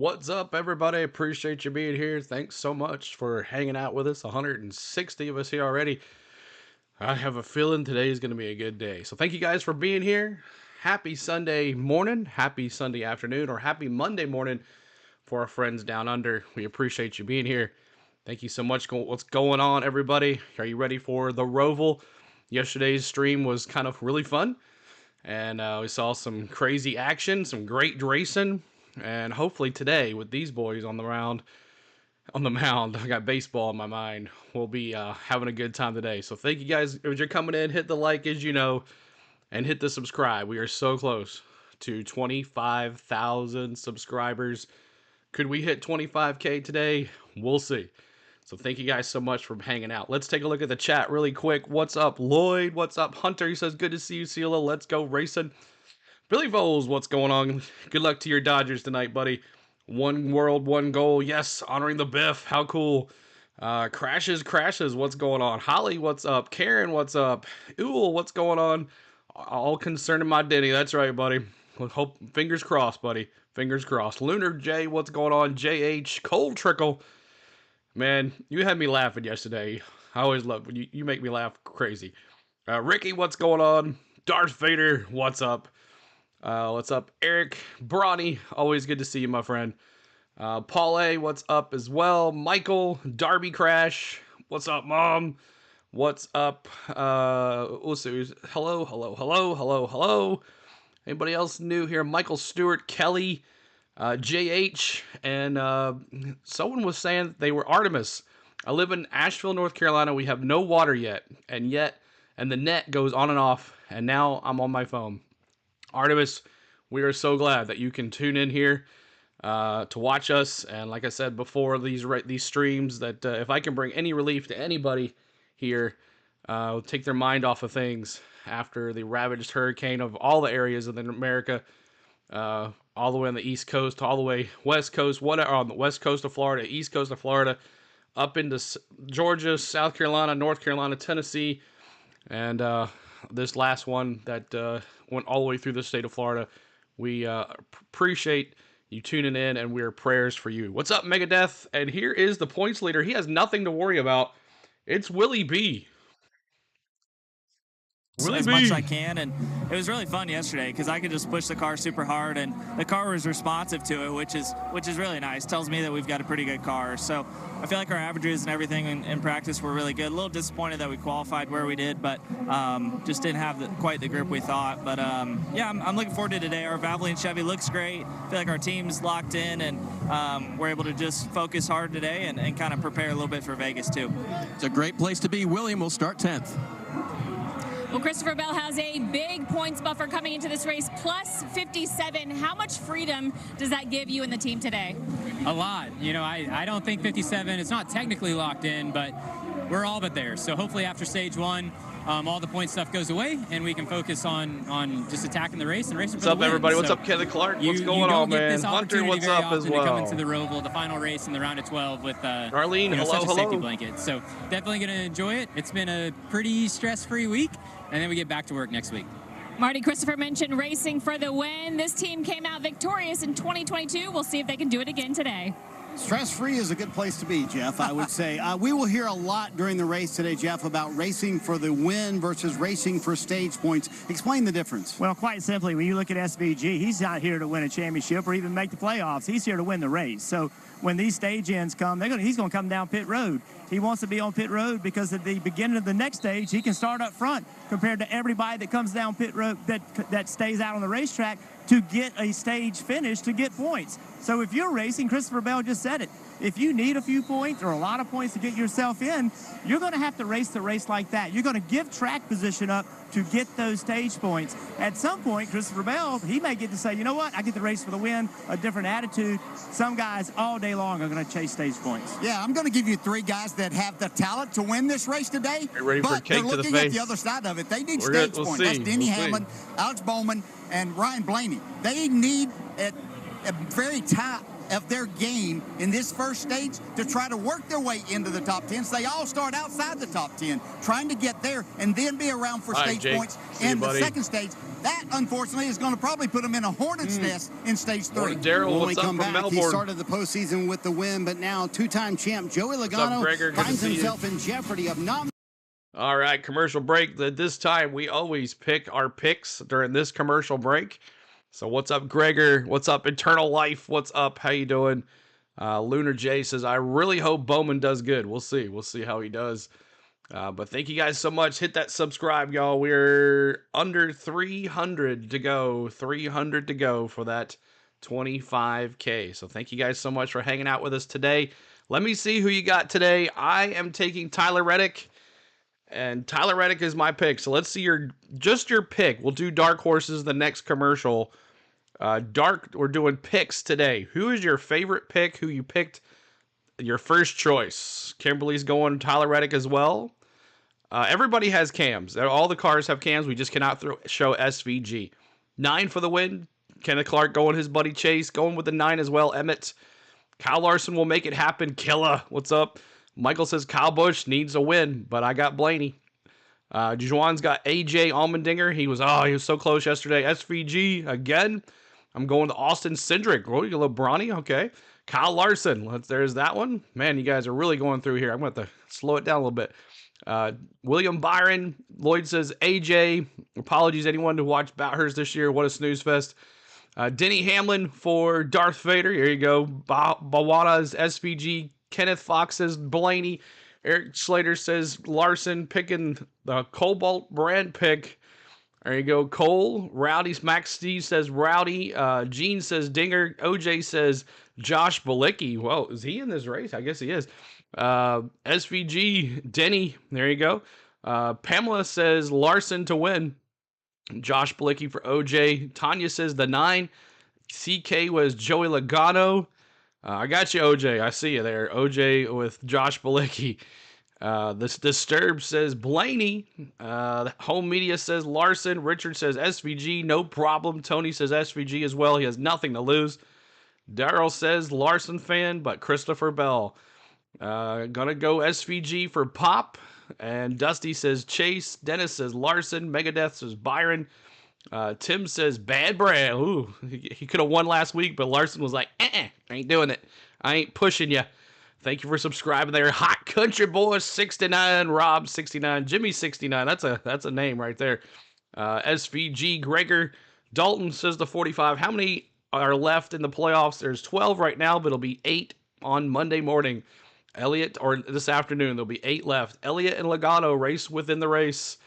What's up, everybody? Appreciate you being here. Thanks so much for hanging out with us. 160 of us here already. I have a feeling today is going to be a good day. So thank you guys for being here. Happy Sunday morning, happy Sunday afternoon, or happy Monday morning for our friends down under. We appreciate you being here. Thank you so much. What's going on, everybody? Are you ready for the Roval? Yesterday's stream was kind of really fun, and we saw some crazy action, some great racing. And hopefully today, with these boys on the mound, I got baseball in my mind. We'll be having a good time today. So thank you guys. If you're coming in, hit the like, as you know, and hit the subscribe. We are so close to 25,000 subscribers. Could we hit 25K today? We'll see. So thank you guys so much for hanging out. Let's take a look at the chat really quick. What's up, Lloyd? What's up, Hunter? He says, good to see you, Sela. Let's go racing. Billy Voles, what's going on? Good luck to your Dodgers tonight, buddy. One world, one goal. Yes, honoring the Biff. How cool. Crashes, what's going on? Holly, what's up? Karen, what's up? Ool, what's going on? All concerning my Denny. That's right, buddy. Hope, fingers crossed, buddy. Fingers crossed. Lunar J, what's going on? JH, Cold Trickle. Man, you had me laughing yesterday. I always love when you make me laugh crazy. Ricky, what's going on? Darth Vader, what's up? What's up, Eric? Brawny, always good to see you, my friend. Paul A, what's up as well? Michael, Darby Crash, what's up, Mom? What's up? Let's see. Hello. Anybody else new here? Michael Stewart, Kelly, JH, and someone was saying that they were Artemis. I live in Asheville, North Carolina. We have no water yet, and the net goes on and off, and now I'm on my phone. Artemis, we are so glad that you can tune in here to watch us. And like I said before, these streams, that if I can bring any relief to anybody here, take their mind off of things after the ravaged hurricane of all the areas of America, all the way on the East Coast, all the way West Coast, on the West Coast of Florida, East Coast of Florida, up into Georgia, South Carolina, North Carolina, Tennessee, and this last one that went all the way through the state of Florida. We appreciate you tuning in, and we're prayers for you. What's up, Megadeth? And here is the points leader. He has nothing to worry about. It's Willie B. As much as I can, and it was really fun yesterday because I could just push the car super hard, and the car was responsive to it, which is really nice. Tells me that we've got a pretty good car. So I feel like our averages and everything in practice were really good. A little disappointed that we qualified where we did, but just didn't have quite the grip we thought. But yeah, I'm looking forward to today. Our Valvoline Chevy looks great. I feel like our team's locked in, and we're able to just focus hard today and kind of prepare a little bit for Vegas too. It's a great place to be. William will start 10th. Well, Christopher Bell has a big points buffer coming into this race, plus 57. How much freedom does that give you and the team today? A lot. You know, I don't think 57, it's not technically locked in, but we're all but there. So hopefully after stage one, all the point stuff goes away, and we can focus on just attacking the race and racing for the win. What's up, everybody? What's so up, Kelly Clark? What's going on, man? Hunter, what's up as well? To come into the Roval, the final race in the round of 12 with Arlene, such a hello. safety blanket. So definitely going to enjoy it. It's been a pretty stress-free week, and then we get back to work next week. Marty, Christopher mentioned racing for the win. This team came out victorious in 2022. We'll see if they can do it again today. Stress-free is a good place to be, Jeff, I would say. We will hear a lot during the race today, Jeff, about racing for the win versus racing for stage points. Explain the difference. Well, quite simply, when you look at SVG, he's not here to win a championship or even make the playoffs. He's here to win the race. So when these stage ends come, he's going to come down pit road. He wants to be on pit road because at the beginning of the next stage, he can start up front compared to everybody that comes down pit road that stays out on the racetrack to get a stage finish to get points. So if you're racing, Christopher Bell just said it, if you need a few points or a lot of points to get yourself in, you're going to have to race the race like that. You're going to give track position up to get those stage points. At some point, Christopher Bell, he may get to say, you know what, I get the race for the win, a different attitude. Some guys all day long are going to chase stage points. Yeah, I'm going to give you three guys that have the talent to win this race today. Get ready for a cake they're to the looking at face. the other side of it. They need stage points. That's Denny Hamlin, Alex Bowman, and Ryan Blaney. They need at very top of their game in this first stage to try to work their way into the top 10. So they all start outside the top 10, trying to get there and then be around for stage points in the second stage. That, unfortunately, is going to probably put them in a hornet's nest in stage 3. Daryl, When we what's up come from back, Melbourne? he started the postseason with the win, but now two-time champ Joey Logano finds himself in jeopardy of not. All right, commercial break. This time, we always pick our picks during this commercial break. So what's up, Gregor? What's up, Eternal Life? What's up? How you doing? Lunar J says, I really hope Bowman does good. We'll see. We'll see how he does. But thank you guys so much. Hit that subscribe, y'all. We're under 300 to go. 300 to go for that 25K. So thank you guys so much for hanging out with us today. Let me see who you got today. I am taking Tyler Reddick. And Tyler Reddick is my pick. So let's see your pick. We'll do dark horses the next commercial. We're doing picks today. Who is your favorite pick? Who you picked your first choice? Kimberly's going Tyler Reddick as well. Everybody has cams. All the cars have cams. We just cannot show SVG. 9 for the win. Kenneth Clark going his buddy Chase. Going with the 9 as well. Emmett. Kyle Larson will make it happen. Killa, what's up? Michael says Kyle Busch needs a win, but I got Blaney. Juan's got AJ Allmendinger. He was so close yesterday. SVG again. I'm going to Austin Cindric. Oh, you little Bronny. Okay. Kyle Larson. There's that one. Man, you guys are really going through here. I'm going to have to slow it down a little bit. William Byron. Lloyd says AJ. Apologies anyone who watched Bathurst this year. What a snooze fest. Denny Hamlin for Darth Vader. Here you go. Bawana's SVG. Kenneth Fox says Blaney. Eric Slater says Larson, picking the Cobalt brand pick. There you go. Cole. Rowdy's Max Steve says Rowdy. Gene says Dinger. OJ says Josh Bilicki. Well, is he in this race? I guess he is. SVG Denny. There you go. Pamela says Larson to win. Josh Bilicki for OJ. Tanya says the 9. CK was Joey Logano. I got you, OJ. I see you there. OJ with Josh Bilicki. This Disturb says Blaney. Home Media says Larson. Richard says SVG. No problem. Tony says SVG as well. He has nothing to lose. Daryl says Larson fan, but Christopher Bell. Gonna go SVG for Pop. And Dusty says Chase. Dennis says Larson. Megadeth says Byron. Tim says Bad Brad. Ooh, he could have won last week, but Larson was like, I ain't doing it. I ain't pushing you. Thank you for subscribing there. Hot Country Boys 69, Rob 69, Jimmy 69. That's a name right there. SVG Gregor. Dalton says the 45. How many are left in the playoffs? There's 12 right now, but it'll be 8 on Monday morning. Elliott, or this afternoon, there'll be 8 left. Elliott and Logano race within the race.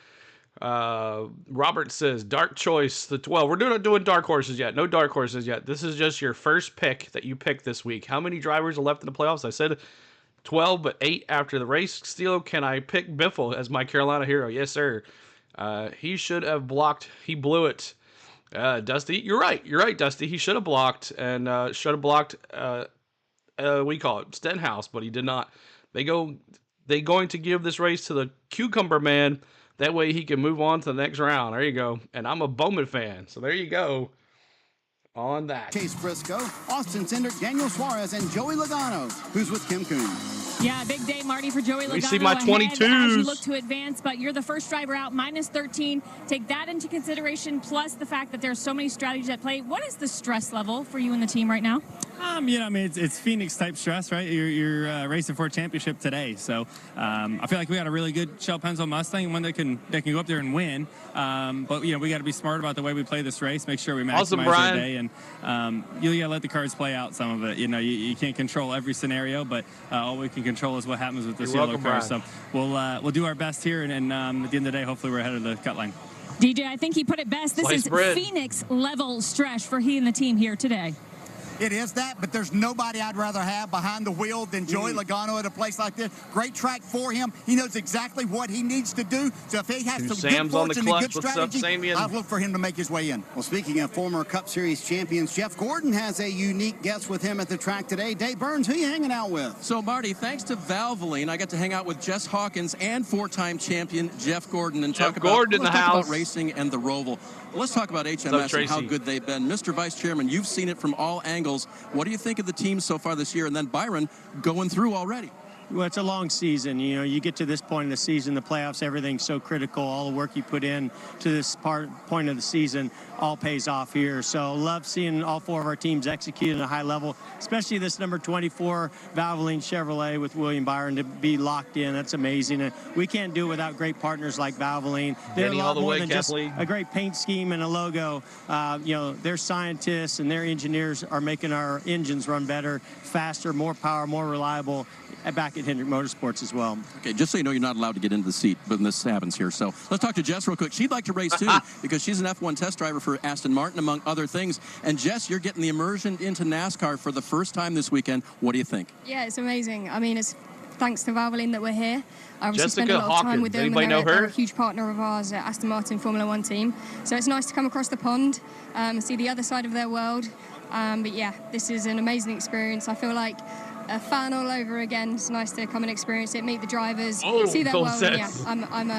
Robert says dark choice, the 12. We're not doing dark horses yet. No dark horses yet. This is just your first pick that you picked this week. How many drivers are left in the playoffs? I said 12, but 8 after the race. Steele, can I pick Biffle as my Carolina hero? Yes, sir. He should have blocked. He blew it. Dusty, you're right. You're right, Dusty. He should have blocked and should have blocked. We call it Stenhouse, but he did not. They going to give this race to the Cucumber Man. That way he can move on to the next round. There you go. And I'm a Bowman fan, so there you go on that. Chase Briscoe, Austin Cindric, Daniel Suarez, and Joey Logano, who's with Kim Coons. Yeah, big day, Marty, for Joey Logano. We see my 22s. As you look to advance, but you're the first driver out, minus 13. Take that into consideration, plus the fact that there's so many strategies at play. What is the stress level for you and the team right now? It's Phoenix type stress, right? You're racing for a championship today, so I feel like we got a really good Shell Penzo Mustang, one that can go up there and win. But we got to be smart about the way we play this race. Make sure we maximize our day, and you got to let the cards play out some of it. You can't control every scenario, but all we can control is what happens with this yellow car. So we'll do our best here, and at the end of the day, hopefully we're ahead of the cut line. DJ, I think he put it best. This is Phoenix level stress for he and the team here today. It is that, but there's nobody I'd rather have behind the wheel than Joey Logano at a place like this. Great track for him. He knows exactly what he needs to do. So if he has some good fortune and good strategy, I'd look for him to make his way in. Well, speaking of former Cup Series champions, Jeff Gordon has a unique guest with him at the track today. Dave Burns, who are you hanging out with? So, Marty, thanks to Valvoline, I got to hang out with Jess Hawkins and 4-time champion Jeff Gordon and talk about racing and the Roval. Let's talk about HMS and how good they've been. Mr. Vice Chairman, you've seen it from all angles. angles. What do you think of the team so far this year? And then Byron going through already. Well, it's a long season. You know, you get to this point in the season, the playoffs, everything's so critical. All the work you put in to this point of the season all pays off here. So love seeing all 4 of our teams execute at a high level, especially this number 24 Valvoline Chevrolet with William Byron to be locked in. That's amazing. And we can't do it without great partners like Valvoline. They're a lot more than just a great paint scheme and a logo. You know, their scientists and their engineers are making our engines run better, faster, more power, more reliable back at Hendrick Motorsports as well. Okay, just so you know, you're not allowed to get into the seat when this happens here. So let's talk to Jess real quick. She'd like to race too because she's an F1 test driver for Aston Martin, among other things. And Jess, you're getting the immersion into NASCAR for the first time this weekend. What do you think? Yeah, it's amazing. I mean, it's thanks to Valvoline that we're here. I obviously spend a Jessica lot of time with them. Anybody know her? They're a huge partner of ours at Aston Martin Formula One team. So it's nice to come across the pond, see the other side of their world. But yeah, this is an amazing experience. I feel like a fan all over again. It's nice to come and experience it, meet the drivers, see their world. And yeah, I'm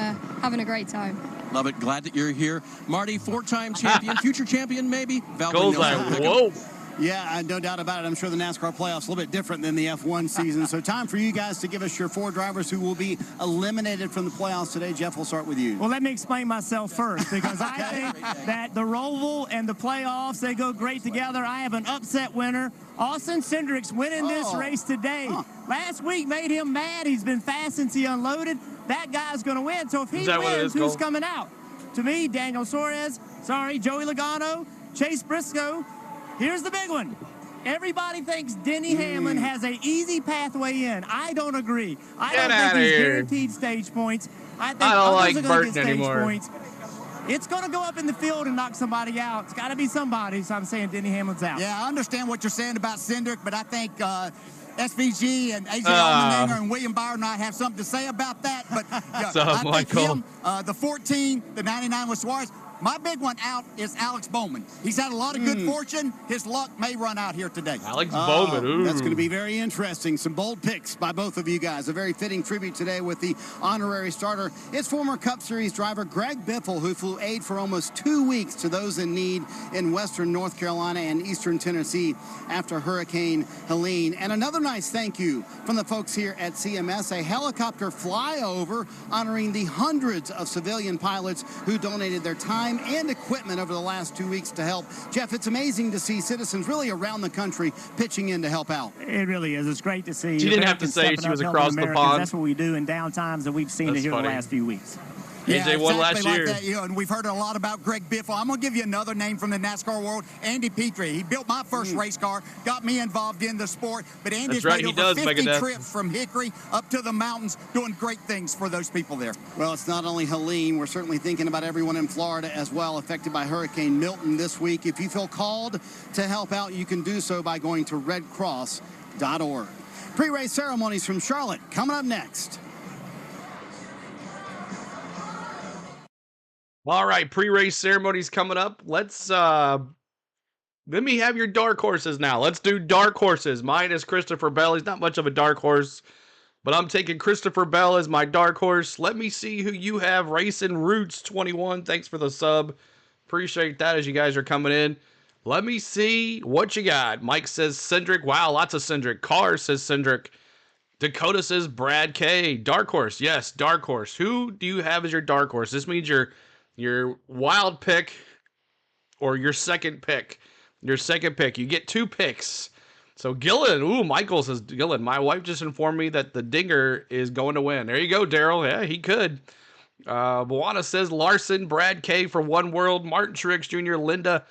having a great time. Love it. Glad that you're here. Marty, 4-time champion, future champion maybe. Goes like, whoa. Yeah, no doubt about it. I'm sure the NASCAR playoffs a little bit different than the F1 season. So time for you guys to give us your 4 drivers who will be eliminated from the playoffs today. Jeff, we'll start with you. Well, let me explain myself first, because I think that the Roval and the playoffs, they go great together. I have an upset winner. Austin Cindric's winning this race today. Last week made him mad. He's been fast since he unloaded. That guy's going to win. So if he wins, who's coming out? To me, Daniel Suarez, Joey Logano, Chase Briscoe. Here's the big one. Everybody thinks Denny Hamlin has an easy pathway in. I don't agree. I don't think he's guaranteed stage points. I think others are going to get stage points. It's going to go up in the field and knock somebody out. It's got to be somebody, so I'm saying Denny Hamlin's out. Yeah, I understand what you're saying about Cindric, but I think SVG and AJ Allmendinger and William Byron and I have something to say about that. But I think him, the 14, the 99 with Suarez. My big one out is Alex Bowman. He's had a lot of good fortune. His luck may run out here today. Alex Bowman, ooh. That's going to be very interesting. Some bold picks by both of you guys. A very fitting tribute today with the honorary starter. It's former Cup Series driver Greg Biffle, who flew aid for almost 2 weeks to those in need in western North Carolina and eastern Tennessee after Hurricane Helene. And another nice thank you from the folks here at CMS, a helicopter flyover honoring the hundreds of civilian pilots who donated their time and equipment over the last 2 weeks to help. Jeff, it's amazing to see citizens really around the country pitching in to help out. It really is. It's great to see. She didn't have to say she was across the pond. That's what we do in down times, and we've seen it here the last few weeks. Yeah, AJ won last year. Like that, and we've heard a lot about Greg Biffle. I'm going to give you another name from the NASCAR world, Andy Petrie. He built my first race car, got me involved in the sport. But Andy's made over 50 trips from Hickory up to the mountains, doing great things for those people there. Well, it's not only Helene. We're certainly thinking about everyone in Florida as well, affected by Hurricane Milton this week. If you feel called to help out, you can do so by going to redcross.org. Pre-race ceremonies from Charlotte coming up next. All right, pre-race ceremonies coming up. Let's let me have your dark horses now. Let's do dark horses. Mine is Christopher Bell. He's not much of a dark horse, but I'm taking Christopher Bell as my dark horse. Let me see who you have. Racing Roots 21. Thanks for the sub. Appreciate that as you guys are coming in. Let me see what you got. Mike says Cindric. Wow, lots of Cindric. Carr says Cindric. Dakota says Brad K. Dark horse. Yes, dark horse. Who do you have as your dark horse? This means your wild pick or your second pick. Your second pick. You get 2 picks. So Gillen. Ooh, Michael says Gillen. My wife just informed me that the Dinger is going to win. There you go, Daryl. Yeah, he could. Moana says Larson. Brad K for One World. Martin Truex Jr. Linda.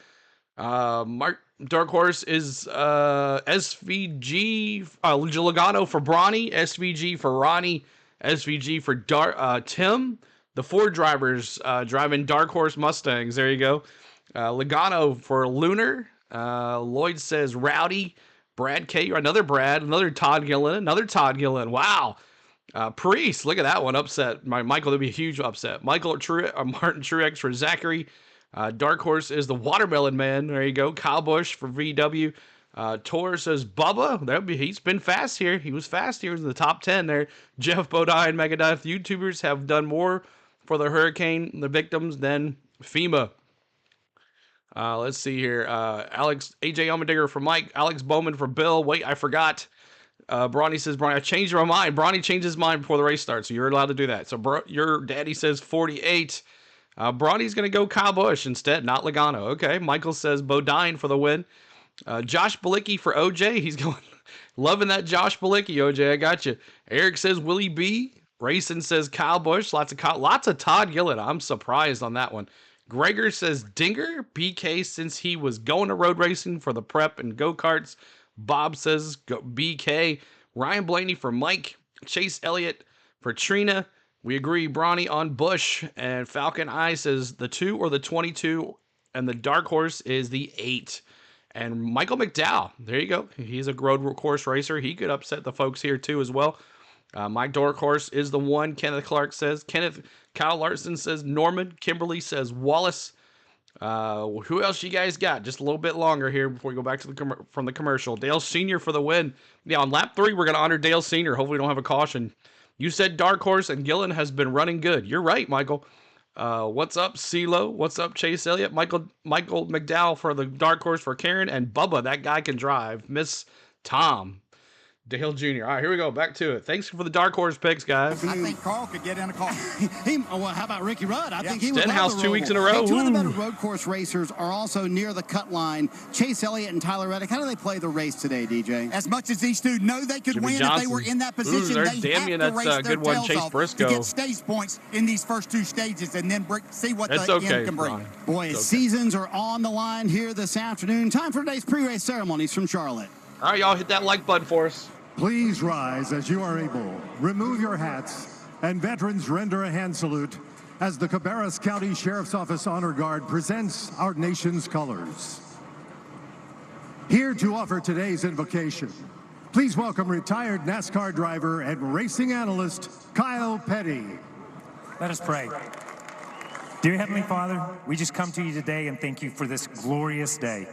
Dark horse is SVG. Logano for Bronny. SVG for Ronnie. SVG for Tim. The 4 drivers driving Dark Horse Mustangs. There you go. Logano for Lunar. Lloyd says Rowdy. Brad K. Another Brad. Another Todd Gillen. Another Todd Gillen. Wow. Priest. Look at that one. Upset. Michael, that'd be a huge upset. Martin Truex for Zachary. Dark Horse is the Watermelon Man. There you go. Kyle Busch for VW. Tor says Bubba. He's been fast here. He was fast here in the top 10 there. Jeff Bodine, Megadeth. YouTubers have done more for the hurricane, the victims, than FEMA. Let's see here. AJ Allmendinger for Mike. Alex Bowman for Bill. Wait, I forgot. Bronny says, Bronny, I changed my mind. Bronny changed his mind before the race starts, so you're allowed to do that. So your daddy says 48. Bronny's going to go Kyle Busch instead, not Logano. Okay. Michael says Bodine for the win. Josh Balicki for OJ. He's going, loving that Josh Balicki, OJ. I got you. Eric says Willie B. Racing says Kyle Busch. Lots of Todd Gillett. I'm surprised on that one. Gregor says Dinger. BK since he was going to road racing for the prep and go-karts. Bob says BK. Ryan Blaney for Mike. Chase Elliott for Trina. We agree, Bronny on Bush. And Falcon Eye says the 2 or the 22. And the dark horse is the 8. And Michael McDowell, there you go. He's a road course racer. He could upset the folks here too as well. My dark horse is the 1. Kenneth Clark says. Kyle Larson says Norman. Kimberly says Wallace. Who else you guys got? Just a little bit longer here before we go back to from the commercial. Dale Sr. for the win. Yeah, on lap 3, we're going to honor Dale Sr. Hopefully we don't have a caution. You said dark horse, and Gillen has been running good. You're right, Michael. What's up, CeeLo? What's up, Chase Elliott? Michael McDowell for the dark horse for Karen, and Bubba, that guy can drive. Miss Tom. Dale Jr. All right, here we go. Back to it. Thanks for the dark horse picks, guys. I think Carl could get in a car. Well, how about Ricky Rudd? I think he was Stenhouse 2 weeks in a row. Hey, 2 of the better road course racers are also near the cut line. Chase Elliott and Tyler Reddick. How do they play the race today, DJ? As much as these two know they could Jimmy win Johnson. if they were in that position, Ooh, they have Damien, to that's race a their good one. tails Chase off Briscoe. to get stage points in these first 2 stages and then see what That's the okay, end can bring. Brian. Boy, It's okay. seasons are on the line here this afternoon. Time for today's pre-race ceremonies from Charlotte. All right, y'all hit that like button for us. Please rise as you are able. Remove your hats, and veterans render a hand salute as the Cabarrus County Sheriff's Office Honor Guard presents our nation's colors. Here to offer today's invocation, please welcome retired NASCAR driver and racing analyst, Kyle Petty. Let us pray. Dear Heavenly Father, we just come to you today and thank you for this glorious day.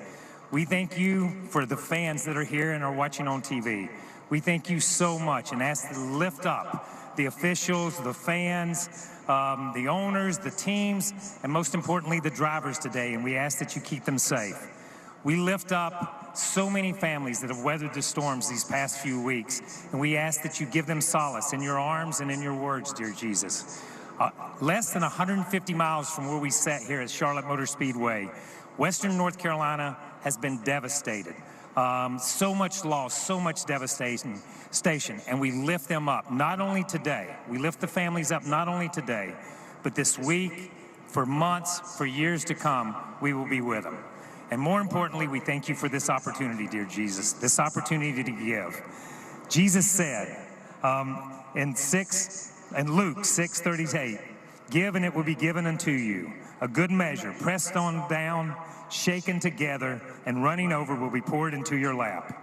We thank you for the fans that are here and are watching on TV. We thank you so much and ask to lift up the officials, the fans, the owners, the teams, and most importantly, the drivers today, and we ask that you keep them safe. We lift up so many families that have weathered the storms these past few weeks, and we ask that you give them solace in your arms and in your words, dear Jesus. Less than 150 miles from where we sat here at Charlotte Motor Speedway, Western North Carolina has been devastated. So much loss, so much devastation, and we lift them up, not only today, we lift the families up not only today, but this week, for months, for years to come, we will be with them. And more importantly, we thank you for this opportunity, dear Jesus, this opportunity to give. Jesus said in Luke 6:38, give and it will be given unto you. A good measure, pressed on down, shaken together, and running over will be poured into your lap.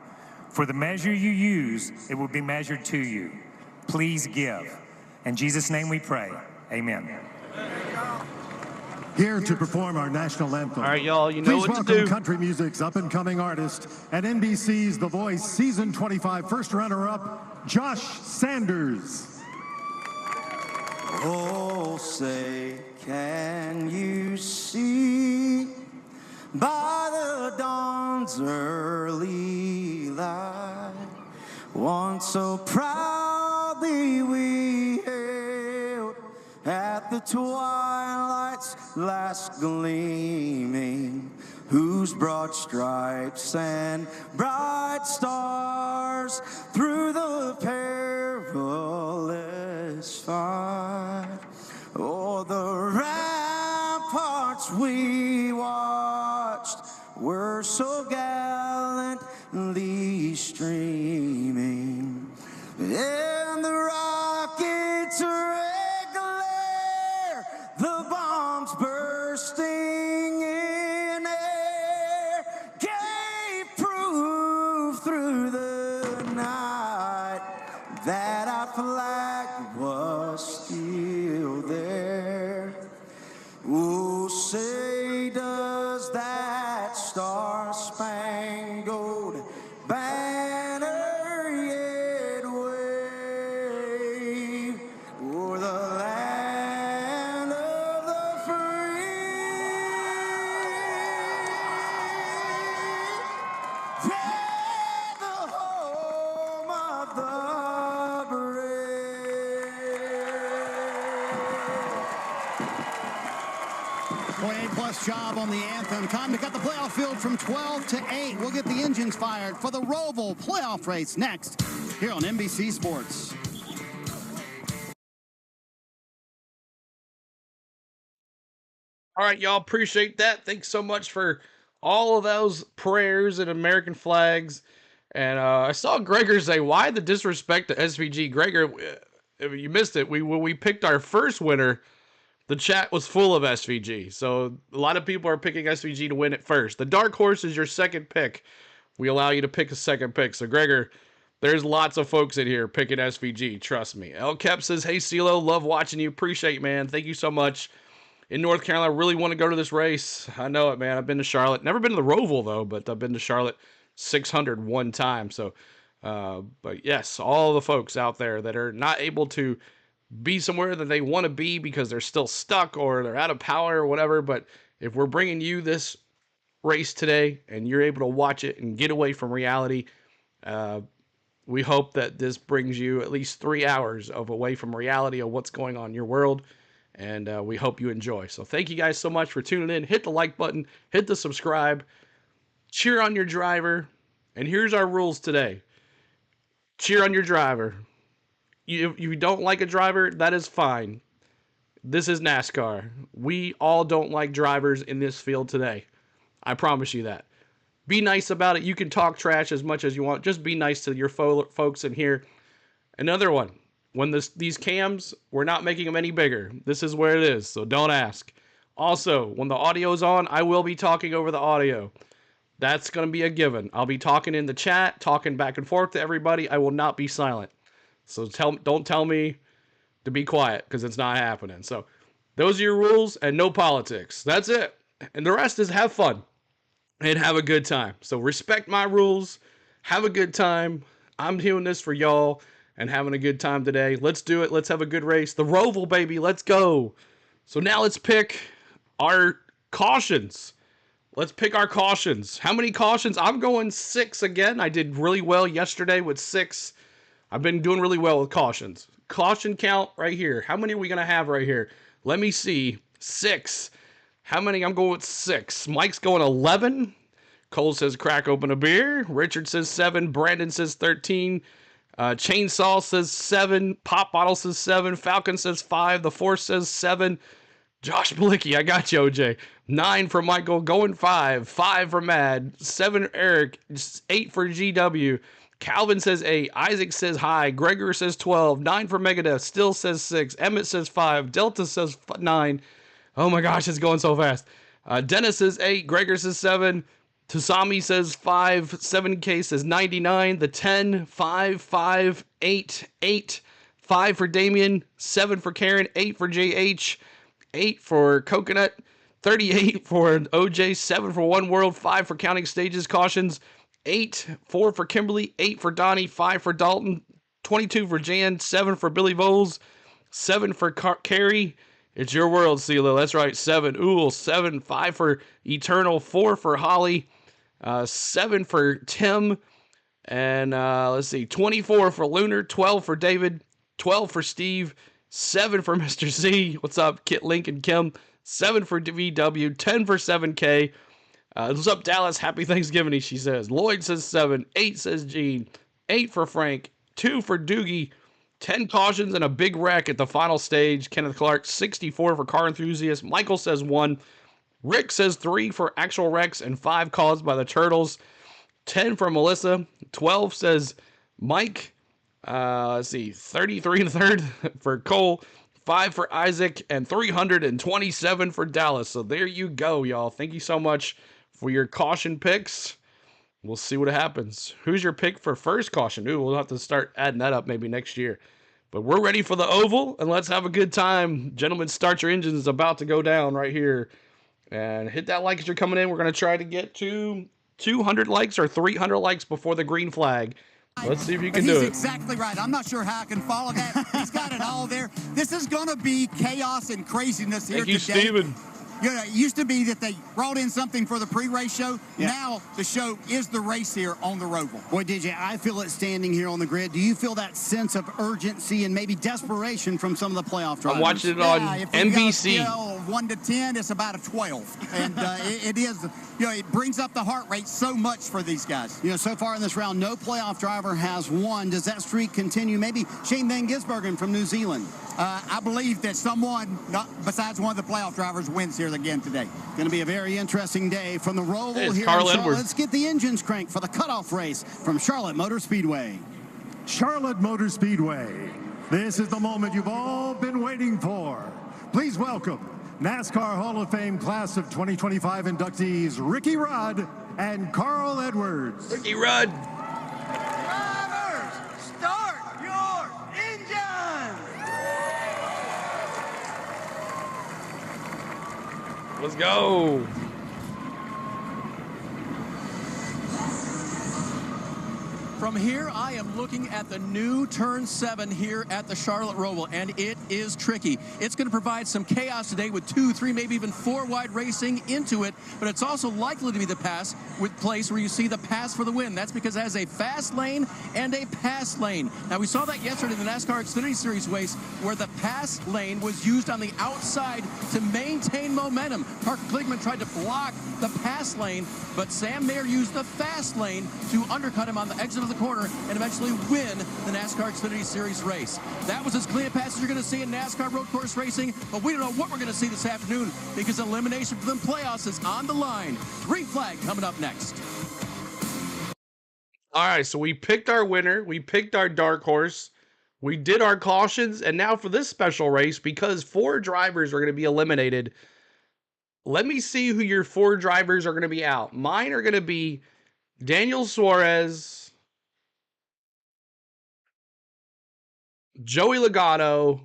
For the measure you use, it will be measured to you. Please give. In Jesus' name we pray. Amen. Here to perform our national anthem. All right, y'all, you know Please what to welcome do. country music's up-and-coming artist and NBC's The Voice Season 25 first runner-up, Josh Sanders. Oh, say, can you see by the dawn's early light, once so proudly we hailed at the twilight's last gleaming, whose broad stripes and bright stars through the perilous fight, o'er the ramparts we watched were so gallantly streaming, and the rockets' red glare, the bombs bursting in air, gave proof through the night that our flag was still there. Oh, say does that star-spangled banner yet wave o'er the land of the free take the home of the brave. 28-plus job on the anthem. Time to cut the playoff field from 12 to 8. We'll get the engines fired for the Roval playoff race next here on NBC Sports. All right, y'all, appreciate that. Thanks so much for all of those prayers and American flags. And I saw Gregor say, why the disrespect to SVG? Gregor, if you missed it, when we picked our first winner, the chat was full of SVG. So a lot of people are picking SVG to win it first. The dark horse is your second pick. We allow you to pick a second pick. So Gregor, there's lots of folks in here picking SVG. Trust me. El Kep says, hey, CeeLo, love watching you. Appreciate it, man. Thank you so much. In North Carolina, I really want to go to this race. I know it, man. I've been to Charlotte. Never been to the Roval, though, but I've been to Charlotte 600 one time. So, but yes, all the folks out there that are not able to be somewhere that they want to be because they're still stuck or they're out of power or whatever. But if we're bringing you this race today and you're able to watch it and get away from reality, we hope that this brings you at least 3 hours of away from reality of what's going on in your world. And we hope you enjoy. So thank you guys so much for tuning in. Hit the like button. Hit the subscribe. Cheer on your driver. And here's our rules today. Cheer on your driver. If you don't like a driver, that is fine. This is NASCAR. We all don't like drivers in this field today. I promise you that. Be nice about it. You can talk trash as much as you want. Just be nice to your folks in here. Another one. When these cams, we're not making them any bigger. This is where it is, so don't ask. Also, when the audio's on, I will be talking over the audio. That's going to be a given. I'll be talking in the chat, talking back and forth to everybody. I will not be silent. So don't tell me to be quiet, because it's not happening. So those are your rules, and no politics. That's it. And the rest is have fun and have a good time. So respect my rules. Have a good time. I'm doing this for y'all. And having a good time today. Let's do it. Let's have a good race. The Roval, baby. Let's go. So now let's pick our cautions. Let's pick our cautions. How many cautions? I'm going 6 again. I did really well yesterday with 6. I've been doing really well with cautions. Caution count right here. How many are we going to have right here? Let me see. 6. How many? I'm going with 6. Mike's going 11. Cole says crack open a beer. Richard says 7. Brandon says 13. Chainsaw says 7. Pop Bottle says 7. Falcon says 5. The Force says 7. Josh Blicky, I got you, OJ. 9 for Michael, going 5. 5 for Mad. 7 Eric. 8 for GW. Calvin says 8. Isaac says high. Gregor says 12. 9 for Megadeth. Still says 6. Emmett says 5. Delta says 9. Oh my gosh, it's going so fast. Dennis says 8. Gregor says 7. Tusami says 5, 7K says 99, the 10, 5, 5, 8, 8, 5 for Damien, 7 for Karen, 8 for JH, 8 for Coconut, 38 for OJ, 7 for One World, 5 for Counting Stages Cautions, 8, 4 for Kimberly, 8 for Donnie, 5 for Dalton, 22 for Jan, 7 for Billy Voles, 7 for Carrie. It's your world, CeeLo. That's right, 7. Ooh, 7, 5 for Eternal, 4 for Holly. 7 for Tim, and let's see, 24 for Lunar, 12 for David, 12 for Steve, 7 for Mr. Z. What's up, Kit, Link, and Kim? 7 for VW, 10 for 7K. What's up, Dallas? Happy Thanksgiving, she says. Lloyd says 7, 8 says Gene, 8 for Frank, 2 for Doogie, 10 cautions and a big wreck at the final stage. Kenneth Clark, 64 for Car Enthusiast. Michael says 1. Rick says 3 for actual wrecks and 5 caused by the Turtles. 10 for Melissa. 12 says Mike. Let's see, 33 and a third for Cole. 5 for Isaac and 327 for Dallas. So there you go, y'all. Thank you so much for your caution picks. We'll see what happens. Who's your pick for first caution? Ooh, we'll have to start adding that up maybe next year. But we're ready for the oval, and let's have a good time. Gentlemen, start your engines. It's about to go down right here. And hit that like as you're coming in. We're going to try to get to 200 likes or 300 likes before the green flag. Let's see if you can do it. He's exactly right. I'm not sure how I can follow that. He's got it all there. This is going to be chaos and craziness here today. Thank you, Steven. You know, it used to be that they brought in something for the pre-race show. Yeah. Now the show is the race here on the Roval. Boy, DJ, I feel it standing here on the grid. Do you feel that sense of urgency and maybe desperation from some of the playoff drivers? I'm watching it on NBC. You know, 1 to 10, it's about a 12, and it is. You know, it brings up the heart rate so much for these guys. You know, so far in this round, no playoff driver has won. Does that streak continue? Maybe Shane Van Gisbergen from New Zealand. I believe that someone, not besides one of the playoff drivers, wins here again today. Going to be a very interesting day from the Roval here in Carl Charlotte. Edwards. Let's get the engines cranked for the cutoff race from Charlotte Motor Speedway. Charlotte Motor Speedway. This is the moment you've all been waiting for. Please welcome NASCAR Hall of Fame Class of 2025 inductees Ricky Rudd and Carl Edwards. Ricky Rudd. Drivers, start your engines! Let's go. From here, I am looking at the new Turn 7 here at the Charlotte Roval, and it is tricky. It's going to provide some chaos today with 2, 3, maybe even 4 wide racing into it, but it's also likely to be the place where you see the pass for the win. That's because it has a fast lane and a pass lane. Now, we saw that yesterday in the NASCAR Xfinity Series race where the pass lane was used on the outside to maintain momentum. Parker Kligerman tried to block the pass lane, but Sam Mayer used the fast lane to undercut him on the exit of the corner and eventually win the NASCAR Xfinity Series race. That was as clean a pass as you're going to see in NASCAR road course racing, but we don't know what we're going to see this afternoon because elimination from the playoffs is on the line. Green flag coming up next. All right, so we picked our winner. We picked our dark horse. We did our cautions, and now for this special race, because 4 drivers are going to be eliminated, let me see who your 4 drivers are going to be out. Mine are going to be Daniel Suarez, Joey Logano.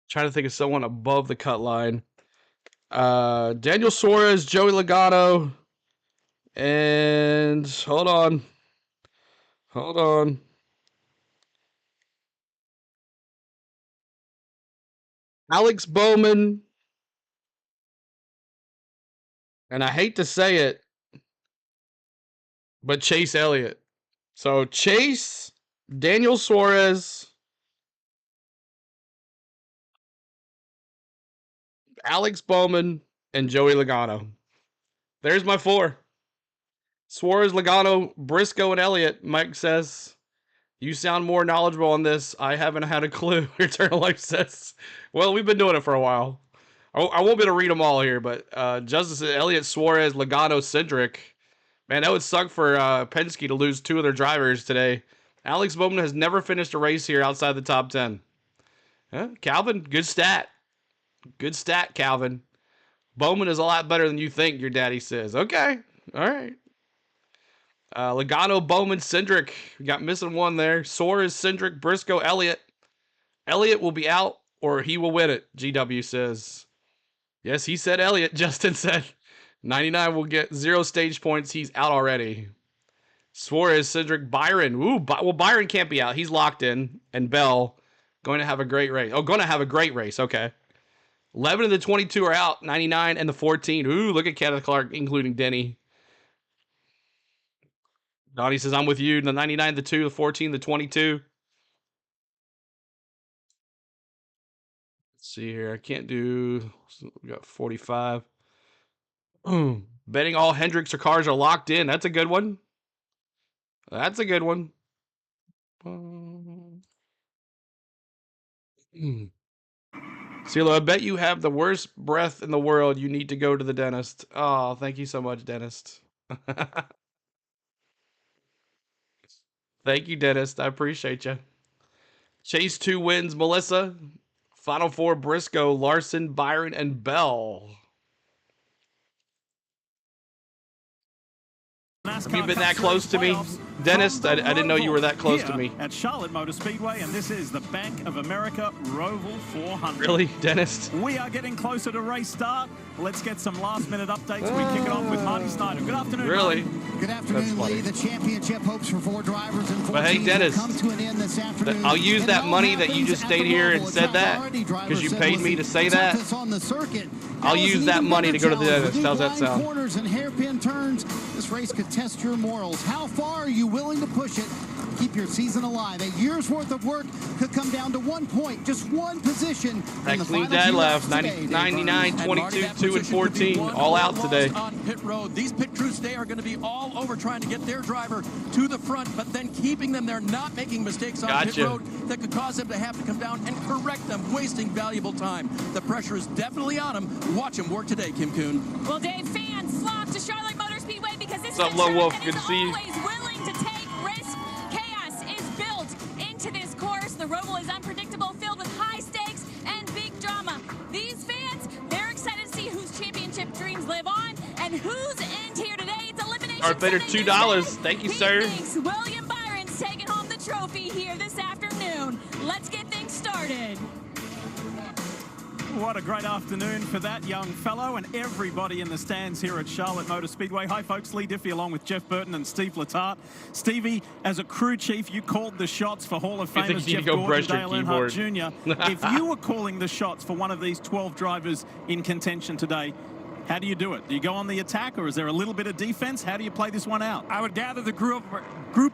Trying to think of someone above the cut line. Daniel Suarez, Joey Logano, and hold on. Alex Bowman, and I hate to say it, but Chase Elliott. So Chase, Daniel Suarez, Alex Bowman, and Joey Logano. There's my 4. Suarez, Logano, Briscoe, and Elliott. Mike says, you sound more knowledgeable on this. I haven't had a clue. Eternal Life says, well, we've been doing it for a while. I won't be able to read them all here, but Justice Elliott, Suarez, Logano, Cindric. Man, that would suck for Penske to lose 2 of their drivers today. Alex Bowman has never finished a race here outside the top 10. Huh? Calvin, good stat. Good stat, Calvin. Bowman is a lot better than you think, your daddy says. Okay. All right. Logano, Bowman, Cindric. We got missing 1 there. Suarez, Cindric, Briscoe, Elliott. Elliott will be out or he will win it, GW says. Yes, he said Elliott. Justin said 99 will get 0 stage points. He's out already. Suarez, Cindric, Byron. Ooh, well, Byron can't be out. He's locked in. And Bell going to have a great race. Oh, going to have a great race. Okay. 11 of the 22 are out. 99 and the 14. Ooh, look at Kenneth Clark, including Denny. Donnie says, I'm with you. The 99, the 2, the 14, the 22. Let's see here. I can't do. We got 45. Betting all Hendricks or cars are locked in. That's a good one. That's a good one. CeeLo, I bet you have the worst breath in the world. You need to go to the dentist. Oh, thank you so much, dentist. Thank you, dentist. I appreciate you. Chase 2 wins, Melissa. Final 4, Briscoe, Larson, Byron, and Bell. Have you been that close to me, Dennis? I didn't know you were that close to me. At Charlotte Motor Speedway, and this is the Bank of America Roval 400. Really, Dennis? We are getting closer to race start. Let's get some last-minute updates. We kick it off with Marty Snyder. Good afternoon, Really? Marty. Good afternoon, Lee. The championship hopes for 4 drivers and 4 But hey, teams Dennis, will come to an end this afternoon. I'll use that money that you just stayed here and said that because you paid me to say that. I'll use that money to go to the dentist. How's that sound? Corners and hairpin turns. This race could test your morals. How far are you willing to push it? Keep your season alive. A year's worth of work could come down to 1 point, just 1 position. That clean dad left, 99, 22, 2, and 14, all out today. On pit road. These pit crews today are going to be all over trying to get their driver to the front, but then keeping them there, not making mistakes on pit road that could cause them to have to come down and correct them, wasting valuable time. The pressure is definitely on them. Watch him work today, Kim Kuhn. Well, Dave, fans flock to Charlotte Motor Speedway because this is What's up, Lone Wolf? Good to see you. always willing to take risks. Chaos is built into this course. The Roval is unpredictable, filled with high stakes and big drama. These fans, they're excited to see whose championship dreams live on and who's in here today. It's elimination. Darth Vader, $2. Thank you, sir. Thinks William Byron's taking home the trophy here this afternoon. Let's get things started. What a great afternoon for that young fellow and everybody in the stands here at Charlotte Motor Speedway. Hi, folks. Lee Diffie along with Jeff Burton and Steve Letarte. Stevie, as a crew chief, you called the shots for Hall of Famers Jeff Gordon, Dale Earnhardt Jr. If you were calling the shots for one of these 12 drivers in contention today, how do you do it? Do you go on the attack, or is there a little bit of defense? How do you play this one out? I would gather the group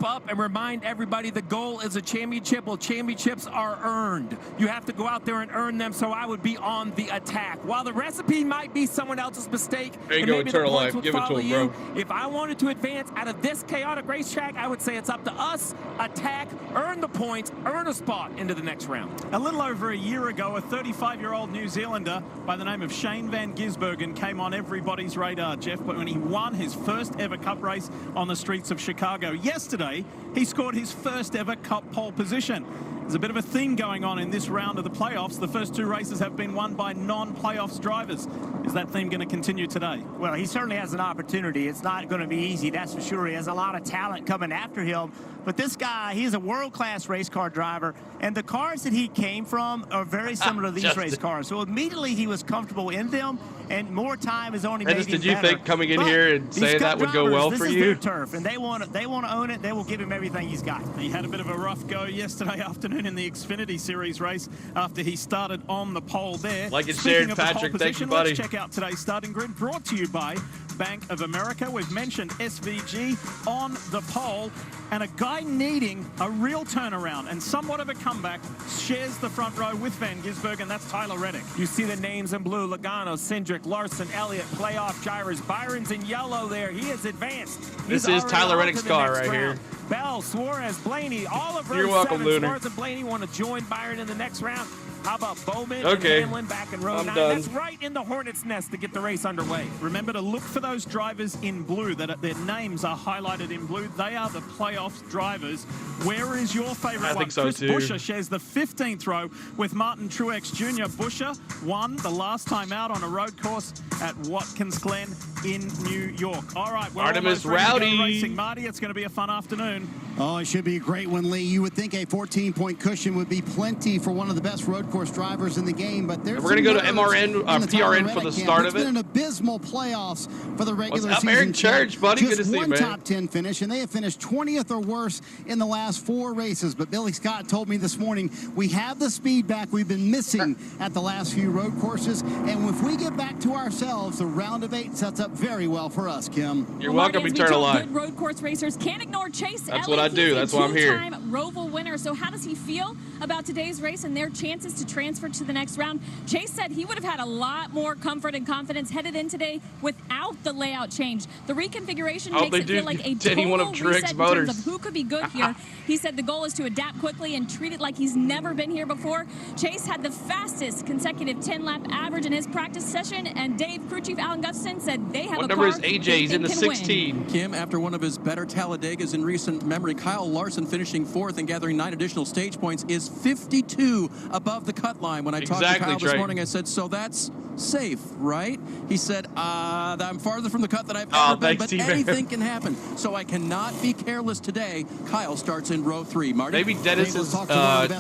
up and remind everybody the goal is a championship. Well, championships are earned. You have to go out there and earn them, so I would be on the attack. While the recipe might be someone else's mistake, there you go, Eternal Life. Give it to him, bro. If I wanted to advance out of this chaotic racetrack, I would say it's up to us. Attack, earn the points, earn a spot into the next round. A little over a year ago, a 35-year-old New Zealander by the name of Shane Van Gisbergen came on everybody's radar, Jeff, but when he won his first ever Cup race on the streets of Chicago. Yesterday, he scored his first ever Cup pole position. There's a bit of a theme going on in this round of the playoffs. The first 2 races have been won by non-playoffs drivers. Is that theme going to continue today? Well, he certainly has an opportunity. It's not going to be easy, that's for sure. He has a lot of talent coming after him. But this guy, he's a world-class race car driver, and the cars that he came from are very similar to these race cars. So immediately he was comfortable in them, and more time is only made him better. Did you think coming in here and saying that would go well for you? This is their turf, and they want to own it. They will give him everything he's got. He had a bit of a rough go yesterday afternoon in the Xfinity Series race after he started on the pole there. Like it shared, Patrick. Thank you, buddy. Let's check out today's starting grid, brought to you by Bank of America. We've mentioned SVG on the pole, and a guy needing a real turnaround and somewhat of a comeback shares the front row with Van Gisbergen. That's Tyler Reddick. You see the names in blue: Logano, Cindric, Larson, Elliott, playoff drivers. Byron's in yellow there. He is advanced. This is Tyler Reddick's car right here. Bell, Suarez, Blaney, all of You're welcome, Lunar. Suarez and Blaney want to join Byron in the next round. How about Bowman and Hamlin back in row 9? That's right in the hornet's nest to get the race underway. Remember to look for those drivers in blue, that their names are highlighted in blue. They are the playoffs drivers. Where is your favorite one? I think so, Chris too. Buescher shares the 15th row with Martin Truex Jr. Buescher won the last time out on a road course at Watkins Glen in New York. All right, we're Artemis almost ready to go Rowdy. racing. Marty, it's going to be a fun afternoon. Oh, it should be a great one, Lee. You would think a 14-point cushion would be plenty for one of the best road course drivers in the game, but there's we're going to go to MRN, PRN for the start of it. It's been an abysmal playoffs for the regular What's up, season. Aaron Church, buddy? Just Good to see you, one man. top 10 finish, and they have finished 20th or worse in the last 4 races. But Billy Scott told me this morning, we have the speed back we've been missing at the last few road courses, and if we get back to ourselves, the round of 8 sets up very well for us, Kim. You're welcome, Eternal Life. Good road course racers can't ignore Chase That's Elliott. what I do. He's That's a why I'm here. two-time Roval winner. So how does he feel about today's race and their chances to transfer to the next round? Chase said he would have had a lot more comfort and confidence headed in today without the layout change. The reconfiguration makes it feel like a total reset in terms of who could be good here. He said the goal is to adapt quickly and treat it like he's never been here before. Chase had the fastest consecutive 10-lap average in his practice session, and Dave, crew chief Alan Gustafson, said they have What a number car is AJ? He's in the 16. Win. Kim, after one of his better Talladegas in recent memory, Kyle Larson finishing 4th and gathering 9 additional stage points is 52 above the cut line. When I talked to Kyle this morning, I said, so that's safe, right? He said, I'm farther from the cut than I've ever been, but anything can happen. So I cannot be careless today. Kyle starts in row 3. Marty? Maybe Dennis is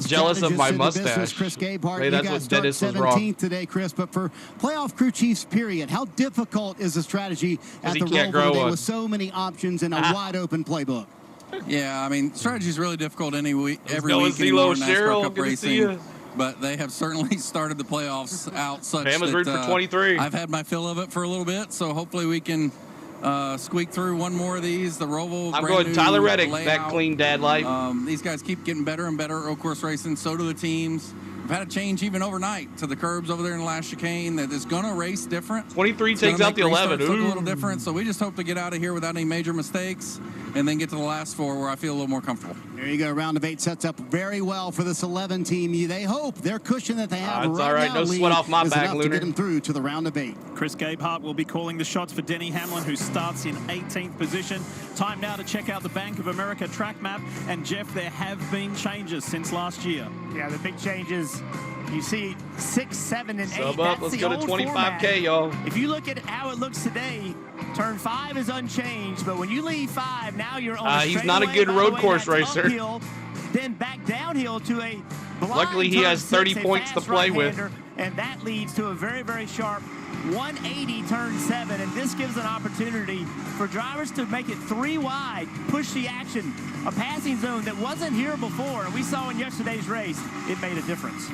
jealous of my mustache. Chris Gabehart, maybe that's what Dennis was wrong. 17th today, Chris, but for playoff crew chiefs, period, how difficult is the strategy at the Roval today with so many options and a wide-open playbook? Yeah, I mean, strategy is really difficult every week anymore in NASCAR Cup racing. But they have certainly started the playoffs out such Bama's rooting for 23. I've had my fill of it for a little bit, so hopefully we can squeak through one more of these. The Roval. I'm going Tyler Reddick, that clean dad life. These guys keep getting better and better at road course racing. So do the teams. We've had a change even overnight to the curbs over there in the last chicane that is going to race different. 23 takes out the 11. Look a little different, so we just hope to get out of here without any major mistakes and then get to the last 4 where I feel a little more comfortable. There you go. Round of 8 sets up very well for this 11 team. They hope their cushion that they have it's right all right. now No sweat off my back, to get them through to the round of 8. Chris Gabehart will be calling the shots for Denny Hamlin, who starts in 18th position. Time now to check out the Bank of America track map. And, Jeff, there have been changes since last year. Yeah, the big changes. You see 6, 7, and 8. Sub up. Let's go to 25K, y'all. If you look at how it looks today, turn 5 is unchanged, but when you leave 5, now you're on he's not a good road course racer. Uphill, then back downhill to a blind. Luckily, he has 30 points to play with. And that leads to a very, very sharp 180 turn 7, and this gives an opportunity for drivers to make it 3 wide, push the action, a passing zone that wasn't here before, and we saw in yesterday's race, it made a difference.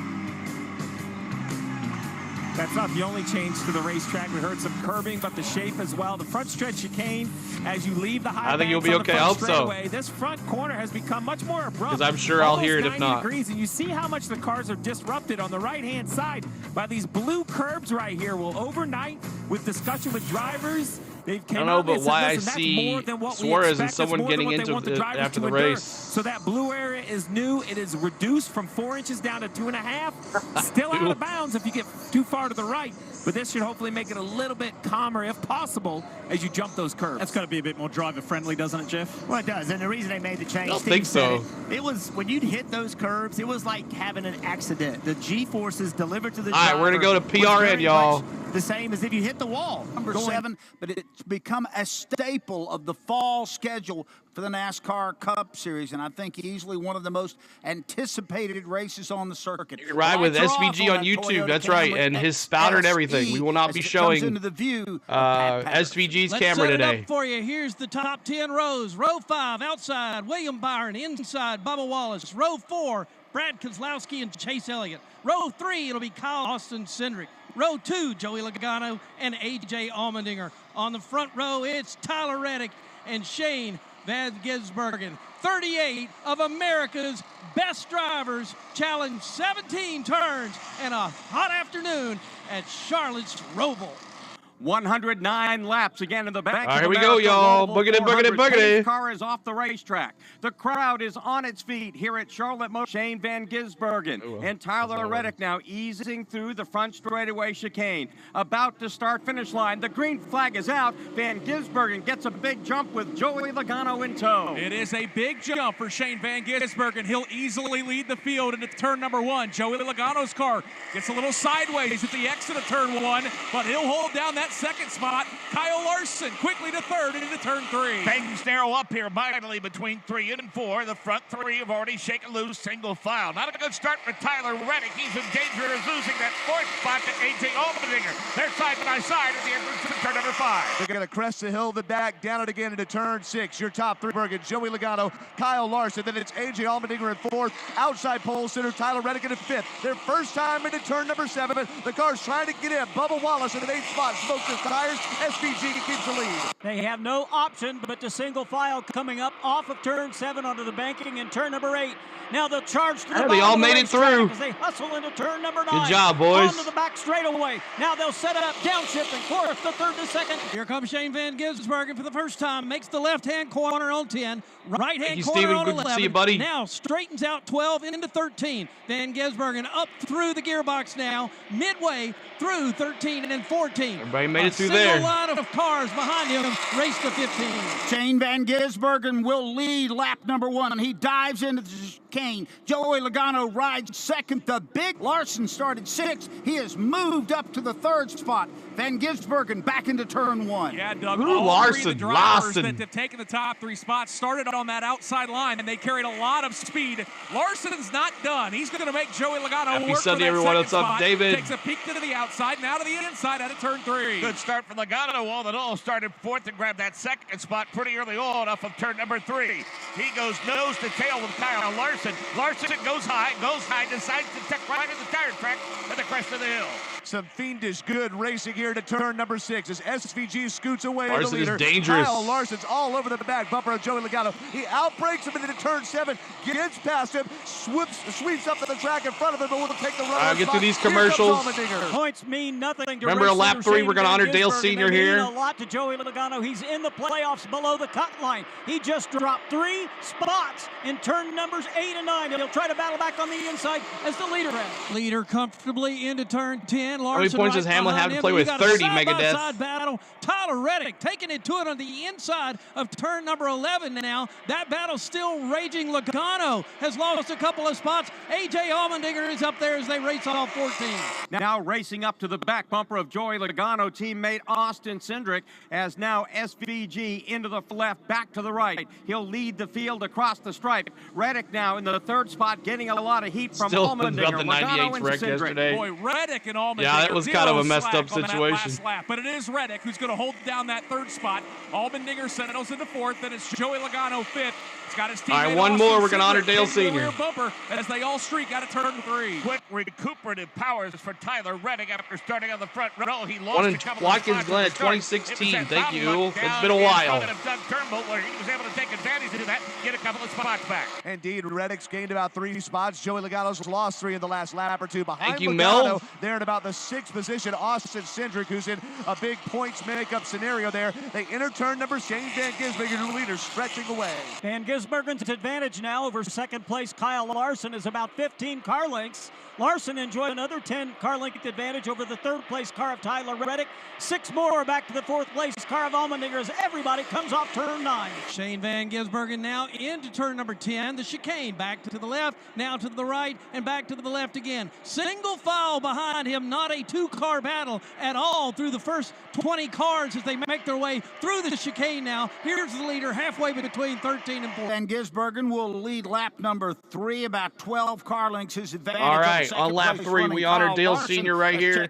That's not the only change to the racetrack. We heard some curbing, but the shape as well. The front stretch chicane, as you leave the high I think you'll be okay. I hope so. This front corner has become much more abrupt. Because I'm sure I'll hear it if not. Degrees, and you see how much the cars are disrupted on the right-hand side by these blue curbs right here. Well, overnight, with discussion with drivers, they've came I don't know, out but and said, why I listen, see Suarez and someone getting into it after the race. So that blue area is new. It is reduced from 4 inches down to 2.5. Still out of bounds if you get too far to the right. But this should hopefully make it a little bit calmer, if possible, as you jump those curves. That's got to be a bit more driver-friendly, doesn't it, Jeff? Well, it does. And the reason they made the change, I don't think so. It was when you'd hit those curves, it was like having an accident. The G-forces delivered to the driver. All right, we're going to go to PRN, y'all. The same as if you hit the wall. Number 7, but it's become a staple of the fall schedule for the NASCAR Cup Series, and I think easily one of the most anticipated races on the circuit. You can ride with SVG on YouTube, that's right, and his spouter and everything. We will not be showing SVG's camera today. Let's set it up for you. Here's the top 10 rows. Row 5, outside, William Byron. Inside, Bubba Wallace. Row 4, Brad Keselowski and Chase Elliott. Row 3, it'll be Kyle Austin Cindric. Row 2, Joey Logano and A.J. Allmendinger. On the front row, it's Tyler Reddick and Shane Van Gisbergen. 38 of America's best drivers challenge 17 turns and a hot afternoon at Charlotte's Roval. 109 laps again in the back. All right, here we go, y'all. Boogity, boogity, boogity. The car is off the racetrack. The crowd is on its feet here at Charlotte Motor. Shane Van Gisbergen and Tyler Reddick now easing through the front straightaway chicane. About to start finish line. The green flag is out. Van Gisbergen gets a big jump with Joey Logano in tow. It is a big jump for Shane Van Gisbergen. He'll easily lead the field into turn number 1. Joey Logano's car gets a little sideways at the exit of turn 1, but he'll hold down that second spot. Kyle Larson quickly to third and into turn 3. Things narrow up here mightily between 3 and 4. The front 3 have already shaken loose single file. Not a good start for Tyler Reddick. He's in danger of losing that 4th spot to A.J. Allmendinger. They're side by side at the entrance to turn number 5. They're going to crest the hill, the back, down it again into turn 6. Your top 3, Bergen, Joey Logano, Kyle Larson. Then it's A.J. Allmendinger in 4th. Outside pole center, Tyler Reddick in 5th. Their first time into turn number 7. The car's trying to get in. Bubba Wallace in the 8th spot. Smokes his tires. SVG keeps the lead. They have no option but to single file coming up off of turn 7 onto the banking in turn number 8. Now they'll charge to the they all made it through. As they hustle into turn number 9. Good job, boys. Onto the back straightaway. Now they'll set it up, downshifting, 4th to 3rd to 2nd. Here comes Shane Van Gisbergen for the first time. Makes the left-hand corner on 10. Right-hand you, corner Steven. on Good 11. to see you, buddy. Now straightens out 12 into 13. Van Gisbergen up through the gearbox now, midway through 13 and then 14. Everybody made it through there. there. A line of cars behind him race to 15. Shane Van Gisbergen will lead lap number 1. He dives into the chicane. Joey Logano rides second. The big Larson started 6th. He has moved up to the 3rd spot. Van Gisbergen back into turn 1. Yeah, Doug. Ooh, all three of the drivers Larson. that have taken the top 3 spots started on that outside line, and they carried a lot of speed. Larson's not done. He's going to make Joey Logano Happy work Sunday, for that everyone. second What's up, spot. David? Takes a peek to the outside, now to the inside out of turn 3. Good start for Logano. All in all, started 4th and grabbed that second spot pretty early on off of turn number 3. He goes nose to tail with Kyle Larson. Larson goes high, decides to tuck right in the tire track at the crest of the hill. Some fiendish good racing here to turn number 6 as SVG scoots away Larson the leader. is dangerous. Kyle Larson's all over the back bumper of Joey Logano. He outbreaks him into turn 7, gets past him, sweeps up to the track in front of him, but will take the run. I'll get through these commercials. Points mean nothing to Remember a lap 3, Shane we're going to Van honor Dale Gisbergen. Sr. They here. mean a lot to Joey Logano. He's in the playoffs below the cut line. He just dropped 3 spots in turn numbers 8 and 9. He'll try to battle back on the inside as the leader has. Leader comfortably into turn 10. How Larson many points does Hamlin have to play with? 30 Megadeth. Side battle. Tyler Reddick taking it to it on the inside of turn number 11 now. That battle's still raging. Logano has lost a couple of spots. A.J. Allmendinger is up there as they race off 14. Now racing up to the back bumper of Joey Logano, teammate Austin Cindric, as now SVG into the left, back to the right. He'll lead the field across the stripe. Reddick now in the 3rd spot, getting a lot of heat from Still Allmendinger. about the 98 wreck yesterday. Boy, Reddick and Allmendinger. Yeah, that was kind of a messed up situation. Lap, but it is Reddick who's going to hold down that 3rd spot. Allmendinger settles into 4th, then it's Joey Logano 5th. He's got his teammate. All right, one more. We're going to honor Dale Sr. Rear bumper as they all streak out of turn 3. Quick recuperative powers for Tyler Reddick after starting on the front row. He lost One a in couple Watkins of spots Glen at the start. 2016. It was that Thank you. foul It's down been a in while. front of Doug Turnbull, where he was able to take advantage of that, get a couple of spots back. Indeed, Reddick's gained about 3 spots. Joey Logano's lost 3 in the last lap or 2 behind Thank you, Logano. Mel. They're in about the 6th position. Austin Cindric, who's in a big points makeup scenario there. They enter turn number Shane Van Gisbergen, the leader, stretching away. Van Gisbergen's advantage now over second place Kyle Larson is about 15 car lengths. Larson enjoyed another 10 car length advantage over the 3rd place car of Tyler Reddick. 6 more back to the 4th place car of Allmendinger as everybody comes off turn 9. Shane Van Gisbergen now into turn number 10. The chicane back to the left, now to the right, and back to the left again. Single file behind him, not a 2-car battle at all through the first 20 cars as they make their way through the chicane now. Here's the leader halfway between 13 and 14. Van Gisbergen will lead lap number 3, about 12 car lengths his advantage. All right, on lap 3, we honor Dale Sr. right here.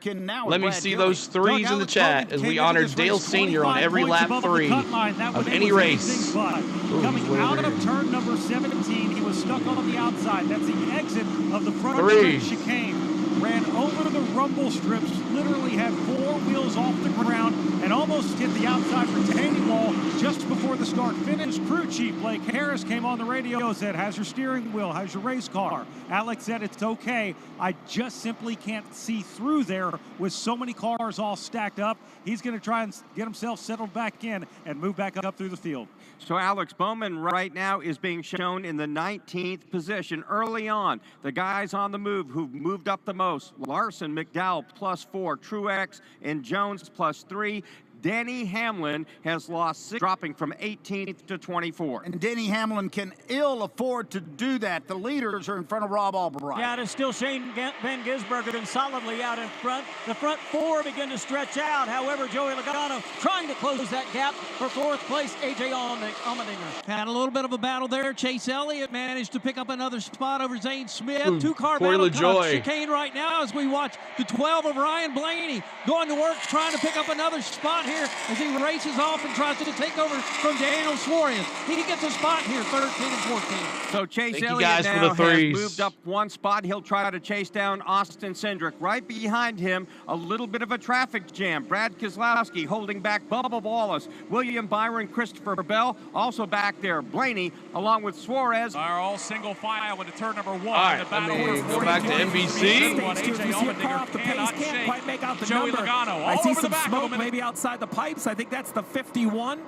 Let me see those 3s in the chat as we honor Dale Sr. on every lap 3 of any race. Coming out of turn number 17, he was stuck on the outside. That's the exit of the front of the chicane. Ran over the rumble strips, literally had 4 wheels off the ground and almost hit the outside retaining wall just before the start finish. Crew chief Blake Harris came on the radio and said, "How's your steering wheel? How's your race car?" Alex said, "It's okay. I just simply can't see through there with so many cars all stacked up." He's going to try and get himself settled back in and move back up through the field. So Alex Bowman right now is being shown in the 19th position. Early on, the guys on the move who've moved up the most: Larson, McDowell +4, Truex and Jones +3. Denny Hamlin has lost 6, dropping from 18th to 24th. And Denny Hamlin can ill afford to do that. The leaders are in front of Rob Albright. Yeah, it is still Shane Van Gisbergen solidly out in front. The front 4 begin to stretch out. However, Joey Logano trying to close that gap for 4th place, A.J. Allmendinger. Had a little bit of a battle there. Chase Elliott managed to pick up another spot over Zane Smith. 2-car battle chicane right now as we watch the 12 of Ryan Blaney going to work, trying to pick up another spot here as he races off and tries to take over from Daniel Suarez. He gets a spot here, 13 and 14. So Chase Elliott now has moved up 1 spot. He'll try to chase down Austin Cindric. Right behind him, a little bit of a traffic jam. Brad Keselowski holding back Bubba Wallace. William Byron, Christopher Bell also back there. Blaney along with Suarez are all single file into turn number 1. All right, let me go back to NBC. A.J. Allmendinger can't quite make out the Joey number. Logano, I all see over the some back smoke of him. maybe outside the pipes. I think that's the 51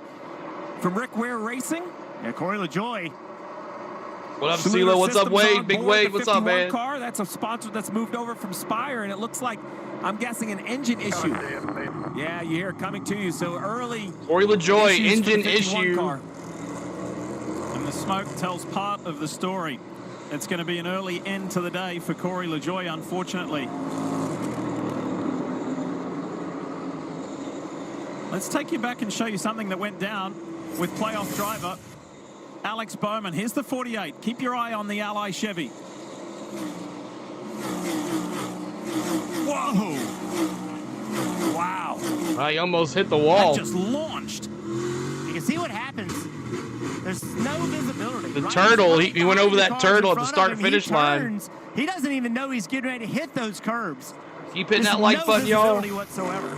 from Rick Ware Racing. Yeah, Corey LaJoy. What up, CeeLo? What's up, Wade? Big Wade, what's up, man? Car, that's a sponsor that's moved over from Spire, and it looks like, I'm guessing, an engine issue. Yeah, you hear it coming to you. So early. Corey LaJoy, engine issue. Car. And the smoke tells part of the story. It's going to be an early end to the day for Corey LaJoy, unfortunately. Let's take you back and show you something that went down with playoff driver Alex Bowman. Here's the 48. Keep your eye on the Ally Chevy. Whoa! Wow! He almost hit the wall. That just launched. You can see what happens. There's no visibility. The turtle, he went over that turtle at the start-finish line. He doesn't even know he's getting ready to hit those curbs. Keep hitting that like button, y'all. Whatsoever.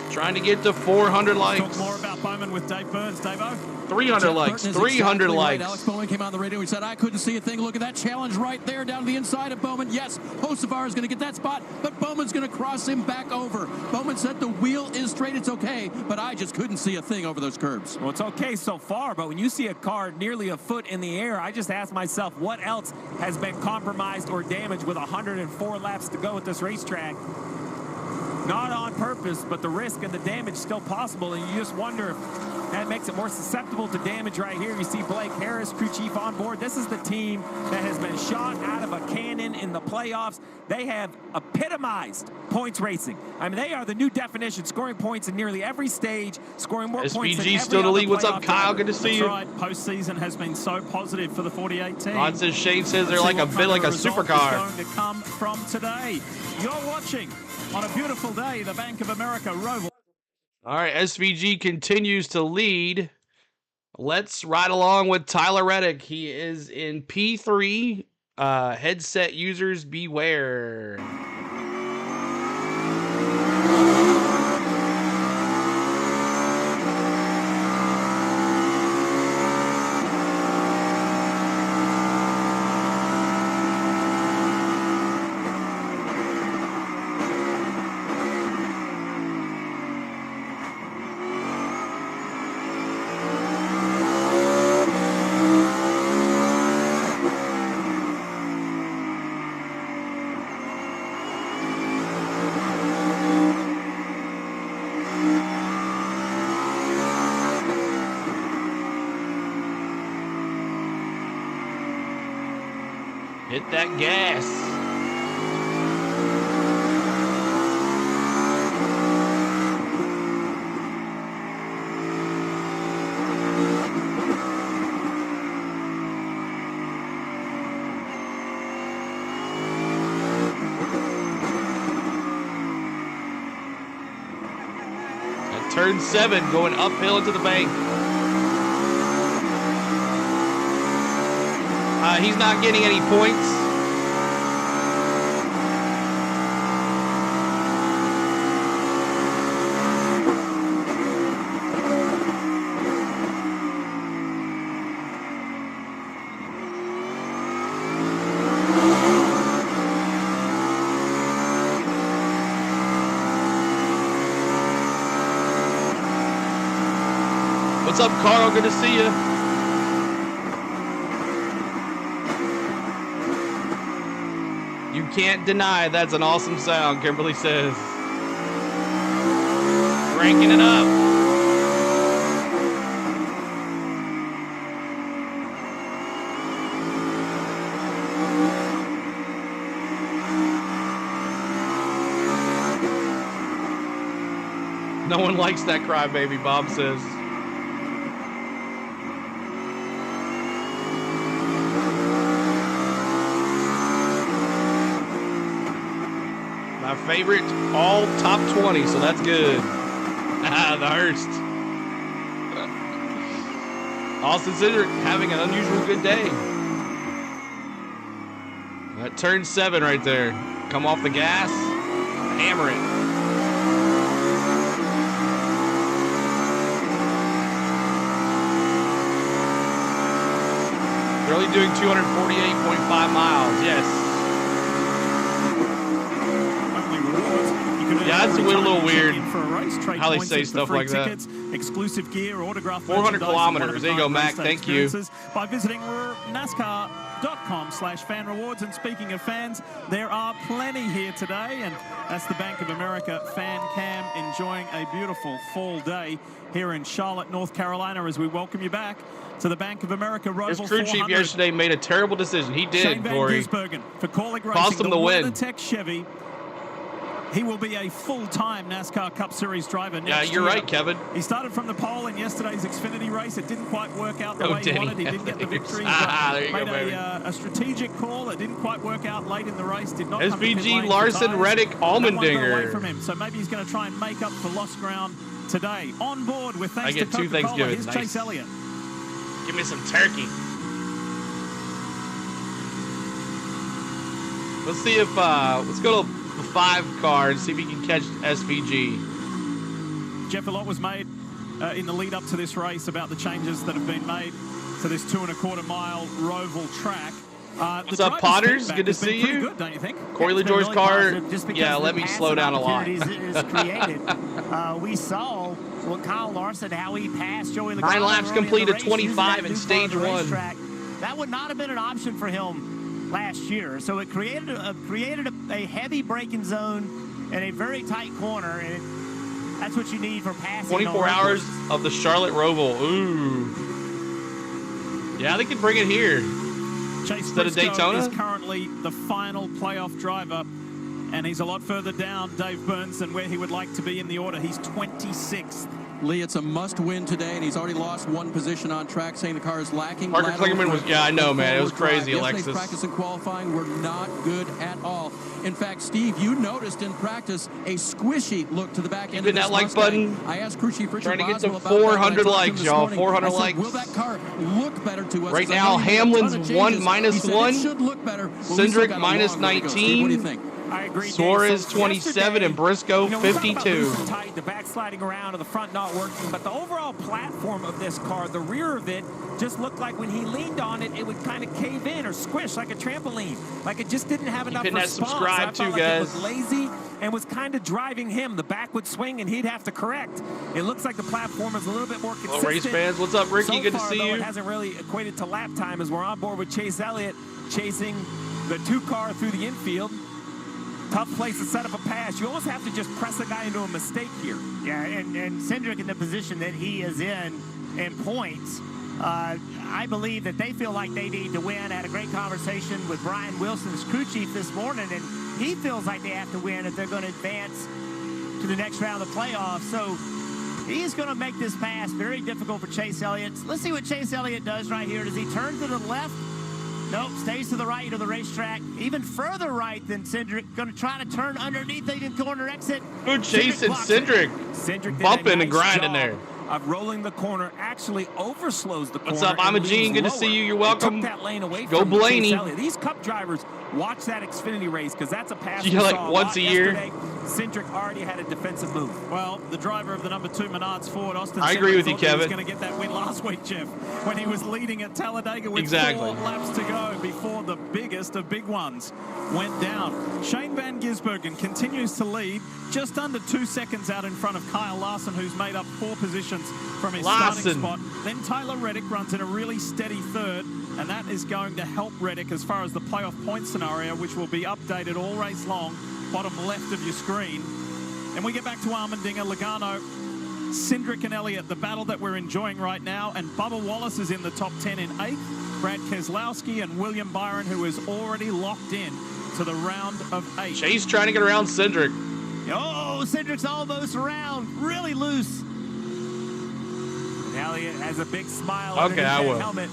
Trying to get to 400 likes. Talk more about Bowman with Dave Burns. Dave-O? 300 likes. 300 likes. Right. Alex Bowman came on the radio. He said, I couldn't see a thing. Look at that challenge right there down to the inside of Bowman. Yes, Hocevar is going to get that spot, but Bowman's going to cross him back over. Bowman said the wheel is straight. It's okay, but I just couldn't see a thing over those curbs. Well, it's okay so far, but when you see a car nearly a foot in the air, I just ask myself, what else has been compromised or damaged with 104 laps to go at this racetrack? Not on purpose, but the risk and the damage still possible, and you just wonder if that makes it more susceptible to damage right here. You see Blake Harris, crew chief on board. This is the team that has been shot out of a cannon in the playoffs. They have epitomized points racing. I mean, they are the new definition, scoring points in nearly every stage, scoring more points than SVG every still the other lead. What's up, playoff Kyle? driver. Good to see you. That's right. Postseason has been so positive for the 48 team. Ron says Shane says they're like a bit like a supercar. Going to come from today. You're watching on a beautiful day the Bank of America Roval. All right, SVG continues to lead. Let's ride along with Tyler Reddick. He is in P3. Headset users beware. Hit that gas. At turn 7, going uphill into the bank. He's not getting any points. What's up, Carl? Good to see you. You can't deny that's an awesome sound, Kimberly says. Cranking it up. No one likes that crybaby, Bob says. My favorite, all top 20, so that's good. The Hearst. Austin Cindric having an unusual good day. That turn 7 right there. Come off the gas, hammer it. They're only doing 248.5 miles, yes. Yeah, that's a little weird for a race. Trade how they points say in for stuff free like that. tickets, exclusive gear, autograph 400 merchandise, kilometers. There you go, Mac. race day Thank you. experiences by visiting NASCAR.com/fan rewards. And speaking of fans, there are plenty here today, and that's the Bank of America fan cam enjoying a beautiful fall day here in Charlotte, North Carolina, as we welcome you back to the Bank of America Roval. His crew chief yesterday made a terrible decision. He did, Shane Van Corey. Gisbergen for Corlick Racing, Cost him the win. WeatherTech Chevy. He will be a full-time NASCAR Cup Series driver next year. Yeah, you're right, Kevin. He started from the pole in yesterday's Xfinity race. It didn't quite work out the way he wanted. He didn't get the victory. There you made go, baby. a strategic call. It didn't quite work out late in the race. Did not come to pit SVG, lane Larson, for Reddick, tires. That one got away Allmendinger. from him. So maybe he's going to try and make up for lost ground today. On board with thanks I get to two Coca-Cola. Thanksgivings. Here's Nice. Chase Elliott. Give me some turkey. Let's see if let's go to the 5 car and see if we can catch SVG. Jeff, a lot was made in the lead up to this race about the changes that have been made to this 2.25-mile Roval track. What's up, Potters? Good to see you. Good, don't you think? Corey It's been LaJoy's really car. positive just because Yeah, of let the me slow down a lot. Opportunities it has created. We saw what Kyle Larson, how he passed Joey Logano. 9 laps early in the complete at race, 25 using in that stage new part of the 1. racetrack. That would not have been an option for him last year. So it created a heavy braking zone and a very tight corner, and that's what you need for passing. 24 hours of the Charlotte Roval. Ooh. Yeah, they could bring it here. Chase Instead of Briscoe Daytona? is currently the final playoff driver, and he's a lot further down, Dave Burns, than where he would like to be in the order. He's 26th. Lee, it's a must-win today, and he's already lost 1 position on track, saying the car is lacking. Parker Klingerman was, yeah, I know, man. It was crazy, Yesterday's Alexis. practice and qualifying were not good at all. In fact, Steve, you noticed in practice a squishy look to the back end Hit of this that like Mustang. button. I asked crew chief Richard Trying to get Boswell to about that when I 400 talked to him likes, this y'all. morning. 400 I said, likes. will that car look better to us? Right I said, now, "No, you made a ton Hamlin's of 1 changes." minus He said, 1. It should look better. Well, we still Cindric got a minus long way to go. Steve, what do you think? I agree. Suarez 27 and Briscoe 52. The back sliding around or the front not working, but the overall platform of this car, the rear of it, just looked like when he leaned on it, it would kind of cave in or squish like a trampoline. Like it just didn't have enough hitting that response. subscribe I felt too, like guys. It was lazy and was kind of driving him. The back would swing and he'd have to correct. It looks like the platform is a little bit more consistent. Well, race fans, what's up, Ricky? So Good to far, see though, you. It hasn't really equated to lap time as we're on board with Chase Elliott chasing the 2 car through the infield. Tough place to set up a pass. You almost have to just press a guy into a mistake here. Yeah, and Cindric in the position that he is in points, I believe that they feel like they need to win. I had a great conversation with Brian Wilson's crew chief this morning, and he feels like they have to win if they're going to advance to the next round of the playoffs. So he's going to make this pass very difficult for Chase Elliott. Let's see what Chase Elliott does right here. Does he turn to the left? Nope, stays to the right of the racetrack. Even further right than Cindric. Going to try to turn underneath the corner exit. Good chasing Cindric. Cindric Bumping did a and grinding nice there. job of rolling the corner, actually overslows the corner. What's up? I'm a and Gene. leaves Good to see lower. you. You're It welcome. took that lane away Go from Blaney. Chase Elliott. These Cup drivers watch that Xfinity race because that's a pass Yeah, we like saw once lot a year. yesterday. Cindric already had a defensive move. Well, the driver of the number 2 Menards Ford, Austin I agree Cindric, with you, thought he was Kevin. going to get that win last week, Jeff, when he was leading at Talladega with Exactly. 4 laps to go before the biggest of big ones went down. Shane Van Gisbergen continues to lead, just under 2 seconds out in front of Kyle Larson, who's made up 4 positions from his starting spot. Then Tyler Reddick runs in a really steady 3rd, and that is going to help Reddick as far as the playoff point scenario, which will be updated all race long, bottom left of your screen. And we get back to Allmendinger, Logano, Cindric and Elliott, the battle that we're enjoying right now. And Bubba Wallace is in the top 10 in 8th. Brad Keselowski and William Byron, who is already locked in to the round of 8. Chase trying to get around Cindric. Oh, Cindric's almost around. Really loose. And Elliott has a big smile Okay, underneath I that will. helmet,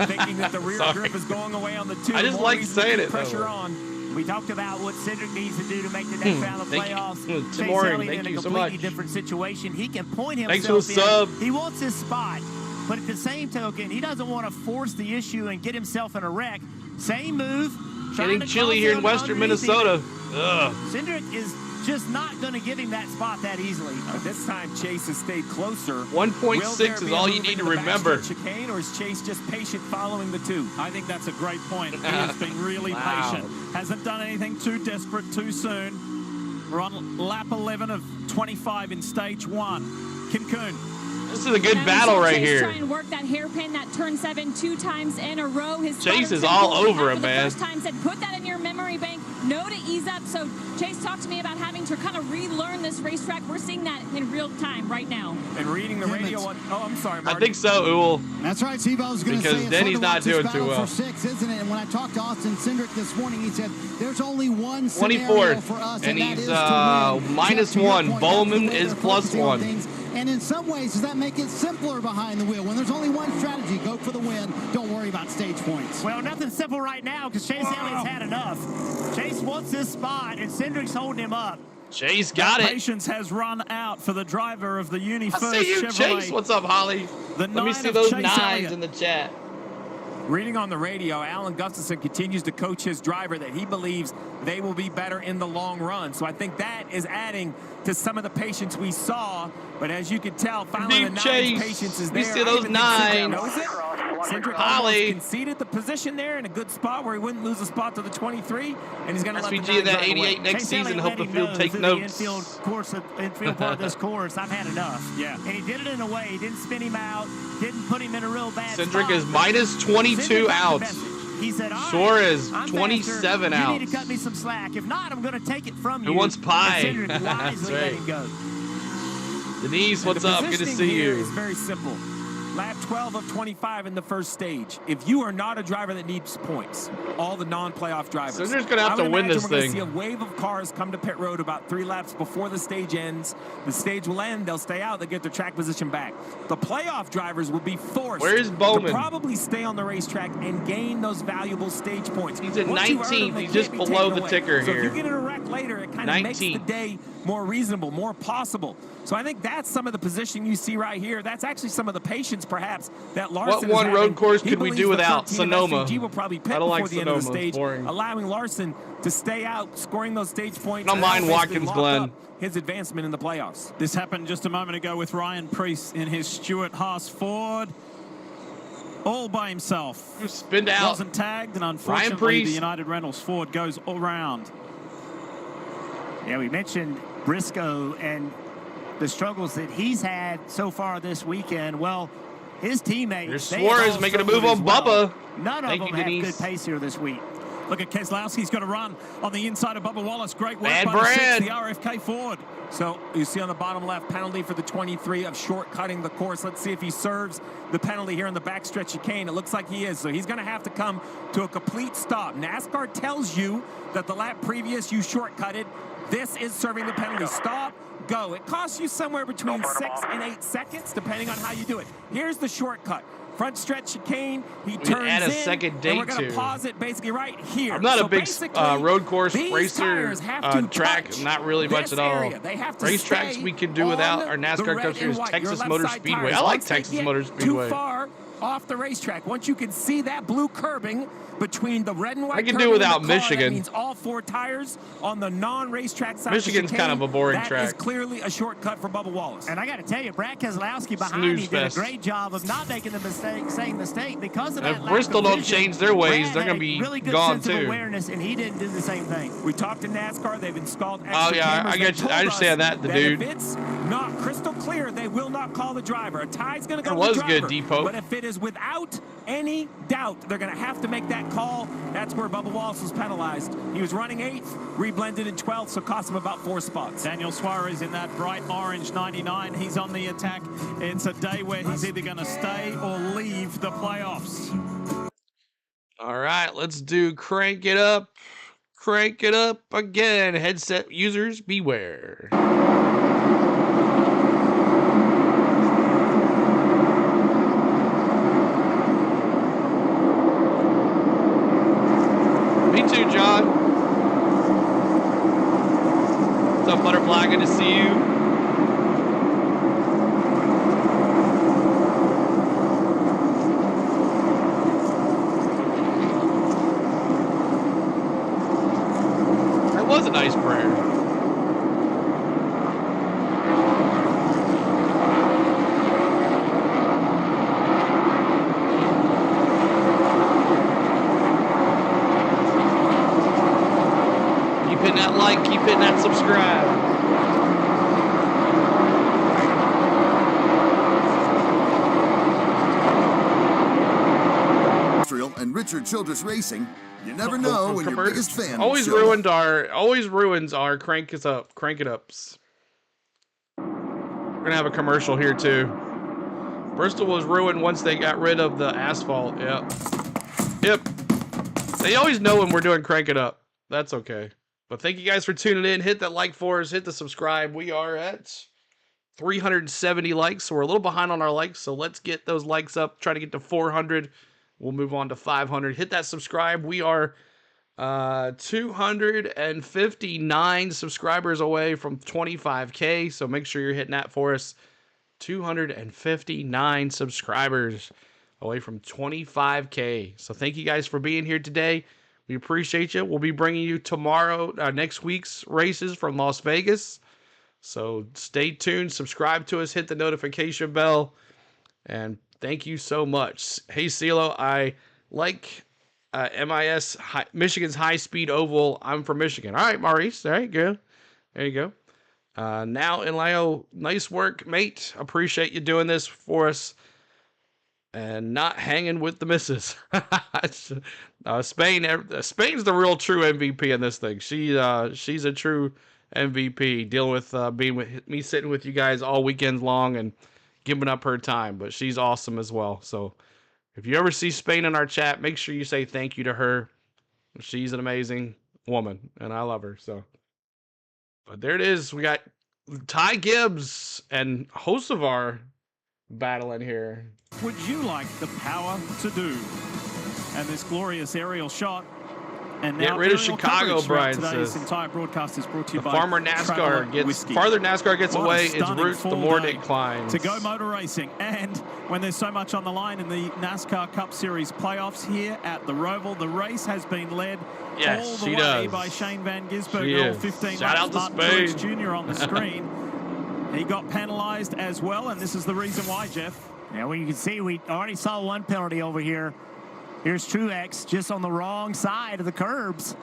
thinking that the rear Sorry. grip is going away on the 2. I just More like reason to saying keep it, though. pressure on. We talked about what Cindric needs to do to make the next round of Thank you. playoffs. Tim Chase Warren, Elliott thank in you a so completely much. different situation. He can point himself Thanks for the sub. He wants his spot, but at the same token, he doesn't want to force the issue and get himself in a wreck. Same move. Getting chilly here in western Minnesota. Ugh. Cindric is just not going to give him that spot that easily. This time Chase has stayed closer. 1.6 is all you need to remember. Chicane, or is Chase just patient following the 2? I think that's a great point. He has been really Wow. patient. Hasn't done anything too desperate too soon. We're on lap 11 of 25 in stage 1. Kim Kuhn. This is a good battle right Chase here. Try and work that hairpin, that turn 7 2 times in a row. His Chase is all over him, man. First time said, put that in your memory bank. No to ease up. So Chase talked to me about having to kind of relearn this racetrack. We're seeing that in real time right now. And reading the radio. Oh, I'm sorry, Marty. I think so. It will. That's right, Steve. I was going to say because Denny's not doing too well. For 6, isn't it? And when I talked to Austin Cindric this morning, he said there's only one scenario for us, and he's -1. Bowman is +1. And in some ways, does that make it simpler behind the wheel? When there's only one strategy, go for the win. Don't worry about stage points. Well, nothing simple right now because Chase Elliott's had enough. Chase wants this spot, and Cindric's holding him up. Chase got it. Patience has run out for the driver of the UniFirst I see you, Chevrolet. Chase. What's up, Holly? Let me see those 9s in the chat. Reading on the radio, Alan Gustafson continues to coach his driver that he believes they will be better in the long run. So I think that is adding to some of the patience we saw. But as you can tell, finally the 9's patience is there. You see those 9s. Cindric almost conceded the position there in a good spot where he wouldn't lose a spot to the 23, and he's going to let the 9 in that drive 88 away. next season. Hope the field take notes. The infield part of this course, I've had enough. Yeah. And he did it in a way. He didn't spin him out, didn't put him in a real bad spot. Cindric is -22 outs. He said, all Suarez, right, 27 faster. outs. You need to cut me some slack. If not, I'm going to take it from you. Who wants pie? And Cindric wisely let him go. Denise, what's up? Good to see you. It's very simple. Lap 12 of 25 in the first stage. If you are not a driver that needs points, all the non-playoff drivers. So they're just going to have to win this we're going to thing. see a wave of cars come to pit road about 3 laps before the stage ends. The stage will end. They'll stay out. They'll get their track position back. The playoff drivers will be forced to probably stay on the racetrack and gain those valuable stage points. He's at Once you earn 19th. them, they He's just can't be below taken the away. ticker so here. if you get in a wreck later, it kind of makes the day more reasonable, more possible. So I think that's some of the position you see right here. That's actually some of the patience, perhaps, that Larson What one is road having. course He could we believes do the without 13 of Sonoma? SVG will probably pit I don't before like the end of the Sonoma. It's stage, boring. allowing Larson to stay out, scoring those stage points. I don't mind basically Watkins lock Glen. up his advancement in the playoffs. This happened just a moment ago with Ryan Preece in his Stewart Haas Ford. All by himself. Spinned out. Wasn't tagged, and unfortunately the United Rentals Ford goes all round. Yeah, we mentioned Briscoe and the struggles that he's had so far this weekend. Well, his teammates. There's Suarez making a move on Bubba. None of them have good pace here this week. Look at Keselowski's got a run on the inside of Bubba Wallace. Great work Bad by the 6, Brad. the RFK Ford. So you see on the bottom left, penalty for the 23 of shortcutting the course. Let's see if he serves the penalty here in the backstretch chicane. It looks like he is. So he's going to have to come to a complete stop. NASCAR tells you that the lap previous you shortcutted. This is serving the penalty. Stop, go. It costs you somewhere between 6 and 8 seconds, depending on how you do it. Here's the shortcut. Front stretch chicane, he turns add a in, second and date we're going to. pause it basically right here. I'm not So a big basically, road course these racer tires have to track, touch not really much this at all. area. They have to Racetracks stay we can do without on our the NASCAR red Cup Series, and white. Texas Your Motor left side Speedway. tires, I like once they Texas get Motor Speedway. Too far off the racetrack. Once you can see that blue curbing between the red and white, I can do it without curbing and the car, Michigan. That means all 4 tires on the non-racetrack side. Michigan's of the kind of a boring that track. That is clearly a shortcut for Bubba Wallace. And I got to tell you, Brad Keselowski behind Snooze me did a fest. great job of not making the same mistake because of that. If Bristol don't change their ways, Brad they're had going to a be really good gone sense of too. awareness, and he didn't do the same thing. We talked to NASCAR. They've installed extra Oh, yeah, cameras. I get you. I understand that, the dude. If it's not crystal clear, they will not call the driver. A tie's going to go That to the was good, driver. Depot. But if it is without any doubt, they're going to have to make that call. That's where Bubba Wallace was penalized. He was running 8th, reblended in 12th, so cost him about 4 spots. Daniel Suarez in that bright orange 99. He's on the attack. It's a day where he's either going to stay or leave the playoffs. All right, let's do crank it up. Crank it up again. Headset users, beware. Me too, John. What's up, Butterfly? Good to see you. That was a nice prayer. Keep hitting that like, keep hitting that subscribe. subscribe. And Richard Childress Racing, you never know when your biggest fan always ruins our crank it ups. We're gonna have a commercial here too. Bristol was ruined once they got rid of the asphalt. Yep. They always know when we're doing crank it up. That's okay. But thank you guys for tuning in. Hit that like for us. Hit the subscribe. We are at 370 likes, so we're a little behind on our likes. So let's get those likes up. Try to get to 400. We'll move on to 500. Hit that subscribe. We are 259 subscribers away from 25K. So make sure you're hitting that for us. 259 subscribers away from 25K. So thank you guys for being here today. We appreciate you. We'll be bringing you tomorrow, next week's races from Las Vegas. So stay tuned. Subscribe to us. Hit the notification bell. And thank you so much. Hey, CeeLo, I like Michigan's high-speed oval. I'm from Michigan. All right, Maurice. All right, good. There you go. Now, Enlio, nice work, mate. Appreciate you doing this for us and not hanging with the missus. Spain's the real true MVP in this thing. She's a true MVP, dealing with being with me, sitting with you guys all weekends long and giving up her time, but she's awesome as well. So if you ever see Spain in our chat, make sure you say thank you to her. She's an amazing woman, and I love her. So, but there it is. We got Ty Gibbs and Hocevar battling here. Would you like the power to do? And this glorious aerial shot. And now get rid of Chicago, Brian says. Entire broadcast is brought to you the by farther NASCAR gets away, its roots, the more it climbs. To go motor racing, and when there's so much on the line in the NASCAR Cup Series Playoffs here at the Roval, the race has been led all the way by Shane Van Gisbergen, all 15 Shout out to Martin Spain. Truex Jr. on the screen. He got penalized as well, and this is the reason why, Jeff. Yeah, well, you can see we already saw one penalty over here. Here's Truex just on the wrong side of the curbs.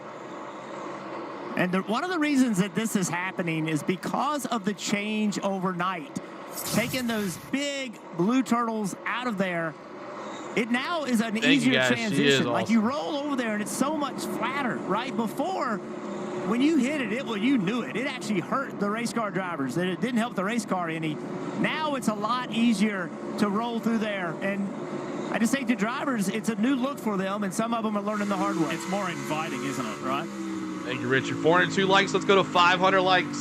And one of the reasons that this is happening is because of the change overnight. Taking those big blue turtles out of there, it now is an easier transition. Like you roll over there and it's so much flatter, right? Before, when you hit it, you knew it. It actually hurt the race car drivers. It didn't help the race car any. Now it's a lot easier to roll through there. And I just think the drivers, it's a new look for them, and some of them are learning the hard way. It's more inviting, isn't it, right? Thank you, Richard. 402 likes. Let's go to 500 likes.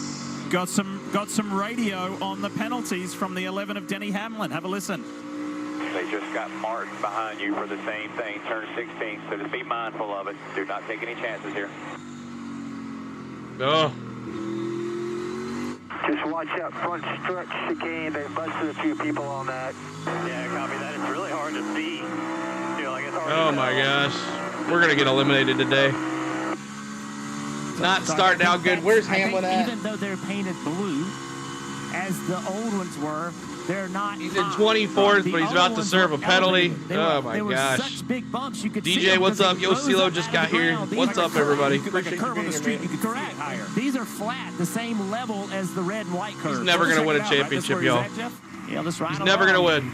Got some radio on the penalties from the 11 of Denny Hamlin. Have a listen. They just got Martin behind you for the same thing, turn 16, so just be mindful of it. Do not take any chances here. Oh. Just watch that front stretch chicane. They busted a few people on that. Yeah, copy that. It's really hard to see. Feel like it's hard oh my gosh. We're going to get eliminated today. Not starting out good. Where's Hamlin at? Even though they're painted blue, as the old ones were, they're not. He's in 24th, but he's about to serve a penalty. Oh my gosh. Such big bumps you could DJ, what's up? Yo, CeeLo just got here. What's up, everybody? Like a curve on the street, you could correct. These are flat, the same level as the red and white curves. He's never going to win a championship, y'all. Yeah, let's ride. He's never going to win.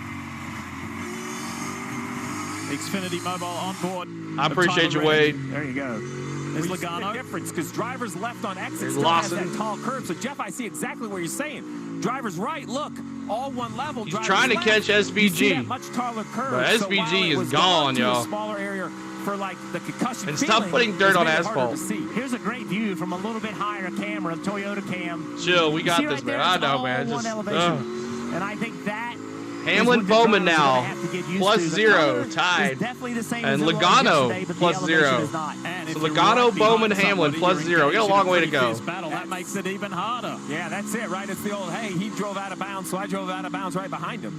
Xfinity Mobile on board. I appreciate you, Wade. There you go. There's We see Logano. the difference because drivers left on exit There's still has Lawson. that tall curve. So, Jeff, I see exactly what you're saying. Drivers right, look, all one level. He's drivers trying to left. catch You see that SVG. much taller curve. But So while SVG it is was gone, to a y'all. smaller area for like the concussion And stop feeling, putting dirt it's on made it harder asphalt. to see. Here's a great view from a little bit higher camera, Toyota cam. Chill, we got See this, right man. there, I it's know, all man. one Just, elevation. And I think that Hamlin is what the Bowman drivers are now, gonna have to get used plus to. The 0, color is tied. definitely the same And as it was Logano, yesterday, but plus the elevation 0. is not. And So if you're Logano, right Bowman, behind Hamlin, somebody, plus you're 0. We got a engaged long in way to pretty go. fierce battle. That makes it even harder. Yeah, that's it, right? It's the old, hey, he drove out of bounds, so I drove out of bounds right behind him.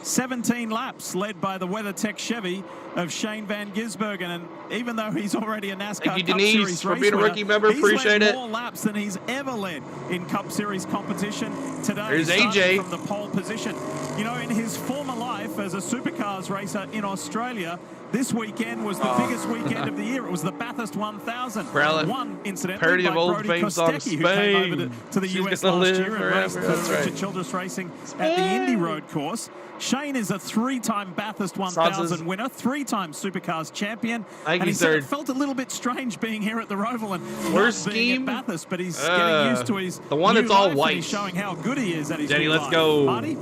17 laps led by the WeatherTech Chevy of Shane Van Gisbergen, and even though he's already a NASCAR Cup Series for being a rookie member. Appreciate it. He's led more laps than he's ever led in Cup Series competition today. There's AJ from the pole position. You know, in his former life as a supercars racer in Australia, this weekend was the biggest weekend of the year. It was the Bathurst 1000. One incident parody by of old Brody famed song Kostecki, who came over to the She's US gonna last live year and raced forever. for Richard Childress Racing at the Indy Road course. Shane is a 3-time Bathurst 1000 winner, 3-time Supercars champion. And he said it felt a little bit strange being here at the Roval and Worst not being scheme? at Bathurst, but he's getting used to his the one new that's all life, white. and he's showing how good he is at his Denny, new let's life. go. Marty?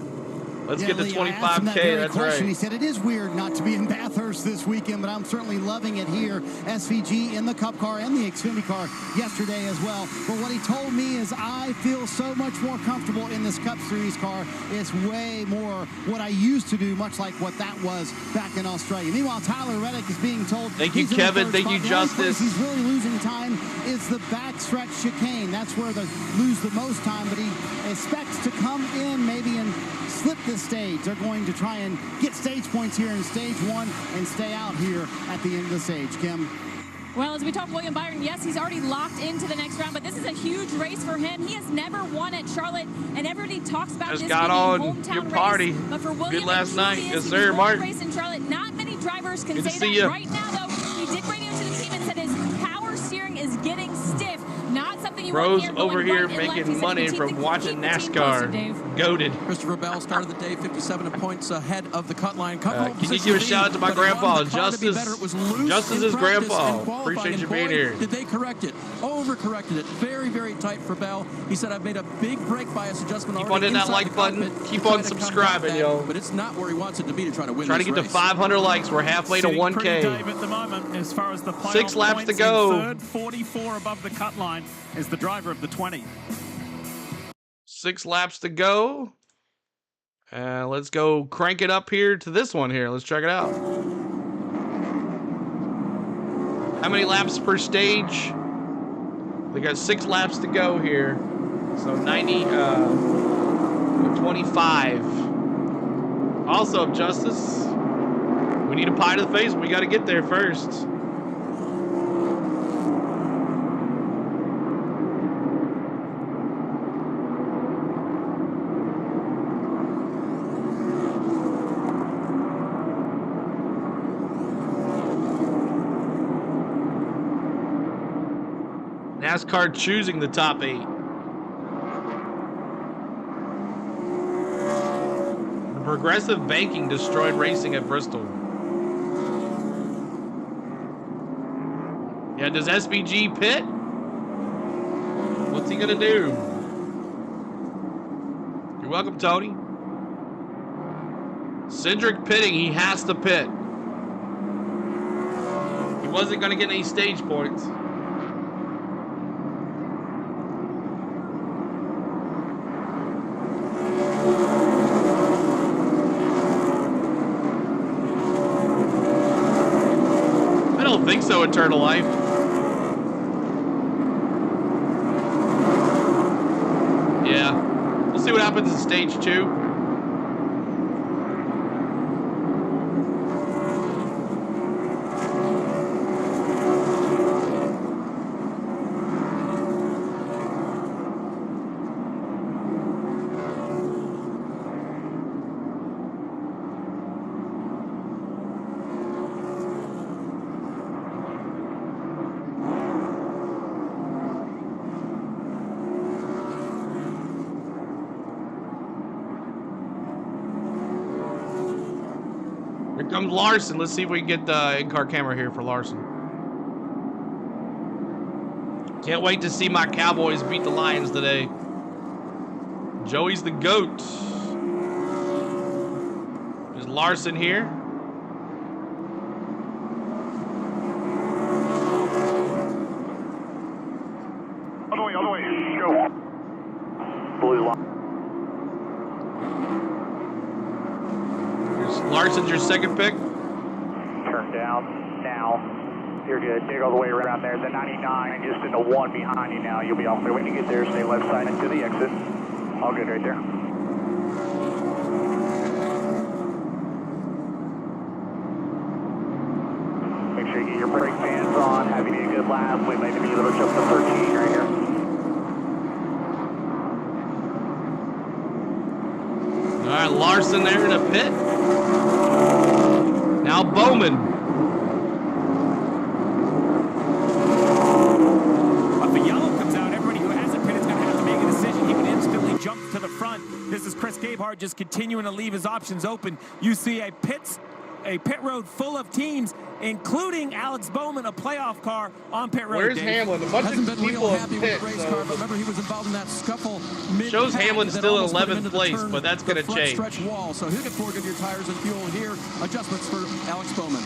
Let's Yeah, get the Lee, I asked him that 25K. very That's question. right. He said it is weird not to be in Bathurst this weekend, but I'm certainly loving it here. SVG in the Cup car and the Xfinity car yesterday as well. But what he told me is I feel so much more comfortable in this Cup Series car. It's way more what I used to do, much like what that was back in Australia. Meanwhile, Tyler Reddick is being told. Thank you, he's in the Kevin. third Thank you, spot. The only place Justice. He's really losing time is the backstretch chicane. That's where they lose the most time, but he expects to come in maybe and slip this stage. They're going to try and get stage points here in stage 1 and stay out here at the end of the stage. Kim? Well, as we talk William Byron, yes, he's already locked into the next round, but this is a huge race for him. He has never won at Charlotte, and everybody talks about Just this got being a on hometown your race. party. But for William, Good last it night. truly Yes, is. sir, He Mark. race in Charlotte. Not many drivers can Good to say see that. ya. Right now, though, he did bring him to the team and said his power steering is getting stiff. Not something you want Bros here over going here right and left. He making said money keep from the- watching keep the team NASCAR. posted, Dave. Goated. Christopher Bell started the day 57 points ahead of the cut line. Can you give a shout out to my grandpa, Justice? Justice's grandpa. Appreciate you being here. Did they correct it? Overcorrected it. Very, very tight for Bell. He said, I've made a big brake bias adjustment Keep already on hitting that inside like the button. cockpit Keep to try on to combat subscribing, that, yo. But it's not where he wants it to be to try to win Trying to this get to race. 500 likes. We're halfway to Sitting 1K. pretty, Dave, at the moment, as far as the playoff 6 laps points to go. In third, 44 above the cut line is the driver of the 20. 6 laps to go. Let's go crank it up here to this one here. Let's check it out. How many laps per stage? We got 6 laps to go here. So 25. Also, Justice, we need a pie to the face. We got to get there first. NASCAR choosing the top 8. The progressive banking destroyed racing at Bristol. Yeah, does SVG pit? What's he gonna do? You're welcome, Tony. Cindric pitting, he has to pit. He wasn't gonna get any stage points. I don't think so, Eternal Life. Yeah. We'll see what happens in stage 2. Here comes Larson. Let's see if we can get the in-car camera here for Larson. Can't wait to see my Cowboys beat the Lions today. Joey's the GOAT. Is Larson here? All the way, go. Blue line. Larson's your second pick. Turn down now. You're good. Dig all the way around there. The 99, just in the 1 behind you now. You'll be off there. When you get there, stay left side into the exit. All good right there. lap. We may be able to jump to 13 right here. All right, Larson there in the pit. Now Bowman. If a yellow comes out, everybody who hasn't pitted is going to have to make a decision. He would instantly jump to the front. This is Chris Gabehart just continuing to leave his options open. You see a pit road full of teams, including Alex Bowman, a playoff car on pit road. Where's Hamlin? A bunch of people in pit. So remember, he was involved in that scuffle. Shows Hamlin's still in 11th place, but that's going to change. Stretch wall, so he'll get 4 Goodyear tires and fuel here. Adjustments for Alex Bowman.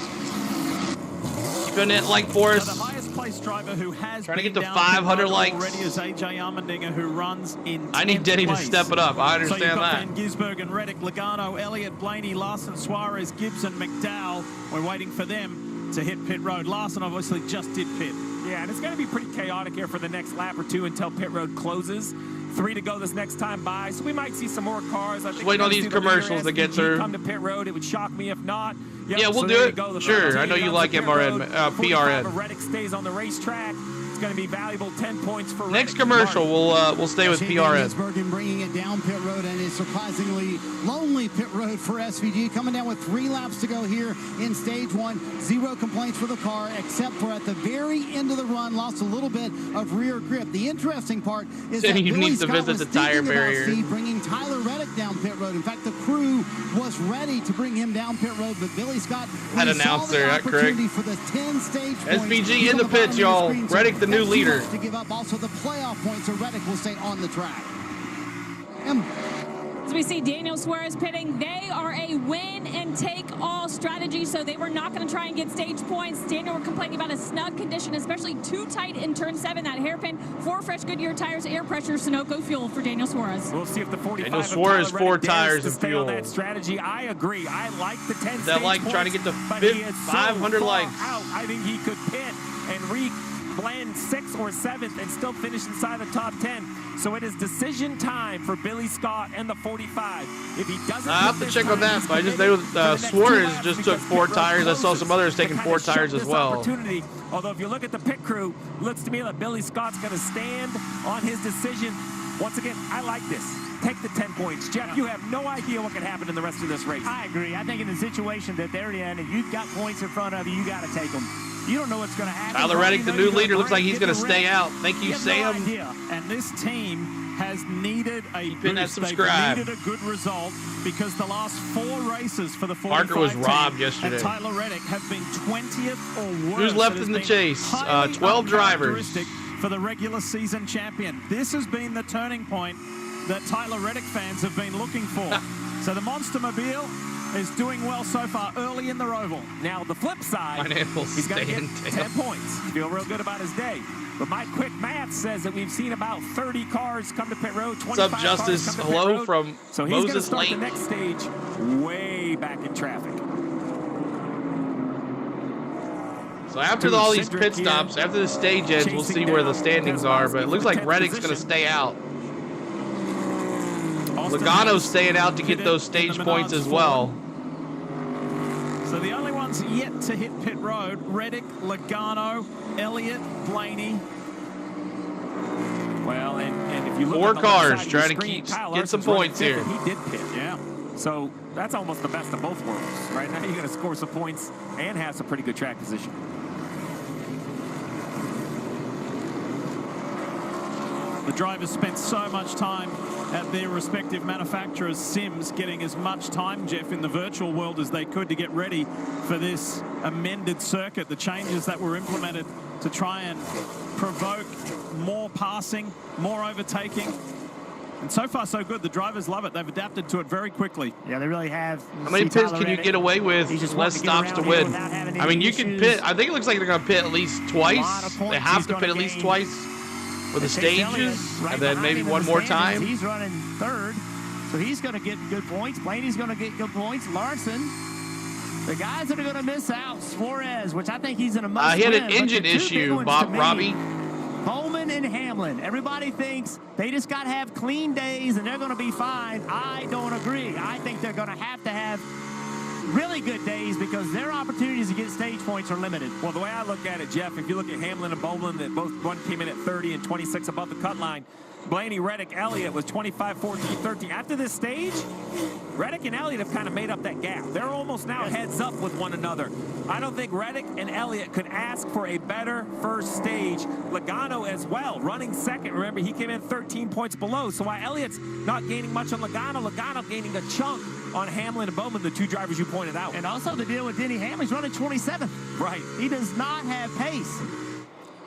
Keeping it like for us. The highest place driver who has trying to get to 500 likes already is AJ Allmendinger, who runs in 10th I need Denny place. to step it up. I understand so you've got that. Van Gisbergen, Reddick, Logano, Elliott, Blaney, Larson, Suarez, Gibson, McDowell. We're waiting for them to hit pit road. Larson obviously just did pit. Yeah, and it's going to be pretty chaotic here for the next lap or two until pit road closes. 3 to go this next time by, so we might see some more cars. I think waiting on these commercials to get through. Come to pit road, it would shock me if not. Yep, Yeah, we'll so do there it. you go, Sure, I know you like MRN, PRN. Reddick stays on the racetrack. It's going to be valuable 10 points for Next Reddick. commercial, we'll stay with PRN. Gisbergen bringing it down pit road, and a surprisingly lonely pit road for SVG. Coming down with 3 laps to go here in stage 1. 0 complaints for the car, except for at the very end of the run, lost a little bit of rear grip. The interesting part is that he Billy needs to Scott visit was the tire thinking about barrier. Steve bringing Tyler Reddick down pit road. In fact, the crew was ready to bring him down pit road, but Billy Scott That announcer, that correct. for the 10 stage points. SVG in the pits, y'all. Reddick, the new leader. To give up also the playoff points, so Reddick will stay on the track. As we see Daniel Suarez pitting, they are a win-and-take-all strategy, so they were not going to try and get stage points. Daniel were complaining about a snug condition, especially too tight in turn 7, that hairpin. 4 fresh Goodyear tires, air pressure, Sunoco fuel for Daniel Suarez. We'll see if the 45 Daniel Suarez, 4 tires and stay fuel. on that strategy. I agree. I like the 10 That stage like points, trying to get to but he is so 500 far likes. out. I think he could pit and blend 6th or 7th and still finish inside the top 10. So it is decision time for Billy Scott and the 45. If he doesn't, I have to check on that, but I just know Suarez just took 4 tires. I saw some others taking 4 tires as well. Opportunity. Although if you look at the pit crew, looks to me like Billy Scott's going to stand on his decision. Once again, I like this. Take the 10 points. Jeff, you have no idea what can happen in the rest of this race. I agree. I think in the situation that they're in, if you've got points in front of you, you got to take them. You don't know what's going to happen. Tyler Reddick, the new leader, looks like he's going to stay out. Thank you, Sam. No idea. And this team has needed a Been that boost. They've subscribe. needed a good result because the last 4 races for the 45 Parker was robbed team yesterday. and Tyler Reddick have been 20th or worse. Who's left It has in the been chase? highly 12 drivers. uncharacteristic for the regular season champion. This has been the turning point that Tyler Reddick fans have been looking for. So the Monster Mobile is doing well so far early in the Roval. Now, the flip side, he's going to get 10 points. Feel real good about his day. But my quick math says that we've seen about 30 cars come to pit road, 25 What's up, Justice? cars come to pit Hello road. from So he's going to Moses start Lake. the next stage way back in traffic. So after all these pit stops, after the stage ends, we'll see where the standings are. But it looks like Reddick's going to stay out. Logano's staying out to get those stage points as well. So the only ones yet to hit pit road, Reddick, Logano, Elliott, Blaney. Well, and if you look 4 on the left cars side of trying your to screen, Kyle get some Larson's running points here. 5th, and he did pit, yeah. So that's almost the best of both worlds. Right now, you're going to score some points and have some pretty good track position. The drivers spent so much time at their respective manufacturers' sims, getting as much time, Jeff, in the virtual world as they could to get ready for this amended circuit, the changes that were implemented to try and provoke more passing, more overtaking. And so far, so good. The drivers love it. They've adapted to it very quickly. Yeah, they really have. How many pits can you get away with less stops to win? I mean, you can pit. I think it looks like they're going to pit at least twice. They have to pit at least twice for the stages, and then maybe one more time. He's running 3rd, so he's going to get good points. Blaney's going to get good points. Larson, the guys that are going to miss out, Suarez, which I think he's in a must he had win, an but the engine 2 big issue, ones Bob to me, Robbie. Bowman and Hamlin. Everybody thinks they just got to have clean days and they're going to be fine. I don't agree. I think they're going to have really good days because their opportunities to get stage points are limited. Well, the way I look at it, Jeff, if you look at Hamlin and Bowman, that both one came in at 30 and 26 above the cut line. Blaney, Reddick, Elliott was 25, 14, 13. After this stage, Reddick and Elliott have kind of made up that gap. They're almost now heads up with one another. I don't think Reddick and Elliott could ask for a better first stage. Logano as well, running second. Remember, he came in 13 points below. So while Elliott's not gaining much on Logano, Logano gaining a chunk on Hamlin and Bowman, the two drivers you pointed out. And also the deal with Denny Hamlin's running 27th. Right. He does not have pace.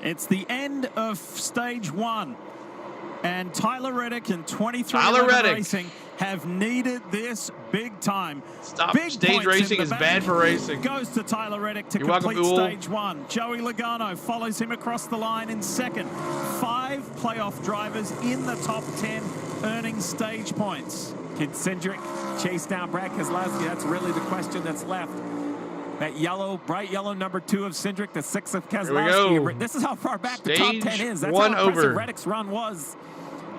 It's the end of stage one. And Tyler Reddick and 23 Racing have needed this big time. Stop. Big Stage racing is bad for racing. Goes to Tyler Reddick to You're complete welcome, stage one. Joey Logano follows him across the line in second. 5 playoff drivers in the top 10 earning stage points. Can Cindric chase down Brad Keselowski? That's really the question that's left. That yellow, bright yellow number 2 of Cindric, the 6 of Keselowski. This is how far back the top 10 is. That's how impressive Reddick's run was.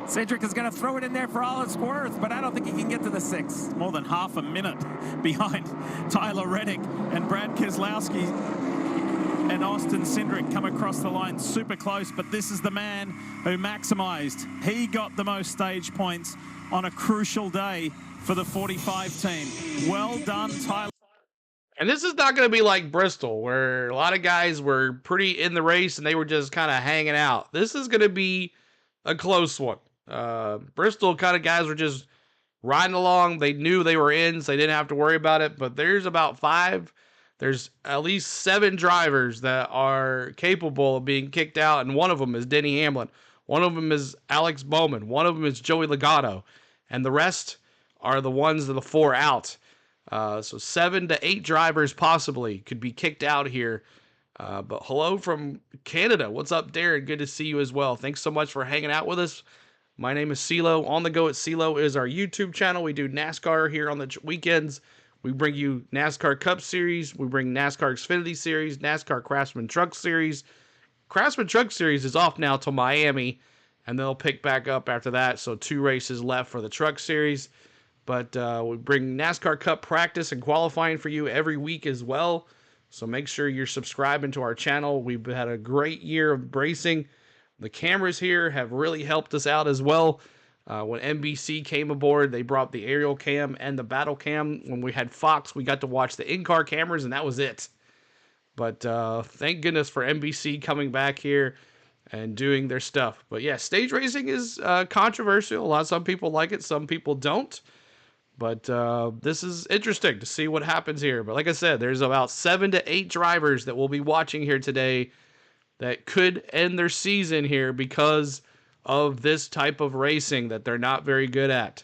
Cindric is going to throw it in there for all it's worth, but I don't think he can get to the 6. More than half a minute behind Tyler Reddick, and Brad Keselowski and Austin Cindric come across the line super close, but this is the man who maximized. He got the most stage points on a crucial day for the 45 team. Well done, Tyler. And this is not going to be like Bristol, where a lot of guys were pretty in the race and they were just kind of hanging out. This is going to be a close one. Bristol kind of guys were just riding along. They knew they were in, so they didn't have to worry about it. But there's about 5. There's at least 7 drivers that are capable of being kicked out, and one of them is Denny Hamlin. One of them is Alex Bowman. One of them is Joey Logano. And the rest are the ones that are the 4 out. So 7 to 8 drivers possibly could be kicked out here. But hello from Canada. What's up, Darren? Good to see you as well. Thanks so much for hanging out with us. My name is CeeLo. On the Go at CeeLo is our YouTube channel. We do NASCAR here on the weekends. We bring you NASCAR Cup Series. We bring NASCAR Xfinity Series, NASCAR Craftsman Truck Series. Craftsman Truck Series is off now till Miami, and they'll pick back up after that. So 2 races left for the Truck Series. But we bring NASCAR Cup practice and qualifying for you every week as well. So make sure you're subscribing to our channel. We've had a great year of racing. The cameras here have really helped us out as well. When NBC came aboard, they brought the aerial cam and the battle cam. When we had Fox, we got to watch the in-car cameras, and that was it. But thank goodness for NBC coming back here and doing their stuff. But yeah, stage racing is controversial. Some people like it, some people don't. But this is interesting to see what happens here. But like I said, there's about 7 to 8 drivers that we'll be watching here today that could end their season here because of this type of racing that they're not very good at.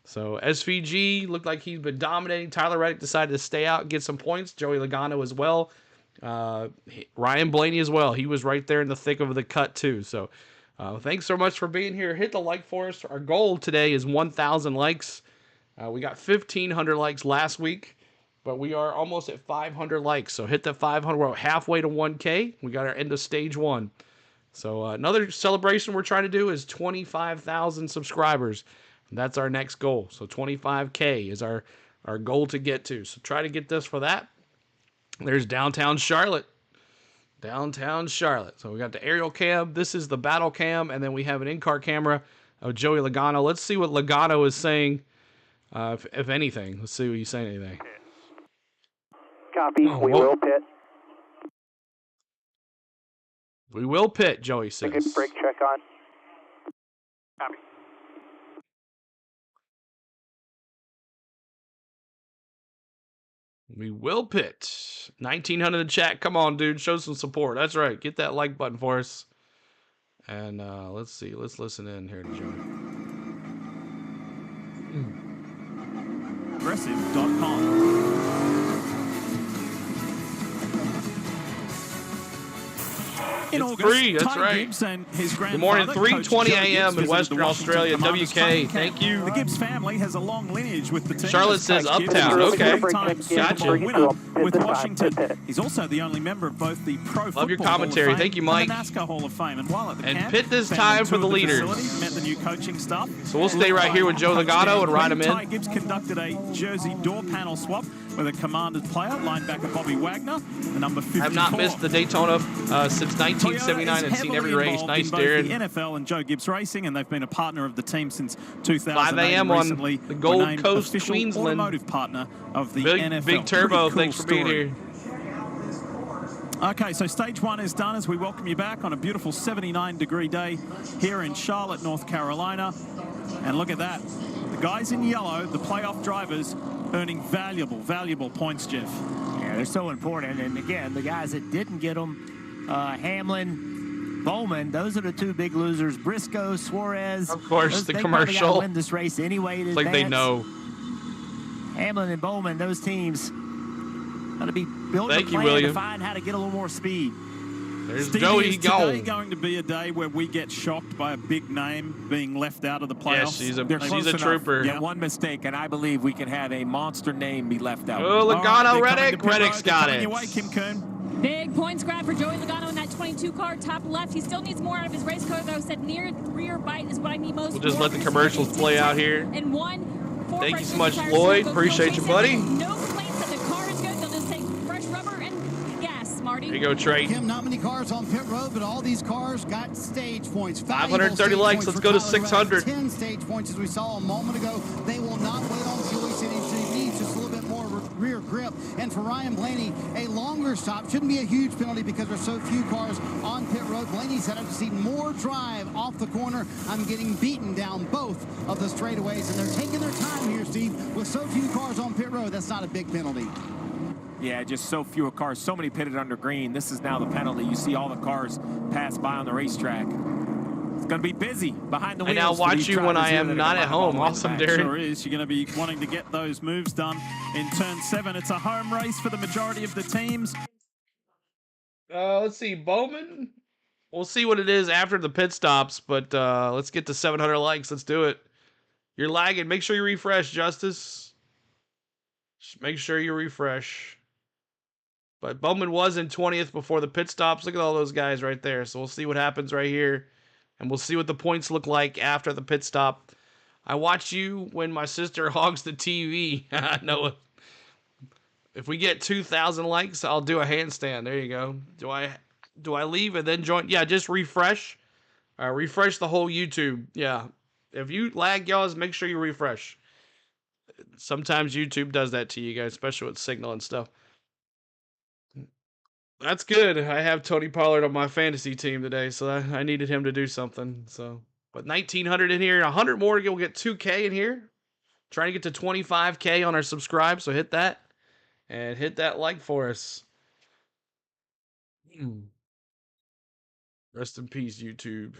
So SVG looked like he's been dominating. Tyler Reddick decided to stay out and get some points. Joey Logano as well. Ryan Blaney as well. He was right there in the thick of the cut too. So thanks so much for being here. Hit the like for us. Our goal today is 1,000 likes. We got 1,500 likes last week, but we are almost at 500 likes. So hit the 500. We're halfway to 1K. We got our end of stage 1. So another celebration we're trying to do is 25,000 subscribers. That's our next goal. So 25K is our goal to get to. So try to get this for that. There's downtown Charlotte. Downtown Charlotte. So we got the aerial cam. This is the battle cam. And then we have an in-car camera of Joey Logano. Let's see what Logano is saying, if anything. Let's see what he's saying anything. Copy. We will pit. We will pit, Joey says. Good brake check on. Copy. We will pit. 1,900 in chat. Come on, dude. Show some support. That's right. Get that like button for us. And let's see. Let's listen in here to Joey. Aggressive.com. In August, free, that's Ty right. Gibbs and his Good morning, grandfather, 3:20 a.m. in Western Australia, WK. Thank you. The Gibbs family has a long lineage with the team. Charlotte says Coach Gibbs Uptown. is a Okay. three-time Super Gotcha. Bowl winner with Washington. He's also the only member of both the Pro Football Love your commentary. Hall of Fame Thank you, Mike. and the NASCAR Hall of Fame. And while at the And camp, pit this family time for toured the leaders. facility, met the new coaching staff. So we'll stay right here with Joe Logano and ride him Ty in. Gibbs conducted a jersey door panel swap. with a Commanders player, linebacker Bobby Wagner, the number 54. I've not missed the Daytona since 1979 and seen every race. Nice, Darren. The NFL and Joe Gibbs Racing, and they've been a partner of the team since 2008. 5 a.m. on the Gold Coast, Queensland. Automotive partner of the big, NFL. Big Turbo, cool thanks for being here. Okay, so stage 1 is done as we welcome you back on a beautiful 79-degree day here in Charlotte, North Carolina. And look at that. The guys in yellow, the playoff drivers, earning valuable points, Jeff. Yeah, they're so important. And again, the guys that didn't get them, Hamlin, Bowman, those are the two big losers. Briscoe, Suarez. Of course, the commercial. Gotta win this race anyway. It's like they know. Hamlin and Bowman, those teams, going to be building a plan to find how to get a little more speed. There's Stevie, Joey is today going to be a day where we get shocked by a big name being left out of the playoffs? Yes, she's a trooper. Yeah, one mistake, and I believe we can have a monster name be left out. Oh, Logano, Reddick. Reddick's got it. Your way, Kim Kuhn. Big points grab for Joey Logano in that 22 car, top left. He still needs more out of his race car, though. Said near rear bite is what I need most. We'll just let the commercials play out here. And thank you so much, Lloyd. Appreciate you, buddy. No complaints that the car is good. They'll just take fresh rubber and gas, Marty. There you go, Trey. Kim, not many cars on pit road, but all these cars got stage points. 530 likes. Let's go to 600. 10 stage points, as we saw a moment ago. They will not wait on Joey City. He needs just a little bit more rear grip. And for Ryan Blaney, a longer stop shouldn't be a huge penalty because there's so few cars on pit road. Blaney said, I just see more drive off the corner. I'm getting beaten down both of the straightaways, and they're taking their time here, Steve. With so few cars on pit road, that's not a big penalty. Yeah, just so few cars, so many pitted under green. This is now the penalty. You see all the cars pass by on the racetrack. It's going to be busy behind the wheels. And I'll watch you when I am not at home. Awesome, Darren. Sure is. You're going to be wanting to get those moves done in turn 7. It's a home race for the majority of the teams. Let's see, Bowman. We'll see what it is after the pit stops, but let's get to 700 likes. Let's do it. You're lagging. Make sure you refresh, Justice. Just make sure you refresh. But Bowman was in 20th before the pit stops. Look at all those guys right there. So we'll see what happens right here. And we'll see what the points look like after the pit stop. I watch you when my sister hogs the TV. Noah. If we get 2,000 likes, I'll do a handstand. There you go. Do I leave and then join? Yeah, just refresh. Refresh the whole YouTube. Yeah. If you lag, y'all, make sure you refresh. Sometimes YouTube does that to you guys, especially with signal and stuff. That's good. I have Tony Pollard on my fantasy team today, so I needed him to do something. So, but 1,900 in here, 100 more, you'll get 2K in here. Trying to get to 25K on our subscribe, so hit that and hit that like for us. Rest in peace, YouTube.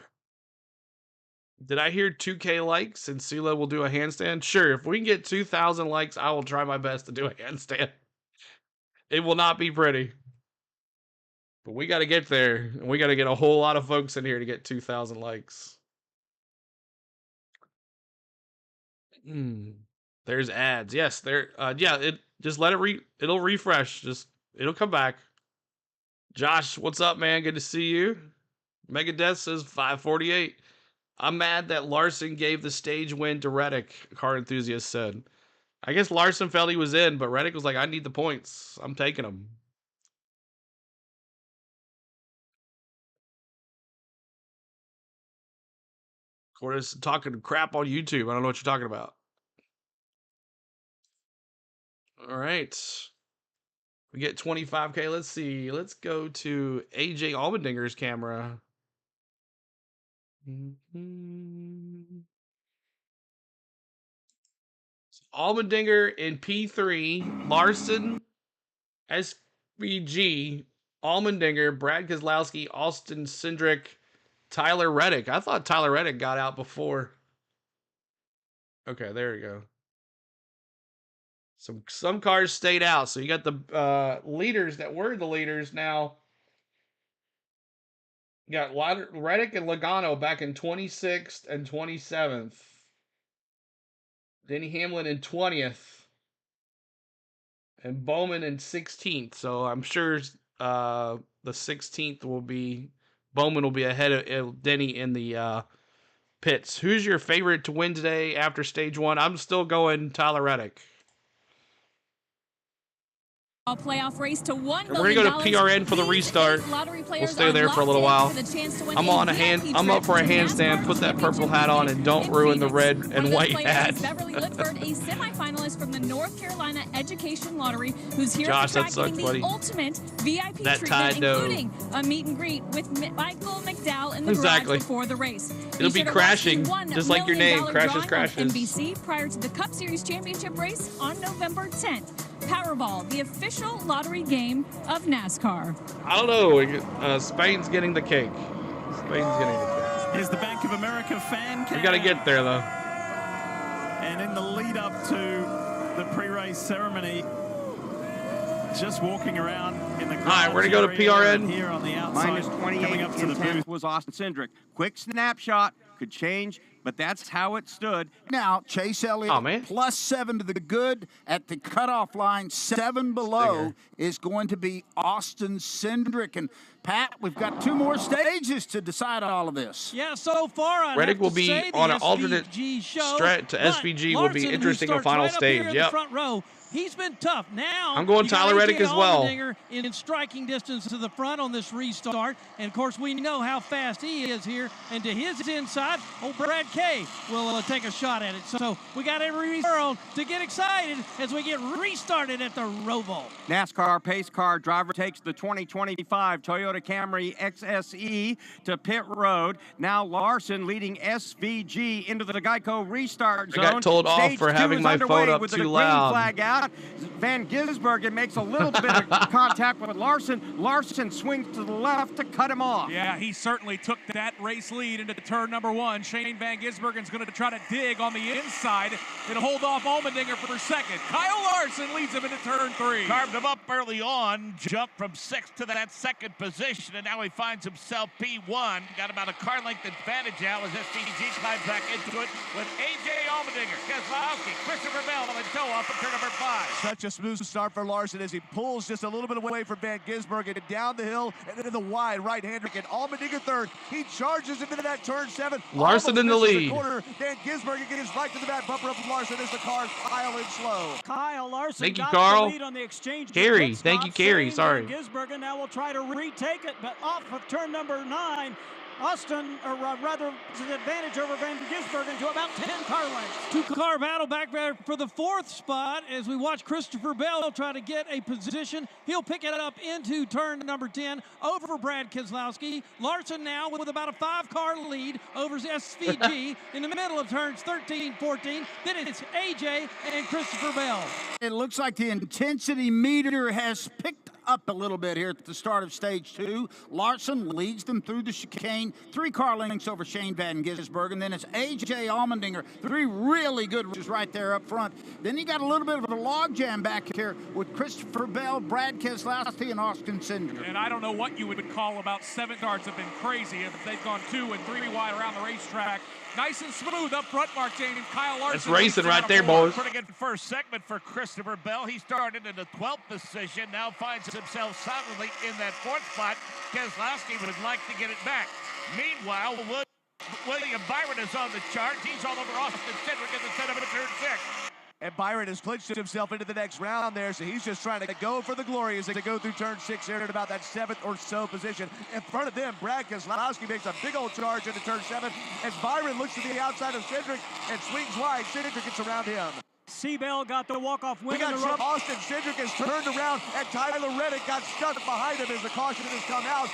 Did I hear 2K likes and CeeLo will do a handstand? Sure, if we can get 2,000 likes, I will try my best to do a handstand. It will not be pretty. But we got to get there, and we got to get a whole lot of folks in here to get 2,000 likes. There's ads. Yes, there. Yeah, just let it it'll refresh. It'll come back. Josh, what's up, man? Good to see you. Megadeth says 548. I'm mad that Larson gave the stage win to Reddick, car enthusiast said. I guess Larson felt he was in, but Reddick was like, I need the points. I'm taking them. Cortis talking crap on YouTube. I don't know what you're talking about. All right. We get 25K. Let's see. Let's go to AJ Allmendinger's camera. Allmendinger in P3. Larson, SVG, Allmendinger, Brad Keselowski, Austin Cindric, Tyler Reddick. I thought Tyler Reddick got out before. Okay, there we go. Some cars stayed out. So you got the leaders that were the leaders now. You got Reddick and Logano back in 26th and 27th. Denny Hamlin in 20th. And Bowman in 16th. So I'm sure the 16th will be... Bowman will be ahead of Denny in the pits. Who's your favorite to win today after stage 1? I'm still going Tyler Reddick. playoff race to $1 million. We're gonna go to PRN for the restart. We'll stay there for a little while. I'm up for a handstand. Put that purple hat on and don't ruin the red and white hat. Beverly Lifford, a semifinalist from the North Carolina Education Lottery, who's here Josh, to that sucks, the buddy. ultimate VIP That treatment, Tide including a meet and greet with Michael McDowell in the Exactly. garage before the race. It'll be crashing, just like your name, crashes, crashes. NBC prior to the Cup Series Championship race on November 10th. Powerball, the official lottery game of NASCAR. I don't know. Spain's getting the cake. Spain's getting the cake. Here's the Bank of America fan cam. We got to get there, though. And in the lead up to the pre-race ceremony, just walking around in the. All right, we're going to go to PRN. Here on the outside, Minus 28 coming up to the booth was Austin Cindric. Quick snapshot, could change, but that's how it stood. Now, Chase Elliott plus 7 to the good at the cutoff line, 7 below is going to be Austin Cindric. And Pat, we've got 2 more stages to decide all of this. Yeah, so far Reddick will be on an alternate stretch to SVG. Will be interesting on final stage. Yep. Front row. He's been tough. Now I'm going Tyler Reddick as well. In striking distance to the front on this restart, and of course we know how fast he is here. And to his inside, old Brad K will take a shot at it. So we got every world to get excited as we get restarted at the Roval. NASCAR pace car driver takes the 2025 Toyota Camry XSE to pit road. Now Larson leading SVG into the Geico restart zone. I got told off Stage for 2 having my phone up with too the green loud. Flag out. Van Gisbergen makes a little bit of contact with Larson. Larson swings to the left to cut him off. Yeah, he certainly took that race lead into turn number 1. Shane Van Gisbergen's going to try to dig on the inside and hold off Allmendinger for second. Kyle Larson leads him into turn 3. Carved him up early on, jumped from 6th to that second position, and now he finds himself P1. Got about a car length advantage now as SVG climbs back into it with A.J. Allmendinger, Keselowski, Christopher Bell on the toe off at turn number 5. Such a smooth start for Larson as he pulls just a little bit away from Van Gisbergen and down the hill and into the wide right-hander. And Allmendinger third. He charges into that turn 7. Larson in the lead. Van Gisbergen gets right to the back bumper up from Larson as the cars pile in slow. Kyle Larson Thank you, got Carl. the lead on the exchange. Carey. Thank you, Carey. Sorry. Gisbergen now will try to retake it, but off of turn number 9. Austin, or rather, an advantage over Van Gisbergen to about 10 car lengths. 2-car battle back there for the 4th spot as we watch Christopher Bell try to get a position. He'll pick it up into turn number 10 over Brad Keselowski. Larson now with about a 5-car lead over SVG in the middle of turns 13, 14. Then it's AJ and Christopher Bell. It looks like the intensity meter has picked up a little bit here at the start of stage 2. Larson leads them through the chicane, 3 car lengths over Shane Van Gisbergen. Then it's A.J. Allmendinger, 3 really good races right there up front. Then you got a little bit of a logjam back here with Christopher Bell, Brad Keselowski, and Austin Cindric. And I don't know what you would call about 7 starts have been crazy if they've gone 2 and 3 wide around the racetrack. Nice and smooth up front, Mark Jane, and Kyle Larson. It's racing right there, boys. Pretty good first segment for Christopher Bell. He started in the 12th position, now finds himself solidly in that 4th spot. Keselowski would like to get it back. Meanwhile, William Byron is on the chart. He's all over Austin Cindric at the center of turn 6. And Byron has clinched himself into the next round there, so he's just trying to go for the glory as they go through turn 6 here at about that 7th or so position. In front of them, Brad Keselowski makes a big old charge into turn 7, and Byron looks to the outside of Cindric and swings wide. Cindric gets around him. Seabell got the walk-off win. We got Austin Cindric has turned around, and Tyler Reddick got stuck behind him as the caution has come out.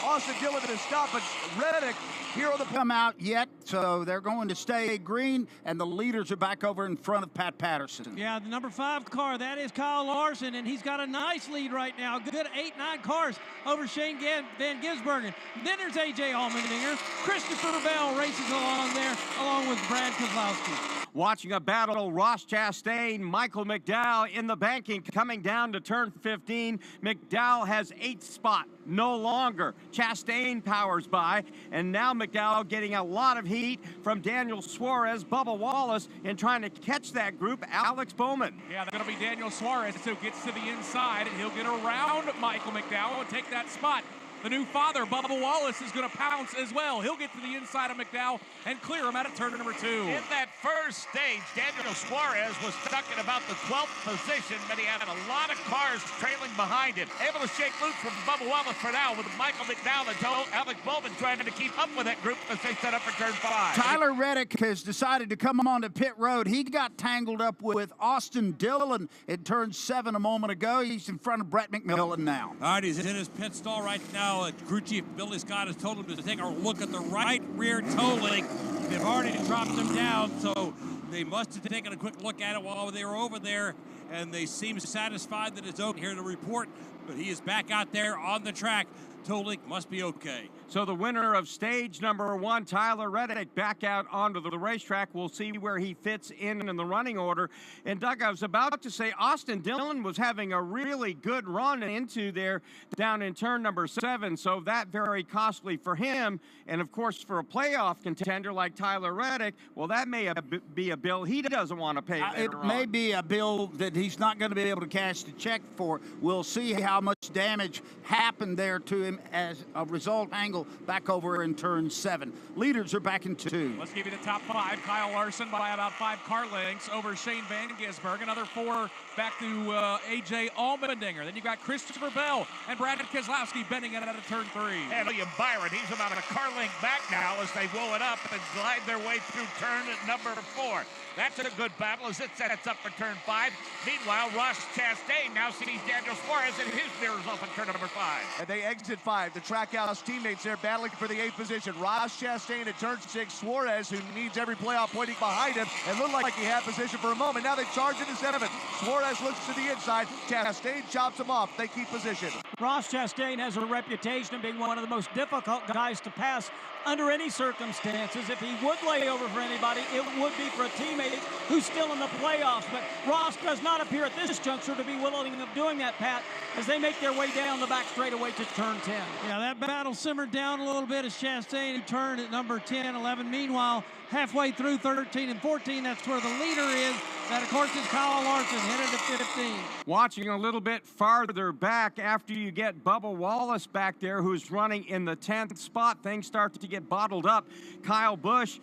Austin Dillon has stopped, but Reddick here on the come out yet, so they're going to stay green, and the leaders are back over in front of Pat Patterson. Yeah, the number 5 car, that is Kyle Larson, and he's got a nice lead right now. Good 8-9 cars over Shane Van Gisbergen. Then there's A.J. Allmendinger. Christopher Bell races along there, along with Brad Keselowski. Watching a battle, Ross Chastain, Michael McDowell in the banking coming down to turn 15. McDowell has 8th spot, no longer. Chastain powers by, and now McDowell getting a lot of heat from Daniel Suarez, Bubba Wallace, in trying to catch that group, Alex Bowman. Yeah, they're going to be Daniel Suarez, who gets to the inside, and he'll get around Michael McDowell and take that spot. The new father, Bubba Wallace, is going to pounce as well. He'll get to the inside of McDowell and clear him out of turn number 2. In that first stage, Daniel Suarez was stuck in about the 12th position, but he had a lot of cars trailing behind him. Able to shake loose from Bubba Wallace for now, with Michael McDowell and Alex Bowman trying to keep up with that group as they set up for turn 5. Tyler Reddick has decided to come on to pit road. He got tangled up with Austin Dillon in turn 7 a moment ago. He's in front of Brett McMillan now. All right, he's in his pit stall right now. Crew Chief Billy Scott has told him to take a look at the right rear toe link. They've already dropped him down, so they must have taken a quick look at it while they were over there, and they seem satisfied that it's okay here to report, but he is back out there on the track. Toe link must be okay. So the winner of stage number 1, Tyler Reddick, back out onto the racetrack. We'll see where he fits in the running order. And Doug, I was about to say Austin Dillon was having a really good run into there down in turn number 7. So that very costly for him. And of course, for a playoff contender like Tyler Reddick, well, that may be a bill he doesn't want to pay. It may be a bill that he's not going to be able to cash the check for. We'll see how much damage happened there to him as a result. Angle back over in turn 7. Leaders are back in 2. Let's give you the top 5. Kyle Larson by about 5 car lengths over Shane Van Gisbergen. Another 4 back to A.J. Allmendinger. Then you've got Christopher Bell and Brad Keselowski bending it out of turn 3. And William Byron, he's about a car length back now as they blow it up and glide their way through turn number 4. That's a good battle as it sets up for turn 5. Meanwhile, Ross Chastain now sees Daniel Suarez and his mirrors off in turn number 5. And they exit 5. The Trackhouse teammates there battling for the 8th position. Ross Chastain at turn 6. Suarez, who needs every playoff pointing behind him and looked like he had position for a moment. Now they charge into 7th. Suarez looks to the inside. Chastain chops him off. They keep position. Ross Chastain has a reputation of being one of the most difficult guys to pass under any circumstances. If he would lay over for anybody, it would be for a teammate who's still in the playoffs. But Ross does not appear at this juncture to be willing of doing that, Pat, as they make their way down the back straightaway to turn 10. Yeah, that battle simmered down a little bit as Chastain turned at number 10, 11. Meanwhile, halfway through 13 and 14, that's where the leader is. That, of course, is Kyle Larson, headed to 15. Watching a little bit farther back after you get Bubba Wallace back there, who's running in the 10th spot, things start to get bottled up. Kyle Busch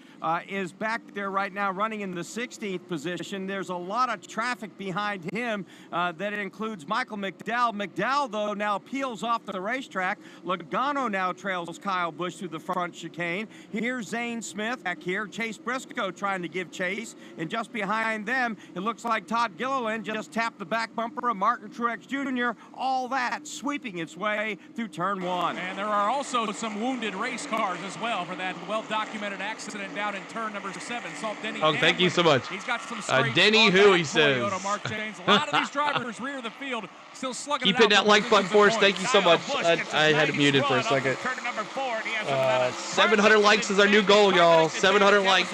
is back there right now running in the 16th position. There's a lot of traffic behind him that includes Michael McDowell. McDowell, though, now peels off the racetrack. Logano now trails Kyle Busch through the front chicane. Here's Zane Smith back here. Chase Briscoe trying to give chase. And just behind them, it looks like Todd Gilliland just tapped the back bumper of Martin Truex Jr. All that sweeping its way through turn 1. And there are also some wounded race cars as well for that well-documented accident down in turn number 7. Salt Denny. Oh, thank you so much. He's got some straight Denny who, he says. Toyota Mark James. A lot of these drivers rear the field, still slugging Keep it out. hitting that like button for us. Thank you so much. I had it muted for a second. 700 likes is our new goal, y'all. 700 likes.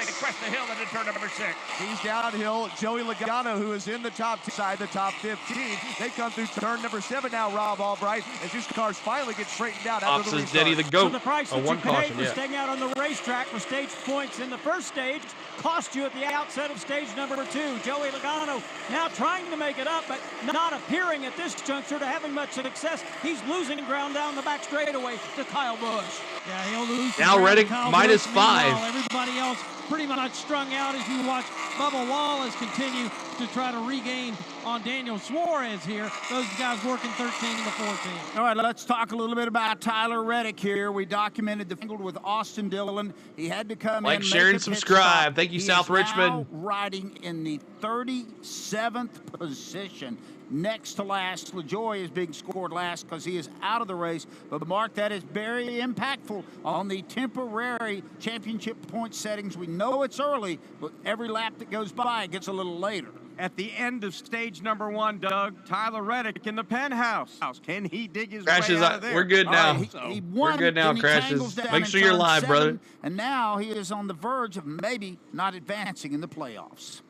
He's downhill. Joey Logano, who is in the top side, the top 15. They come through turn number 7 now, Rob Albright, as these cars finally get straightened out after the restart. Denny the GOAT. So the price that one you paid caution, for staying out on the racetrack for stage points in the first stage cost you at the outset of stage number 2. Joey Logano now trying to make it up, but not appearing at this juncture to having much success. He's losing ground down the back straightaway to Kyle Busch. Yeah, he'll lose. Now Reddick minus 5. Everybody else pretty much strung out as you watch Bubba Wallace continue to try to regain on Daniel Suarez here. Those guys working 13 to 14. All right, let's talk a little bit about Tyler Reddick here. We documented the angle with Austin Dillon. He had to come in. Like, share, and subscribe. Thank you, South Richmond. Now riding in the 37th position. Next to last, LaJoie is being scored last because he is out of the race. But Mark, that is very impactful on the temporary championship point settings. We know it's early, but every lap that goes by, it gets a little later. At the end of stage number 1, Doug, Tyler Reddick in the penthouse. Can he dig his Crashes, way out of there? we're good now. He won, we're good now, then he Crashes. down Make in sure you're turn live, 7, brother. And now he is on the verge of maybe not advancing in the playoffs.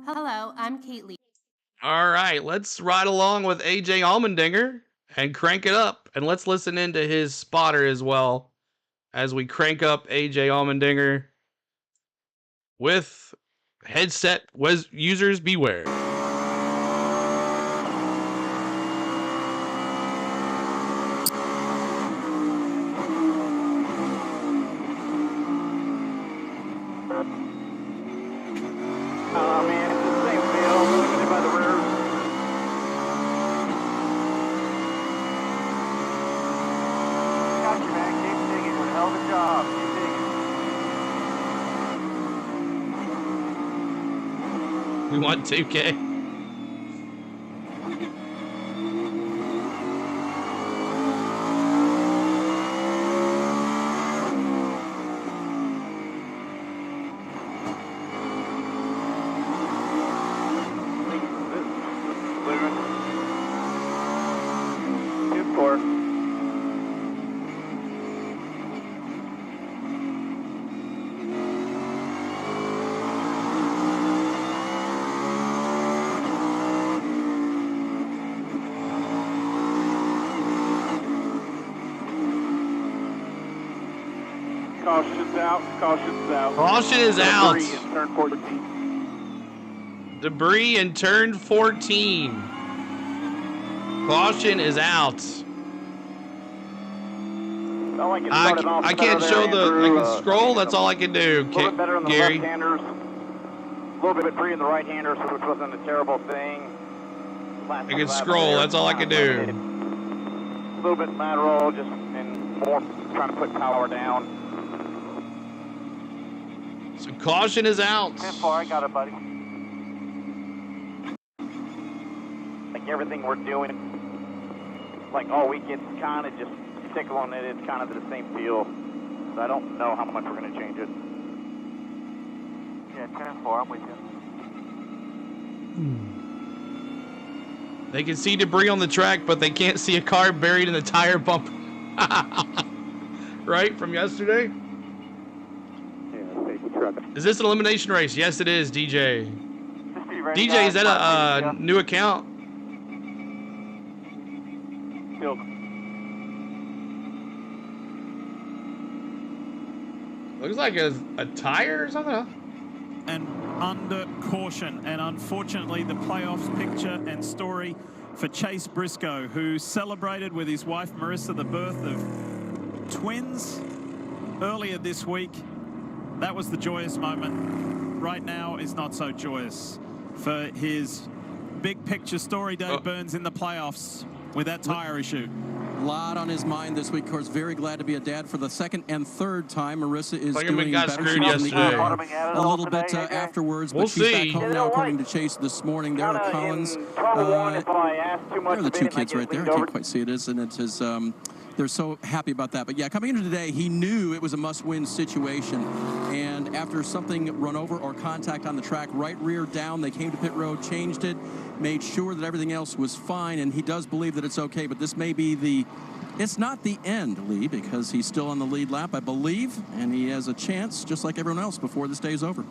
Hello, I'm Kate Lee. All right, let's ride along with A.J. Allmendinger and crank it up. And let's listen into his spotter as well as we crank up A.J. Allmendinger with headset users beware. job. We want 2K. Caution's out. Caution's out. Caution is out. Debris in turn 14. Debris in turn 14. Caution is out. I can't show I can scroll. That's all I can do. A little bit better on the Gary. left-handers. A little bit free in the right-handers, which wasn't a terrible thing. I can scroll. That's all I can do. A little bit lateral, just and more trying to put power down. So caution is out. 10-4, I got it, buddy. Like everything we're doing, like all week, it's kind of just tickling it. It's kind of the same feel. So I don't know how much we're going to change it. Yeah, 10-4, I'm with you. They can see debris on the track, but they can't see a car buried in the tire bump. Right, from yesterday? Is this an elimination race? Yes, it is, DJ. DJ, is that a new account? Looks like a tire or something. And under caution, and unfortunately the playoffs picture and story for Chase Briscoe, who celebrated with his wife Marissa the birth of twins earlier this week. That was the joyous moment. Right now is not so joyous for his big picture story. Dave Burns in the playoffs with that tire issue. A lot on his mind this week. Of course, very glad to be a dad for the second and third time. Marissa is doing better. She was a little bit afterwards, but she's back home now, according to Chase this morning. There are Collins. There are the two kids right there. I can't quite see it, and it is. They're so happy about that. But yeah, coming into today, he knew it was a must-win situation. And after something run over or contact on the track, right rear down, they came to pit road, changed it, made sure that everything else was fine. And he does believe that it's okay. But this may be it's not the end, Lee, because he's still on the lead lap, I believe. And he has a chance, just like everyone else, before this day is over.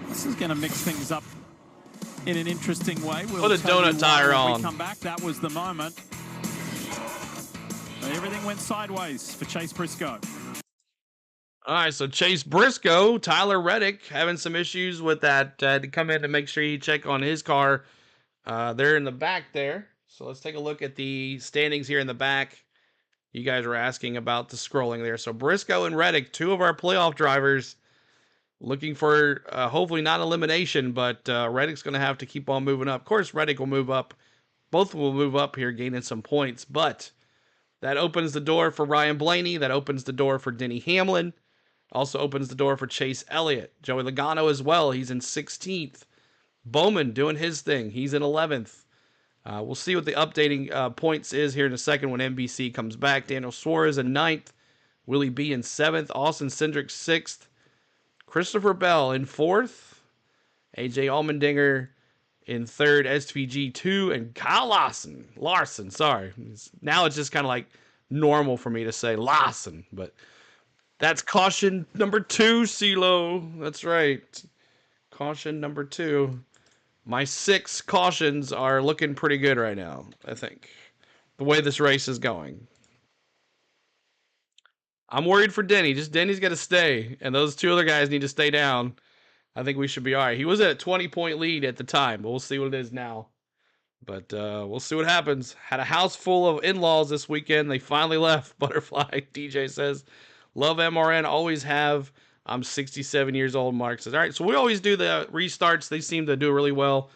This is going to mix things up in an interesting way. Put a donut tire on. When we come back, that was the moment. Everything went sideways for Chase Briscoe. All right, so Chase Briscoe, Tyler Reddick having some issues with that. Had to come in to make sure he check on his car. They're in the back there. So let's take a look at the standings here in the back. You guys were asking about the scrolling there. So Briscoe and Reddick, two of our playoff drivers, looking for hopefully not elimination, but Reddick's going to have to keep on moving up. Of course, Reddick will move up. Both will move up here, gaining some points, but that opens the door for Ryan Blaney. That opens the door for Denny Hamlin. Also opens the door for Chase Elliott. Joey Logano as well. He's in 16th. Bowman doing his thing. He's in 11th. We'll see what the updating points is here in a second when NBC comes back. Daniel Suarez in 9th. Willie B in 7th. Austin Cindric 6th. Christopher Bell in 4th. AJ Allmendinger in 3rd, SVG 2, and Kyle Larson, sorry. Now it's just kind of like normal for me to say Larson, but that's caution number 2, CeeLo. That's right. Caution number 2. My 6 cautions are looking pretty good right now, I think, the way this race is going. I'm worried for Denny. Just Denny's got to stay, and those two other guys need to stay down. I think we should be all right. He was at a 20-point lead at the time, but we'll see what it is now. But we'll see what happens. Had a house full of in-laws this weekend. They finally left. Butterfly, DJ says. Love MRN. Always have. I'm 67 years old, Mark says. All right, so we always do the restarts. They seem to do really well.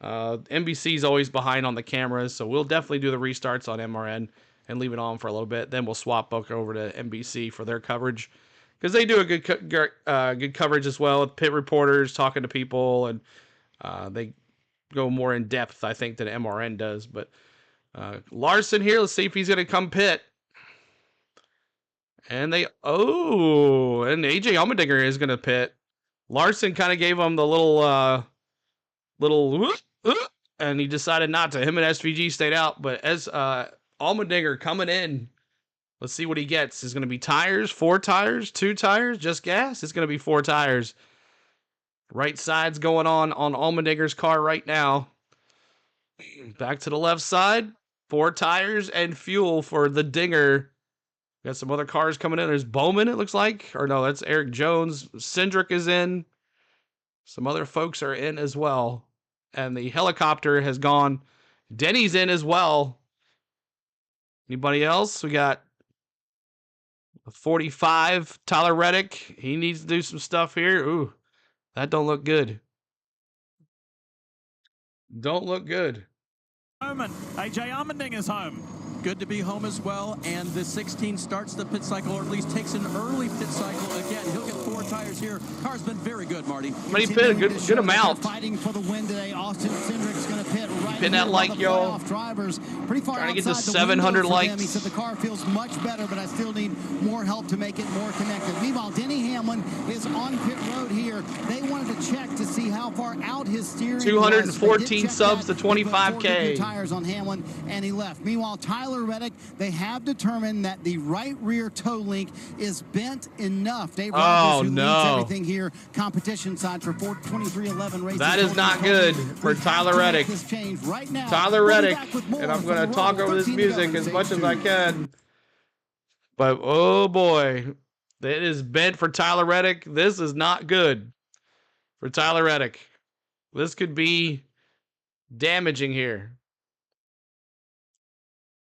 NBC's always behind on the cameras, so we'll definitely do the restarts on MRN and leave it on for a little bit. Then we'll swap back over to NBC for their coverage, because they do a good coverage as well, with pit reporters talking to people, and they go more in depth, I think, than MRN does. But Larson here, let's see if he's going to come pit. And and AJ Allmendinger is going to pit. Larson kind of gave him the little and he decided not to. Him and SVG stayed out, but as Allmendinger coming in, let's see what he gets. Is going to be tires, 4 tires, 2 tires, just gas? It's going to be 4 tires. Right side's going on Allmendinger's car right now. Back to the left side, 4 tires and fuel for the Dinger. Got some other cars coming in. There's Bowman, it looks like. Or no, that's Eric Jones. Cindric is in. Some other folks are in as well. And the helicopter has gone. Denny's in as well. Anybody else? We got 45, Tyler Reddick. He needs to do some stuff here. Ooh, that don't look good. Don't look good. AJ Allmendinger's home. Good to be home as well, and the 16 starts the pit cycle, or at least takes an early pit cycle. Again, he'll get 4 tires here. Car's been very good, Marty. But he pit a good amount. Fighting for the win today. Austin Cindric's going to pit right in that like, y'all. Drivers pretty far trying to get to outside the 700 likes. He said the car feels much better, but I still need more help to make it more connected. Meanwhile, Denny Hamlin is on pit road here. They wanted to check to see how far out his steering 214 subs to 25K. Tires on Hamlin, and he left. Meanwhile, Tyler Reddick, they have determined that the right rear toe link is bent enough. Dave Rogers, who leads everything here, competition side for 2311 races. That is not good for Tyler Reddick. Right now, Tyler Reddick, and I'm going to talk over this music as much as I can. But, oh boy, it is bent for Tyler Reddick. This is not good for Tyler Reddick. This could be damaging here.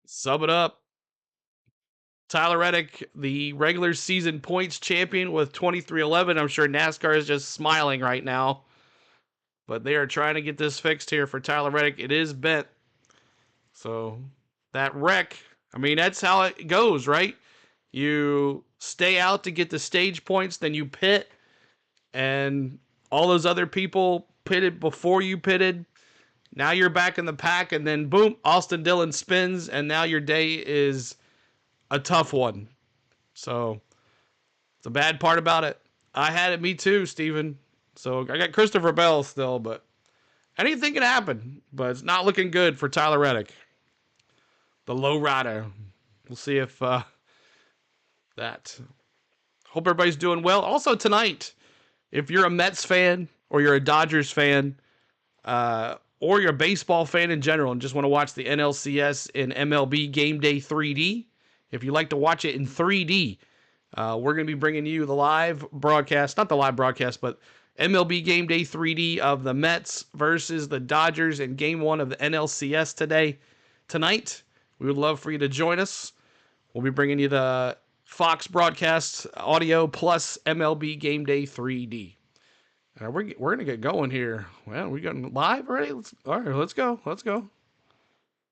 Sum it up. Tyler Reddick, the regular season points champion with 2311. I'm sure NASCAR is just smiling right now. But they are trying to get this fixed here for Tyler Reddick. It is bent. So that wreck, I mean, that's how it goes, right? You stay out to get the stage points, then you pit, and all those other people pitted before you pitted. Now you're back in the pack, and then boom, Austin Dillon spins, and now your day is a tough one. So the bad part about it, I had it, me too, Steven. So I got Christopher Bell still, but anything can happen. But it's not looking good for Tyler Reddick, the low rider. We'll see if that. Hope everybody's doing well. Also tonight, if you're a Mets fan or you're a Dodgers fan, or you're a baseball fan in general and just want to watch the NLCS in MLB Game Day 3D, if you like to watch it in 3D, we're going to be bringing you the live broadcast, not the live broadcast, but MLB Game Day 3D of the Mets versus the Dodgers in Game 1 of the NLCS tonight. We would love for you to join us. We'll be bringing you the Fox broadcast audio plus MLB Game Day 3D. We're going to get going here. Well, we got live already? All right, let's go.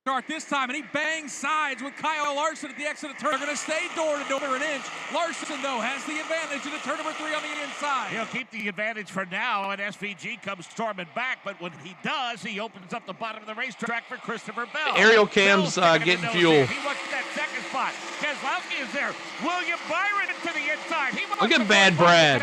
Start this time, and he bangs sides with Kyle Larson at the exit of turn. They're going to stay door to door an inch. Larson, though, has the advantage into turn number 3 on the inside. He'll keep the advantage for now, and SVG comes storming back, but when he does, he opens up the bottom of the racetrack for Christopher Bell. Aerial Cam's getting fuel. He wants that second spot. Keselowski is there. William Byron to the inside. Look at Bad Brad.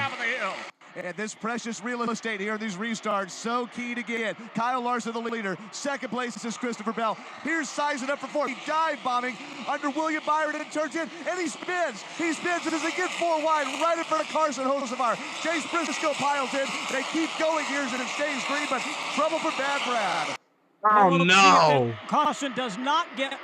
And this precious real estate here in these restarts, so key to get. Kyle Larson, the leader. Second place is Christopher Bell. Here's sizing up for 4. He dive bombing under William Byron and turns in, and he spins. He spins, and as he gets 4 wide, right in front of Carson Hocevar. Chase Briscoe piles in. They keep going here, and it stays green, but trouble for Bad Brad. Oh, no. Caution does not get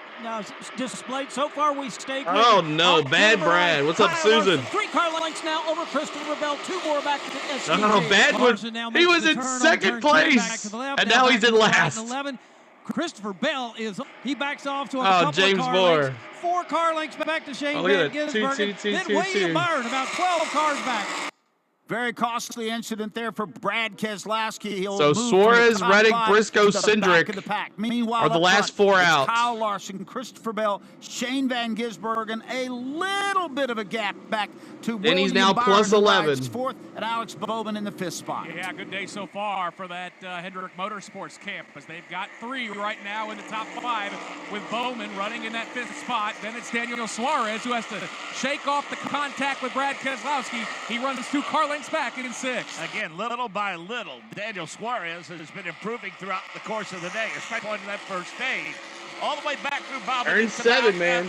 displayed. So far, we stay green. Oh, no. Bad Brad. What's up, Susan? 3 car lengths now over Christopher Bell. 2 more back to the SVG. Oh, Bad one. He was in second place, and now he's in last. 11. Christopher Bell he backs off to a couple James of car Moore. lengths. 4 car lengths back to Shane Van Gisbergen. Then William Byron about 12 cars back. Very costly incident there for Brad Keselowski. So Suarez, Reddick, Briscoe, Cindric are the last 4 out. Kyle Larson, Christopher Bell, Shane Van Gisbergen, a little bit of a gap back to Then he's William now Byron, plus 11. 4th, and Alex Bowman in the 5th spot. Yeah, good day so far for that Hendrick Motorsports camp, as they've got 3 right now in the top 5, with Bowman running in that 5th spot. Then it's Daniel Suarez, who has to shake off the contact with Brad Keselowski. He runs 2 car lengths back in 6th. Again, little by little, Daniel Suarez has been improving throughout the course of the day, especially in that first stage. All the way back through Bob. Earned 7, man.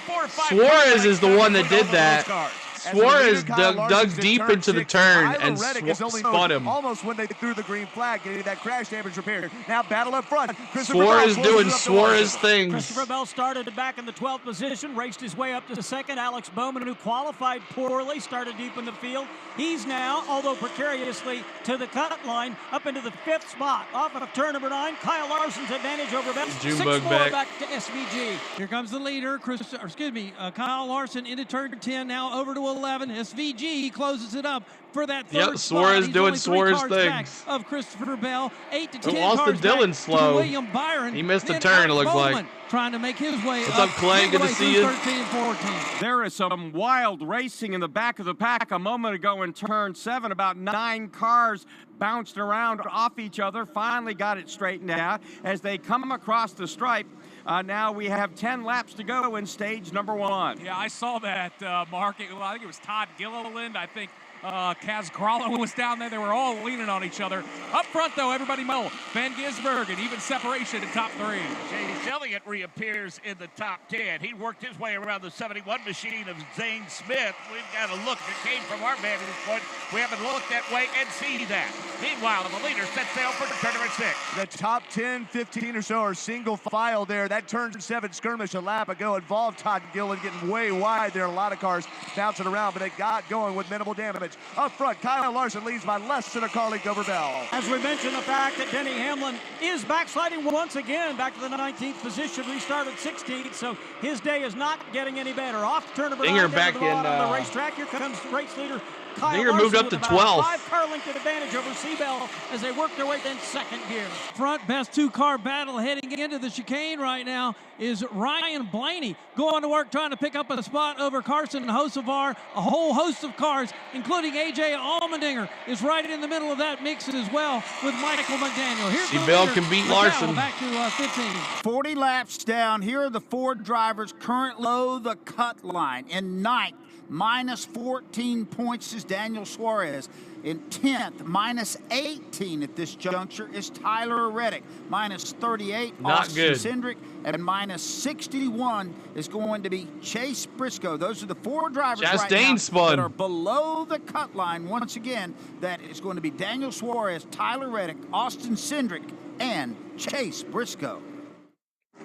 4 or 5 Suarez is the one that did that. Suarez dug deep into the turn and spun him. Almost when they threw the green flag, getting that crash damage repaired. Now battle up front. Suarez doing Suarez things. Christopher Bell started back in the 12th position, raced his way up to the 2nd. Alex Bowman, who qualified poorly, started deep in the field. He's now, although precariously, to the cut line, up into the 5th spot. Off of turn number 9, Kyle Larson's advantage over Bell. 6 more back to SVG. Here comes the leader, Kyle Larson into turn 10, now over to 11. SVG closes it up for that 3rd Suarez spot. doing Suarez things. Of Christopher Bell, 8 to 10 Austin cars Dillon's back slow. to William Byron. He missed a Then turn, it looks Bowman like. Trying to make his way What's up, Clay? Good to see you. 13, 14. There is some wild racing in the back of the pack a moment ago in turn 7. About 9 cars bounced around off each other, finally got it straightened out as they come across the stripe. Now we have 10 laps to go in stage number 1. Yeah, I saw that, Mark. I think it was Todd Gilliland. I think Kaz Gralla was down there. They were all leaning on each other. Up front, though, everybody Mo. Van Gisbergen, even separation in top 3. Chase Elliott reappears in the top 10. He worked his way around the 71 machine of Zane Smith. We've got to look. It came from our vantage point. We haven't looked that way and seen that. Meanwhile, the leader sets sail for turn number 6. The top 10, 15 or so are single file there. That turn 7 skirmish a lap ago involved Todd Gillen getting way wide there. A lot of cars bouncing around, but it got going with minimal damage. Up front, Kyle Larson leads by less than a car length over Bell. As we mentioned, the fact that Denny Hamlin is backsliding once again, back to the 19th position, restarted 16th, so his day is not getting any better. Off to turn number 9, back in the racetrack. Here comes race leader Kyle Dinger Larson moved up to with 12th. 5 car length advantage over Seabell as they work their way in 2nd gear. Front best 2-car battle heading into the chicane right now is Ryan Blaney going to work trying to pick up a spot over Carson and Hocevar. A whole host of cars, including AJ Allmendinger, is right in the middle of that mix as well with Michael McDaniel. Here's Seabell can beat Larson. Back to 15. 40 laps down. Here are the 4 drivers currently below the cut line. In 9th, minus 14 points is Daniel Suarez. In 10th, minus 18 at this juncture is Tyler Reddick. Minus 38, Austin Cindric. And minus 61 is going to be Chase Briscoe. Those are the 4 drivers right now that are below the cut line. Once again, that is going to be Daniel Suarez, Tyler Reddick, Austin Cindric, and Chase Briscoe.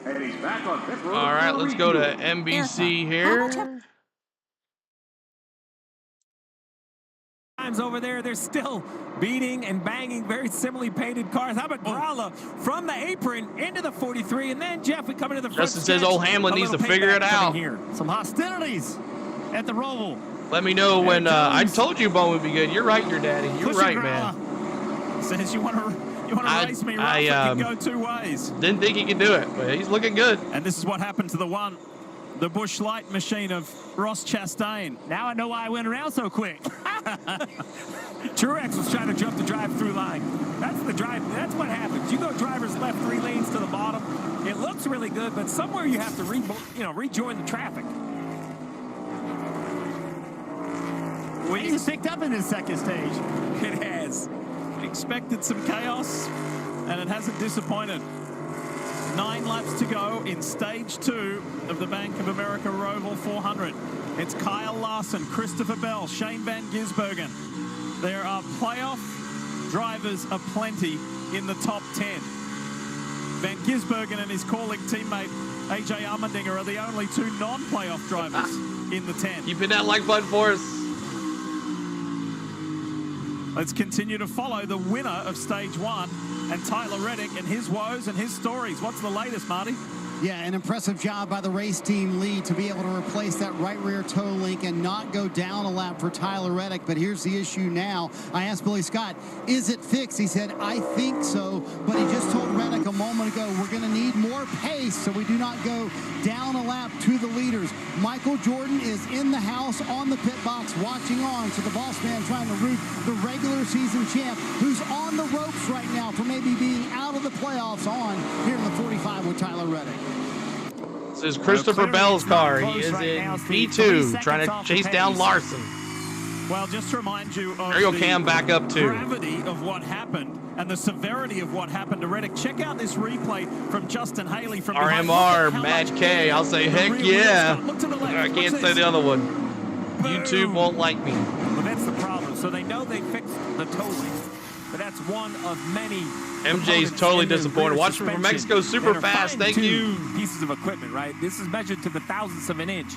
And he's back on pit road. All right, let's go to NBC here. Over there, they're still beating and banging very similarly painted cars. How about Gralla from the apron into the 43, and then Jeff, we come into the front. Justin says old Hamlin needs to figure it out. Here. Some hostilities at the Roval. Let me know when I told you Bone would be good. You're right, your daddy. You're right, man. Says you want to race me rough, it can go 2 ways. Didn't think he could do it, but he's looking good. And this is what happened to the Busch Light machine of Ross Chastain. Now I know why I went around so quick. Truex was trying to jump the drive-through line. That's what happens. You go driver's left 3 lanes to the bottom. It looks really good, but somewhere you have to rejoin the traffic. He's picked up in his 2nd stage. It has. Expected some chaos, and it hasn't disappointed. 9 laps to go in stage 2 of the Bank of America Roval 400. It's Kyle Larson, Christopher Bell, Shane Van Gisbergen. There are playoff drivers aplenty in the top 10. Van Gisbergen and his calling teammate AJ Allmendinger are the only 2 non-playoff drivers in the 10. Keep that like button for us. Let's continue to follow the winner of stage 1 and Tyler Reddick and his woes and his stories. What's the latest, Marty? Yeah, an impressive job by the race team lead to be able to replace that right rear toe link and not go down a lap for Tyler Reddick. But here's the issue now. I asked Billy Scott, is it fixed? He said, I think so. But he just told Reddick a moment ago, we're going to need more pace so we do not go down a lap to the leaders. Michael Jordan is in the house on the pit box watching on. So the boss man trying to root the regular season champ who's on the ropes right now for maybe being out of the playoffs on here in the 45 with Tyler Reddick. This is Christopher Bell's car. He is in P2 trying to chase down Larson. Well, just to remind you of Ariel Cam back up too. Gravity of what happened and the severity of what happened to Reddick. Check out this replay from Justin Haley from RMR, Match K. I'll say heck yeah. I can't say the other one. YouTube won't like me. Well, that's the problem. So they know they fixed the toe link, but that's one of many. MJ's totally disappointed. Watching from Mexico super fast. Thank you. Pieces of equipment, right? This is measured to the thousandths of an inch.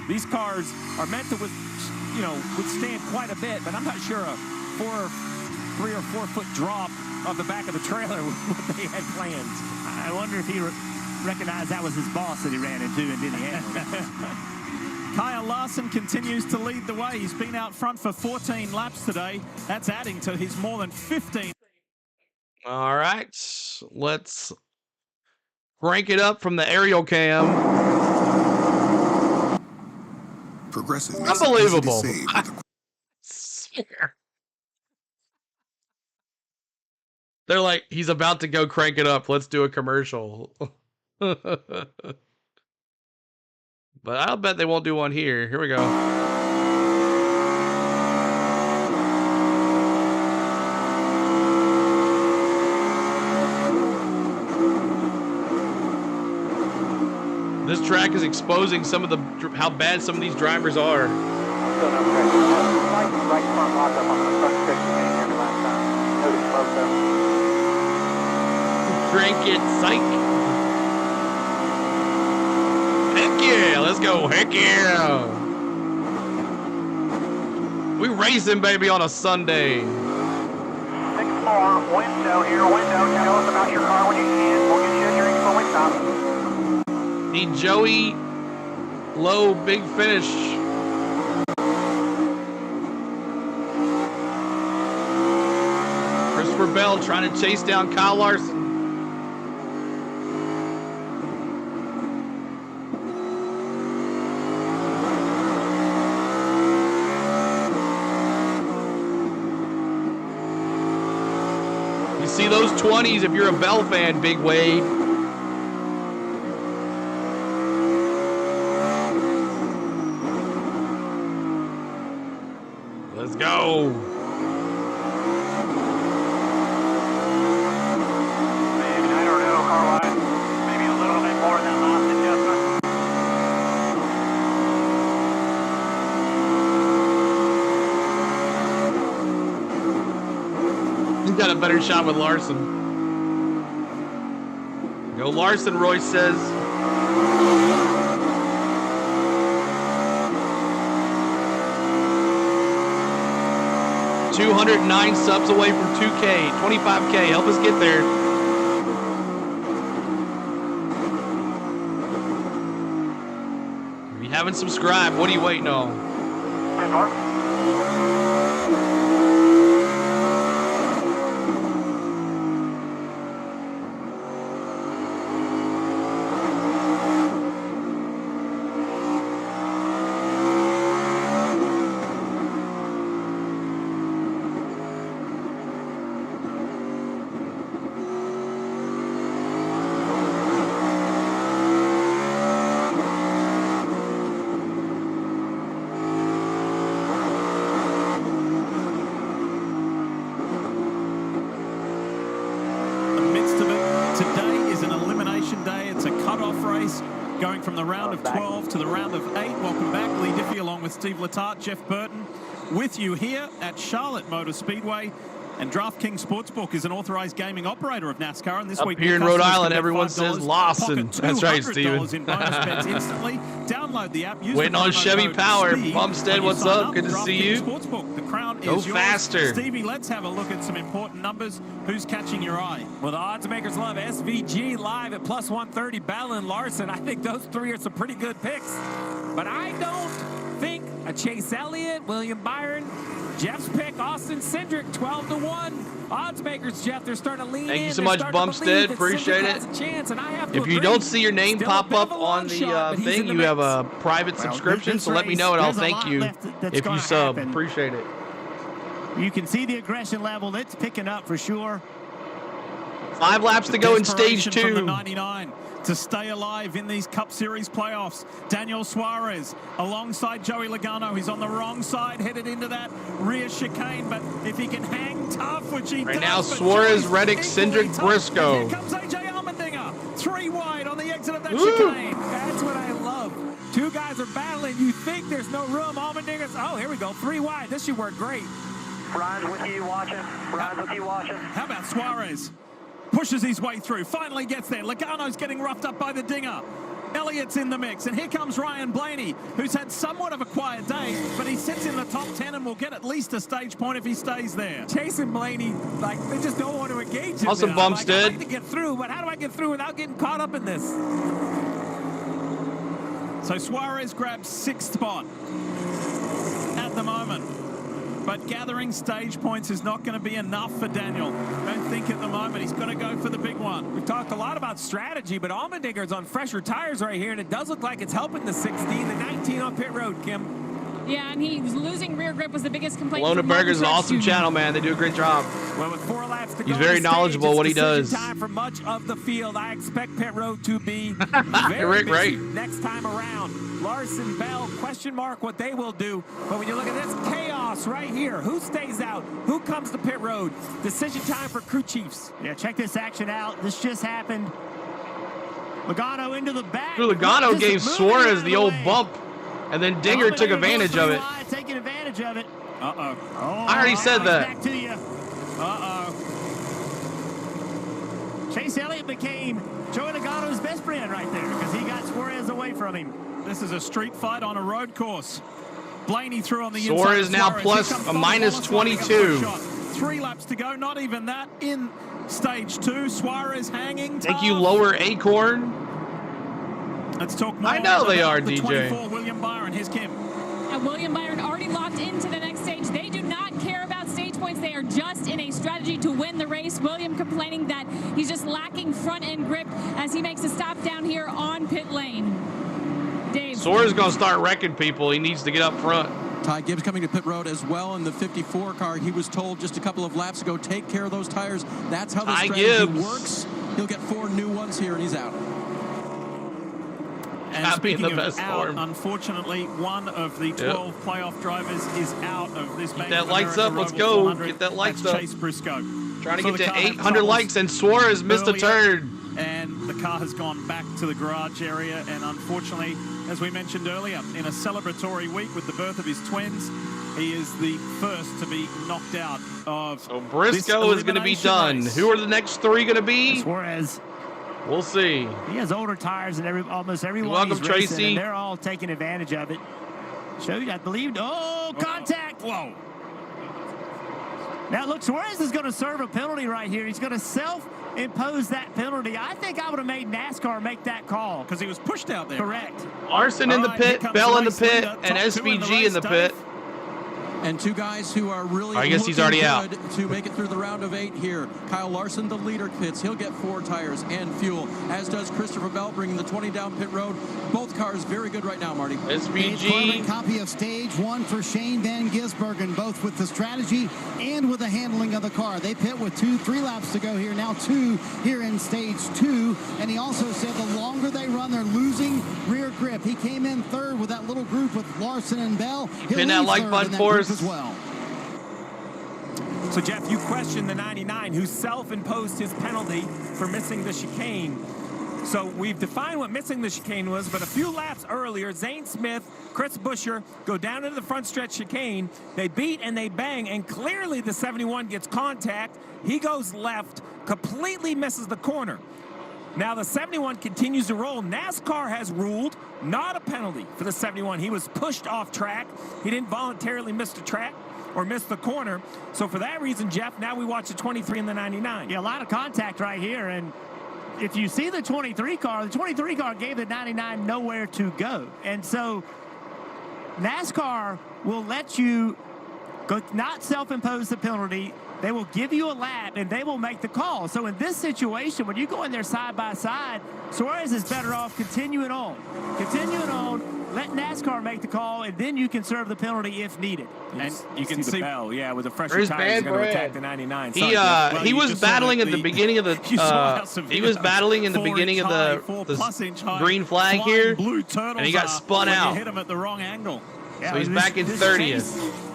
These cars are meant to withstand quite a bit, but I'm not sure a 3 or 4 foot drop off the back of the trailer was what they had planned. I wonder if he recognized that was his boss that he ran into and didn't handle it. Kyle Larson continues to lead the way. He's been out front for 14 laps today. That's adding to his more than 15. All right, let's crank it up from the aerial cam. Progressive. Unbelievable. They're like, he's about to go crank it up. Let's do a commercial. But I'll bet they won't do one here. Here we go. This track is exposing some of how bad some of these drivers are. Crank it, psych. Heck yeah, let's go. Heck yeah. We racing, baby, on a Sunday. 6 more. Window here. Window. Tell us about your car when you can. We'll get you a drink for window. Need Joey Low, big finish. Christopher Bell trying to chase down Kyle Larson. You see those 20s if you're a Bell fan, Big Wade. Let's go. Maybe, I don't know, Carlisle. Maybe a little bit more than last adjustment. He's got a better shot with Larson. Go Larson, Royce says. $209 subs away from 2K, 25K. Help us get there. If you haven't subscribed, what are you waiting on? Going from the round of 12 to the round of 8. Welcome back, Lee Diffie, along with Steve Letarte, Jeff Burton, with you here at Charlotte Motor Speedway. And DraftKings Sportsbook is an authorized gaming operator of NASCAR. And this Up week, here in Rhode Island, everyone says Lawson. That's right, Steven. in bonus bets instantly. Download the app. Use Waiting on Chevy Power. Bumstead, what's up? Good to see you. Sportsbook. The crown Go is yours. faster. Stevie, let's have a look at some important numbers. Who's catching your eye? Well, the odds makers love SVG live at plus 130. Bell and Larson. I think those three are some pretty good picks. But I don't think a Chase Elliott, William Byron, Jeff's pick, Austin Cindric, 12-1. Odds makers, Jeff, they're starting to lean in. Thank you so much, Bumstead. Appreciate it. If you don't see your name pop up on the thing, you have a private subscription, so let me know and I'll thank you if you sub. Appreciate it. You can see the aggression level. It's picking up for sure. 5 laps to go in stage Desperation from the 2. 99 to stay alive in these Cup Series playoffs. Daniel Suarez alongside Joey Logano. He's on the wrong side, headed into that rear chicane, but if he can hang tough, which he does. Right now, Suarez, Reddick, Cindric, Briscoe. Here comes AJ Allmendinger. 3 wide on the exit of that chicane. That's what I love. 2 guys are battling. You think there's no room. Allmendinger's, oh, here we go. 3 wide. This should work great. Ryan's with you watching. Ryan's with you watching. How about Suarez? Pushes his way through, finally gets there. Logano's getting roughed up by the dinger. Elliott's in the mix, and here comes Ryan Blaney, who's had somewhat of a quiet day, but he sits in the top 10 and will get at least a stage point if he stays there. Chase and Blaney, like, they just don't want to engage him. Awesome, Bumstead. I'd like to get through, but how do I get through without getting caught up in this? So Suarez grabs 6th spot at the moment. But gathering stage points is not going to be enough for Daniel. Don't think at the moment. He's got to go for the big one. We've talked a lot about strategy, but Allmendinger's on fresher tires right here, and it does look like it's helping the 16, the 19 on pit road, Kim. Yeah, and he's losing rear grip was the biggest complaint. Lona Berger's an awesome channel, man. They do a great job. Well, with 4 laps to go, he's very knowledgeable what he does. Time for much of the field. I expect pit road to be very busy next time around. Larson, Bell, question mark what they will do. But when you look at this chaos right here, who stays out? Who comes to pit road? Decision time for crew chiefs. Yeah, check this action out. This just happened. Logano into the back. Drew Logano gave Suarez the old bump, and then Dinger took advantage of it. Taking advantage of it. Uh-oh. Oh, I already said that. Back to you. Uh-oh. Chase Elliott became Joey Logano's best friend right there because he got Suarez away from him. This is a street fight on a road course. Blaney through on the inside. Suarez now plus a minus 22. 3 laps to go, not even that in stage 2. Suarez hanging. Thank you, Lower Acorn. Let's talk more. I know they are, the DJ. 24, William Byron. Here's Kim. And William Byron already locked into the next stage. They do not care about stage points. They are just in a strategy to win the race. William complaining that he's just lacking front end grip as he makes a stop down here on pit lane. Dave. Suarez going to start wrecking people. He needs to get up front. Ty Gibbs coming to pit road as well in the 54 car. He was told just a couple of laps ago, take care of those tires. That's how the strategy works. He'll get 4 new ones here, and he's out. And speaking of out, unfortunately, one of the 12 playoff drivers is out of this. Get that lights up. Let's go. Get that lights up. Chase Briscoe. Trying to get to 800 likes, and Suarez missed a turn. And the car has gone back to the garage area, and unfortunately, as we mentioned earlier, in a celebratory week with the birth of his twins, he is the first to be knocked out of. So Briscoe is going to be done. Race. Who are the next 3 going to be? Suarez. We'll see. He has older tires than almost everyone. Welcome, he's racing, Tracy. and they're all taking advantage of it. Showed, I believe. Oh, contact. Whoa. Now, look, Suarez is going to serve a penalty right here. He's going to self-impose that penalty. I think I would have made NASCAR make that call. Because he was pushed out there. Correct. Larson in the pit, Bell in the pit, and SVG in the pit. And 2 guys who are really I guess he's already out. To make it through the round of 8 here. Kyle Larson, the leader, pits. He'll get 4 tires and fuel, as does Christopher Bell, bringing the 20 down pit road. Both cars very good right now, Marty. SVG. A copy of stage 1 for Shane Van Gisbergen, both with the strategy and with the handling of the car. They pit with 3 laps to go here. Now 2 here in stage 2. And he also said the longer they run, they're losing rear grip. He came in 3rd with that little group with Larson and Bell. Pin that like button for us. As well. So, Jeff, you questioned the 99 who self-imposed his penalty for missing the chicane. So we've defined what missing the chicane was, but a few laps earlier, Zane Smith, Chris Buescher go down into the front stretch chicane. They beat and they bang, and clearly the 71 gets contact. He goes left, completely misses the corner. Now the 71 continues to roll. NASCAR has ruled not a penalty for the 71. He was pushed off track. He didn't voluntarily miss the track or miss the corner. So for that reason, Jeff, now we watch the 23 and the 99. Yeah, a lot of contact right here. And if you see the 23 car gave the 99 nowhere to go. And so NASCAR will let you go, not self-impose the penalty. They will give you a lap, and they will make the call. So in this situation, when you go in there side by side, Suarez is better off continuing on. Let NASCAR make the call, and then you can serve the penalty if needed. And you can see the bell, yeah, with the fresher There's tires, he's Bad going to Brad. attack the 99. He was battling at the beginning of the green flag here, and he got spun out. Hit him at the wrong angle. So he's back in 30th.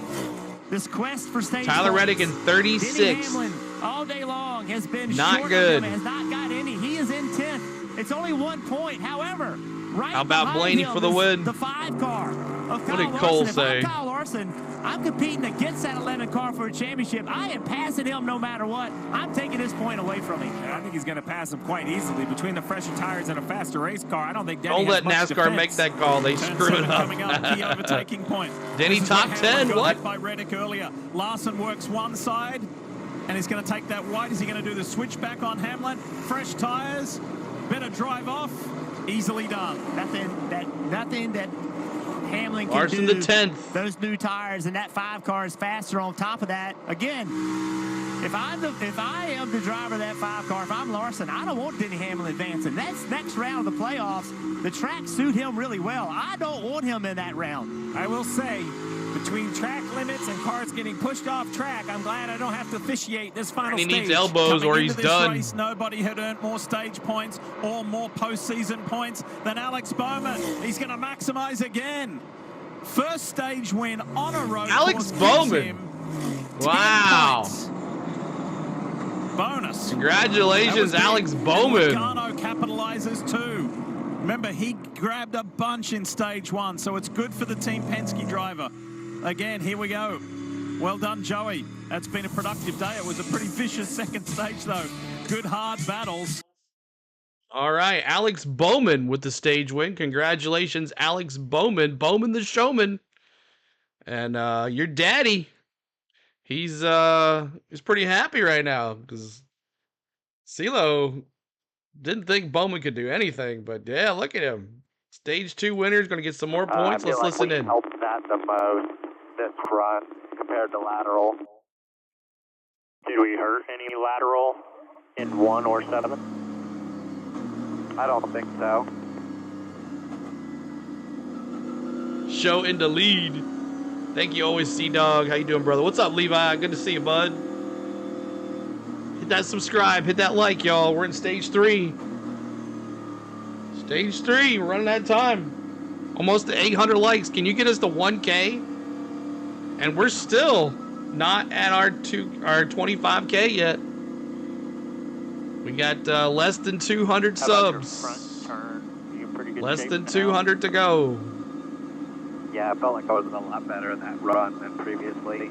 This quest for stage Tyler points. Reddick in 36. Denny Hamlin all day long has been Not short good. of him, has not got any. He is in 10th. It's only 1 point. However, right How about behind Blaney him for the is win? The 5 car of What Kyle did Cole Larson. say? If I'm Kyle Larson, I'm competing against that 11 car for a championship. I am passing him no matter what. I'm taking this point away from him. And I think he's going to pass him quite easily. Between the fresher tires and a faster race car, I don't think Denny Don't let has much NASCAR defense. make that call. They screw it up. Coming up, key overtaking point. Denny This is top where 10, Hamlin got what? hit by Reddick earlier. Larson works one side, and he's going to take that white. Is he going to do the switchback on Hamlin? Fresh tires, better drive off. Easily done. Nothing that Hamlin can Larson do. the 10th. Those new tires and that 5 car is faster on top of that. Again, if I am the driver of that 5 car, if I'm Larson, I don't want Denny Hamlin advancing. That's next round of the playoffs. The tracks suit him really well. I don't want him in that round. I will say, between track limits and cars getting pushed off track, I'm glad I don't have to officiate this final And he stage. needs elbows Coming or into he's this done. Race, nobody had earned more stage points or more postseason points than Alex Bowman. He's going to maximize again. First stage win on a road Alex course gives Bowman. him 10 Wow. points. Bonus. Congratulations, That was Alex big. Bowman. And Logano capitalizes too. Remember, he grabbed a bunch in stage 1, so it's good for the Team Penske driver. Again, here we go. Well done, Joey. That's been a productive day. It was a pretty vicious second stage, though. Good, hard battles. All right, Alex Bowman with the stage win. Congratulations, Alex Bowman. Bowman the showman. And your daddy, he's pretty happy right now because CeeLo didn't think Bowman could do anything, but yeah, look at him. Stage 2 winner is going to get some more points. I feel Let's like listen we in. helped that the most, this front, compared to lateral. Did we hurt any lateral in 1 or 7? I don't think so. Show into lead. Thank you always, C-Dog. How you doing, brother? What's up, Levi? Good to see you, bud. Hit that subscribe. Hit that like, y'all. We're in stage 3. Stage 3. We're running out of time. Almost to 800 likes. Can you get us to 1K? And we're still not at our 25K yet. We got less than 200 subs. Less than 200 to go. Yeah, I felt like I was a lot better in that run than previously.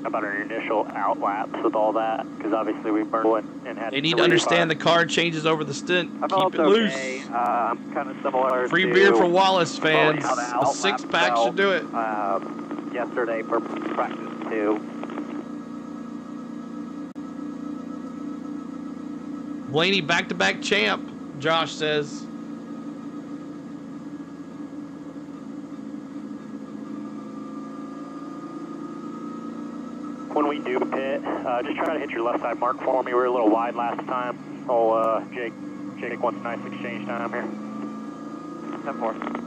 How about our initial out laps with all that? Because obviously we burned and had. They need to understand the car changes over the stint. I Keep felt it loose. okay. I'm kind of similar. Free to beer for Wallace fans. how the A out 6-pack laps should do it. felt, yesterday for practice too. Blaney back-to-back champ, Josh says. When we do pit, just try to hit your left side mark for me. We were a little wide last time. Oh, Jake wants a nice exchange time here. 10-4.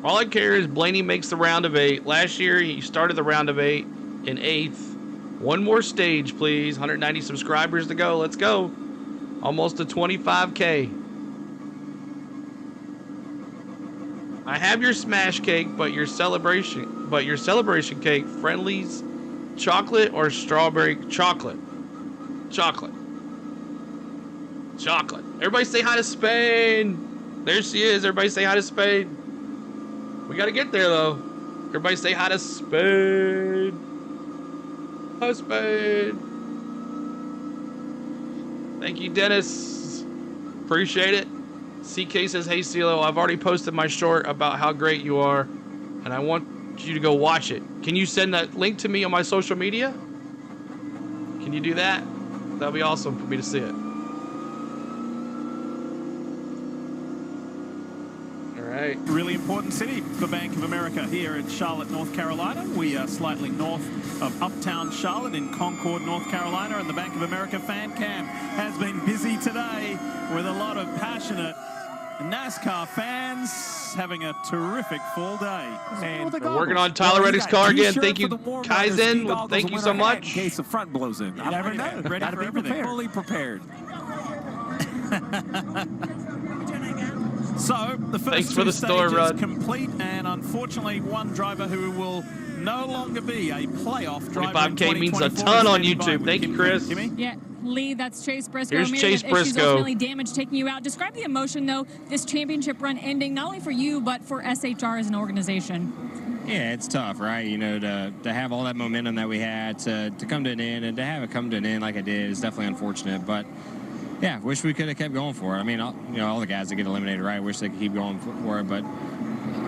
All I care is Blaney makes the round of 8. Last year, he started the round of 8 in 8th. One more stage, please. 190 subscribers to go. Let's go. Almost to 25K. I have your smash cake, but your celebration but your celebration cake, Friendly's chocolate or strawberry chocolate? Chocolate. Chocolate. Everybody say hi to Spain. There she is. Everybody say hi to Spain. We got to get there, though. Everybody say hi to Spain. Hi, Spain. Thank you, Dennis. Appreciate it. CK says, hey, CeeLo, I've already posted my short about how great you are, and I want you to go watch it. Can you send that link to me on my social media? Can you do that? That'll be awesome for me to see it. All right. Really important city for Bank of America here in Charlotte, North Carolina. We are slightly north of uptown Charlotte in Concord, North Carolina, and the Bank of America fan camp has been busy today with a lot of passionate NASCAR fans having a terrific full day. And we're working on Tyler Reddick's car again. Thank you, Kaizen. Thank you so much. In case the front blows in. You never know. Ready for everything. Fully prepared. So the first two stages complete, and unfortunately one driver who will no longer be a playoff driver. 25K means a ton on YouTube. Thank you, Chris. Yeah, Lee, that's Chase Briscoe. Here's Chase Briscoe. Issues ultimately damage taking you out. Describe the emotion, though, this championship run ending, not only for you, but for SHR as an organization. Yeah, it's tough, right? You know, to have all that momentum that we had to come to an end, and to have it come to an end like it did is definitely unfortunate. But yeah, wish we could have kept going for it. I mean, all the guys that get eliminated, right? Wish they could keep going for it, but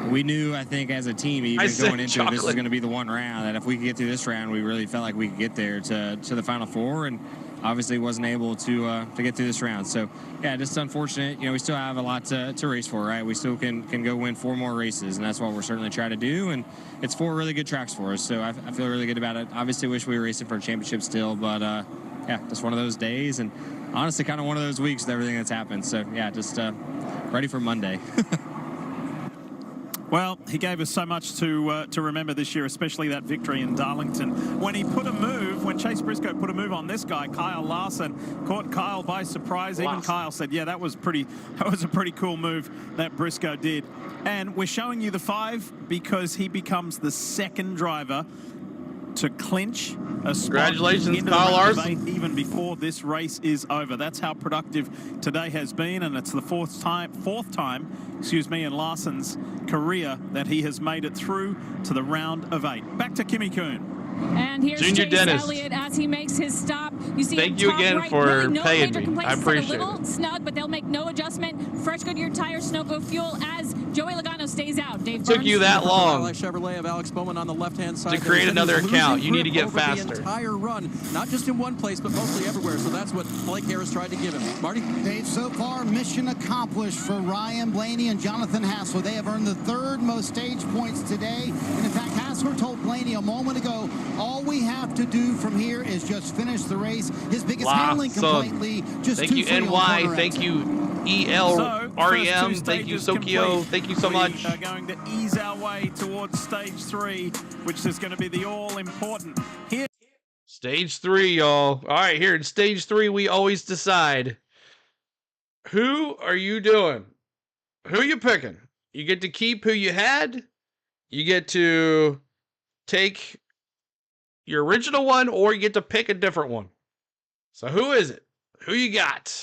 we knew, I think, as a team, even going into it, this was going to be the one round, that if we could get through this round, we really felt like we could get there to the Final Four, and obviously wasn't able to get through this round. So, yeah, just unfortunate. You know, we still have a lot to race for, right? We still can go win 4 more races, and that's what we're certainly trying to do, and it's 4 really good tracks for us, so I feel really good about it. Obviously, wish we were racing for a championship still, but, yeah, just one of those days, and honestly, kind of one of those weeks with everything that's happened. So, yeah, just ready for Monday. Well, he gave us so much to remember this year, especially that victory in Darlington. When Chase Briscoe put a move on this guy, Kyle Larson, caught Kyle by surprise. Even Kyle said, yeah, that was a pretty cool move that Briscoe did. And we're showing you the 5 because he becomes the second driver to clinch a spot. Congratulations, Kyle Larson. Even before this race is over. That's how productive today has been, and it's the fourth time, in Larson's career that he has made it through to the round of 8. Back to Kimmy Coon. And here's Junior Chase Dennis. Elliott as he makes his stop. You see, thank you again right, for really no paying major me. complaints. I appreciate a little it. snug, but they'll make no adjustment. Fresh Goodyear tires, Sunoco fuel as Joey Logano stays out. Dave Took Burns. you that long Chevrolet of Alex Bowman on the left-hand side to create another account. You need to get faster. The entire run, not just in one place, but mostly everywhere. So that's what Blake Harris tried to give him. Marty? Dave, so far, mission accomplished for Ryan Blaney and Jonathan Hassler. They have earned the 3rd most stage points today. And in fact, Hassler told Blaney a moment ago, all we have to do from here is just finish the race. His biggest handling complaint, Lee, just thank you, NY. Thank you, ELREM. Thank you, Sokio. Thank you so much. We are going to ease our way towards stage 3, which is going to be the all-important. Here. Stage 3, y'all. All right, here in stage 3, we always decide, who are you doing? Who you picking? You get to keep who you had. You get to take your original one, or you get to pick a different one. So who is it? Who you got?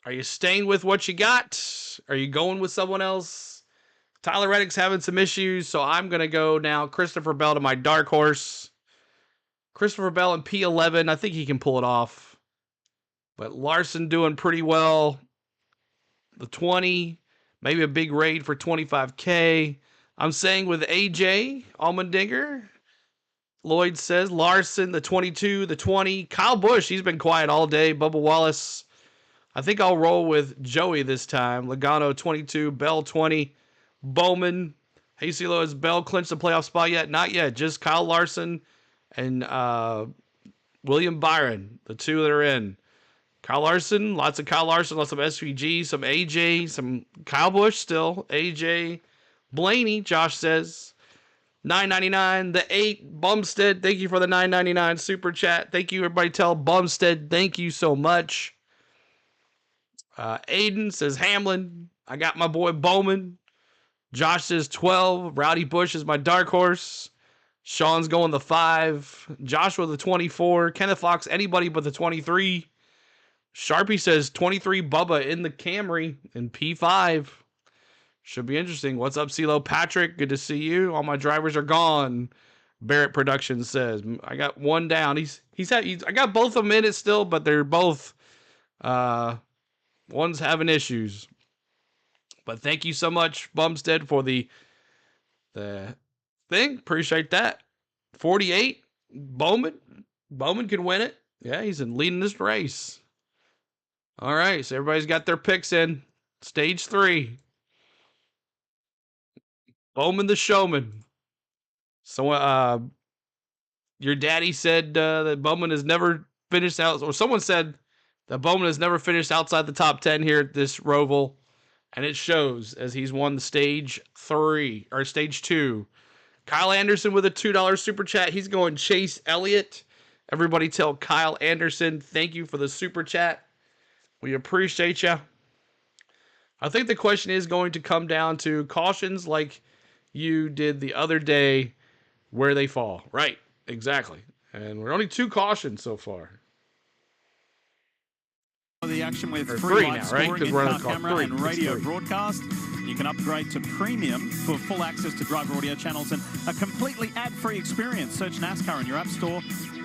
Are you staying with what you got? Are you going with someone else? Tyler Reddick's having some issues, so I'm going to go now Christopher Bell to my dark horse. Christopher Bell in P11. I think he can pull it off. But Larson doing pretty well. The 20. Maybe a big raid for 25K. I'm saying with AJ Allmendinger. Lloyd says Larson, the 22, the 20. Kyle Busch, he's been quiet all day. Bubba Wallace. I think I'll roll with Joey this time. Logano 22, Bell 20, Bowman. Hey, CeeLo, has Bell clinched the playoff spot yet? Not yet. Just Kyle Larson and William Byron, the 2 that are in. Kyle Larson, lots of Kyle Larson, lots of SVG, some AJ, some Kyle Busch still. AJ Blaney, Josh says. $9.99, the 8, Bumstead, thank you for the $9.99 super chat. Thank you, everybody. Tell Bumstead, thank you so much. Aiden says Hamlin. I got my boy Bowman. Josh says 12. Rowdy Bush is my dark horse. Sean's going the 5. Joshua the 24. Kenneth Fox, anybody but the 23. Sharpie says 23 Bubba in the Camry in P5. Should be interesting. What's up, CeeLo Patrick? Good to see you. All my drivers are gone. Barrett Productions says I got one down. I got both of them in it still, but they're both one's having issues. But thank you so much, Bumstead, for the thing. Appreciate that. 48. Bowman can win it. Yeah, he's leading this race. All right, so everybody's got their picks in. Stage 3. Bowman the Showman. So, your daddy said that Bowman has never finished out, or someone said that Bowman has never finished outside the top 10 here at this Roval, and it shows as he's won the stage 3 or stage 2. Kyle Anderson with a $2 super chat. He's going Chase Elliott. Everybody tell Kyle Anderson thank you for the super chat. We appreciate you. I think the question is going to come down to cautions like you did the other day, where they fall. Right, exactly. And we're only 2 cautions so far. The action with Or free three live now, right? scoring, 'Cause we're on in-car the camera three. and It's radio 3. broadcast. You can upgrade to premium for full access to driver audio channels and a completely ad-free experience. Search NASCAR in your app store,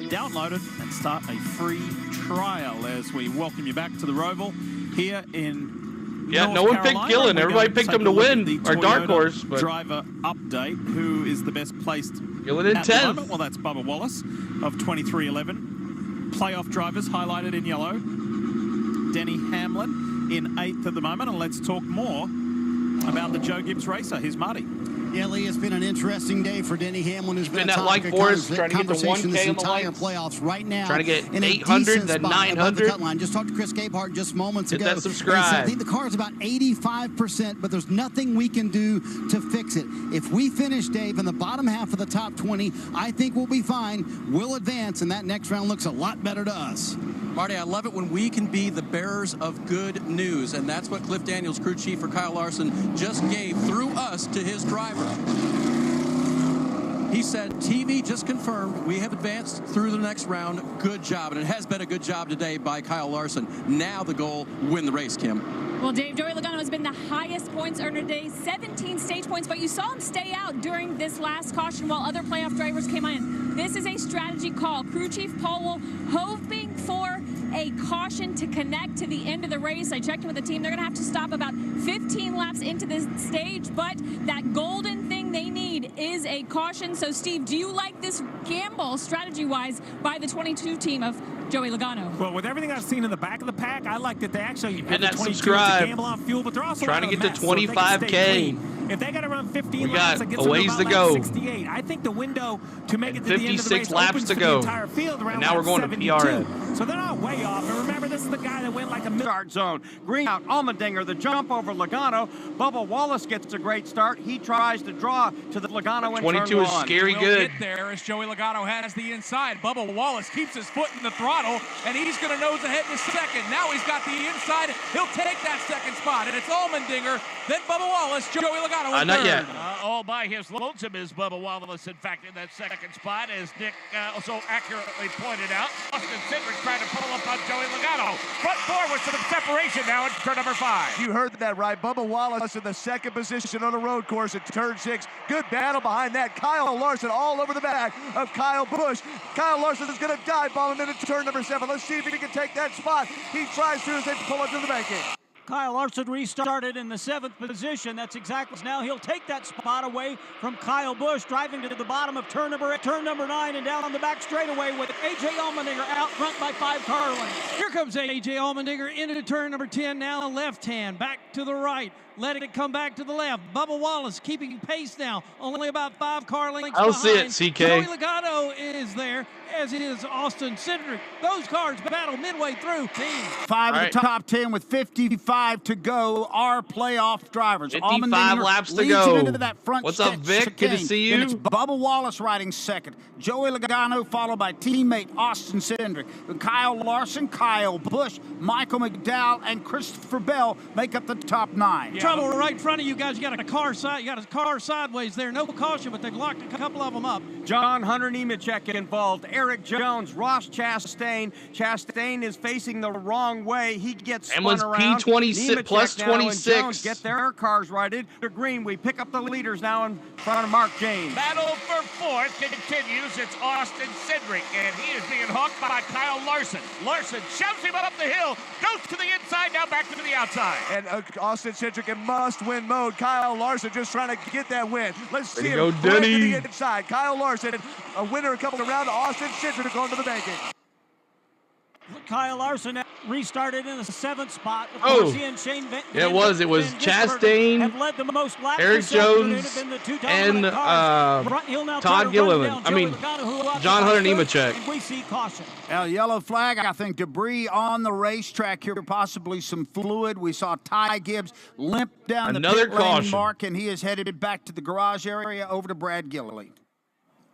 download it, and start a free trial as we welcome you back to the Roval here in Yeah, North no one Carolina. picked Gillen. We're Everybody going picked take him to a look win, at the our dark Toyota horse, but- driver update. Who is the best placed Gillen in at the 10th. moment? Well, that's Bubba Wallace of 2311. Playoff drivers highlighted in yellow. Denny Hamlin in 8th at the moment. And let's talk more about the Joe Gibbs racer. Here's Marty. Yeah, Lee, it's been an interesting day for Denny Hamlin. Who's been that a like topic of for us, trying to get the conversation 1K this on the entire lights. playoffs right now. Trying to get in a 800, decent then spot above the 900. cut line. Just talked to Chris Gabehart just moments Hit ago. that subscribe. He said, I think the car is about 85%, but there's nothing we can do to fix it. If we finish, Dave, in the bottom half of the top 20, I think we'll be fine. We'll advance, and that next round looks a lot better to us. Marty, I love it when we can be the bearers of good news, and that's what Cliff Daniels, crew chief for Kyle Larson, just gave through us to his driver. He said, TV just confirmed we have advanced through the next round. Good job. And it has been a good job today by Kyle Larson. Now the goal, win the race, Kim. Well, Dave, Joey Logano has been the highest points earner today, 17 stage points, but you saw him stay out during this last caution while other playoff drivers came in. This is a strategy call. Crew Chief Paul Wolf hoping for a caution to connect to the end of the race. I checked in with the team. They're going to have to stop about 15 laps into this stage, but that golden thing they need is a caution. So, Steve, do you like this gamble strategy-wise by the 22 team of Joey Logano? Well, with everything I've seen in the back of the pack, I like that they actually Hit have the that 22 subscribe. to gamble on fuel, but they're also Trying to out of get mess, to so if they can stay 25K. clean, if they got to run 15 We laps, got it gets a them ways about to lap go. 68. I think the window to make it to the end of the 56 race laps opens to for go. the entire field around And now we're lap going to 72. PRN. So they're not way off. And remember, this is the guy that went like a Start zone. Green out, Allmendinger, the jump over Logano. Bubba Wallace gets a great start. He tries to draw to the Logano in 22 turn is one. scary We'll good. get there as Joey Logano has the inside. Bubba Wallace keeps his foot in the throttle, and he's going to nose ahead in a second. Now he's got the inside. He'll take that second spot, and it's Allmendinger, then Bubba Wallace, Joey Logano in Not third. yet. All by his lonesome is Bubba Wallace, in fact, in that second spot, as Nick also accurately pointed out. Austin Cindric trying to pull up on Joey Logano. Front forward to the separation now in turn number 5. You heard that right. Bubba Wallace in the second position on the road course at turn 6. Good battle behind that. Kyle Larson all over the back of Kyle Busch. Kyle Larson is going to dive bomb him into turn number 7. Let's see if he can take that spot. He tries to as they pull up to the banking. Kyle Larson restarted in the 7th position. That's exactly now. He'll take that spot away from Kyle Busch, driving to the bottom of turn number 9 and down on the back straightaway with A.J. Allmendinger out front by 5 car lengths. Here comes A.J. Allmendinger into turn number 10, now left hand, back to the right. Letting it come back to the left. Bubba Wallace keeping pace now, only about 5 car lengths I don't behind. see it, CK. Joey Logano is there, as is Austin Cindric. Those cars battle midway through. 5 of All the top 10 with 55 to go are playoff drivers. 55 Allmendinger laps to leads go. it into that front What's up, Vic? Good to chicane. see Then you. it's Bubba Wallace riding second. Joey Logano followed by teammate Austin Cindric. Kyle Larson, Kyle Busch, Michael McDowell, and Christopher Bell make up the top 9. trouble right in front of you guys. You got a car sideways there. No caution, but they've locked a couple of them up. John Hunter Nemechek involved. Eric Jones, Ross Chastain. Chastain is facing the wrong way. He gets spun around. P26 plus 26. Jones get their cars righted. To green, we pick up the leaders now in front of Mark James. Battle for fourth continues. It's Austin Cindric, and he is being hawked by Kyle Larson. Larson shoves him up the hill, goes to the inside, now back to the outside. And Austin Cindric in must-win mode. Kyle Larson just trying to get that win. Let's see him go, right to Denny. the inside. Kyle Larson, a winner a couple of rounds. Austin Cindric going to the banking. Kyle Larson restarted in the 7th spot. Oh, and Shane yeah, it was Chastain, have led the most laps Eric Jones, and Todd Gilliland. I mean, John Hunter Nemechek. We see caution. Yellow flag. I think debris on the racetrack here, possibly some fluid. We saw Ty Gibbs limp down Another the pit lane caution. mark, and he is headed back to the garage area over to Brad Gilley.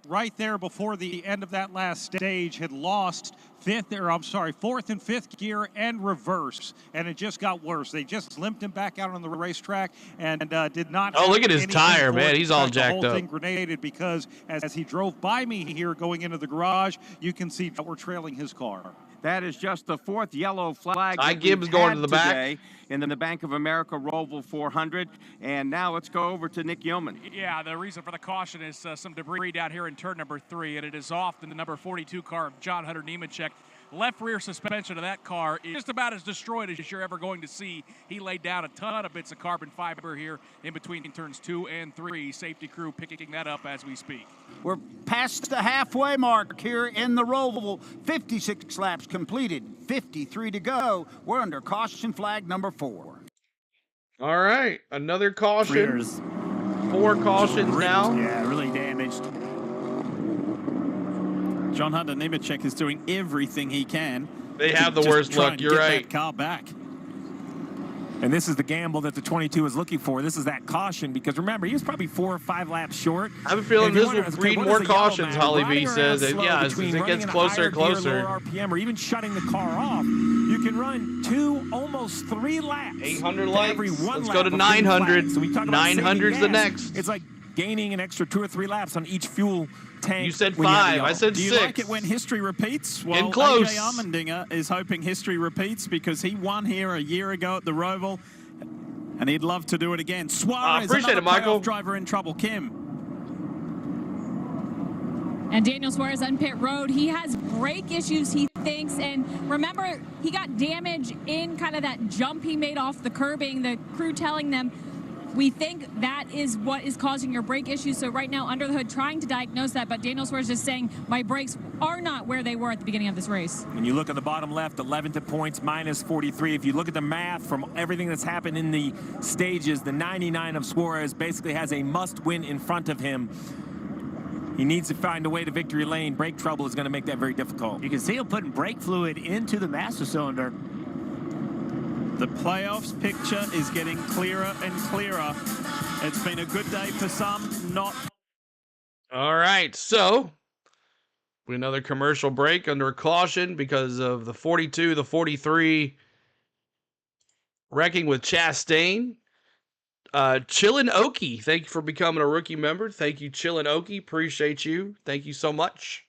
Right there before the end of that last stage, had lost fourth and fifth gear and reverse, and it just got worse. They just limped him back out on the racetrack and did not. Oh, look at his tire, man! He's all jacked up. The whole thing grenaded because as he drove by me here going into the garage, you can see that we're trailing his car. That is just the 4th yellow flag. Ty Gibbs going to the back. In the Bank of America Roval 400. And now let's go over to Nick Yeoman. Yeah, the reason for the caution is some debris down here in turn number 3, and it is off in the number 42 car of John Hunter Nemechek. Left rear suspension of that car is just about as destroyed as you're ever going to see. He laid down a ton of bits of carbon fiber here in between turns 2 and 3. Safety crew picking that up as we speak. We're past the halfway mark here in the Roval. 56 laps completed, 53 to go. We're under caution flag number 4. All right, another caution. 4 cautions now. Yeah, really damaged. John Hunter Nemechek is doing everything he can. They have the worst luck. You're right. That car back. And this is the gamble that the 22 is looking for. This is that caution because remember, he was probably 4 or 5 laps short. I have a feeling this will breed more cautions, Holly B says. Yeah, as it gets closer and closer. Lower RPM or even shutting the car off, you can run 2, almost 3 laps. 800 lights. Every one Let's lap go to 900. So we talk about 900's the next. It's like gaining an extra 2 or 3 laps on each fuel tank. You said 5. I said 6. Do you like it when history repeats? Well, and close. AJ Allmendinger is hoping history repeats because he won here a year ago at the Roval. And he'd love to do it again. Suarez, appreciate it, Michael. Driver in trouble. Kim. And Daniel Suarez on pit road. He has brake issues, he thinks. And remember, he got damage in kind of that jump he made off the curbing. The crew telling them, we think that is what is causing your brake issues. So right now, under the hood, trying to diagnose that. But Daniel Suarez is saying, my brakes are not where they were at the beginning of this race. When you look at the bottom left, 11th at points, minus 43. If you look at the math from everything that's happened in the stages, the 99 of Suarez basically has a must-win in front of him. He needs to find a way to victory lane. Brake trouble is going to make that very difficult. You can see him putting brake fluid into the master cylinder. The playoffs picture is getting clearer and clearer. It's been a good day for some, not. All right, so another commercial break under caution because of the 42, the 43 wrecking with Chastain. Chillin' Okie, thank you for becoming a rookie member. Thank you, Chillin' Okie. Appreciate you. Thank you so much.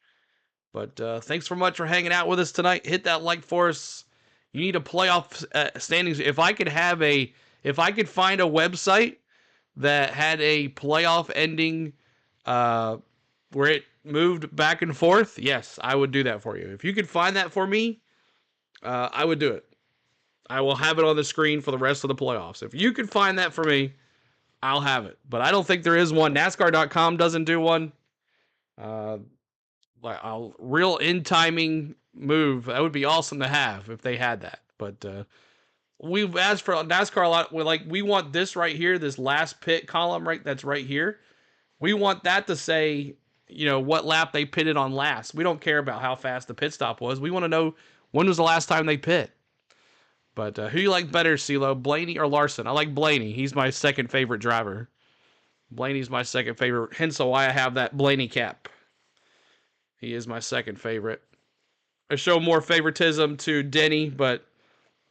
But thanks so much for hanging out with us tonight. Hit that like for us. You need a playoff standings. If I could find a website that had a playoff ending where it moved back and forth, yes, I would do that for you. If you could find that for me, I would do it. I will have it on the screen for the rest of the playoffs. If you could find that for me, I'll have it. But I don't think there is one. NASCAR.com doesn't do one. Real in-timing move. That would be awesome to have if they had that. But we've asked for NASCAR a lot. We want this right here, this last pit column, right? That's right here. We want that to say, what lap they pitted on last. We don't care about how fast the pit stop was. We want to know when was the last time they pit. But who you like better, CeeLo, Blaney or Larson? I like Blaney. He's my second favorite driver. Blaney's my second favorite. Hence why I have that Blaney cap. He is my second favorite. I show more favoritism to Denny, but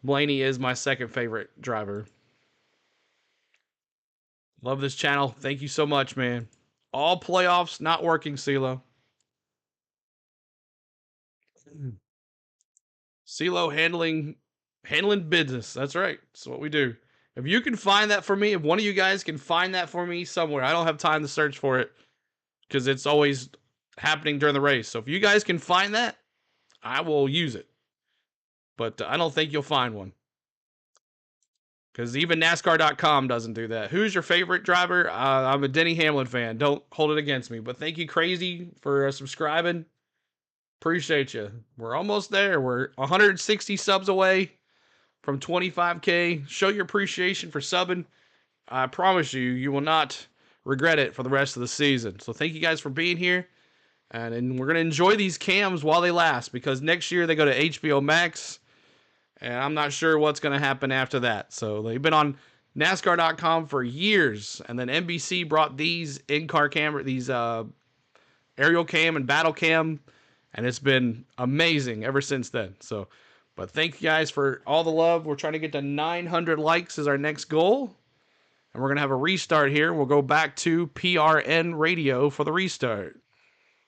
Blaney is my second favorite driver. Love this channel. Thank you so much, man. All playoffs not working, CeeLo. CeeLo handling business. That's right. That's what we do. If you can find that for me, if one of you guys can find that for me somewhere, I don't have time to search for it because it's always happening during the race. So if you guys can find that, I will use it. But I don't think you'll find one. Because even NASCAR.com doesn't do that. Who's your favorite driver? I'm a Denny Hamlin fan. Don't hold it against me. But thank you, Crazy, for subscribing. Appreciate you. We're almost there. We're 160 subs away from 25K. Show your appreciation for subbing. I promise you, you will not regret it for the rest of the season. So thank you guys for being here. And we're going to enjoy these cams while they last. Because next year they go to HBO Max. And I'm not sure what's going to happen after that. So they've been on NASCAR.com for years. And then NBC brought these in-car camera, these aerial cam and battle cam. And it's been amazing ever since then. So, but thank you guys for all the love. We're trying to get to 900 likes is our next goal. And we're going to have a restart here. We'll go back to PRN radio for the restart.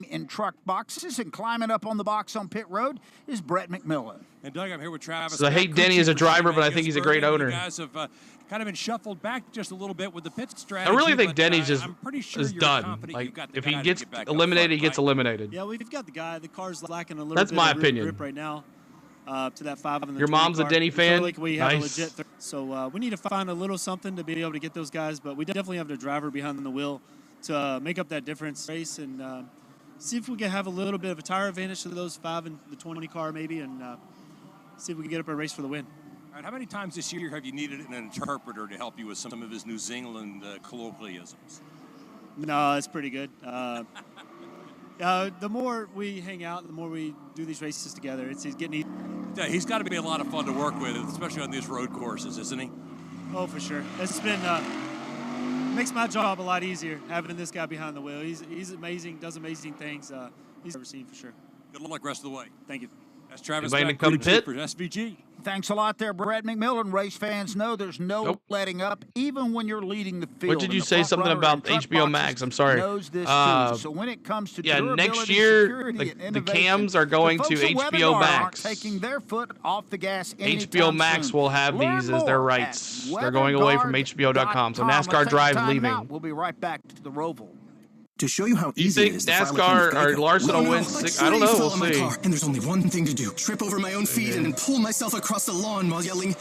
In truck boxes and climbing up on the box on pit road is Brett McMillan. And Doug, I'm here with Travis. So I hate Denny as a driver, but I think he's a great owner. You guys have kind of been shuffled back just a little bit with the pit strategy. I really think Denny's just I'm pretty sure is you're done. confident Like you've got the if he guy to gets get back up eliminated, front, he gets right? eliminated. Yeah, we've got the guy. The car's lacking a little That's bit my of opinion. grip right now to that 5 in the Your 20 mom's a car. Denny We feel fan? like we have a Nice. legit so we need to find a little something to be able to get those guys, but we definitely have the driver behind the wheel to make up that difference race and see if we can have a little bit of a tire advantage to those 5 in the 20 car maybe and see if we can get up a race for the win. All right, how many times this year have you needed an interpreter to help you with some of his New Zealand colloquialisms? No, it's pretty good. The more we hang out, the more we do these races together. It's getting easy. Yeah, he's got to be a lot of fun to work with, especially on these road courses, isn't he? Oh, for sure. It's been makes my job a lot easier having this guy behind the wheel. He's amazing, does amazing things. He's ever seen for sure. Good luck rest of the way. Thank you. That's Travis Anybody come pit? for SVG. Thanks a lot there, Brett McMillan. Race fans know there's no letting up, even when you're leading the field. What did And you the say front something runner about in truck HBO boxes Max? I'm sorry. knows this too. So when it comes to yeah, durability, next year security, and the innovation, cams are going the to folks at HBO Weatherguard Max. aren't taking their foot off the gas anytime HBO Max soon. will have Learn these as their more rights. at They're going away from weatherguard.com. HBO.com. So Let's NASCAR take Drive time leaving. out. We'll be right back to the Roval. To show you how You easy think it is to file a claim NASCAR with or Geico, Larson will no, win I six? truly I don't know. fell We'll on my see. car, and there's only one thing to do: trip over my own feet and then pull myself across the lawn while yelling.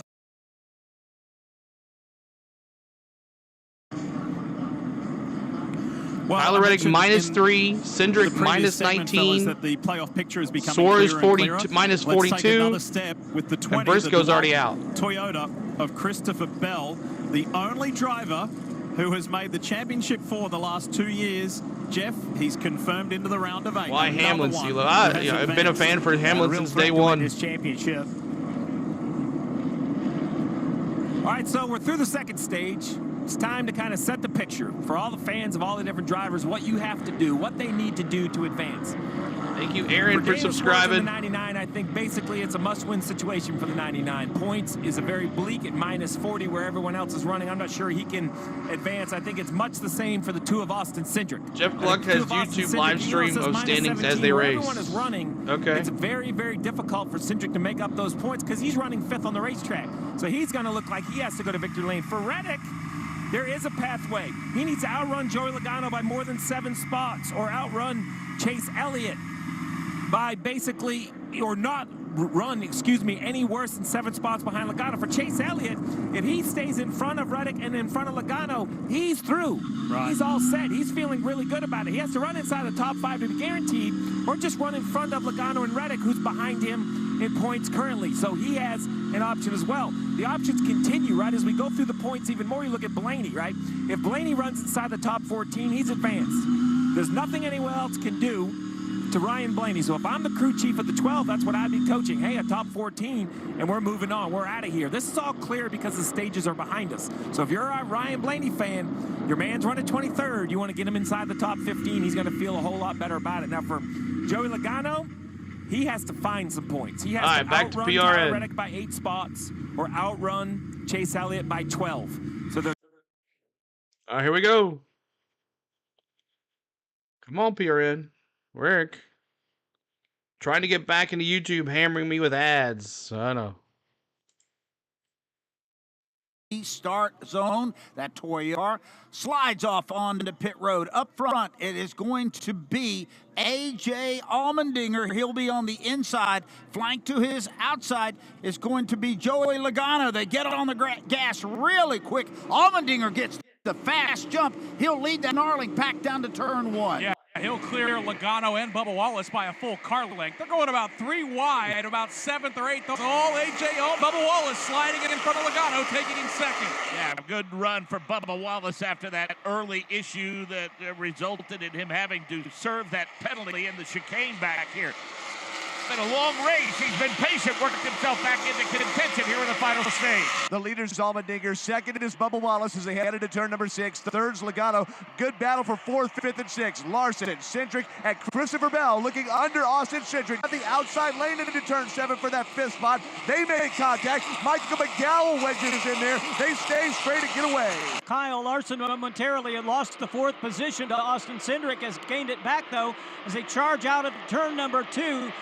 Well, Tyler Reddick -3, Cindric -19, that the playoff picture is becoming Suarez clearer and clearer. -42, Let's take another step with the 20, and Briscoe's the already out. Toyota of Christopher Bell, the only driver who has made the championship for the last 2 years. Jeff, he's confirmed into the round of 8. Why Hamlin, Another one CeeLo? who has I've been a fan for advanced. Hamlin A real since threat day to win one. this championship. All right, so we're through the second stage. It's time to kind of set the picture for all the fans of all the different drivers, what you have to do, what they need to do to advance. Thank you, Aaron, for Daniel Suarez in subscribing. The 99, I think basically it's a must-win situation for the 99. Points is a very bleak at -40 where everyone else is running. I'm not sure he can advance. I think it's much the same for the 2 of Austin Cindric. Jeff Gluck has YouTube live stream of standings as they race. Everyone is running. Okay. It's very, very difficult for Cindric to make up those points because he's running 5th on the racetrack. So he's going to look like he has to go to victory lane. For Reddick, there is a pathway. He needs to outrun Joey Logano by more than 7 spots or outrun Chase Elliott by basically, or not run, any worse than 7 spots behind Logano. For Chase Elliott, if he stays in front of Reddick and in front of Logano, he's through. Right. He's all set. He's feeling really good about it. He has to run inside the top 5 to be guaranteed, or just run in front of Logano and Reddick, who's behind him in points currently. So he has an option as well. The options continue, right? As we go through the points even more, you look at Blaney, right? If Blaney runs inside the top 14, he's advanced. There's nothing anyone else can do to Ryan Blaney. So if I'm the crew chief of the 12, that's what I'd be coaching. Hey, a top 14, and we're moving on. We're out of here. This is all clear because the stages are behind us. So if you're a Ryan Blaney fan, your man's running 23rd, you want to get him inside the top 15, he's going to feel a whole lot better about it. Now for Joey Logano, he has to find some points. He has All right, to back to outrun PRN. Tyler Reddick by 8 spots or outrun Chase Elliott by 12. So there's All right, here we go. Come on, PRN. Rick. Trying to get back into YouTube, hammering me with ads. I know. Start zone. That Toyota slides off onto the pit road. Up front, it is going to be A.J. Allmendinger. He'll be on the inside. Flanked to his outside is going to be Joey Logano. They get on the gas really quick. Allmendinger gets the fast jump. He'll lead the gnarling pack down to turn 1. Yeah. He'll clear Logano and Bubba Wallace by a full car length. They're going about 3 wide, about 7th or 8th. All Bubba Wallace sliding it in front of Logano, taking him second. Yeah, good run for Bubba Wallace after that early issue that resulted in him having to serve that penalty in the chicane back here. Been a long race. He's been patient, working himself back into contention here in the final stage. The leader's Allmendinger. Second is Bubba Wallace as they head into turn number 6. Third's Logano. Good battle for 4th, 5th, and 6th. Larson, Cindric, and Christopher Bell looking under Austin Cindric at the outside lane into turn 7 for that 5th spot. They make contact. Michael McDowell wedges in there. They stay straight and get away. Kyle Larson momentarily had lost the 4th position to Austin Cindric, has gained it back though as they charge out of turn number 2.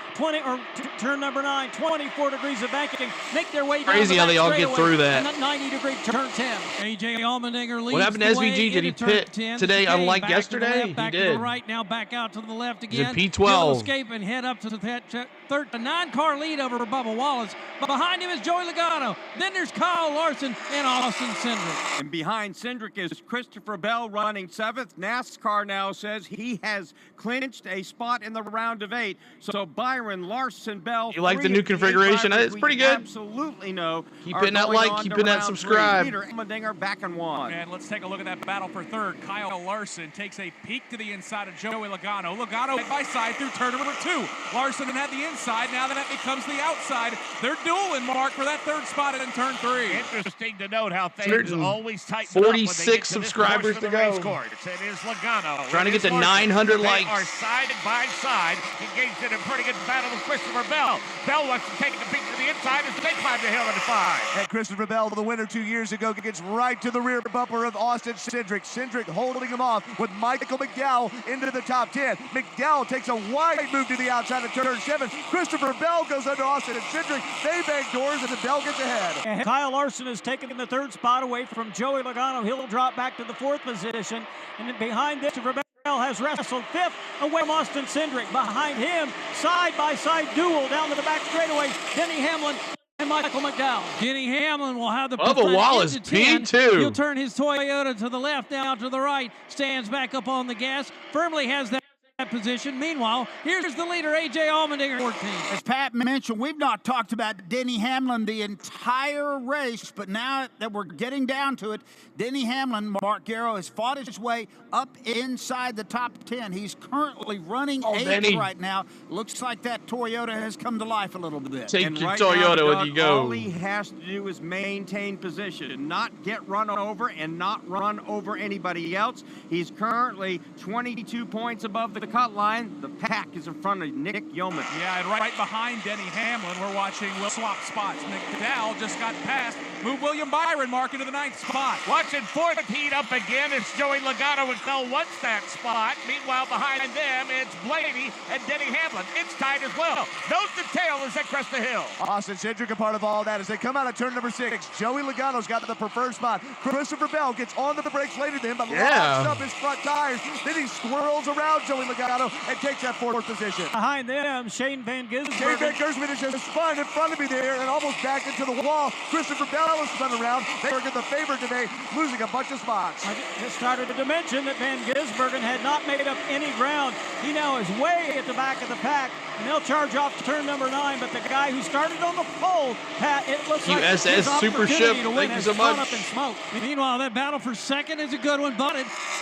Turn number 9, 24 degrees of banking, make their way down. Crazy how they all get through that. 90-degree turn 10. A.J. Allmendinger leads. What happened to SVG? Did he pit today unlike yesterday? Back He to did. the right, now back out to the left again. He's in He'll P12. escape and head up to the 9-car lead over Bubba Wallace. But behind him is Joey Logano. Then there's Kyle Larson and Austin Cindric. And behind Cindric is Christopher Bell running 7th. NASCAR now says he has clinched a spot in the round of 8. So Byron, Larson, Bell. You like the new configuration? It's pretty good. Absolutely no. Keep hitting that like, keep hitting that subscribe. Leader Allmendinger back in 1. And let's take a look at that battle for 3rd. Kyle Larson takes a peek to the inside of Joey Logano. Logano side by side through turn number 2. Larson had the inside. Now that becomes the outside. They're dueling, Mark, for that 3rd spot in turn 3. Interesting to note how things always tighten 46 subscribers to go. It is Logano. Trying to get to 900 likes. They are side by side, engaged in a pretty good battle with Christopher Bell. Bell wants to take a peek to the inside as they climb the hill into 5. And Christopher Bell, the winner 2 years ago, gets right to the rear bumper of Austin Cindric. Cindric holding him off with Michael McDowell into the top 10. McDowell takes a wide move to the outside of turn 7. Christopher Bell goes under Austin and Cindric. They bang doors and the Bell gets ahead. And Kyle Larson has taken the 3rd spot away from Joey Logano. He'll drop back to the 4th position. And then behind this, Christopher Bell has wrestled 5th away from Austin Cindric. Behind him, side-by-side duel down to the back straightaway, Denny Hamlin and Michael McDowell. Denny Hamlin will have the Bubba Wallace, P2. He'll turn his Toyota to the left, now to the right, stands back up on the gas, firmly has that position. Meanwhile, here's the leader, A.J. Allmendinger, 14. As Pat mentioned, we've not talked about Denny Hamlin the entire race, but now that we're getting down to it, Denny Hamlin, Mark Garrow, has fought his way up inside the top 10. He's currently running 8th right now. Looks like that Toyota has come to life a little bit. Take and your right Toyota now, when Doug, you go. all he has to do is maintain position and not get run over and not run over anybody else. He's currently 22 points above the cut line. The pack is in front of Nick Yeoman. Yeah, and right behind Denny Hamlin, we're watching Will swap spots. McDowell just got past. Move William Byron, Mark, into the 9th spot. Watching 4th heat up again. It's Joey Logano and Bell wants that spot. Meanwhile, behind them, it's Blaney and Denny Hamlin. It's tied as well. Nose to tail as they crest the hill. Austin Cindric a part of all that as they come out of turn number 6. Joey Logano's got the preferred spot. Christopher Bell gets onto the brakes later than him, but locks up his front tires. Then he swirls around Joey Logano and takes that 4th position. Behind them, Shane Van Gisbergen. Shane Van Gisbergen is just spun in front of me there and almost backed into the wall. Christopher Bell is spun around. They are getting the favor today, losing a bunch of spots. I just started to mention that Van Gisbergen had not made up any ground. He now is way at the back of the pack, and they'll charge off to turn number 9. But the guy who started on the pole, Pat, it looks like his Super Ship. Thank you so much. Up in smoke. Meanwhile, that battle for 2nd is a good one, but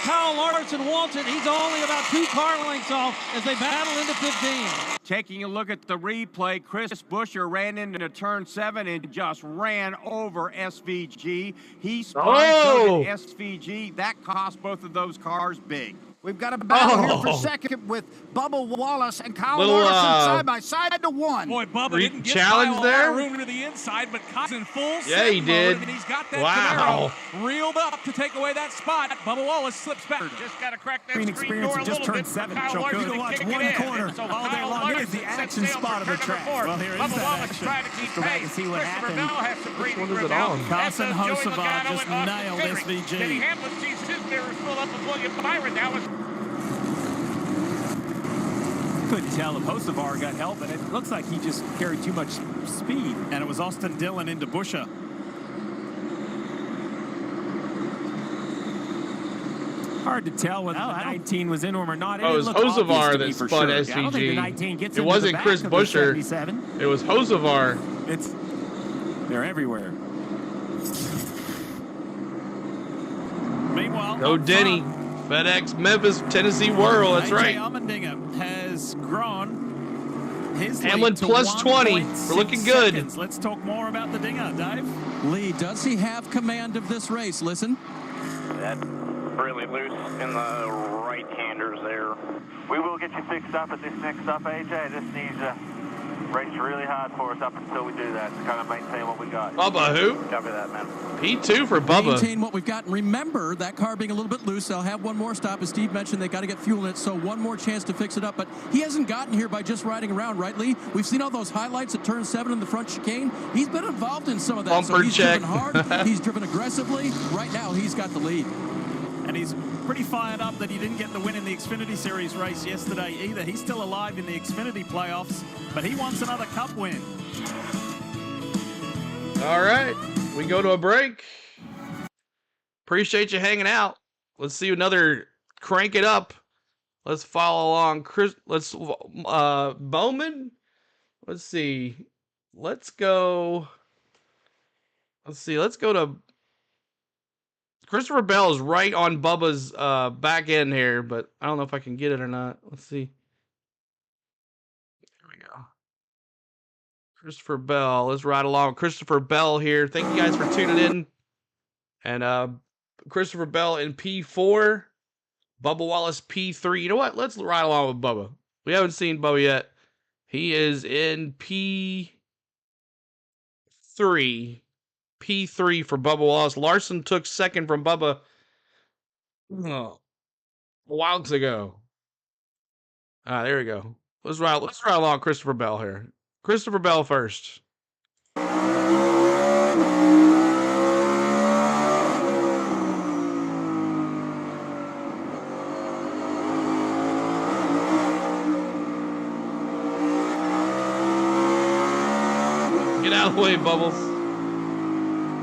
Kyle Larson wants it. He's only about 2 car lengths off as they battle into 15. Taking a look at the replay, Chris Buescher ran into turn 7 and just ran over SVG. He spun so did SVG. That cost both of those cars big. We've got a battle here for second with Bubba Wallace and Kyle Larson side by side to one. Boy, Bubba didn't get challenge Kyle there? a lot of room to the inside, but Kyle's in full Yeah, he set did. mode, and he's got that Wow. Camaro reeled up to take away that spot. Bubba Wallace slips back. Just got to crack that Green screen experience door a of just little turned bit. 7. Kyle You'll Larson go watch kicking one in. corner So all day Kyle long. Here's Larson the sets action sail spot for of the turn track. number 4. Well, here is Bubba that Wallace action. trying to keep Go back pace. and see what Christopher happened. Bell has some breathing one is room it now. on? Carson Joey Hocevar Logano just and Austin nailed Cindric. SVG. Denny Hamlin sees his mirrors full up with William Byron. That was Couldn't tell if Hocevar got help, and it looks like he just carried too much speed. And it was Austin Dillon into Busha. Hard to tell whether the 19 was in him or not. Oh, it was Hocevar that spun SVG. I don't think the 19 SVG. gets It into the wasn't back Chris of the Buescher. 77. It was Hocevar. They're everywhere. Meanwhile, Go Denny. FedEx Memphis Tennessee Whirl. That's right. Allmendinger has grown his Hamlin lead to plus 20. 1.6 We're looking good. seconds. Let's talk more about the Dinger, Dave. Lee, does he have command of this race? Listen. That's really loose in the right-handers there. We will get you fixed up at this next stop, AJ. This needs to race really hard for us up until we do that to kind of maintain what we got. Bubba who? Copy that, man. P2 for Bubba. Maintain what we've got. And remember, that car being a little bit loose, they'll have one more stop. As Steve mentioned, they got to get fuel in it, so one more chance to fix it up. But he hasn't gotten here by just riding around, right, Lee? We've seen all those highlights at turn 7 in the front chicane. He's been involved in some of that. Bumper so he's check. driven hard. He's driven aggressively. Right now, he's got the lead. And he's pretty fired up that he didn't get the win in the Xfinity Series race yesterday either. He's still alive in the Xfinity playoffs, but he wants another Cup win. All right. We go to a break. Appreciate you hanging out. Let's see another crank it up. Let's follow along. Bowman. Let's see. Let's go to Christopher Bell is right on Bubba's back end here, but I don't know if I can get it or not. Let's see. There we go. Christopher Bell. Let's ride along. Christopher Bell here. Thank you guys for tuning in. And Christopher Bell in P4. Bubba Wallace P3. You know what? Let's ride along with Bubba. We haven't seen Bubba yet. He is in P3. P3 for Bubba Wallace. Larson took second from Bubba a while ago. There we go. Let's ride along Christopher Bell here. Christopher Bell first. Get out of the way, Bubbles.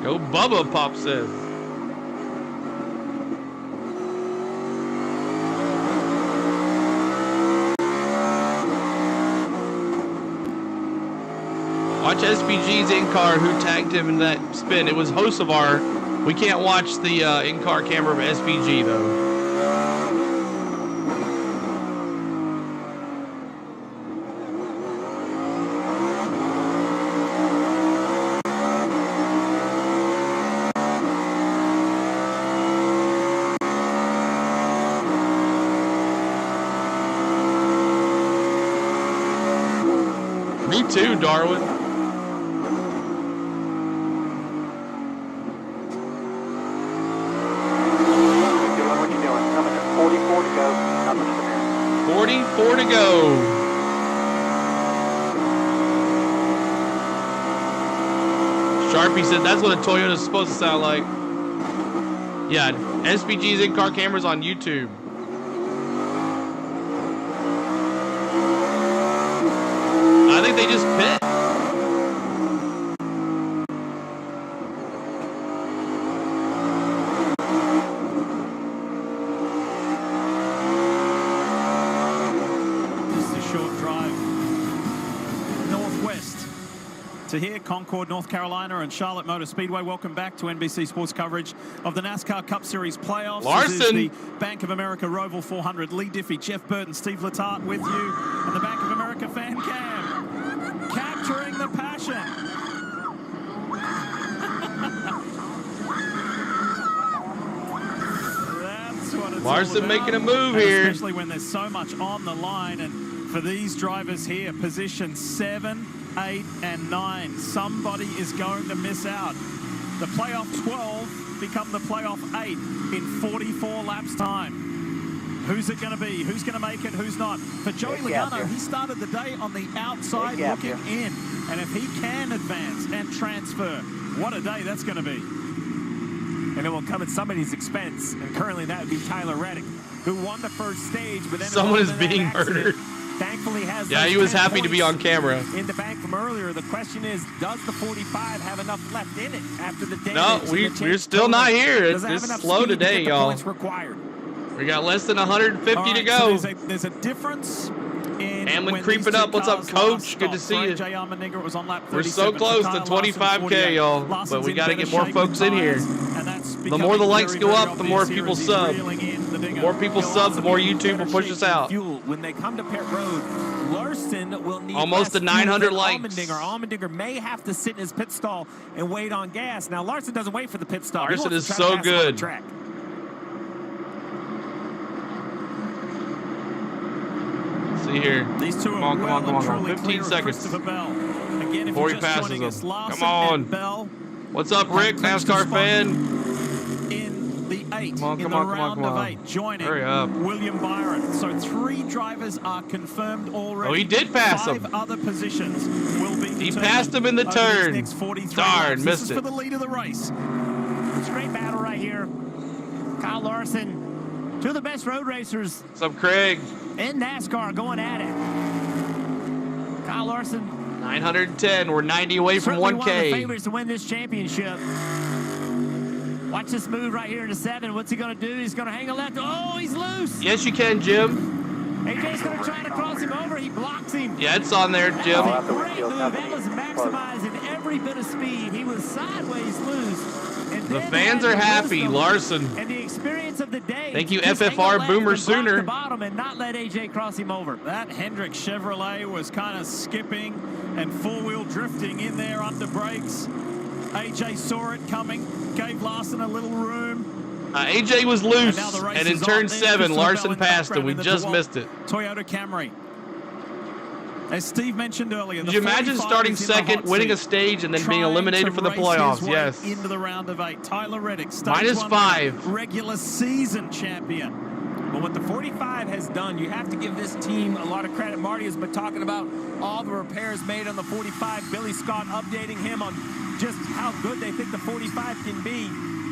Go Bubba, Pop says. Watch SPG's in-car who tagged him in that spin. It was Hocevar. We can't watch the in-car camera of SPG, though. Me too, Darwin. Doing what you're doing. Coming in 44 to go. Nothing to there. 44 to go. Sharpie said that's what a Toyota's supposed to sound like. Yeah, SPG's in-car cameras on YouTube. I think they just pit. This is a short drive northwest to here, Concord, North Carolina, and Charlotte Motor Speedway. Welcome back to NBC Sports coverage of the NASCAR Cup Series Playoffs. Larson. This is the Bank of America Roval 400. Lee Diffie, Jeff Burton, Steve Letarte with you, and the Bank of America fan cam. Capturing the passion. That's what it's it's Larson all about. making a move And here. especially when there's so much on the line. And for these drivers here, position 7, 8, and 9, somebody is going to miss out. The playoff 12 become the playoff 8 in 44 laps time. Who's it going to be? Who's going to make it? Who's not? For Joey Logano, he started the day on the outside looking in. And if he can advance and transfer, what a day that's going to be. And it will come at somebody's expense. And currently that would be Tyler Reddick, who won the first stage. But then someone is being murdered. Thankfully has yeah, he was happy to be on camera. In the bank from earlier. The question is, does the 45 have enough left in it after the day? No, we're still not here. It's slow today, y'all. We got less than 150 to go. So there's a difference in Hamlin creeping up. What's up, Coach? Good to see you. We're so close to 25K, y'all, but we got to get more folks in here. The more the likes go up, the more people sub. The more people sub, the more YouTube will push us out. When they come to pit road, Larson will need almost to 900 likes. Allmendinger may have to sit in his pit stall and wait on gas. Now Larson doesn't wait for the pit stop. Larson is so good. See here. These two come on, are come on. 15 seconds. Again, before he passes him. Come on. What's up, Rick? NASCAR fan. In the 8, come on, in the round of 8, joining Hurry up. William Byron. So 3 drivers are confirmed already. Oh, he did pass him. 5 other positions will be He passed him in the turn. Darn, missed it. For the lead of the race. It's a great battle right here. Kyle Larson, two of the best road racers. What's up, Craig? In NASCAR going at it. Kyle Larson. 910. We're 90 away from 1K. One of the favorites to win this championship. Watch this move right here into 7. What's he going to do? He's going to hang a left. Oh, he's loose. Yes, you can, Jim. AJ's going to try to cross him over. He blocks him. Yeah, it's on there, Jim. That was a great move. That was maximizing every bit of speed. He was sideways loose. The fans are happy, Larson. And the experience of the day. Thank you, FFR Boomer Sooner. The bottom and not let AJ cross him over. That Hendrick Chevrolet was kind of skipping and four-wheel drifting in there under brakes. AJ saw it coming, gave Larson a little room. AJ was loose, and in turn 7, Larson passed him. We just missed it. Toyota Camry. As Steve mentioned earlier, could you imagine starting second, winning a stage, and then being eliminated for the playoffs? Yes. Into the round of 8. Tyler Reddick, -5. Regular season champion. But what the 45 has done, you have to give this team a lot of credit. Marty has been talking about all the repairs made on the 45. Billy Scott updating him on just how good they think the 45 can be.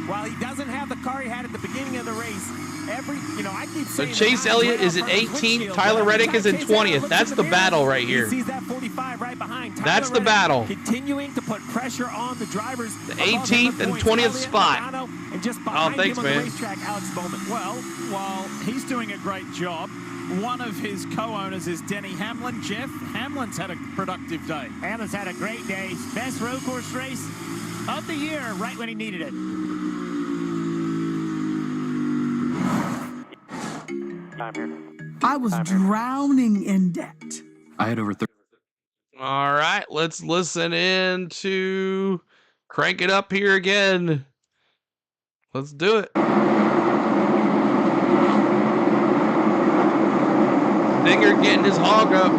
While he doesn't have the car he had at the beginning of the race, I keep saying. So Chase Elliott is in 18th, Tyler Reddick is in 20th. That's the battle right here. He sees that 45 right behind. That's the battle. Continuing to put pressure on the drivers. The 18th and 20th spot. And just behind thanks, him on man. the racetrack, Alex Bowman. Well, while he's doing a great job, one of his co-owners is Denny Hamlin. Jeff Hamlin's had a productive day. Hamlin's had a great day. Best road course race of the year, right when he needed it. I was drowning in debt. I had over 30. All right, let's listen in to Crank It Up here again. Let's do it. Dinger getting his hog up.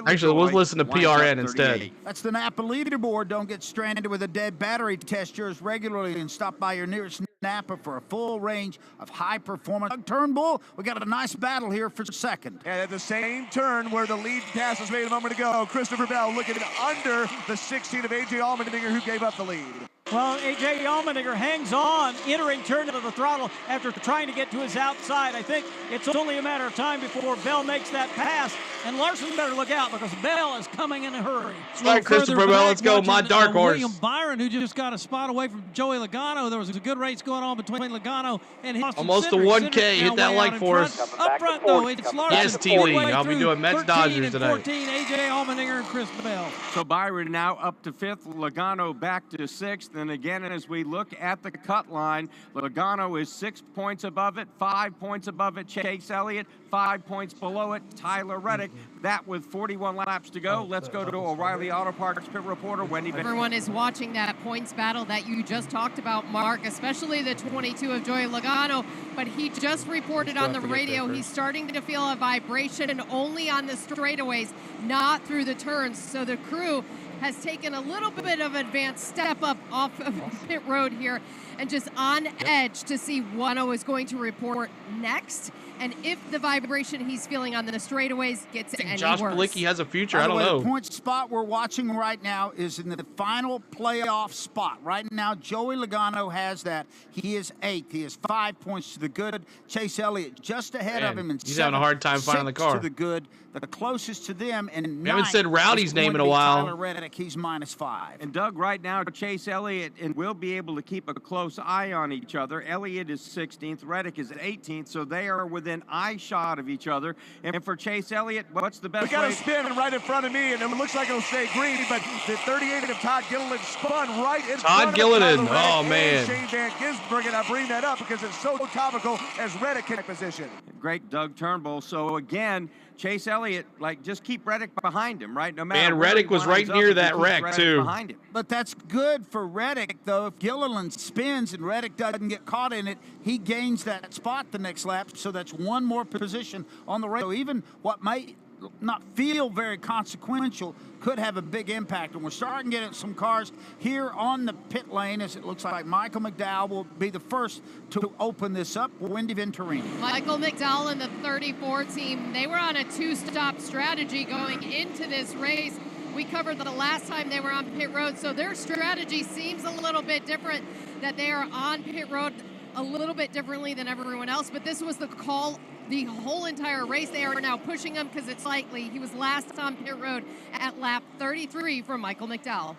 Actually, we'll listen to PRN instead. That's the Napa Leaderboard. Don't get stranded with a dead battery. Test yours regularly and stop by your nearest Napa for a full range of high-performance. Turnbull, we got a nice battle here for second. And at the same turn where the lead pass was made a moment ago, Christopher Bell looking under the 16 of A.J. Allmendinger, who gave up the lead. Well, A.J. Allmendinger hangs on, entering turn to the throttle after trying to get to his outside. I think it's only a matter of time before Bell makes that pass, and Larson better look out because Bell is coming in a hurry. All right, Christopher Bell, let's go. My dark horse. William Byron, who just got a spot away from Joey Logano. There was a good race going on between Logano and Austin almost Cindric. a 1K. Hit that like for us. Up front, though, it's Larson. Yes, T-Lee. I'll be doing Mets Dodgers today. 14, A.J. Allmendinger and Chris Bell. So Byron now up to 5th, Logano back to 6th, And again, as we look at the cut line, Logano is 6 points above it, 5 points above it, Chase Elliott, 5 points below it, Tyler Reddick. That with 41 laps to go. Let's go to O'Reilly Auto Parts pit reporter Wendy. Everyone is watching that points battle that you just talked about, Mark, especially the 22 of Joey Logano. But he just reported on the radio he's starting to feel a vibration only on the straightaways, not through the turns. So the crew has taken a little bit of advanced step up off of pit road here and just on edge to see what Wano is going to report next. And if the vibration he's feeling on the straightaways gets any Josh worse. Bilicki has a future. By I the don't way, know. The point spot we're watching right now is in the final playoff spot. Right now, Joey Logano has that. He is 8th. He has 5 points to the good. Chase Elliott just ahead of him. And he's having a hard time finding the car. To the good. The closest to them. And we haven't said Rowdy's name in a while. Tyler Reddick, he's -5. And Doug, right now, Chase Elliott and we'll be able to keep a close eye on each other. Elliott is 16th, Reddick is 18th, so they are within eye shot of each other. And for Chase Elliott, what's the best We got way? a spin right in front of me, and it looks like it'll stay green, but the 38 of Todd Gilliland spun right in front of Gilliland, Tyler oh Reddick man. and Shane Van Gisbergen, and I bring that up because it's so topical as Reddick in position. Great Doug Turnbull. So again, Chase Elliott, just keep Reddick behind him, right? No matter Man, where Reddick he was winds right near up, that keep wreck, Reddick too. Behind him. But that's good for Reddick, though. If Gilliland spins and Reddick doesn't get caught in it, he gains that spot the next lap, so that's one more position on the race. So even what might not feel very consequential could have a big impact. And we're starting to get some cars here on the pit lane, as it looks like Michael McDowell will be the first to open this up. Wendy Venturini. Michael McDowell and the 34 team, they were on a two-stop strategy going into this race. We covered the last time they were on pit road, so their strategy seems a little bit different, that they are on pit road a little bit differently than everyone else, but this was the call the whole entire race. They are now pushing him because it's likely he was last on pit road at lap 33 for Michael McDowell.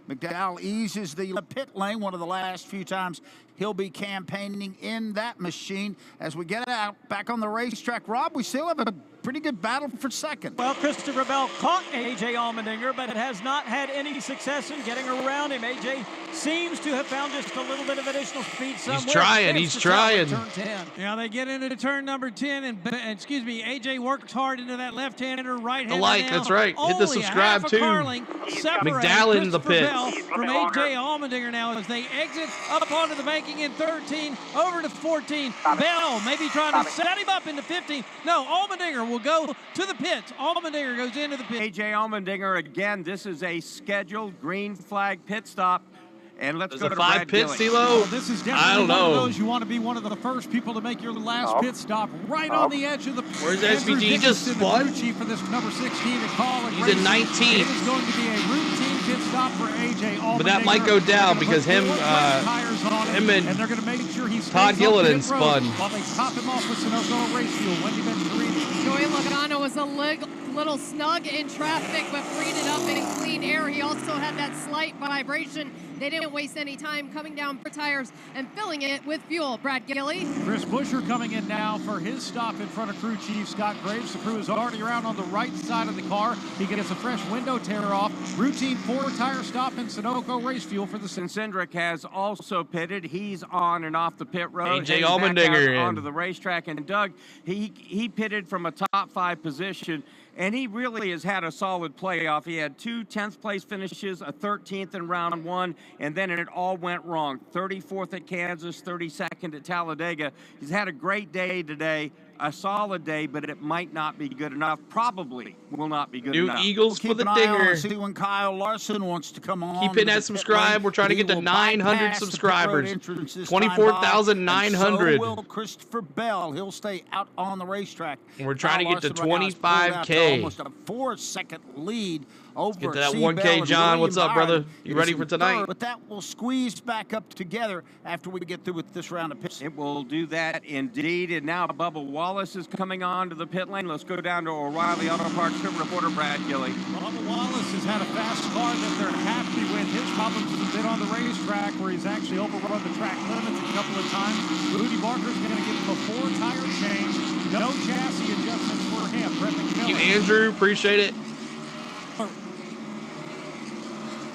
McDowell eases the pit lane, one of the last few times he'll be campaigning in that machine. As we get out back on the racetrack, Rob, we still have a pretty good battle for second. Well, Christopher Bell caught A.J. Allmendinger, but has not had any success in getting around him. A.J. seems to have found just a little bit of additional speed somewhere. He's trying. Turn 10. Yeah, they get into turn number 10, and A.J. works hard into that left-hander, right-hander. The like, now. that's right. Hit the subscribe, too. McDowell in the pit. From A.J. Allmendinger now as they exit up onto the banking in 13, over to 14. Bell maybe trying to set him up into 15. No, Allmendinger will go to the pits. Allmendinger goes into the pit. A.J. Allmendinger, again, this is a scheduled green flag pit stop. And let's go to Brad Gilly. Well, this is definitely one of those you want to be one of the first people to make your last pit stop right on the edge of the pit. Where's SVG? He just spun? Chief for this number 16 to call it. He's in 19. It is going to be a routine pit stop for A.J. Allmendinger. But that might go down because him and they're going to make sure he's Todd Gilliland spun. While they top him off with Sunoco race fuel. Wendy Venturini. Joey Logano was a little snug in traffic, but freed it up in clean air. He also had that slight vibration. They didn't waste any time coming down for tires and filling it with fuel. Brad Gilly. Chris Buescher coming in now for his stop in front of crew chief Scott Graves. The crew is already around on the right side of the car. He gets a fresh window tear off. Routine 4-tire stop in Sunoco race fuel for the Cindric has also pitted. He's on and off the pit road. A.J. Allmendinger onto the racetrack. And Doug, he pitted from a top 5 position. And he really has had a solid playoff. He had 2 10th place finishes, a 13th in round 1, and then it all went wrong. 34th at Kansas, 32nd at Talladega. He's had a great day today, a solid day, but it might not be good enough. Probably will not be good enough. New Eagles for the Keep an eye on dinger. and see when Kyle Larson wants to come on. Keep hitting that subscribe. We're trying to get to 900 subscribers. 24,900. So will Christopher Bell. He'll stay out on the racetrack. And we're trying to get to Kyle Larson right now is pulled out to 25K. almost a 4-second lead over Get to that C-Bell 1K, and John. William What's up, Byron. brother? You ready It is for in tonight? third, but that will squeeze back up together after we get through with this round of pits. It will do that indeed. And now Bubba Wallace is coming on to the pit lane. Let's go down to O'Reilly Auto Parts pit reporter Brad Gilly. Bubba Wallace has had a fast car that they're happy with. His problems have been on the racetrack where he's actually overrun the track limits a couple of times. Rudy Barker's going to give him a 4-tire change. No chassis adjustments for him. Thank you, Andrew. Appreciate it.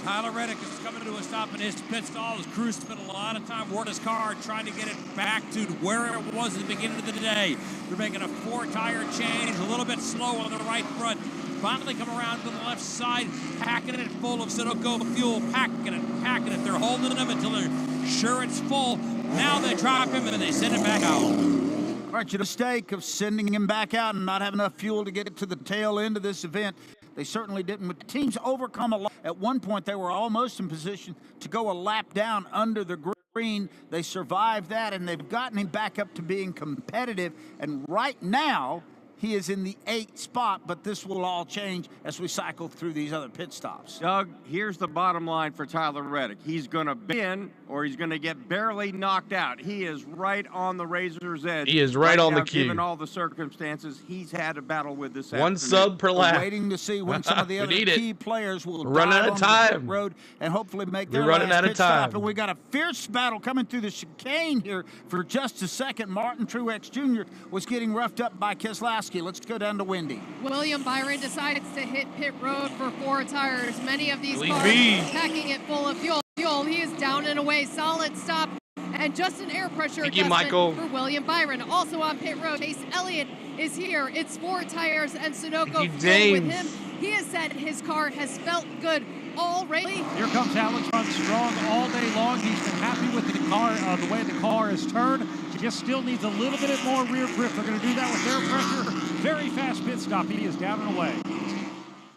Tyler Reddick is coming to a stop in his pit stall. His crew spent a lot of time working his car trying to get it back to where it was at the beginning of the day. They're making a 4-tire change, a little bit slow on the right front. Finally come around to the left side, packing it full of Sunoco fuel, packing it. They're holding them until they're sure it's full. Now they drop him and they send it back out. All right, your mistake of sending him back out and not having enough fuel to get it to the tail end of this event. They certainly didn't. With teams overcome a lot. At one point, they were almost in position to go a lap down under the green. They survived that, and they've gotten him back up to being competitive. And right now, he is in the 8th spot, but this will all change as we cycle through these other pit stops. Doug, here's the bottom line for Tyler Reddick. He's going to win, or he's going to get barely knocked out. He is right on the razor's edge. He is right on now, the cue. Given all the circumstances he's had to battle with this One afternoon. sub per lap. We're waiting to see when some of the other key players will run out of time. The road and hopefully make their We're running last out of pit stop. time. And we got a fierce battle coming through the chicane here for just a second. Martin Truex Jr. was getting roughed up by Keselowski. Let's go down to Wendy. William Byron decides to hit pit road for 4 tires. Many of these cars packing it full of fuel. He is down and away. Solid stop. And just an air pressure adjustment for William Byron. Also on pit road, Chase Elliott is here. It's 4 tires and Sunoco fuel with him. He has said his car has felt good already. Here comes Alex, runs strong all day long. He's been happy with the car, the way the car is turned. He just still needs a little bit more rear grip. They're going to do that with air pressure. Very fast pit stop. He is down and away.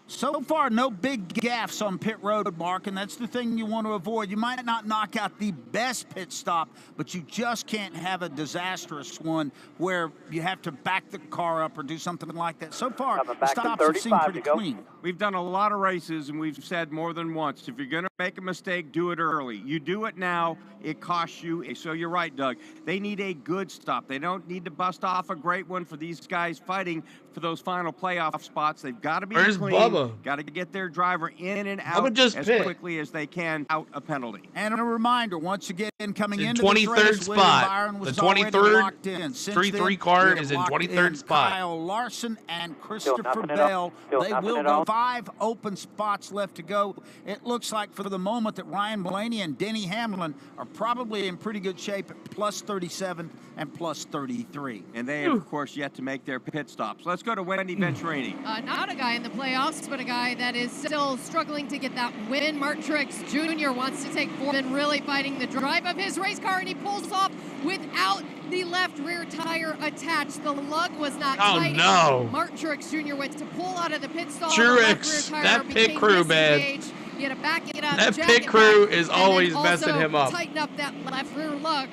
So far, no big gaffes on pit road, Mark, and that's the thing you want to avoid. You might not knock out the best pit stop, but you just can't have a disastrous one where you have to back the car up or do something like that. So far, the stops have seemed pretty clean. We've done a lot of races, and we've said more than once, if you're going to make a mistake, do it early. You do it now, it costs you. So you're right, Doug. They need a good stop. They don't need to bust off a great one for these guys fighting for those final playoff spots. They've got to be clean. Got to get their driver in and out as quickly as they can out a penalty. And a reminder, once again, coming into the this 23rd race, spot. The 23rd 3-3 car is in 23rd spot. Kyle Larson and Christopher Bell. They will go 5 open spots left to go. It looks like for the moment that Ryan Blaney and Denny Hamlin are probably in pretty good shape at plus 37 and plus 33. And they have, of course, yet to make their pit stops. Let's go to Wendy Venturini. Not a guy in the playoffs, but a guy that is still struggling to get that win. Martin Truex Jr. wants to take forward and really fighting the drive of his race car, and he pulls off without the left rear tire attached. The lug was not tight. No. Martin Truex Jr. went to pull out of the pit stall. Truex, that pit crew, man. You got to back it up. That pit crew is always messing him up. Tighten up that left rear lug.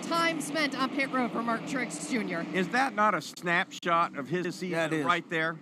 Time spent on pit road for Martin Truex Jr. Is that not a snapshot of his season right there?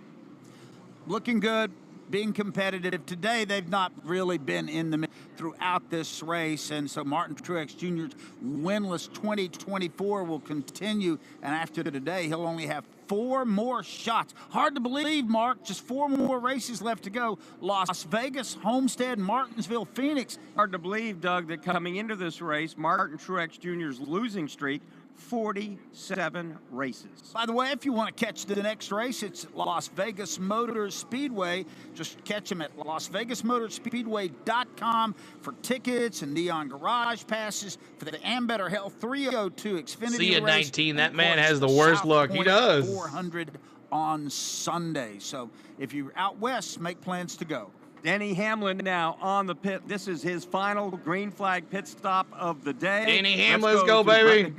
Looking good, being competitive. Today, they've not really been in the throughout this race, and so Martin Truex Jr.'s winless 2024 will continue, and after today, he'll only have 4 more shots. Hard to believe, Mark, just 4 more races left to go. Las Vegas, Homestead, Martinsville, Phoenix. Hard to believe, Doug, that coming into this race, Martin Truex Jr.'s losing streak, 47 races. By the way, if you want to catch the next race, it's Las Vegas Motor Speedway. Just catch them at LasVegasMotorspeedway.com for tickets and Neon Garage passes for the Ambetter Health 302 Xfinity See you, race. 19. That man has the worst luck. He does. 400 on Sunday. So if you're out west, make plans to go. Denny Hamlin now on the pit. This is his final green flag pit stop of the day. Denny Hamlin, let's go, baby.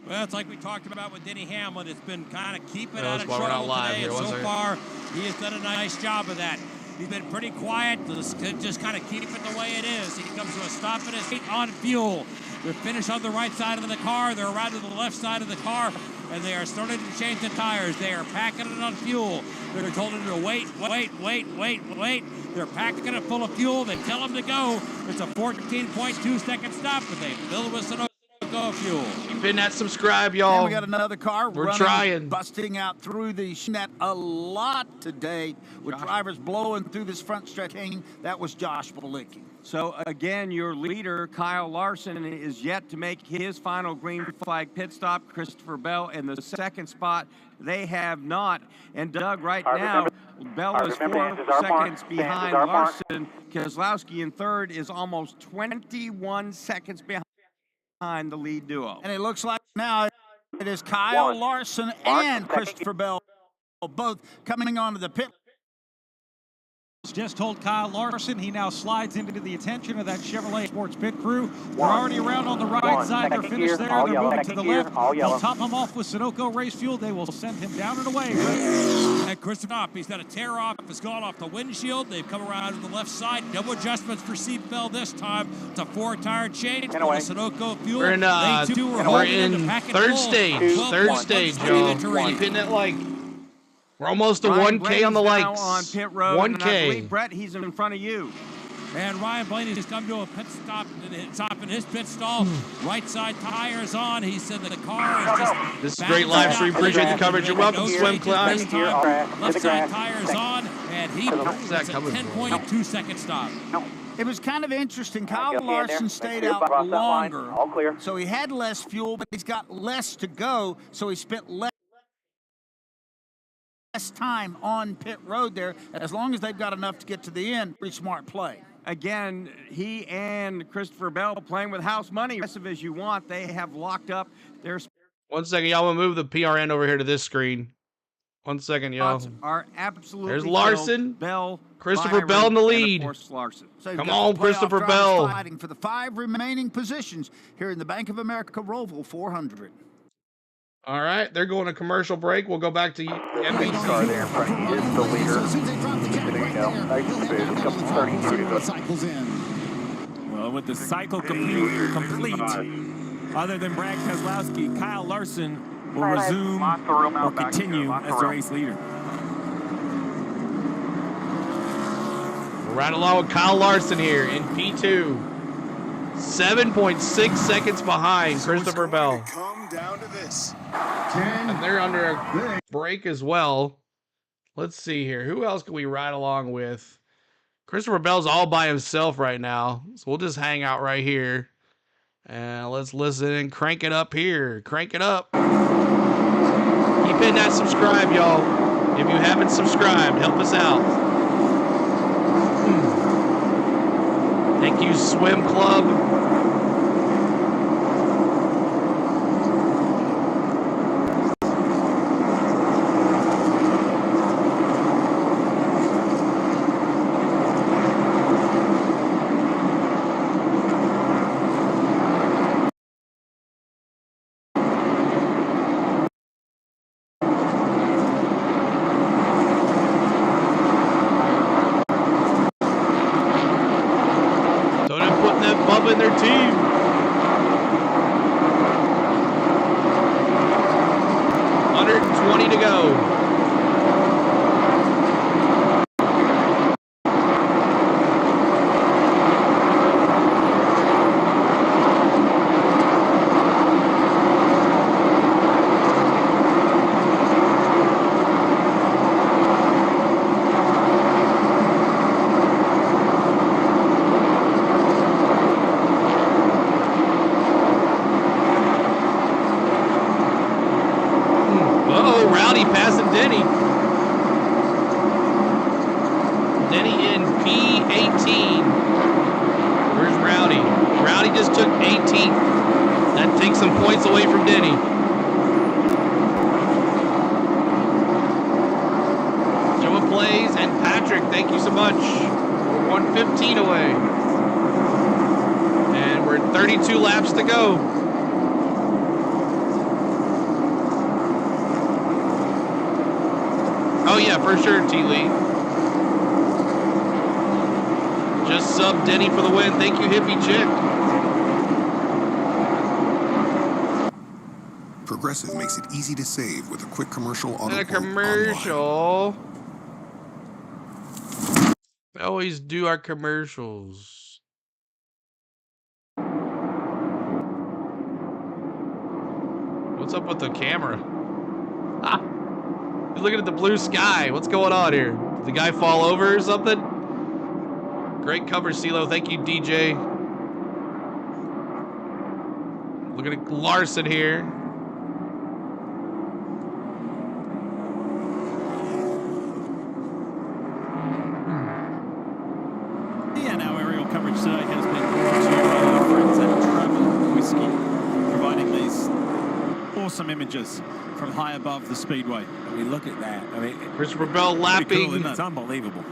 Well, it's like we talked about with Denny Hamlin. It's been kind of keeping out of trouble today, and so far he has done a nice job of that. He's been pretty quiet, just kind of keep it the way it is. He comes to a stop at his feet on fuel. They're finished on the right side of the car. They're around to the left side of the car, and they are starting to change the tires. They are packing it on fuel. They're told him to wait. They're packing it full of fuel. They tell him to go. It's a 14.2-second stop, but they fill it with Sunoco fuel. Keep in that subscribe, y'all. And we got another car. We're trying. Busting out through the net a lot today with drivers blowing through this front stretch. That was Josh Bilicki. So, again, your leader, Kyle Larson, is yet to make his final green flag pit stop. Christopher Bell in the second spot. They have not. And, Doug, right now, Bell is 4 seconds behind Larson. Keselowski in third is almost 21 seconds behind the lead duo. And it looks like now it is Kyle Larson and Christopher Bell both coming onto the pit. Just told Kyle Larson he now slides into the attention of that Chevrolet Sports pit crew. They're already around on the right side. They're finished there. They're moving to the left. They'll top him off with Sunoco race fuel. They will send him down and away. And Christopher, he's got a tear off. It's gone off the windshield. They've come around to the left side. Double adjustments for seatbelt this time. It's a 4-tire change. Sunoco fuel. We're in third stage. Third stage, y'all. Keeping it like. We're almost to 1K on the likes. On pit road, 1K. And I believe, Brett, he's in front of you. And Ryan Blaney has come to a pit stop in his pit stall. Right side tire is on. He said that the car is just. This is great live stream. Appreciate the coverage. You're welcome, Swim Climb. Left side tire is on, and he makes a 10.2 second stop. It was kind of interesting. Kyle Larson stayed out longer, so he had less fuel, but he's got less to go, so he spent less time on pit road there. As long as they've got enough to get to the end, pretty smart play. Again, he and Christopher Bell playing with house money. Aggressive as you want, they have locked up their. 1 second, y'all. We'll move the PRN over here to this screen. 1 second, y'all. Are absolutely. There's Larson. Bell. Christopher Bell in the lead. So come on, Christopher Bell. Fighting for the 5 remaining positions here in the Bank of America Roval 400. All right, they're going to commercial break. We'll go back to NBC. Car there in front of you is the leader. There you go. Nice and smooth. Couple 32 to go. Well, with the cycle complete, other than Brad Keselowski, Kyle Larson will resume or continue as the race leader. We're right along with Kyle Larson here in P2. 7.6 seconds behind Christopher Bell. Down to this. And they're under a break as well. Let's see here. Who else can we ride along with? Christopher Bell's all by himself right now. So we'll just hang out right here. And let's listen and crank it up here. Crank it up. Keep hitting that subscribe, y'all. If you haven't subscribed, help us out. Thank you, Swim Club. In their team. 120 to go. Thank you so much. We're 115 away. And we're 32 laps to go. Oh yeah, for sure, T-Lee. Just sub Denny for the win. Thank you, Hippie Chick. Progressive makes it easy to save with a quick commercial auto and a commercial. We always do our commercials. What's up with the camera? Ah, you're looking at the blue sky. What's going on here? Did the guy fall over or something? Great cover, CeeLo. Thank you, DJ. Looking at Larson here. today has been brought to you by our friends at Travel Whiskey, providing these awesome images from high above the speedway. I mean, look at that. I mean, Christopher Bell lapping. Cool, it's unbelievable.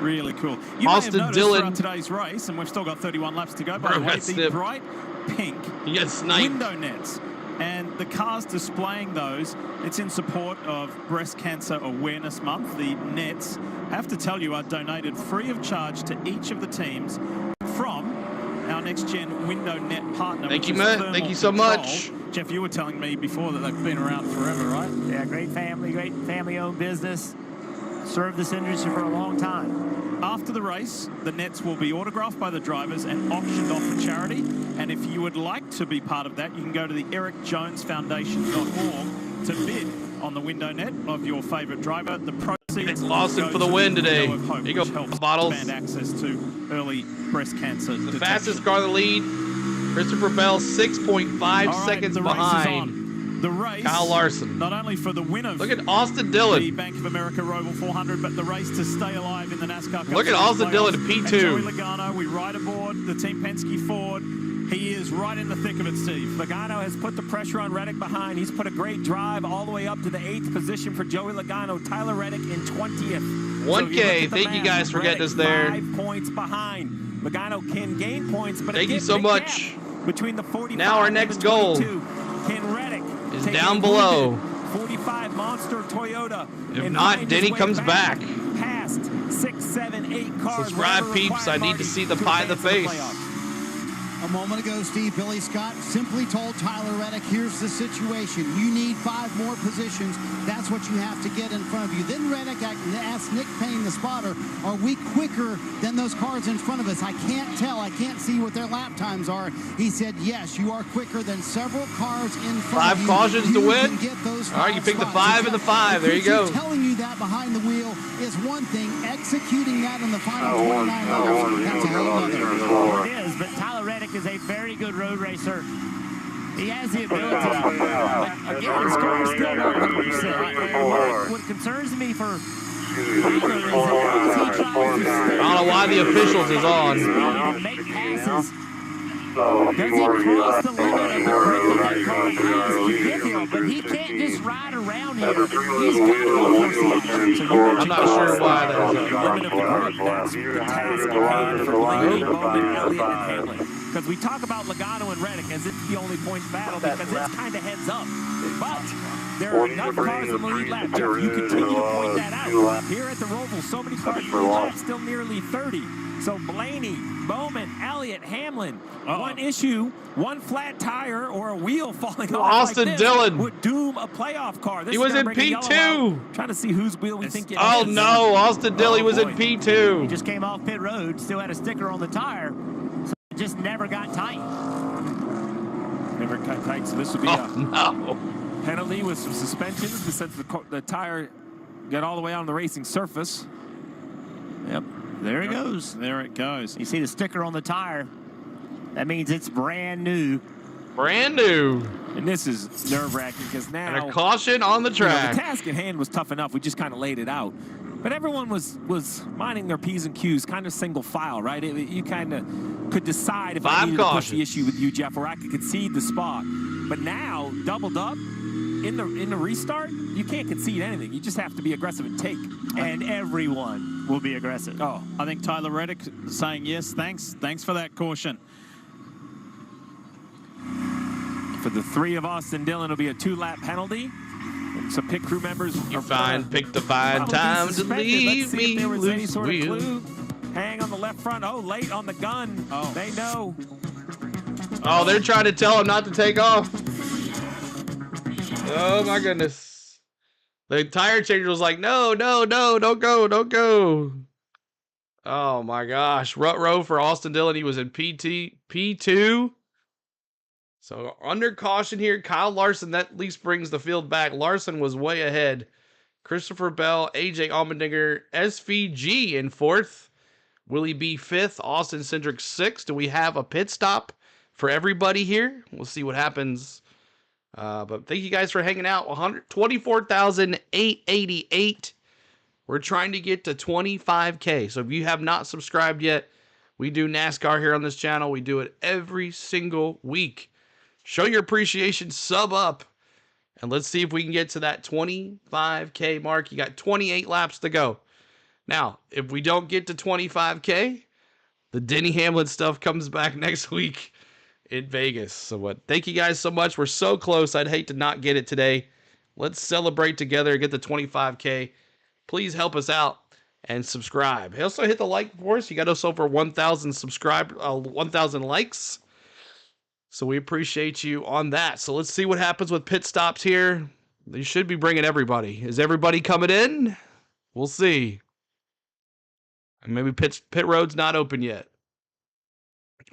Really cool. You Austin may have noticed Dillon throughout today's race, and we've still got 31 laps to go, by the way, the snipped. bright pink window nets. And the cars displaying those, it's in support of Breast Cancer Awareness Month. The nets, I have to tell you, are donated free of charge to each of the teams from our next-gen window net partner. Thank you, which is Matt. Thank you Thermal so Control. much. Jeff, you were telling me before that they've been around forever, right? Yeah, great family-owned business. Served this industry for a long time. After the race, the nets will be autographed by the drivers and auctioned off for charity. And if you would like to be part of that, you can go to the ericjonesfoundation.org to bid on the window net of your favorite driver. The proceeds Lawson go for the to win today. Window of Hope, Here you go, which helps bottles. expand access to early breast cancer The detection. fastest car in the lead. Christopher Bell 6.5 All right, seconds the race is behind. on. The race, Kyle Larson. not only for the win of Look at Austin Dillon. the Bank of America Roval 400, but the race to stay alive in the NASCAR Cup Look at Series Austin Dillon in Playoffs. P2. And Joey Logano, we ride aboard the Team Penske Ford. He is right in the thick of it, Steve. Logano has put the pressure on Reddick behind. He's put a great drive all the way up to the 8th position for Joey Logano. Tyler Reddick in 20th. 1K. Thank you guys for getting us there. 5 points behind. Logano can gain points, but Thank you so much. Between the 45 Now our and next the goal 22. Can Reddick is take down a below. 45 Monster Toyota. If and not, find Denny his way comes back. Past 6, 7, 8 cars. Subscribe, whatever peeps. I required need to margin see the pie in the advance face. playoffs. A moment ago, Steve, Billy Scott simply told Tyler Reddick, here's the situation. You need 5 more positions. That's what you have to get in front of you. Then Reddick asked Nick Payne, the spotter, are we quicker than those cars in front of us? I can't tell. I can't see what their lap times are. He said, yes, you are quicker than several cars in front of you. 5 cautions to You win. can get those All right, you pick the spots. 5 and the 5. There you go. Telling you that behind the wheel is one thing. Executing that in the final 29 laps, that's a whole other. It is, but Tyler Reddick is a very good road racer. He has the ability. But again, his car is still not 100%. What concerns me for Tyler is that as he tries to stay I don't know why the officials is on. and make passes, does he cross the limit of the grip that that car has to give him? But he can't just ride around him. He's got to force the action. So I'm not sure why that is. Limit of the grip, that's the task at hand for Blaney, Bowman, Elliott, and Hamlin. Because we talk about Logano and Reddick as it's the only points battle because it's kind of heads up. But there are enough cars in the lead lap. Jeff, you continue to point that out. Here at the Roval, so many cars in the lead lap, still nearly 30. So Blaney, Bowman, Elliott, Hamlin. One issue, one flat tire or a wheel falling off Austin like this Dillon. would doom a playoff car. This He is was gonna in bring a yellow P2. out. Trying to see whose wheel we think it Oh is. no, Austin Dillon was in He P2. just came off pit road, still had a sticker on the tire, so it just never got tight. Never cut tight, so this would be Oh no. a penalty with some suspensions since the tire got all the way on the racing surface. Yep, there it goes. There it goes. You see the sticker on the tire. That means it's brand new. Brand new. And this is nerve-wracking because now... And a caution on the track. the task at hand was tough enough. We just kind of laid it out. But everyone was minding their P's and Q's, kind of single file, right? You kind of could decide if I needed to push the issue with you, Jeff, or I could concede the spot. But now, doubled up, in the restart, you can't concede anything. You just have to be aggressive and take. And everyone will be aggressive. Oh, I think Tyler Reddick saying yes, thanks for that caution. For the 3 of Austin Dillon, it'll be a 2-lap penalty. And so pit crew members You pick the fine time to leave me loose wheel. Hang on the left front. Oh, late on the gun. Oh. They know. Oh, they're trying to tell him not to take off. Oh my goodness. The tire changer was like, no, don't go. Oh my gosh. Rut row for Austin Dillon. He was in P2. So under caution here, Kyle Larson, that at least brings the field back. Larson was way ahead. Christopher Bell, AJ Allmendinger, SVG in 4th. Willie B 5th, Austin Cindric 6th. Do we have a pit stop for everybody here? We'll see what happens. But thank you guys for hanging out. 124,888. We're trying to get to 25K. So if you have not subscribed yet, We do NASCAR here on this channel. We do it every single week. Show your appreciation, sub up, and let's see if we can get to that 25K mark. You got 28 laps to go. Now, if we don't get to 25K, the Denny Hamlin stuff comes back next week in Vegas. So thank you guys so much. We're so close. I'd hate to not get it today. Let's celebrate together and get the 25K. Please help us out and subscribe. Also hit the like for us. You got us over 1,000 1,000 likes. So we appreciate you on that. So let's see what happens with pit stops here. They should be bringing everybody. Is everybody coming in? We'll see. And maybe pit road's not open yet.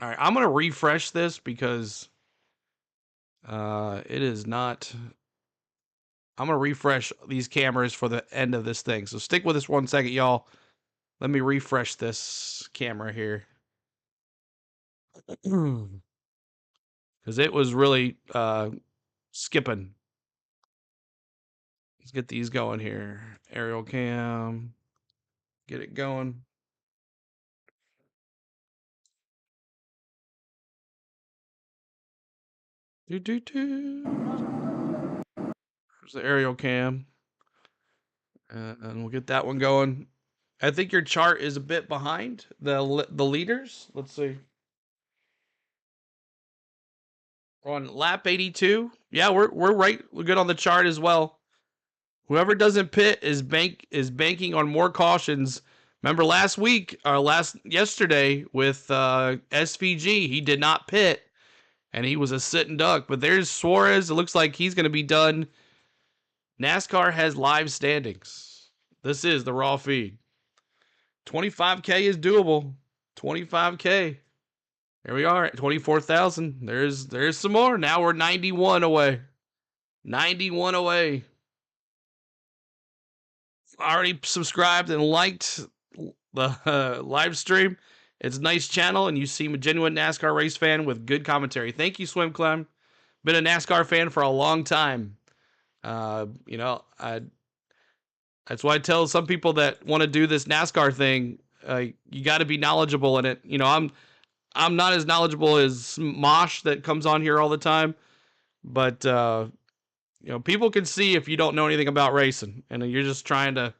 All right, I'm going to refresh this because it is not. I'm going to refresh these cameras for the end of this thing. So stick with us 1 second, y'all. Let me refresh this camera here. Because it was really skipping. Let's get these going here. Aerial cam. Get it going. There's the aerial cam. And we'll get that one going. I think your chart is a bit behind the leaders. Let's see. We're on lap 82. Yeah, we're right. We're good on the chart as well. Whoever doesn't pit is banking on more cautions. Remember yesterday with SVG, he did not pit, and he was a sitting duck. But there's Suarez. It looks like he's going to be done. NASCAR has live standings. This is the raw feed. 25K is doable. 25K. Here we are at 24,000. There's some more. Now we're 91 away. 91 away. Already subscribed and liked the live stream. It's a nice channel, and you seem a genuine NASCAR race fan with good commentary. Thank you, Swim Clem. Been a NASCAR fan for a long time. That's why I tell some people that want to do this NASCAR thing, you got to be knowledgeable in it. I'm not as knowledgeable as Mosh that comes on here all the time, but people can see if you don't know anything about racing and you're just trying to,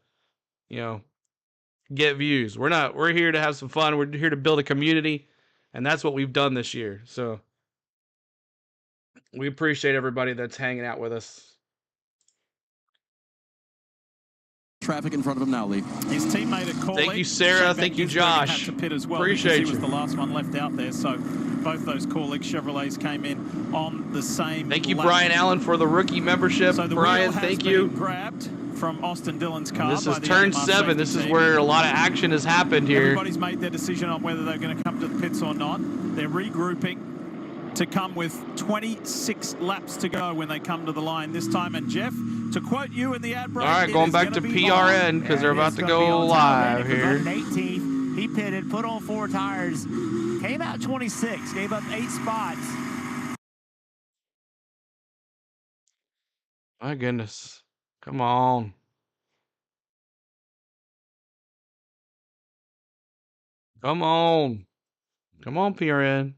get views. We're here to have some fun. We're here to build a community, and that's what we've done this year. So we appreciate everybody that's hanging out with us. Traffic in front of him now, Lee. His teammate at Corley. Thank you, Sarah. Thank you, Josh. Had to pit as well. Appreciate He was the last one left out there, so both those Corley Chevrolets came in on the same. Thank you, lap. Brian Allen, for the rookie membership. So the Brian, wheel has thank been you. Grabbed from Austin Dillon's car. And this is by the turn AMR 7. This is team. where a lot of action has happened here. Everybody's made their decision on whether they're going to come to the pits or not. They're regrouping to come with 26 laps to go when they come to the line this time. And Jeff, to quote you in the ad break, all right, going back to PRN because they're about to go live here. 18th. He pitted, put on 4 tires, came out 26, gave up 8 spots. My goodness. Come on. Come on. Come on, PRN.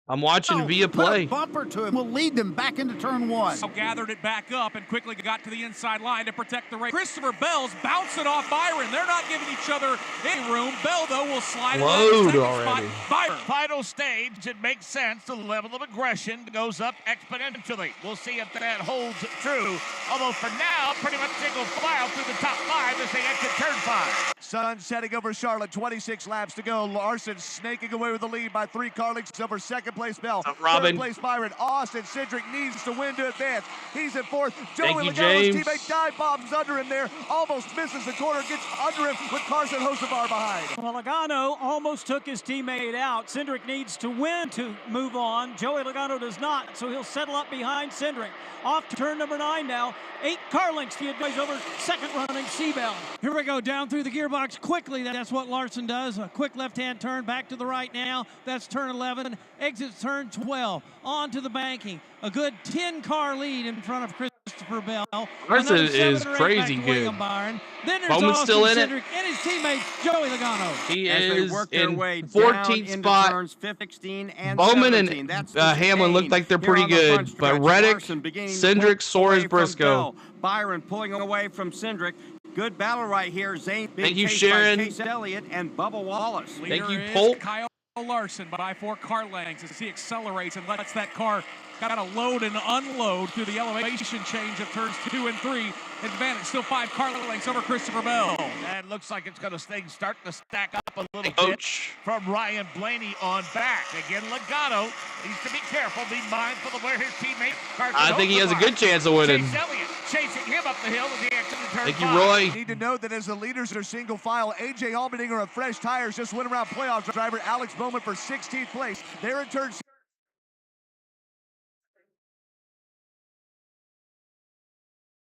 I'm watching via play. Put a bumper to him. Will lead them back into turn 1. So gathered it back up and quickly got to the inside line to protect the race. Christopher Bell's bouncing off Byron. They're not giving each other any room. Bell, though, will slide load it already. Byron. Final stage, it makes sense. The level of aggression goes up exponentially. We'll see if that holds true. Although for now, pretty much single file through the top 5 as they exit turn 5. Sun setting over Charlotte, 26 laps to go. Larson snaking away with the lead by 3 car lengths over second place Bell. Robin. Third place Byron. Austin Cindric needs to win to advance. He's in 4th. Thank Joey you, Logano's James. teammate dive bombs under him there. Almost misses the corner. Gets under him with Carson Hocevar behind. Well, Logano almost took his teammate out. Cindric needs to win to move on. Joey Logano does not, so he'll settle up behind Cindric. Off to turn number 9 now. 8 car lengths to advance over second running Seabell. Here we go, down through the gearbox quickly. That's what Larson does. A quick left-hand turn back to the right now. That's turn 11. Exits turn 12. On to the banking. A good 10-car lead in front of Christopher Christopher Bell. Larson Another 7 is or 8 crazy back to good. William Byron. Then there's Bowman's Austin still in it. Cindric and his teammate Joey Logano. He As they is work their in way 14th down spot. into turns 16 and Bowman 17. and That's the Hamlin look chicane like they're here pretty on the front good, but stretch. Reddick, Larson beginning to Cindric, pull Soares, away from Briscoe. Bell. Byron pulling away from Cindric. Good battle right here. Zane being Thank you, chased Sharon. by Chase Elliott and Bubba Wallace. Thank you, Leader is Polk. Kyle Larson by 4 car lengths as he accelerates and lets that car kind of load and unload through the elevation change of turns 2 and 3. Advantage still 5 car lengths over Christopher Bell. And looks like it's going to start to stack up a little Coach. bit from Ryan Blaney on back. Again, Logano needs to be careful, be mindful of where his teammate Carson I think he has a good chance of winning. Chase Elliott chasing him up the hill as he exits turn Thank you, 5. Roy. Need to note that as the leaders are single file, AJ Allmendinger of Fresh Tires just went around playoff driver Alex Bowman for 16th place. They're in turn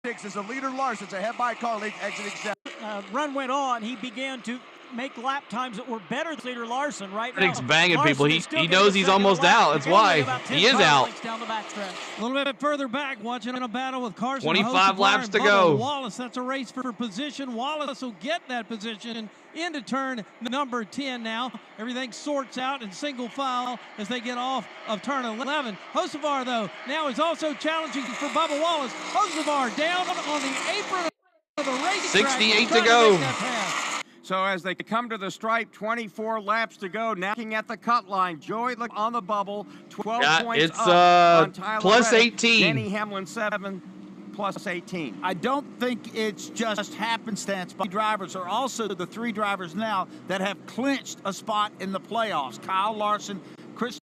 6 as the leader Larson's ahead by car length exiting 7. Run went on. He began to make lap times that were better than leader Larson right now. Reddick's banging Larson people. is still He getting knows the he's second almost lap. out. That's Only why about 10 he is car out. lengths down the backstretch. A little bit further back, watching a battle with Carson. 25 Hocevar laps and to Bubba go. Wallace, that's a race for position. Wallace will get that position into turn number 10 now. Everything sorts out in single file as they get off of turn 11. Hocevar, though, now is also challenging for Bubba Wallace. Hocevar down on the apron of the racetrack. 68 to trying go. make that pass. So as they come to the stripe, 24 laps to go. Now looking at the cut line, Joey look on the bubble, 12 Yeah, points it's, up on Tyler plus Reddick. 18. Denny Hamlin 7, plus 18. I don't think it's just happenstance. But drivers are also the 3 drivers now that have clinched a spot in the playoffs. Kyle Larson, Christopher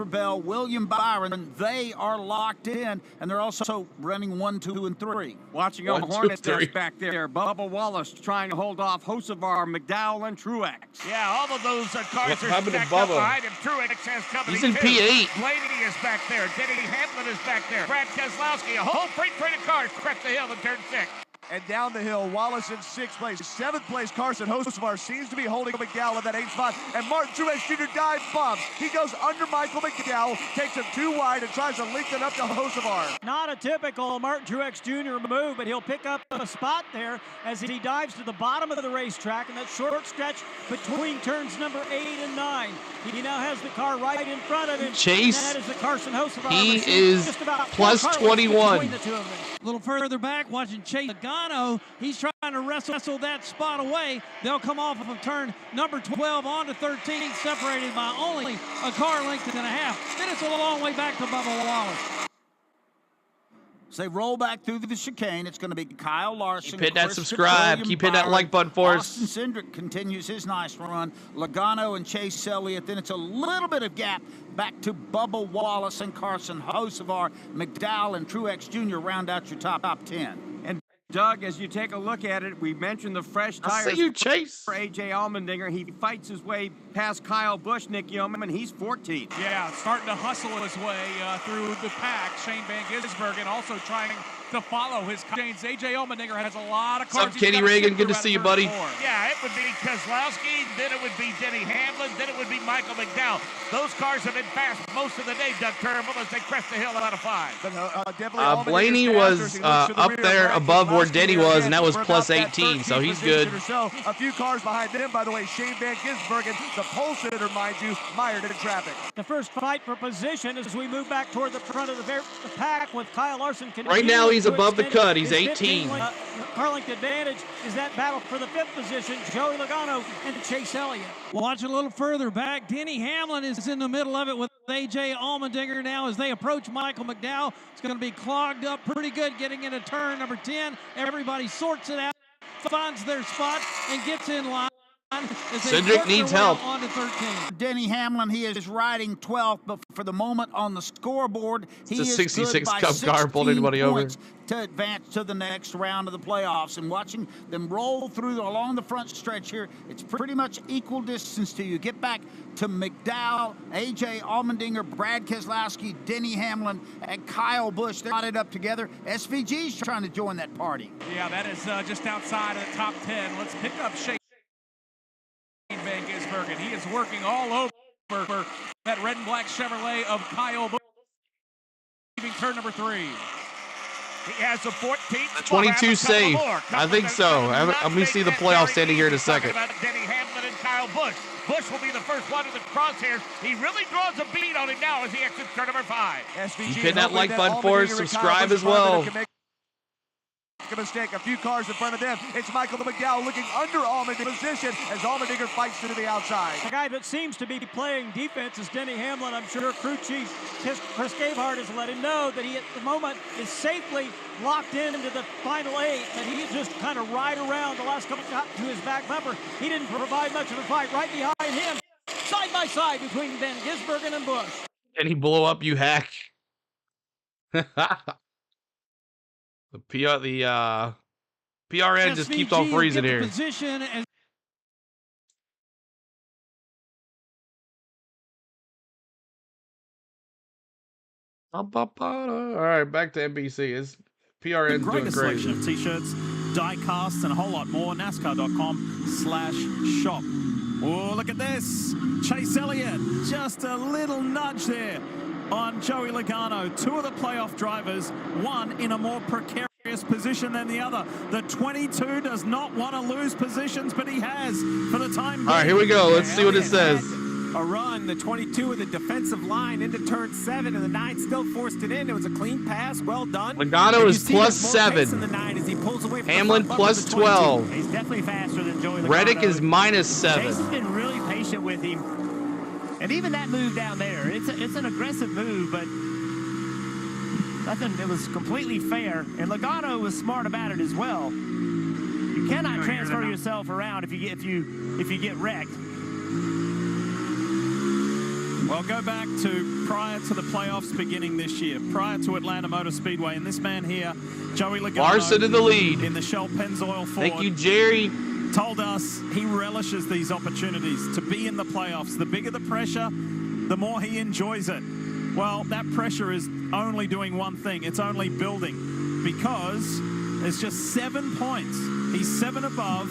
Bell, William Byron, they are locked in, and they're also running 1, 2, and 3. Watching One, a two, Hornet three. nest back there. Bubba Wallace trying to hold off Hocevar, McDowell, and Truex. Yeah, all of those cars What are happened to stacked up Bubba? behind him. Truex has company He's in too. P8. Blaney is back there. Denny Hamlin is back there. Brad Keselowski, a whole freight train of cars crest the hill in turn 6. And down the hill, Wallace in 6th place. 7th place, Carson Hocevar seems to be holding McDowell in that 8th spot. And Martin Truex Jr. dive bombs. He goes under Michael McDowell, takes him too wide, and tries to link it up to Hocevar. Not a typical Martin Truex Jr. move, but he'll pick up a spot there as he dives to the bottom of the racetrack in that short stretch between turns number 8 and 9. He now has the car right in front of him. Chase, and that is the Carson Hocevar he machine. is Just about plus 4 car lengths 21. between the two of them. A little further back, watching Chase Logano. He's trying to wrestle that spot away. They'll come off of turn number 12 onto 13, separated by only a car length and a half. Then it's a long way back to Bubba Wallace. So they roll back through the chicane. It's going to be Kyle Larson. Keep hitting that Christopher subscribe. William Keep hitting that Byron. like button for us. Austin Cindric continues his nice run. Logano and Chase Elliott. Then it's a little bit of gap back to Bubba Wallace and Carson Hocevar. McDowell and Truex Jr. round out your top 10. And Doug, as you take a look at it, we mentioned the fresh I tires see you, Chase. for AJ Allmendinger. He fights his way past Kyle Busch, Nick Yeoman, and he's 14th. Yeah, starting to hustle his way through the pack. Shane Van Gisbergen also trying to follow his James. AJ Allmendinger has a lot of cars. What's up, Kenny Reagan? Good to see you, buddy. Yeah, it would be Keselowski, then it would be Denny Hamlin, then it would be Michael McDowell. Those cars have been fast most of the day, Doug Turnbull, as they crest the hill out of 5. But, definitely Blaney was up there above where Denny was, and that was plus 18, so he's good. So a few cars behind them, by the way, Shane Van Gisbergen, the pole sitter, mind you, mired in traffic. The first fight for position as we move back toward the front of the pack with Kyle Larson. Right now he's above the cut. He's his 18. Car length advantage is that battle for the 5th position. Joey Logano and Chase Elliott. Watch a little further back. Denny Hamlin is in the middle of it with AJ Allmendinger now as they approach Michael McDowell. It's going to be clogged up pretty good getting into turn number 10. Everybody sorts it out, finds their spot, and gets in line. Cindric needs help. On to 13. Denny Hamlin, he is riding 12th, but for the moment on the scoreboard, he It's is a 66 good by Cup car. Pulled 16 anybody over? points to advance to the next round of the playoffs. And watching them roll through along the front stretch here, it's pretty much equal distance to you. Get back to McDowell, AJ Allmendinger, Brad Keselowski, Denny Hamlin, and Kyle Busch. They're knotted up together. SVG's trying to join that party. Yeah, that is just outside of the top 10. Let's pick up Shane Van Gisbergen. He is working all over for that red and black Chevrolet of Kyle Busch, leaving turn number 3. He has the 14th. 22 safe. I think so. Let me see the playoff standing here in a second. Denny Hamlin and Kyle Busch. Busch will be the first one in the crosshairs. He really draws a bead on him now as he exits turn number 5. Keep hitting that like button for us. Subscribe as well. A mistake, a few cars in front of them. It's Michael McDowell looking under Allmendinger's position as Allmendinger fights to the outside. The guy that seems to be playing defense is Denny Hamlin. I'm sure crew chief Chris Gabehart has let him know that he at the moment is safely locked into the final 8, that he just kind of ride around the last couple got to his back bumper. He didn't provide much of a fight. Right behind him, side by side between Van Gisbergen and Busch. And he blow up, you hack. The PRN just keeps on freezing here. Position as All right, back to NBC. It's PRN's doing great crazy. selection of t-shirts, die casts, and a whole lot more. NASCAR.com/shop. Oh, look at this. Chase Elliott, just a little nudge there on Joey Logano. 2 of the playoff drivers, one in a more precarious position than the other. The 22 does not want to lose positions, but he has for the time being. All right, here we go. Let's see what it says. A run, the 22 with the defensive line into turn 7, and the 9 still forced it in. It was a clean pass, well done. Logano is +7. Hamlin +12. He's definitely faster than Joey Logano. Reddick is -7. Chase has been really patient with him. And even that move down there, it's an aggressive move, but nothing. It was completely fair. And Logano was smart about it as well. You cannot transfer yourself around if you get wrecked. Well, go back to prior to the playoffs beginning this year, prior to Atlanta Motor Speedway, and this man here, Joey Logano, Larson in the lead. In the Shell Pennzoil Ford. Thank you, Jerry. Told us he relishes these opportunities to be in the playoffs. The bigger the pressure, the more he enjoys it. Well, that pressure is only doing one thing. It's only building, because there's just 7 points. He's 7 above.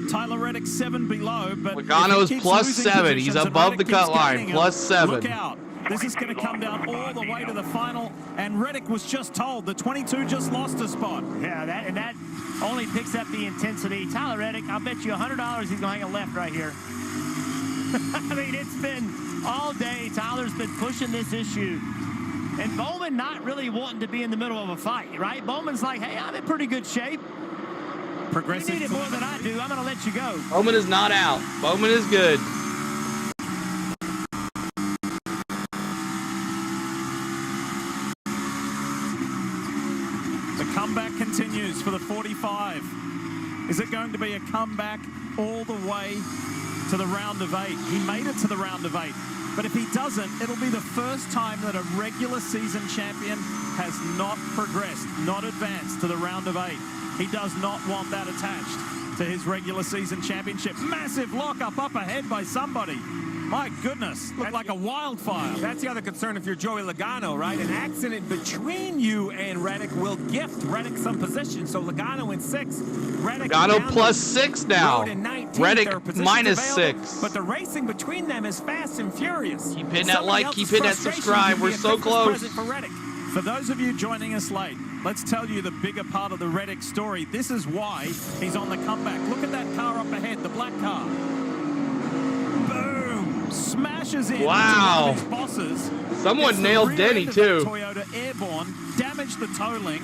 Tyler Reddick 7 below, but Logano's +7. He's above the cut line, +7. Look out. This is going to come down all the way to the final, and Reddick was just told the 22 just lost a spot. Yeah, that only picks up the intensity. Tyler Reddick, I'll bet you $100 he's going to hang a left right here. I mean, it's been all day. Tyler's been pushing this issue. And Bowman not really wanting to be in the middle of a fight, right? Bowman's like, hey, I'm in pretty good shape. Progressive. You need it more than I do. I'm going to let you go. Bowman is not out. Bowman is good. The comeback continues for the 45. Is it going to be a comeback all the way to the round of 8? He made it to the round of 8. But if he doesn't, it'll be the first time that a regular season champion has not progressed, not advanced to the round of 8. He does not want that attached to his regular season championship. Massive lockup up ahead by somebody. My goodness, looked like a wildfire. That's the other concern if you're Joey Logano, right? An accident between you and Reddick will gift Reddick some position. So Logano in 6. Reddick Logano +6 now. Reddick -6. But the racing between them is fast and furious. Keep hitting that like, keep hitting that subscribe. We're so close. For those of you joining us late, let's tell you the bigger part of the Reddick story. This is why he's on the comeback. Look at that car up ahead, the black car. Boom! Smashes in. Wow. His bosses. Someone nailed Denny too. Toyota Airborne damaged the toe link,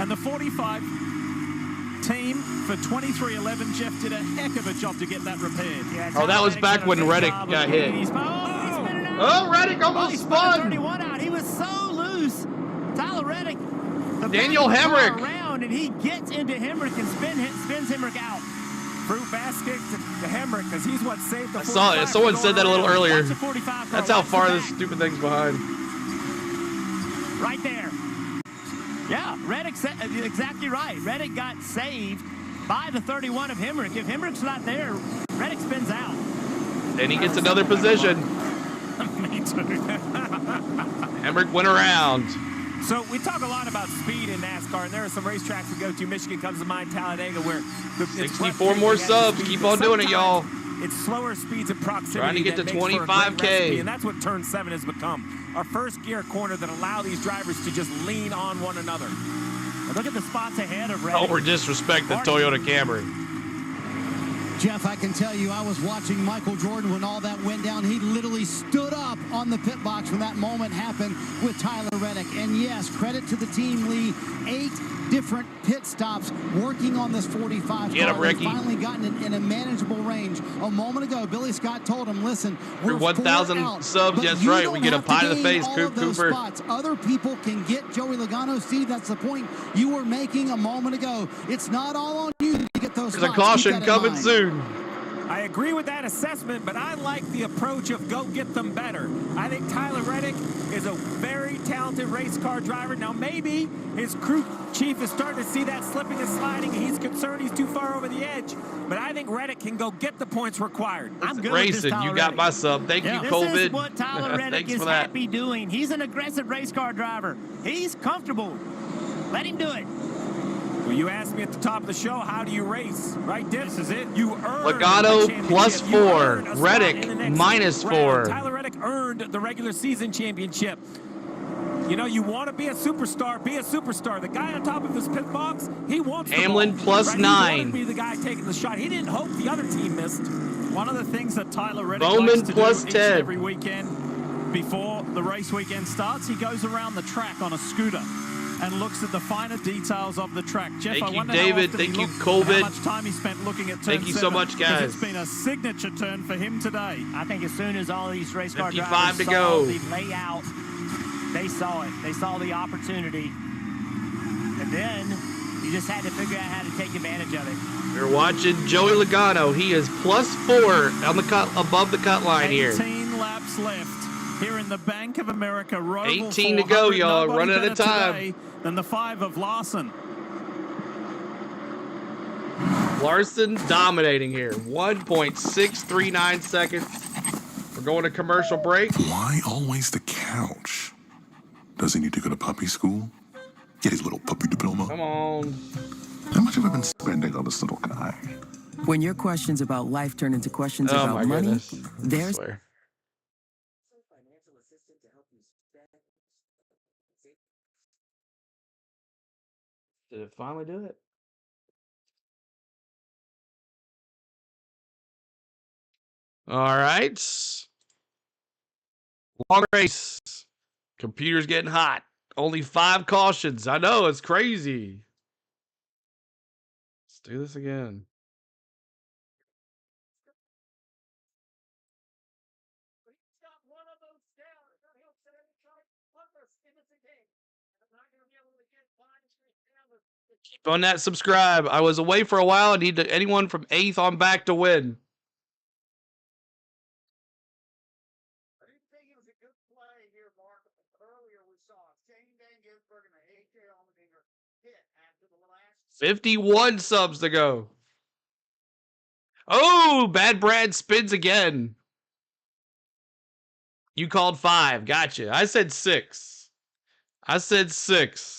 and the 45 team for 2311 Jeff did a heck of a job to get that repaired. Yeah, oh, that was back when Reddick got hit. Oh, Reddick almost spun. 31 out. He was so loose. Tyler Reddick. Daniel Hemrick. Around, and he gets into Hemrick and spins Hemrick out. Fruit basket to Hemrick, because he's what saved the I saw it. Someone said that a little earlier. That's how far this stupid thing's behind. Right there. Yeah, Reddick's exactly right. Reddick got saved by the 31 of Hemrick. If Hemrick's not there, Reddick spins out. Then he gets another position. Me too. Hemrick went around. So we talk a lot about speed in NASCAR, and there are some racetracks we go to. Michigan comes to mind, Talladega, where 64 more subs. Keep on doing it, y'all. It's slower speeds and proximity. Trying to get to 25K. And that's what turn 7 has become. Our first gear corner that allow these drivers to just lean on one another. Look at the spots ahead of Reddick. Oh, we're disrespecting Toyota Camry. Jeff, I can tell you, I was watching Michael Jordan when all that went down. He literally stood up on the pit box when that moment happened with Tyler Reddick. And yes, credit to the team, Lee. 8 different pit stops working on this 45 Get him, car. Ricky. Finally gotten it in a manageable range. A moment ago, Billy Scott told him, listen, we're 1,000 subs, but that's you right. don't We get a have to pie to the gain face, all Coop of those Cooper. spots. Other people can get Joey Logano. Steve, that's the point you were making a moment ago. It's not all on you to get those There's a spots. caution Keep that in coming mind. soon. I agree with that assessment, but I like the approach of go get them better. I think Tyler Reddick is a very talented race car driver. Now, maybe his crew chief is starting to see that slipping and sliding. He's concerned he's too far over the edge, but I think Reddick can go get the points required. I'm good with this, Racing, Tyler you got Reddick. my sub. Thank you, This COVID. is what Tyler Reddick Thanks is for that. happy doing. He's an aggressive race car driver. He's comfortable. Let him do it. Well, you asked me at the top of the show, how do you race? Right, this is it. You earn Logano a championship. plus You 4. earn a spot Reddick in the next minus round. 4. Tyler Reddick earned the regular season championship. You know, you want to be a superstar, be a superstar. The guy on top of his pit box, he wants the Hamlin ball, plus right? 9. He wanted to be the guy taking the shot. He didn't hope the other team missed. One of the things that Tyler Reddick Bowman likes to plus do each 10. and every weekend before the race weekend starts, he goes around the track on a scooter and looks at the finer details of the track. Jeff, Thank I you, wonder David. how often Thank he you, looked COVID. and how much time he spent looking at turn Thank you so 7, much, 'cause guys. It's been a signature turn for him today. I think as soon as all these race car 55 drivers to saw go. the layout, they saw it. They saw the opportunity. And then you just had to figure out how to take advantage of it. We're watching Joey Logano. He is plus 4 on the cut, above the cut line here. 18 laps left here in the Bank of America Roval 18 to go, 400. y'all. Nobody Running out of better time. today than the 5 of Larson. Larson dominating here. 1.639 seconds. We're going to commercial break. Why always the couch? Does he need to go to puppy school? Get his little puppy diploma. Come on. How much have I been spending on this little guy? When your questions about life turn into questions Oh about my money, goodness. there's I swear. Did it finally do it? All right. Long race. Computer's getting hot. Only 5 cautions. I know, it's crazy. Let's do this again. Keep on that subscribe. I was away for a while. I need anyone from 8th on back to win. I didn't think it was a good play here, Mark. Earlier we saw Shane Van Gisbergen and AJ Allmendinger hit after the last 51 subs to go. Oh, Bad Brad spins again. You called 5. Gotcha. I said 6. I said 6.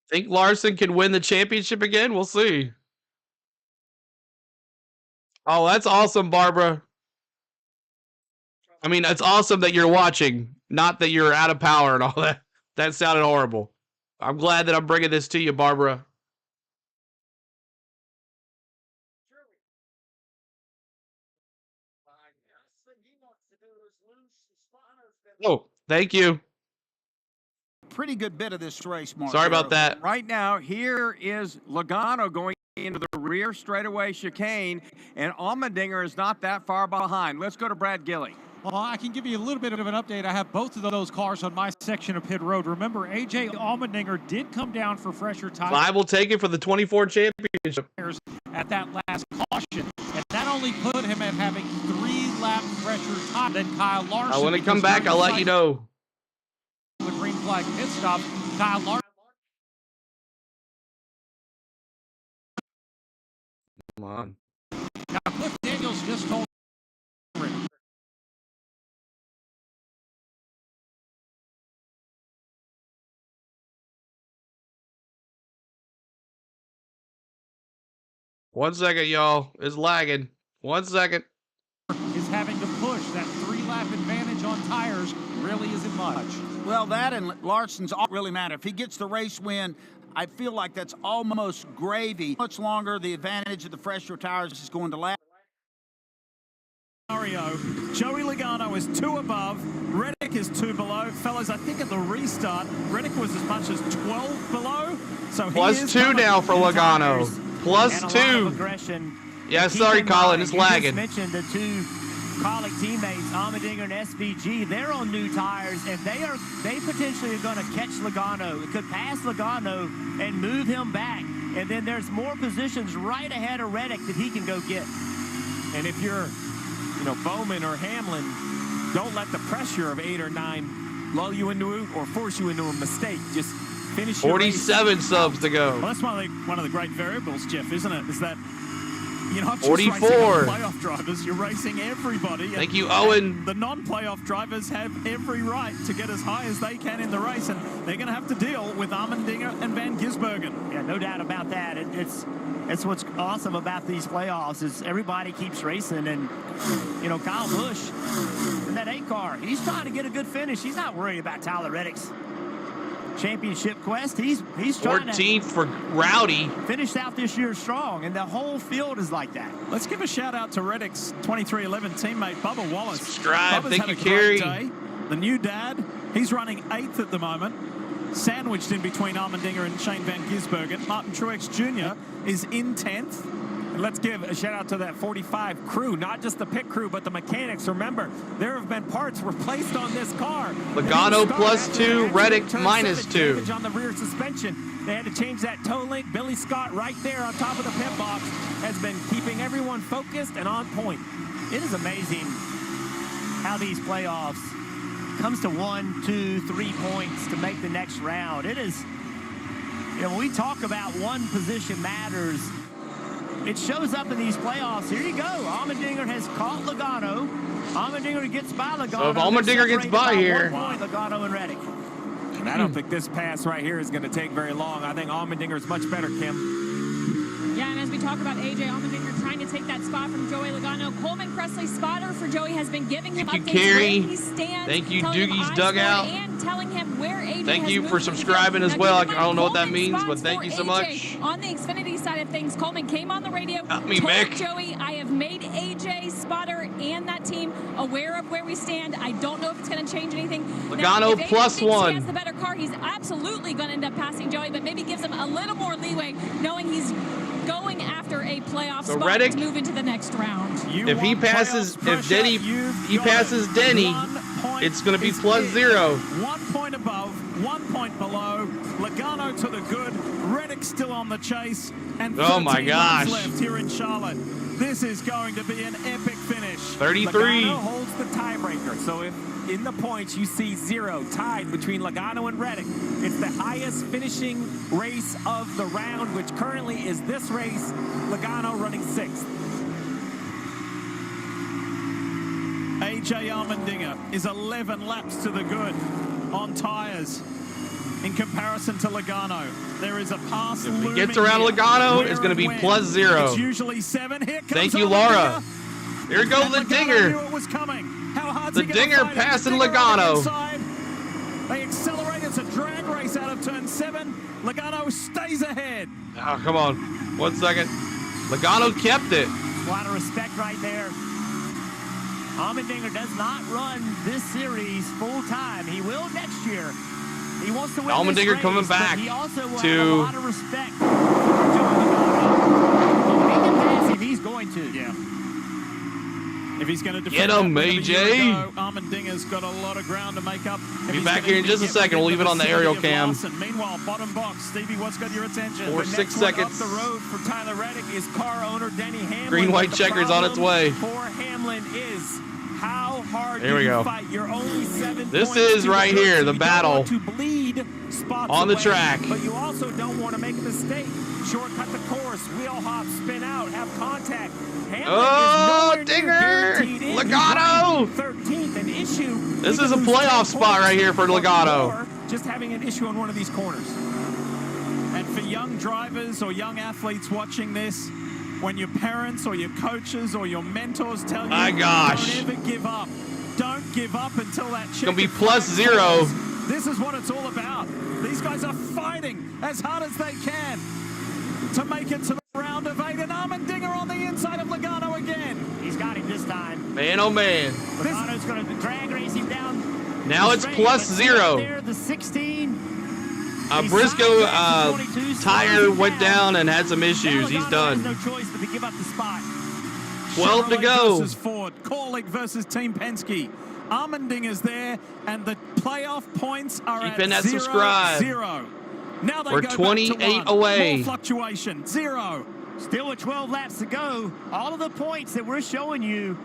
Think Larson can win the championship again? We'll see. Oh, that's awesome, Barbara. I mean, it's awesome that you're watching, not that you're out of power and all that. That sounded horrible. I'm glad that I'm bringing this to you, Barbara. Oh, thank you. pretty good bit of this race, Mark. Sorry about that. Right now, here is Logano going into the rear straightaway chicane, and Allmendinger is not that far behind. Let's go to Brad Gilley. Well, I can give you a little bit of an update. I have both of those cars on my section of pit road. Remember, A.J. Allmendinger did come down for fresher tires. 5 will take it for the 24 championship. At that last caution, and that only put him at having 3-lap fresher time than Kyle Larson. When it come back, I'll let you know. The green flag pit stop, Kyle Larson. Come on. Now, Cliff Daniels just told. One second, y'all. It's lagging. 1 second. Is having to push. That 3-lap advantage on tires really isn't much. Well, that and Larson's all really matter. If he gets the race win, I feel like that's almost gravy. Much longer the advantage of the fresher tires is going to last. Joey Logano is 2 above. Reddick is 2 below. Fellas, I think at the restart, Reddick was as much as 12 below. So plus 2 now for Logano. Plus 2. Yeah, sorry, Colin, it's lagging. You just mentioned the 2 Kaulig teammates, Allmendinger and SVG. They're on new tires, and they potentially are going to catch Logano. It could pass Logano and move him back. And then there's more positions right ahead of Reddick that he can go get. And if you're, Bowman or Hamlin, don't let the pressure of 8 or 9 lull you into or force you into a mistake. Just finish your 47 subs to go. Well, that's one of the great variables, Jeff, isn't it? Is that you're not just 44. racing all playoff drivers, you're racing everybody. Thank you, Owen. And the non-playoff drivers have every right to get as high as they can in the race, and they're going to have to deal with Allmendinger and Van Gisbergen. Yeah, no doubt about that. It's what's awesome about these playoffs is everybody keeps racing, and Kyle Busch in that 8 car, he's trying to get a good finish. He's not worried about Tyler Reddick's championship quest. He's trying 14th for Rowdy. Finish out this year strong, and the whole field is like that. Let's give a shout out to Reddick's 2311 teammate Bubba Wallace. Subscribe. Bubba's Thank had you, a Kerry. great day. The new dad, he's running 8th at the moment, sandwiched in between Allmendinger and Shane Van Gisbergen. Martin Truex Jr. is in 10th. And let's give a shout out to that 45 crew, not just the pit crew, but the mechanics. Remember, there have been parts replaced on this car. Logano plus 2, Reddick minus 2. On the rear suspension, they had to change that toe link. Billy Scott right there on top of the pit box has been keeping everyone focused and on point. It is amazing how these playoffs comes to 1, 2, 3 points to make the next round. It is, when we talk about one position matters, it shows up in these playoffs. Here you go. Allmendinger has caught Logano. Allmendinger gets by Logano. So if Allmendinger gets by here. 1 point, Logano and Reddick. And I don't think this pass right here is going to take very long. I think Allmendinger is much better, Kim. Yeah, and as we talk about A.J. Allmendinger trying to take that spot from Joey Logano, Coleman Presley's spotter for Joey has been giving him updates where he stands. Thank you, Doogie's Dugout. And telling him where A.J. Thank you for subscribing as well. I don't know what that means, but thank you so much. On the Xfinity side of things, Coleman came on the radio, Help me, told Mick. Joey, I have made A.J. spotter and that team aware of where we stand. I don't know if it's going to change anything. Logano if AJ plus thinks 1. He has the better car. He's absolutely going to end up passing Joey, but maybe gives him a little more leeway, knowing he's going after a playoff spot Reddick, to move into the next round. If he passes, if Denny, he passes Denny, it's going to be plus 0. 1 point above, 1 point below. Logano to the good. Reddick still on the chase. And oh my gosh. left here in Charlotte. This is going to be an epic finish. 33. Logano holds the tiebreaker. So if in the points you see 0 tied between Logano and Reddick, it's the highest finishing race of the round, which currently is this race. Logano running 6th. A.J. Allmendinger is 11 laps to the good on tires in comparison to Logano. There is a pass If he gets around Logano, it's going to be plus 0. It's usually 7. Here comes Thank you, Laura. Here goes the dinger. Knew it was coming. How hard's The he gonna dinger fight it? passing Dinger Logano. on the inside. They accelerate. It's a drag race out of turn 7. Logano stays ahead. Oh, come on. 1 second. Logano kept it. A lot of respect right there. Allmendinger does not run this series full time. He will next year. He wants to win Allmendinger this race, coming back but he also will to have a lot of respect for Joey Logano. He can pass him. He's going to. Yeah. If he's going to Get him, AJ. Allmendinger's got a lot of ground to make up. Be back here in just a second. We'll leave it on the aerial cam. Meanwhile, bottom box, Stevie, what's got your attention? 4 6 seconds. Up the road for Tyler Reddick is car owner Denny Hamlin. Green, white checkers on its way. For Hamlin is how hard Here we do you go. fight? You're only 7 This points is to right the here, good, the so you battle don't want to bleed spots on the away, track. But you also don't want to make a mistake. Shortcut the course, wheel hop, spin out, have contact. Oh, dinger! Logano! 13th, an issue. This is a playoff spot right here for Logano. Just having an issue on one of these corners. And for young drivers or young athletes watching this, when your parents or your coaches or your mentors tell you, my gosh, don't ever give up. Don't give up until that check. It's going to be +0. This is what it's all about. These guys are fighting as hard as they can to make it to the round of 8. And Allmendinger on the inside of Logano again. He's got him this time. Man, oh man. Logano's going to drag race him down. Now it's +0. There, the 16. Briscoe tire went down and had some issues. He's done. No choice but to give up the spot. 12 to go. Versus Ford, Corlick versus Team Penske. Allmendinger's there, and the playoff points are Keep at in that 0, subscribe. 0. Now they We're go 28 back to 1. away. More fluctuation, 0. Still with 12 laps to go. All of the points that we're showing you,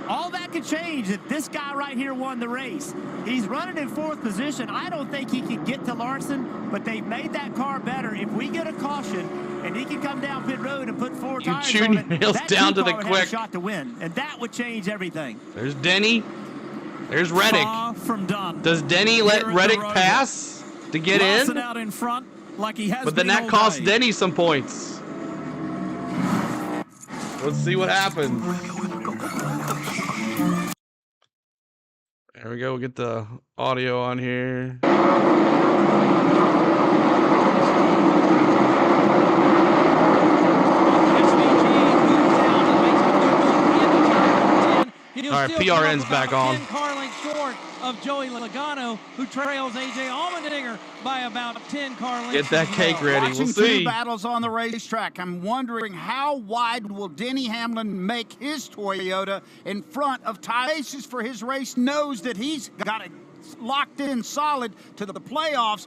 all that could change if this guy right here won the race. He's running in 4th position. I don't think he can get to Larson, but they've made that car better. If we get a caution and he can come down pit road and put 4 tires on it, that down to the car would quick. have a shot to win, and that would change everything. There's Denny. There's Reddick. Far from done. Does Denny let Reddick pass to get Larson in? out in front like he has But then been that all costs day. Denny some points. Let's see what happens. There we go. We'll get the audio on here. All right, PRN's back on. 10 car lengths short of Joey Logano, who trails A.J. Allmendinger by about 10 car lengths. Get that cake ready. Watching We'll see. 2 battles on the racetrack, I'm wondering how wide will Denny Hamlin make his Toyota in front of Ty Aces for his race, knows that he's got it locked in solid to the playoffs.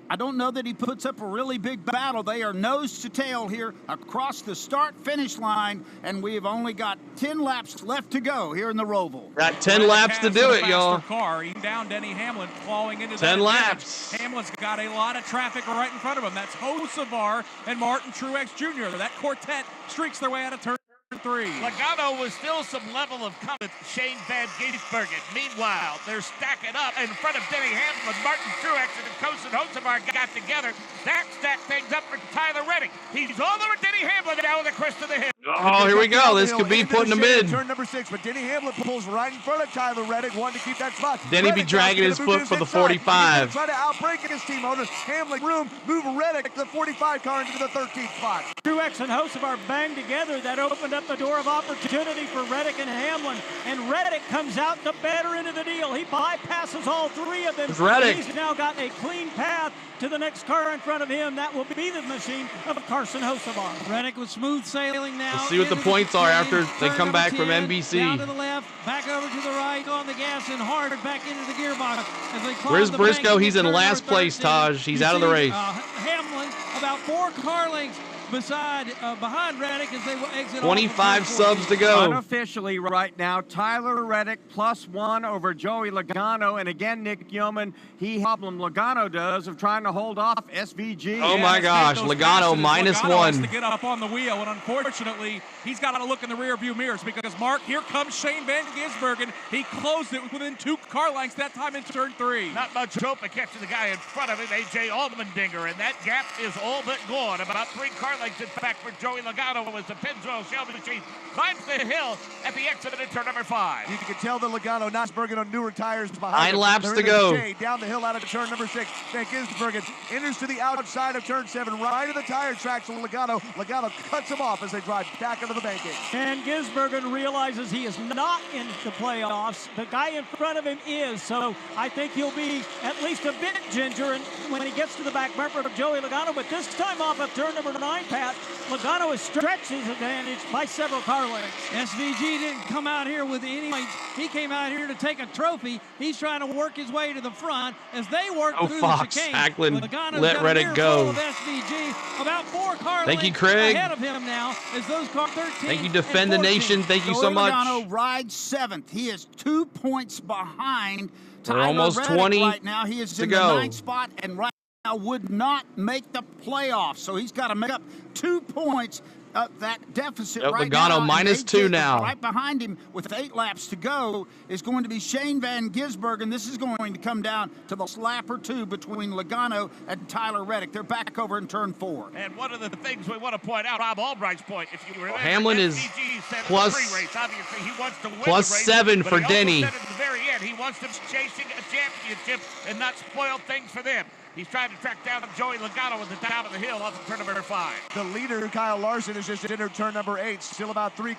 I don't know that he puts up a really big battle. They are nose to tail here across the start-finish line, and we have only got 10 laps left to go here in the Roval. Got 10 laps to do it, y'all. Car, even down Denny Hamlin, clawing into 10 that laps. advantage. Hamlin's got a lot of traffic right in front of him. That's Hocevar and Martin Truex Jr. That quartet streaks their way out of turn 3. Logano was still some level of confidence. Shane Van Gisbergen. Meanwhile, they're stacking up in front of Denny Hamlin. Martin Truex and Coast and Hocevar got together. That stacked things up for Tyler Reddick. He's all over Denny Hamlin now with the crest of the hill. Oh, here we go. This could be putting him in. Turn number 6, but Denny Hamlin pulls right in front of Tyler Reddick, wanting to keep that spot. Denny be dragging his foot for the 45. Trying to outbrake his team owner. Hamlin room, move Reddick to the 45 car into the 13th spot. Truex and Hocevar banged together. That opened up the door of opportunity for Reddick and Hamlin. And Reddick comes out the better end of the deal. He bypasses all 3 of them. It's Reddick. He's now got a clean path to the next car in front of him. That will be the machine of Carson Hocevar. Reddick with smooth sailing now. Let's see what the points are after they come back from 10, NBC. Down to the left, back over to the right, on the gas and hard back into the gearbox. As they climb Where's the Briscoe? bank He's in turn last number place, 13. Taj. He's You out of the see, race. Hamlin about 4 car lengths behind Reddick as they will exit. 25 subs to go. Unofficially right now, Tyler Reddick +1 over Joey Logano. And again, Nick Yeoman, he problem Logano does of trying to hold off SVG. Oh my gosh, Logano Logano has -1. to get up on the wheel, and unfortunately, he's got to look in the rearview mirrors because, Mark, here comes Shane Van Gisbergen. He closed it within 2 car lengths that time in turn 3. Not much hope of catching the guy in front of him, A.J. Allmendinger, and that gap is all but gone. About 3 car lengths, in fact, for Joey Logano as the Pennzoil Shelby machine climbs the hill at the exit of turn number 5. You can tell that Logano, Gisbergen on newer tires behind 9 him. laps They're to in the go. shade, down the hill out of turn number 6. Van Gisbergen enters to the outside of turn 7, right of the tire tracks of Logano. Logano cuts him off as they drive back into the banking. And Gisbergen realizes he is not in the playoffs. The guy in front of him is, so I think he'll be at least a bit ginger when he gets to the back bumper of Joey Logano. But this time off of turn number 9, Pat, Logano has stretched his advantage by several car lengths. SVG didn't come out here with any points. He came out here to take a trophy. He's trying to work his way to the front as they work through Fox, the chicane. Ackland, Logano's let got Reddick a go. full of SVG, about 4 car Thank you, lengths Craig. ahead of him now as those cars 13 Thank you, Defend the and 14. Nation. Thank you so Joey much. Logano rides 7th. He is 2 points behind We're Tyler almost Reddick 20 right now. He is to in go. the 9th spot and right now would not make the playoffs. So he's got to make up 2 points that deficit Yep, right Logano now. minus and 2 now. Right behind him with 8 laps to go is going to be Shane Van Gisbergen. This is going to come down to the lap or 2 between Logano and Tyler Reddick. They're back over in turn 4. And one of the things we want to point out, Rob Albright's point, if you remember, Hamlin is SVG said plus- in the pre-race, obviously he wants to win plus the race, 7 but for he also Denny. said at the very end he wants them chasing a championship and not spoil things for them. He's trying to track down Joey Logano at the top of the hill off of turn number 5. The leader, Kyle Larson, has just entered turn number 8, still about 3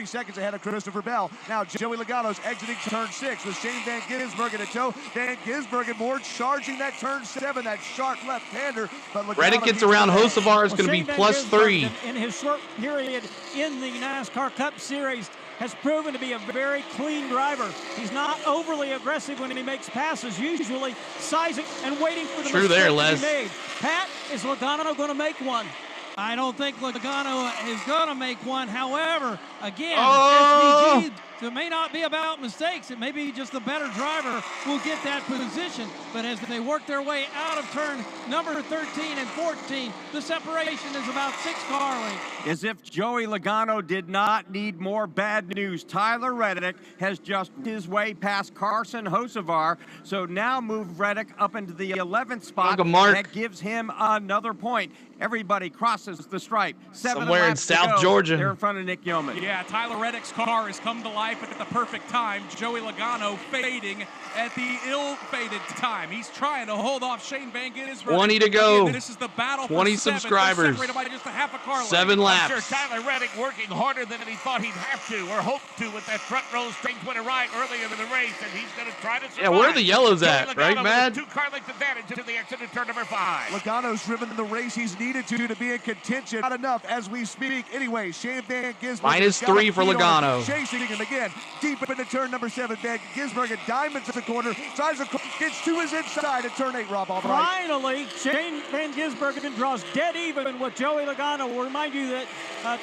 seconds ahead of Christopher Bell. Now Joey Logano's exiting turn 6 with Shane Van Gisbergen in tow. Van Gisbergen more charging that turn 7, that sharp left-hander. But Logano Reddick gets around Hocevar is going to be plus 3. In his short period in the NASCAR Cup Series, has proven to be a very clean driver. He's not overly aggressive when he makes passes, usually sizing and waiting for the True mistake there, to Les. be made. Pat, is Logano going to make one? I don't think Logano is going to make one. However, again, Oh! SVG, it may not be about mistakes. It may be just the better driver will get that position. But as they work their way out of turn number 13 and 14, the separation is about 6 car lengths. As if Joey Logano did not need more bad news. Tyler Reddick has just his way past Carson Hocevar. So now move Reddick up into the 11th spot. Uncle Mark. That gives him another point. Everybody crosses the stripe. 7 Somewhere in laps to South go. Georgia. They're in front of Nick Yeoman. Yeah, Tyler Reddick's car has come to life at the perfect time. Joey Logano fading at the ill-fated time. He's trying to hold off Shane Van Gisbergen. 20 to go. Again, this is the battle 20 for 7th. They're subscribers. separated by just a half a car length. 7 laps. I'm sure Tyler Reddick working harder than he thought he'd have to or hoped to with that front row things went right earlier in the race, and he's going to try to survive. Yeah, where are the yellows Joey at, Logano right, with Mad? a 2-car length advantage into the exit of turn number 5. Logano's driven the race he's needed to be in contention. Not enough as we speak. Anyway, Shane Van Gisbergen. Minus 3 for Logano. Chasing him again. Deep into turn number 7. Van Gisbergen diamonds at the corner. Gets to his inside at turn 8, Rob Albright. Finally, Shane Van Gisbergen draws dead even with Joey Logano. We'll remind you that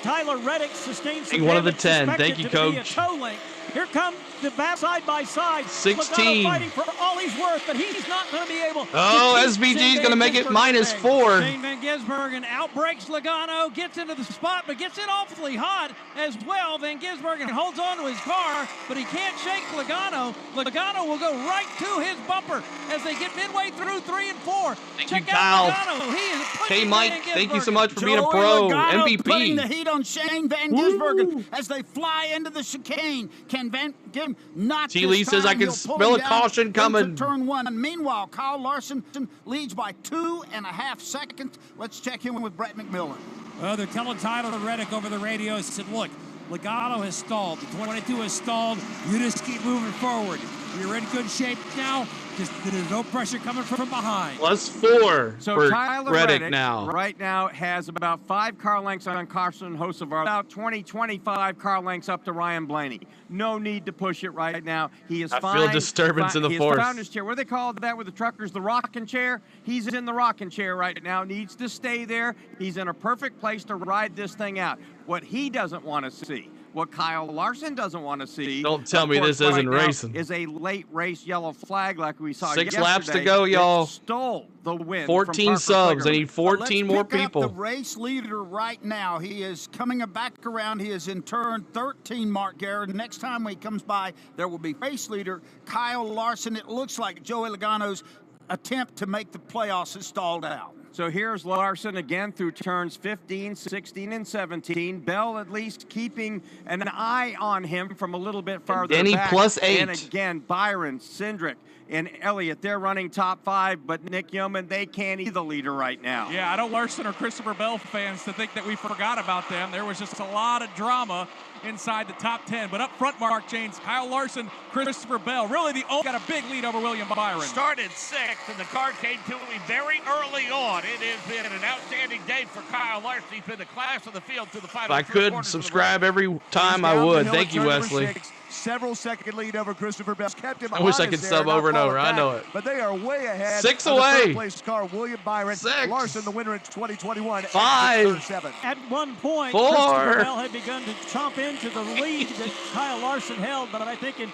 Tyler Reddick sustained some One of the damage 10. suspected Thank you, to be a Coach. toe link. Here come the back side by side. 16. Logano fighting for all he's worth, but he's not going to be able Oh, to keep SVG Shane is going to Van make it Gisbergen minus at bay. 4. Shane Van Gisbergen outbreaks Logano, gets into the spot, but gets in awfully hot as well. Van Gisbergen holds on to his car, but he can't shake Logano. Logano will go right to his bumper as they get midway through 3 and 4. Thank Check you, out Kyle. Logano. He is pushing K-Mike, Van thank you so Gisbergen. much for being a Joey pro. Logano MVP. putting the heat on Shane Van Gisbergen as they fly into the chicane. Can Van Gisbergen not T. this Lee says, time? I can He'll pull smell him a down caution into coming. turn 1. Meanwhile, Kyle Larson leads by 2.5 seconds. Let's check in with Brett McMillan. Well, they're telling Tyler Reddick over the radio, said, look, Logano has stalled. The 22 has stalled. You just keep moving forward. You're in good shape now. Just there's no pressure coming from behind. Plus 4 So for Tyler Reddick now. right now has about 5 car lengths on Carson Hocevar, about 25 car lengths up to Ryan Blaney. No need to push it right now. He is I fine. feel disturbance in the He force. has found his chair. What do they call that with the truckers? The rocking chair. He's in the rocking chair right now. Needs to stay there. He's in a perfect place to ride this thing out. What he doesn't want to see, what Kyle Larson doesn't want to see. Don't tell me of course, this isn't right now, racing. Is a late race yellow flag like we saw 6 yesterday. laps to go, that y'all. Stole the win. 14 from Parker subs. I Kligerman. need 14 more Let's pick people. up the race leader right now. He is coming back around. He is in turn 13, Mark Garrett. Next time when he comes by, there will be race leader Kyle Larson. It looks like Joey Logano's attempt to make the playoffs is stalled out. So here's Larson again through turns 15, 16, and 17. Bell at least keeping an eye on him from a little bit farther Denny back. plus 8. And again, Byron, Cindric, and Elliott, they're running top 5, but Nick Yeoman, they can't be the leader right now. Yeah, I don't Larson or Christopher Bell fans to think that we forgot about them. There was just a lot of drama inside the top 10. But up front, Mark James, Kyle Larson, Christopher Bell. Really, the got a big lead over William Byron. Started 6th, and the car came to him very early on. It has been an outstanding day for Kyle Larson. He's been the class of the field to the final. If I could subscribe every time, He's I down the would. hill Thank at you, turn number Wesley. 6. Several second lead over Christopher Bell. Kept him I wish I honest could there, sub not over and fall over. I back, know it. But they are way ahead. 6 of the away. third place car, William Byron. 6. Larson, the winner in 2021. 5. 7. At one point, 4. Christopher Bell had begun to chomp into the lead that Kyle Larson held, but I think in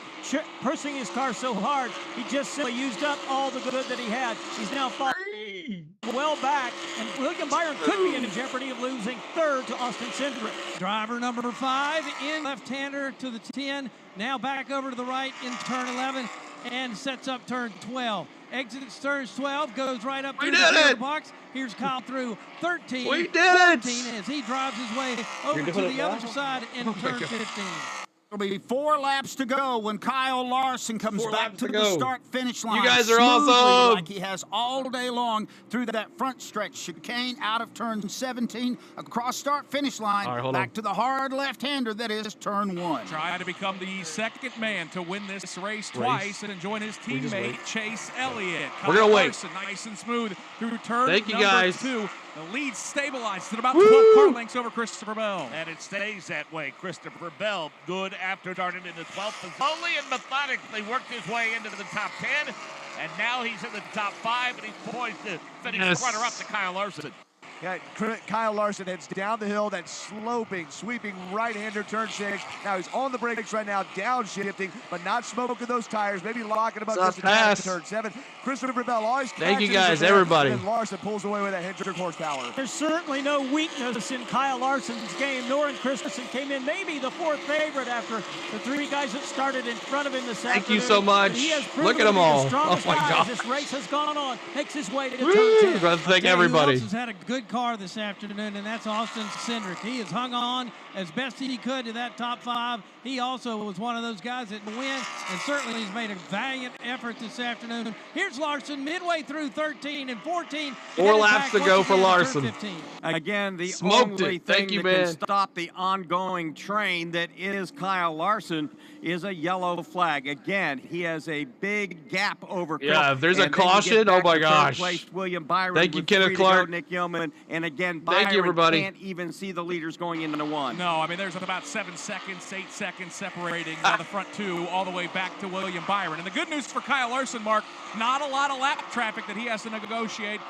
pushing his car so hard, he just simply used up all the good that he had. He's now well back, and William Byron could be in jeopardy of losing third to Austin Cindric. Driver number 5 in, left-hander to the 10, now back over to the right in turn 11, and sets up turn 12. Exits turns 12, goes right up through the box. Here's Kyle through 13. We did 14 as he drives his way over to the other side in turn 15. There'll be 4 laps to go when Kyle Larson comes back to the start-finish line. You guys are smoothly, awesome. like he has all day long through that front stretch. Chicane out of turn 17, across start-finish line, back to the hard left-hander that is turn 1. Trying to become the second man to win this race twice and join his teammate Chase Elliott. We're going to wait. Larson, nice and smooth through turn Thank you, number guys. 2. The lead stabilized at about 12 car lengths over Christopher Bell. And it stays that way. Christopher Bell, good after starting in the 12th position. Slowly and methodically worked his way into the top 10. And now he's in the top 5, and he's poised to finish runner-up to Kyle Larson. Yeah, Kyle Larson heads down the hill, that sloping, sweeping right-hander turn 6. Now he's on the brakes right now, downshifting, but not smoking those tires. Maybe locking them up just in turn 7. Christopher Bell always thank you guys, everybody. And Larson pulls away with that Hendrick horsepower. There's certainly no weakness in Kyle Larson's game. Noren Christensen came in maybe the 4th favorite after the 3 guys that started in front of him this afternoon. Thank you so much. Look at them all. Oh my God. This race has gone on. Makes his way to turn 10. I'd thank everybody. Who else has had a good car this afternoon, and that's Austin Cindric. He has hung on as best he could to that top 5. He also was one of those guys that win, and certainly he's made a valiant effort this afternoon. Here's Larson midway through 13 and 14. 4 laps to go for Larson. Again, the Smoked only it. thing Thank you, that man. can stop the ongoing train that is Kyle Larson is a yellow flag. Again, he has a big gap over. Yeah, if there's a caution, oh my gosh. William Byron. Thank you, with Kenneth 3 to go, Clark. Nick Yeoman, and again, Thank you, Byron everybody. can't even see the leaders going into 1. No, I mean, there's about 7 seconds, 8 seconds separating the front 2 all the way back to William Byron. And the good news for Kyle Larson, Mark, not a lot of lap traffic that he has to negotiate.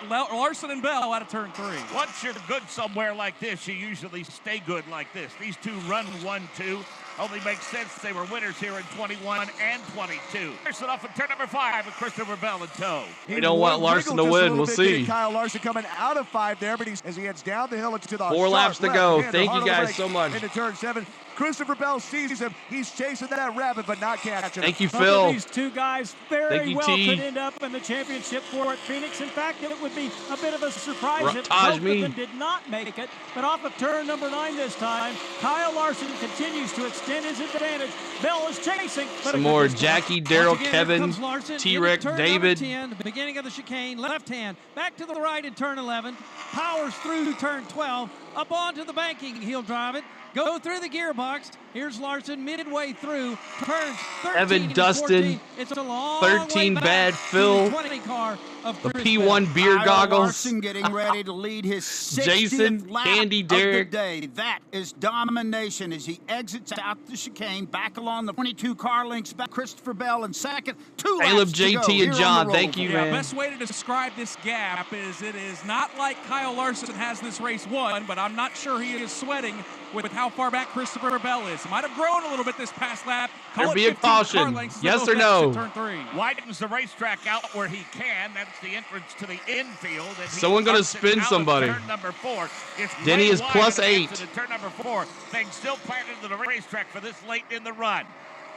Larson and Bell out of turn 3. Once you're good somewhere like this, you usually stay good like this. These 2 run 1-2. Only makes sense they were winners here in 21 and 22. Larson off in turn number 5 with Christopher Bell in tow. We don't want Larson to win. We'll see. Kyle Larson coming out of 5 there, but as he heads down the hill into the 4 laps to go. Thank you guys brake so much. Into turn 7. Christopher Bell sees him. He's chasing that rabbit, but not catching him. Thank you, Both Phil. of these 2 guys very well T. could end up in the championship for Phoenix. In fact, it would be a bit of a surprise if Taj both me. of them did not make it. But off of turn number 9 this time, Kyle Larson continues to extend his advantage. Bell is chasing. But Some more Jackie, Daryl, Kevin, T-Rex, David. 10, the beginning of the chicane, left hand, back to the right in turn 11, powers through turn 12, up onto the banking, he'll drive it, go through the gearbox. Here's Larson midway through, turns 13 Evan, and Dustin, 14. It's a long 13 way bad back Phil, to the 20 car of the Chris P1 Bell. beer Kyle goggles. Larson getting ready to lead his 60th Jason, lap Candy, of Derek. the day. That is domination as he exits out the chicane, back along the 22 car lengths back. Christopher Bell in second. 2 Caleb, laps to go JT, here and on John, the thank Roval. you, Yeah, man. best way to describe this gap is it is not like Kyle Larson has this race won, but I'm not sure he is sweating with how far back Christopher Bell is. It might have grown a little bit this past lap. There'd be a caution. Yes or no? Turn 3. Widens the racetrack out where he can. That's the entrance to the infield. And Someone gonna spin somebody. Turn number 4. It's Denny way is wide plus and 8. into turn number 4. Things still planted to the racetrack for this late in the run.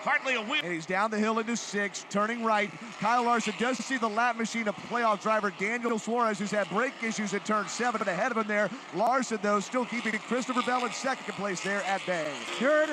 Hardly a wheel. And he's down the hill into 6, turning right. Kyle Larson does see the lap machine of playoff driver Daniel Suarez, who's had brake issues at turn 7. Ahead of him there, Larson, though, still keeping Christopher Bell in second place there at bay. Dirt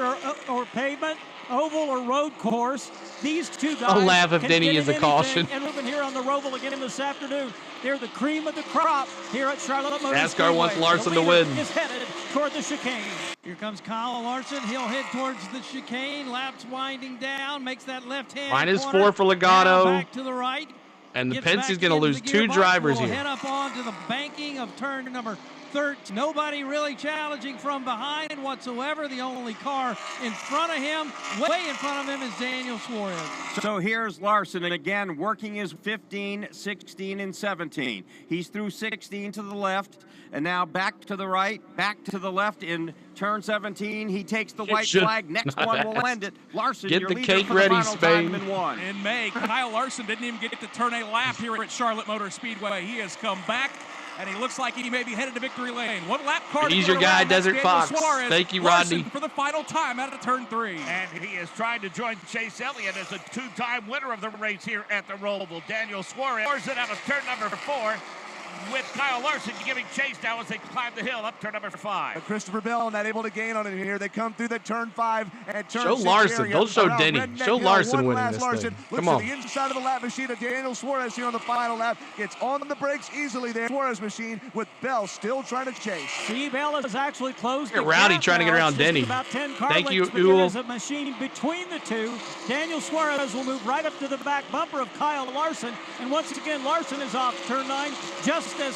or pavement, oval or road course. These 2 guys I'll laugh if can Denny get is a anything. caution. And we've been here on the Roval again this afternoon. They're the cream of the crop here at Charlotte Motor Speedway. NASCAR wants Larson the to win. leader is headed toward the chicane. Here comes Kyle Larson. He'll head towards the chicane. Laps winding down. Makes that left hand Minus corner. 4 for Logano. Now back to the right. And the Gets back Penske's going to into lose the 2 gearbox. drivers Will here. head up onto the banking of turn number 13. Nobody really challenging from behind whatsoever. The only car in front of him, way in front of him, is Daniel Suarez. So here's Larson, and again, working his 15, 16, and 17. He's through 16 to the left. And now back to the right, back to the left in turn 17. He takes the white flag. Next one will end it. Larson, get your the leader cake for ready, the final Spain. time in one. In May, Kyle Larson didn't even get to turn a lap here at Charlotte Motor Speedway. He has come back, and he looks like he may be headed to victory lane. One lap car. He's your guy, Desert Fox. Thank you, Rodney. Larson for the final time out of turn 3. And he is trying to join Chase Elliott as a two-time winner of the race here at the Roval. Daniel Suarez pours it out of turn number 4. With Kyle Larson giving chase now as they climb the hill up turn number 5. Christopher Bell not able to gain on it here. They come through the turn 5 and turn 6 Show Larson. area. Don't show Denny. Redneck Show Hill. Larson One winning last this Larson thing. looks Come on. to the inside of the lap machine of Daniel Suarez here on the final lap. Gets on the brakes easily there. Suarez machine with Bell still trying to chase. See, Bell has actually closed Look at Rowdy trying to get around Denny. About 10 car Thank you, lengths, but there Ewell. is a machine between the two. Daniel Suarez will move right up to the back bumper of Kyle Larson. And once again, Larson is off turn 9 just as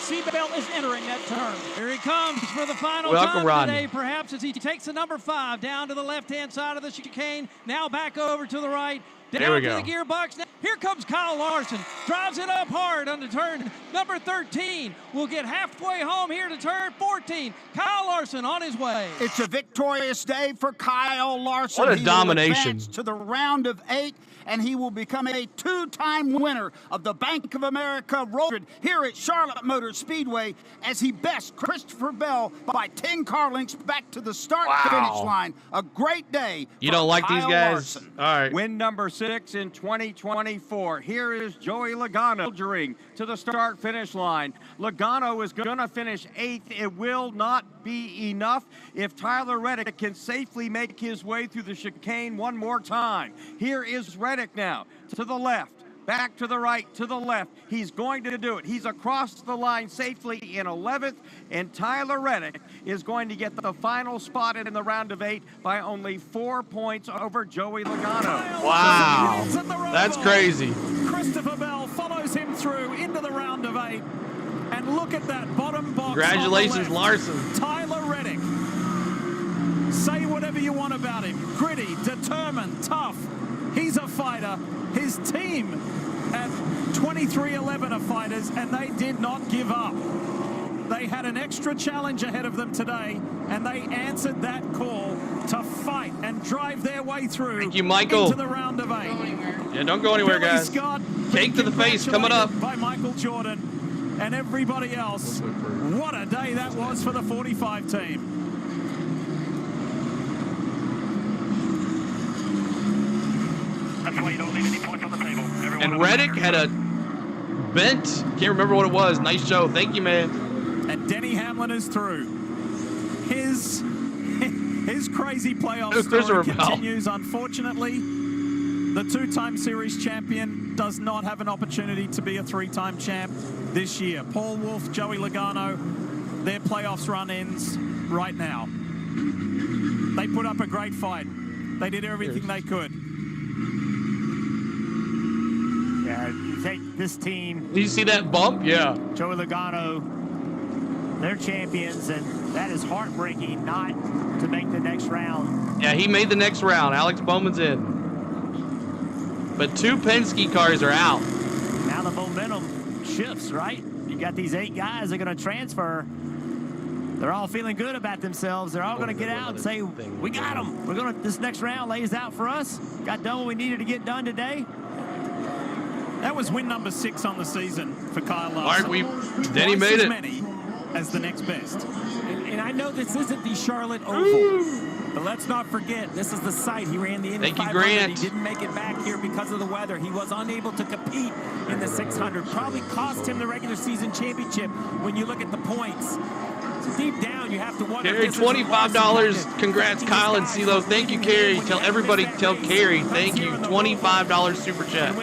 Seabell is entering that turn. Here he comes for the final Welcome, time Rodney. today, perhaps, as he takes the number 5 down to the left-hand side of the chicane. Now back over to the right. Down There we to go. the gearbox. Now, here comes Kyle Larson. Drives it up hard on the turn number 13. We'll get halfway home here to turn 14. Kyle Larson on his way. It's a victorious day for Kyle Larson. What a He will domination. advance to the round of 8, and he will become a 2-time winner of the Bank of America Roval here at Charlotte Motor Speedway as he bests Christopher Bell by 10 car lengths back to the start-finish line. A great day. You for don't like Kyle these guys? Larson. All right. Win number 6 in 2024. Here is Joey Logano filtering to the start-finish line. Logano is going to finish 8th. It will not be enough if Tyler Reddick can safely make his way through the chicane one more time. Here is Reddick now to the left. Back to the right, to the left. He's going to do it. He's across the line safely in 11th, and Tyler Reddick is going to get the final spot in the round of 8 by only 4 points over Joey Logano. Wow. That's crazy. Christopher Bell follows him through into the round of 8. And look at that bottom box. Congratulations, on the left. Larson. Tyler Reddick. Say whatever you want about him. Gritty, determined, tough. He's a fighter. His team at 2311 are fighters, and they did not give up. They had an extra challenge ahead of them today, and they answered that call to fight and drive their way through. Thank you, Michael. Into the round of 8. Yeah, don't go anywhere, Billy guys. Scott Cake to the face coming up. by Michael Jordan and everybody else. What a day that was for the 45 team. That's why you don't leave any points on the table. And Reddick had a bent. Can't remember what it was. Nice show. Thank you, man. And Denny Hamlin is through. His crazy playoff There's story a Roval. continues. Unfortunately, the 2-time series champion does not have an opportunity to be a 3-time champ this year. Paul Wolfe, Joey Logano, their playoffs run ends right now. They put up a great fight. They did everything they could. Yeah, you take this team. Did you see that bump? Yeah. Joey Logano, they're champions, and that is heartbreaking not to make the next round. Yeah, he made the next round. Alex Bowman's in. But 2 Penske cars are out. Now the momentum shifts, right? You got these 8 guys that are going to transfer. They're all feeling good about themselves. They're all going to get out and say, we got them. We're going to, this next round lays out for us. Got done what we needed to get done today. That was win number 6 on the season for Kyle Mark, Larson. Denny Twice made as it. many as the next best. And I know this isn't the Charlotte Oval, but let's not forget, this is the site. He ran the Indy 500. Grant. He didn't make it back here because of the weather. He was unable to compete in the 600. Probably cost him the regular season championship when you look at the points. So deep down, you have to wonder. Carrie, $25. Congrats, Kyle and CeeLo. Thank you, Carrie. Tell everybody, tell Carrie. Thank you. $25 super chat.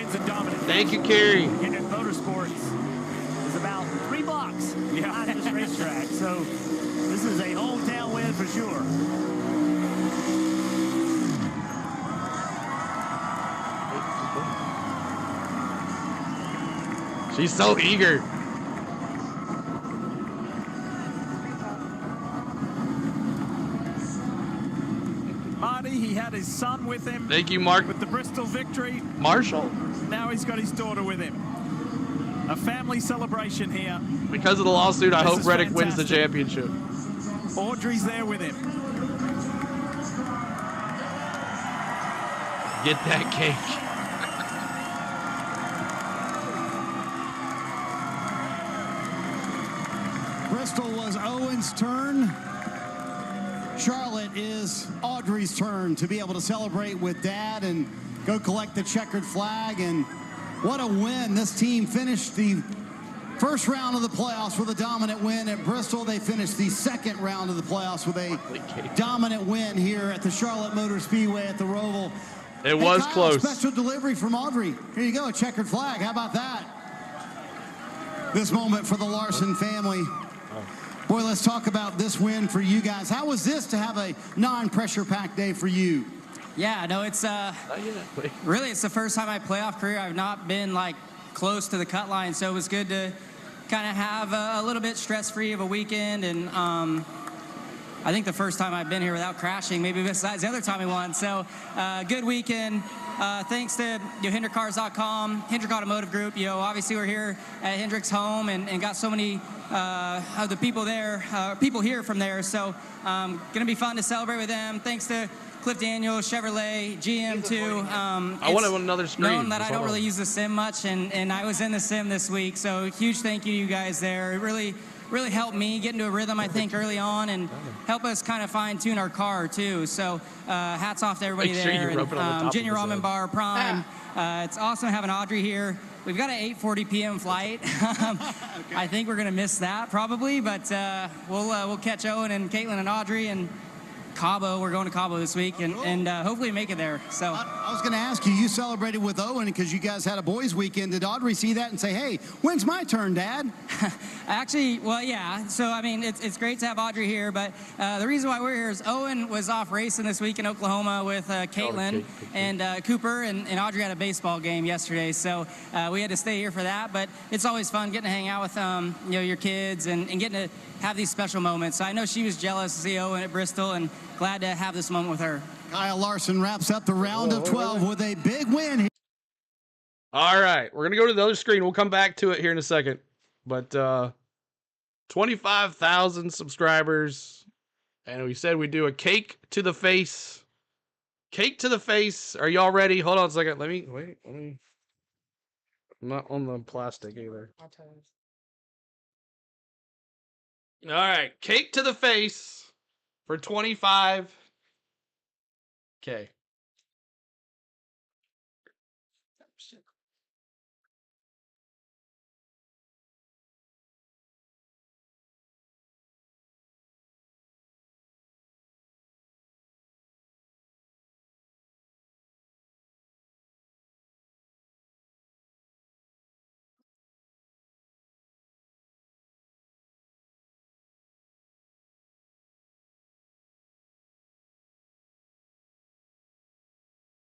Thank you, Carrie. Hendrick Motorsports is about 3 blocks behind this racetrack. So this is a hometown win for sure. She's so eager. Marty, he had his son with him. Thank you, Mark. With the Bristol victory. Marshall. Now he's got his daughter with him. A family celebration here. Because of the lawsuit, I This hope is Reddick wins the fantastic. championship. Audrey's there with him. Get that cake. Bristol was Owen's turn. Charlotte is Audrey's turn to be able to celebrate with Dad and go collect the checkered flag. And what a win. This team finished the first round of the playoffs with a dominant win at Bristol. They finished the second round of the playoffs with a dominant win here at the Charlotte Motor Speedway at the Roval. It was Kyle, close. Special delivery from Audrey. Here you go, a checkered flag. How about that? This moment for the Larson family. Boy, let's talk about this win for you guys. How was this to have a non-pressure packed day for you? Yeah, no, it's really it's the first time in my playoff career I've not been like close to the cut line, so it was good to kind of have a little bit stress-free of a weekend, and I think the first time I've been here without crashing, maybe besides the other time we won. So good weekend. Thanks to HendrickCars.com, Hendrick Automotive Group. Obviously we're here at Hendrick's home and got so many of the people there, people here from there. So gonna be fun to celebrate with them. Thanks to Cliff Daniels, Chevrolet, GM too. I want another screen. Known that I don't really use the sim much, and I was in the sim this week. So huge thank you to you guys there. It really helped me get into a rhythm, I think, early on, and help us kind of fine-tune our car, too. So hats off to everybody there. And Jenny Ramen Bar, Prime. It's awesome having Audrey here. We've got an 8:40 p.m. flight. I think we're going to miss that, probably, but we'll catch Owen and Caitlin and Audrey and Cabo. We're going to Cabo this week, and hopefully make it there. So I was going to ask you, you celebrated with Owen because you guys had a boys' weekend. Did Audrey see that and say, hey, when's my turn, Dad? Actually, well, yeah. So, I mean, it's great to have Audrey here, but the reason why we're here is Owen was off racing this week in Oklahoma with Caitlin and Cooper, and Audrey had a baseball game yesterday, so we had to stay here for that. But it's always fun getting to hang out with your kids and getting to have these special moments. So I know she was jealous to see Owen at Bristol, and glad to have this moment with her. Kyle Larson wraps up the round of 12 with a big win. All right, we're going to go to the other screen. We'll come back to it here in a second. But 25,000 subscribers. And we said we'd do a cake to the face. Cake to the face. Are y'all ready? Hold on a second. Let me. I'm not on the plastic either. All right, cake to the face for 25K.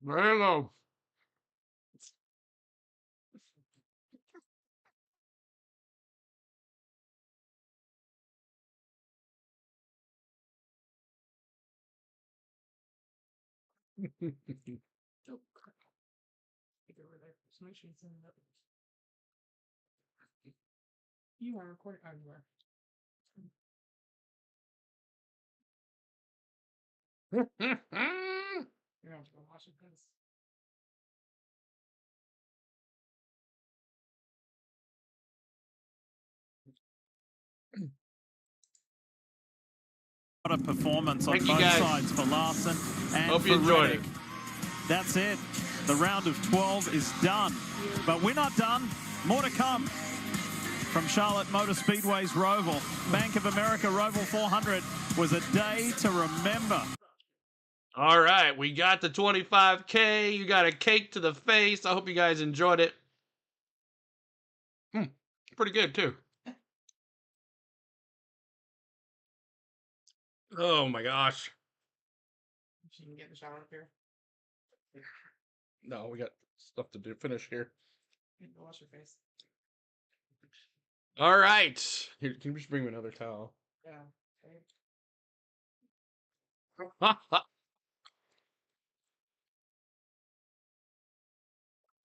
There you go. You are recording. Oh, you are. You're gonna have to go wash it, please. What a performance on Thank you, both guys. sides for Larson and Hope for you enjoyed Reddick. That's it. The round of 12 is done. But we're not done. More to come from Charlotte Motor Speedway's Roval. Bank of America Roval 400 was a day to remember. All right, we got the 25K. You got a cake to the face. I hope you guys enjoyed it. Pretty good, too. Oh, my gosh. You can get in the shower up here. No, we got stuff to do. Finish here. You can go wash your face. All right. Here, can you just bring me another towel? Yeah.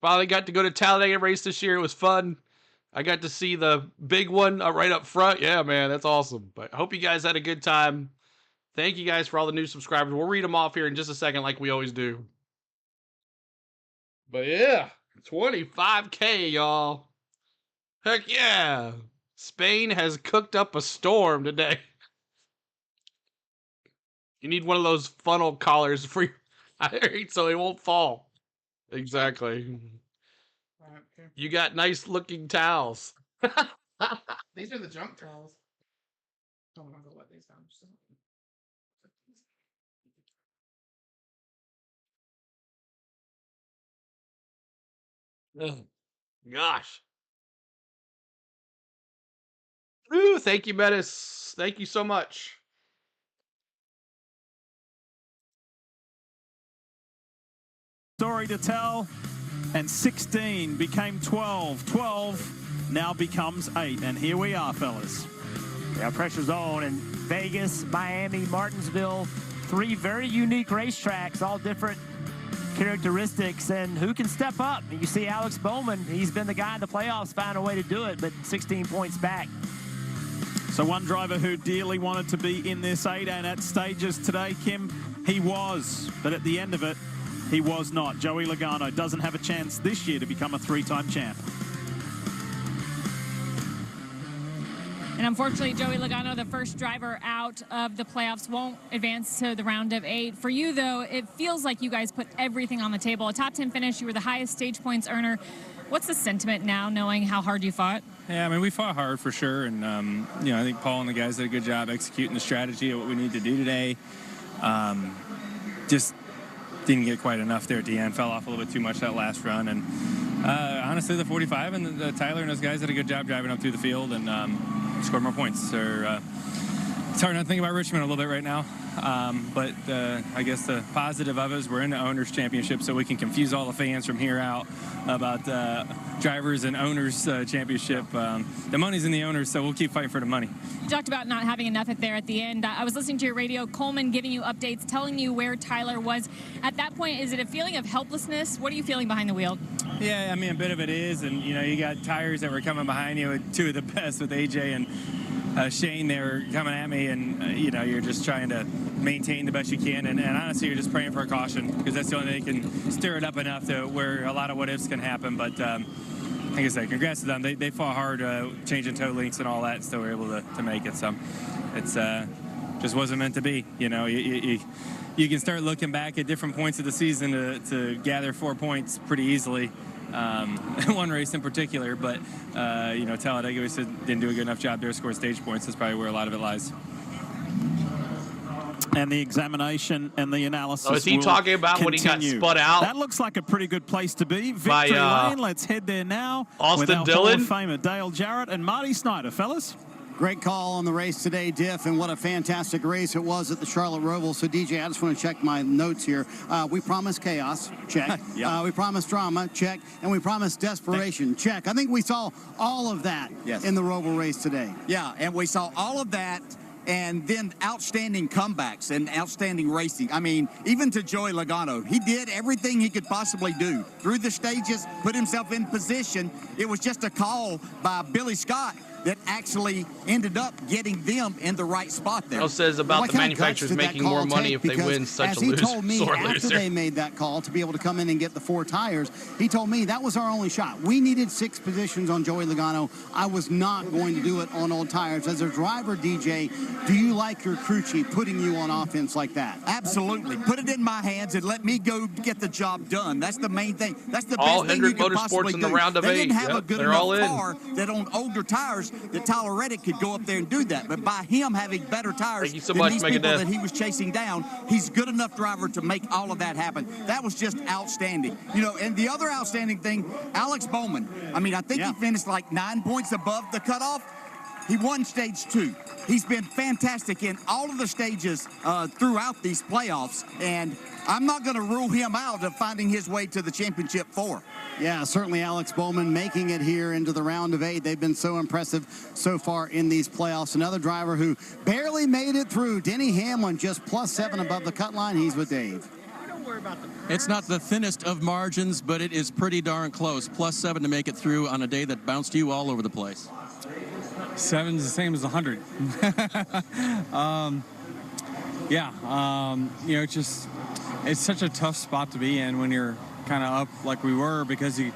Finally got to go to Talladega race this year. It was fun. I got to see the big one right up front. Yeah, man, that's awesome. But I hope you guys had a good time. Thank you guys for all the new subscribers. We'll read them off here in just a second like we always do. But yeah, 25K, y'all. Heck yeah. Spain has cooked up a storm today. You need one of those funnel collars for your so it won't fall. Exactly. You got nice looking towels. These are the junk towels. I'm gonna go let these down. Ugh. Gosh. Ooh, thank you, Metis. Thank you so much. Story to tell, and 16 became 12. 12 now becomes 8, and here we are, fellas. Yeah, pressure's on in Vegas, Miami, Martinsville. 3 very unique racetracks, all different characteristics, and who can step up? You see Alex Bowman, he's been the guy in the playoffs, found a way to do it, but 16 points back. So one driver who dearly wanted to be in this 8 and at stages today, Kim, he was, but at the end of it, he was not. Joey Logano doesn't have a chance this year to become a 3-time champ. And unfortunately, Joey Logano, the first driver out of the playoffs, won't advance to the round of 8. For you, though, it feels like you guys put everything on the table. A top 10 finish, you were the highest stage points earner. What's the sentiment now, knowing how hard you fought? Yeah, I mean, we fought hard for sure. And, you know, I think Paul and the guys did a good job executing the strategy of what we need to do today. Just didn't get quite enough there at the end. Fell off a little bit too much that last run. And honestly, the 45 and the Tyler and those guys did a good job driving up through the field and scored more points. It's hard not to think about Richmond a little bit right now. But I guess the positive of it is we're in the Owners' Championship, so we can confuse all the fans from here out about Drivers and Owners' Championship. The money's in the Owners, so we'll keep fighting for the money. You talked about not having enough there at the end. I was listening to your radio, Coleman giving you updates, telling you where Tyler was. At that point, is it a feeling of helplessness? What are you feeling behind the wheel? Yeah, I mean, a bit of it is, and, you know, you got tires that were coming behind you with 2 of the best with AJ and Shane. They were coming at me, and, you know, you're just trying to maintain the best you can, and honestly, you're just praying for a caution, because that's the only thing that can stir it up enough to where a lot of what-ifs can happen. But like I said, congrats to them. They fought hard, changing toe links and all that, and still were able to make it. So it's just wasn't meant to be. You know, you can start looking back at different points of the season to gather 4 points pretty easily. One race in particular, but you know, Talladega, we said, didn't do a good enough job there to score stage points. That's probably where a lot of it lies. And the examination and the analysis. Oh, is he talking about when he got spun out? That looks like a pretty good place to be. Victory Lane. Let's head there now. Austin with our Dillon, Hall of Famer Dale Jarrett and Marty Snyder, fellas. Great call on the race today, Diff, and what a fantastic race it was at the Charlotte Roval. So, DJ, I just want to check my notes here. We promised chaos, check. Yep. We promised drama, check. And we promised desperation, check. I think we saw all of that in the Roval race today. Yeah, and we saw all of that, and then outstanding comebacks and outstanding racing. I mean, even to Joey Logano, he did everything he could possibly do. Through the stages, put himself in position. It was just a call by Billy Scott that actually ended up getting them in the right spot there. It says about the manufacturers making more money if they win such a as he told me sore after loser. they made that call to be able to come in and get the 4 tires, he told me that was our only shot. We needed 6 positions on Joey Logano. I was not going to do it on old tires. As a driver, DJ, do you like your crew chief putting you on offense like that? Absolutely. Put it in my hands and let me go get the job done. That's the main thing. That's the All best thing you could Motorsports possibly in do. the round of they 8. didn't have a Yep, good they're all enough in. car that on older tires that Tyler Reddick could go up there and do that. But by him having better tires Thank you so than much, these people Megadeth. that he was chasing down, he's a good enough driver to make all of that happen. That was just outstanding. You know, and the other outstanding thing, Alex Bowman. I mean, I think he finished like 9 points above the cutoff. He won stage 2. He's been fantastic in all of the stages throughout these playoffs, and I'm not going to rule him out of finding his way to the championship 4. Yeah, certainly Alex Bowman making it here into the round of 8. They've been so impressive so far in these playoffs. Another driver who barely made it through, Denny Hamlin, just +7 above the cut line. He's with Dave. It's not the thinnest of margins, but it is pretty darn close. +7 to make it through on a day that bounced you all over the place. 7's the same as 100. It's such a tough spot to be in when you're kind of up like we were, because the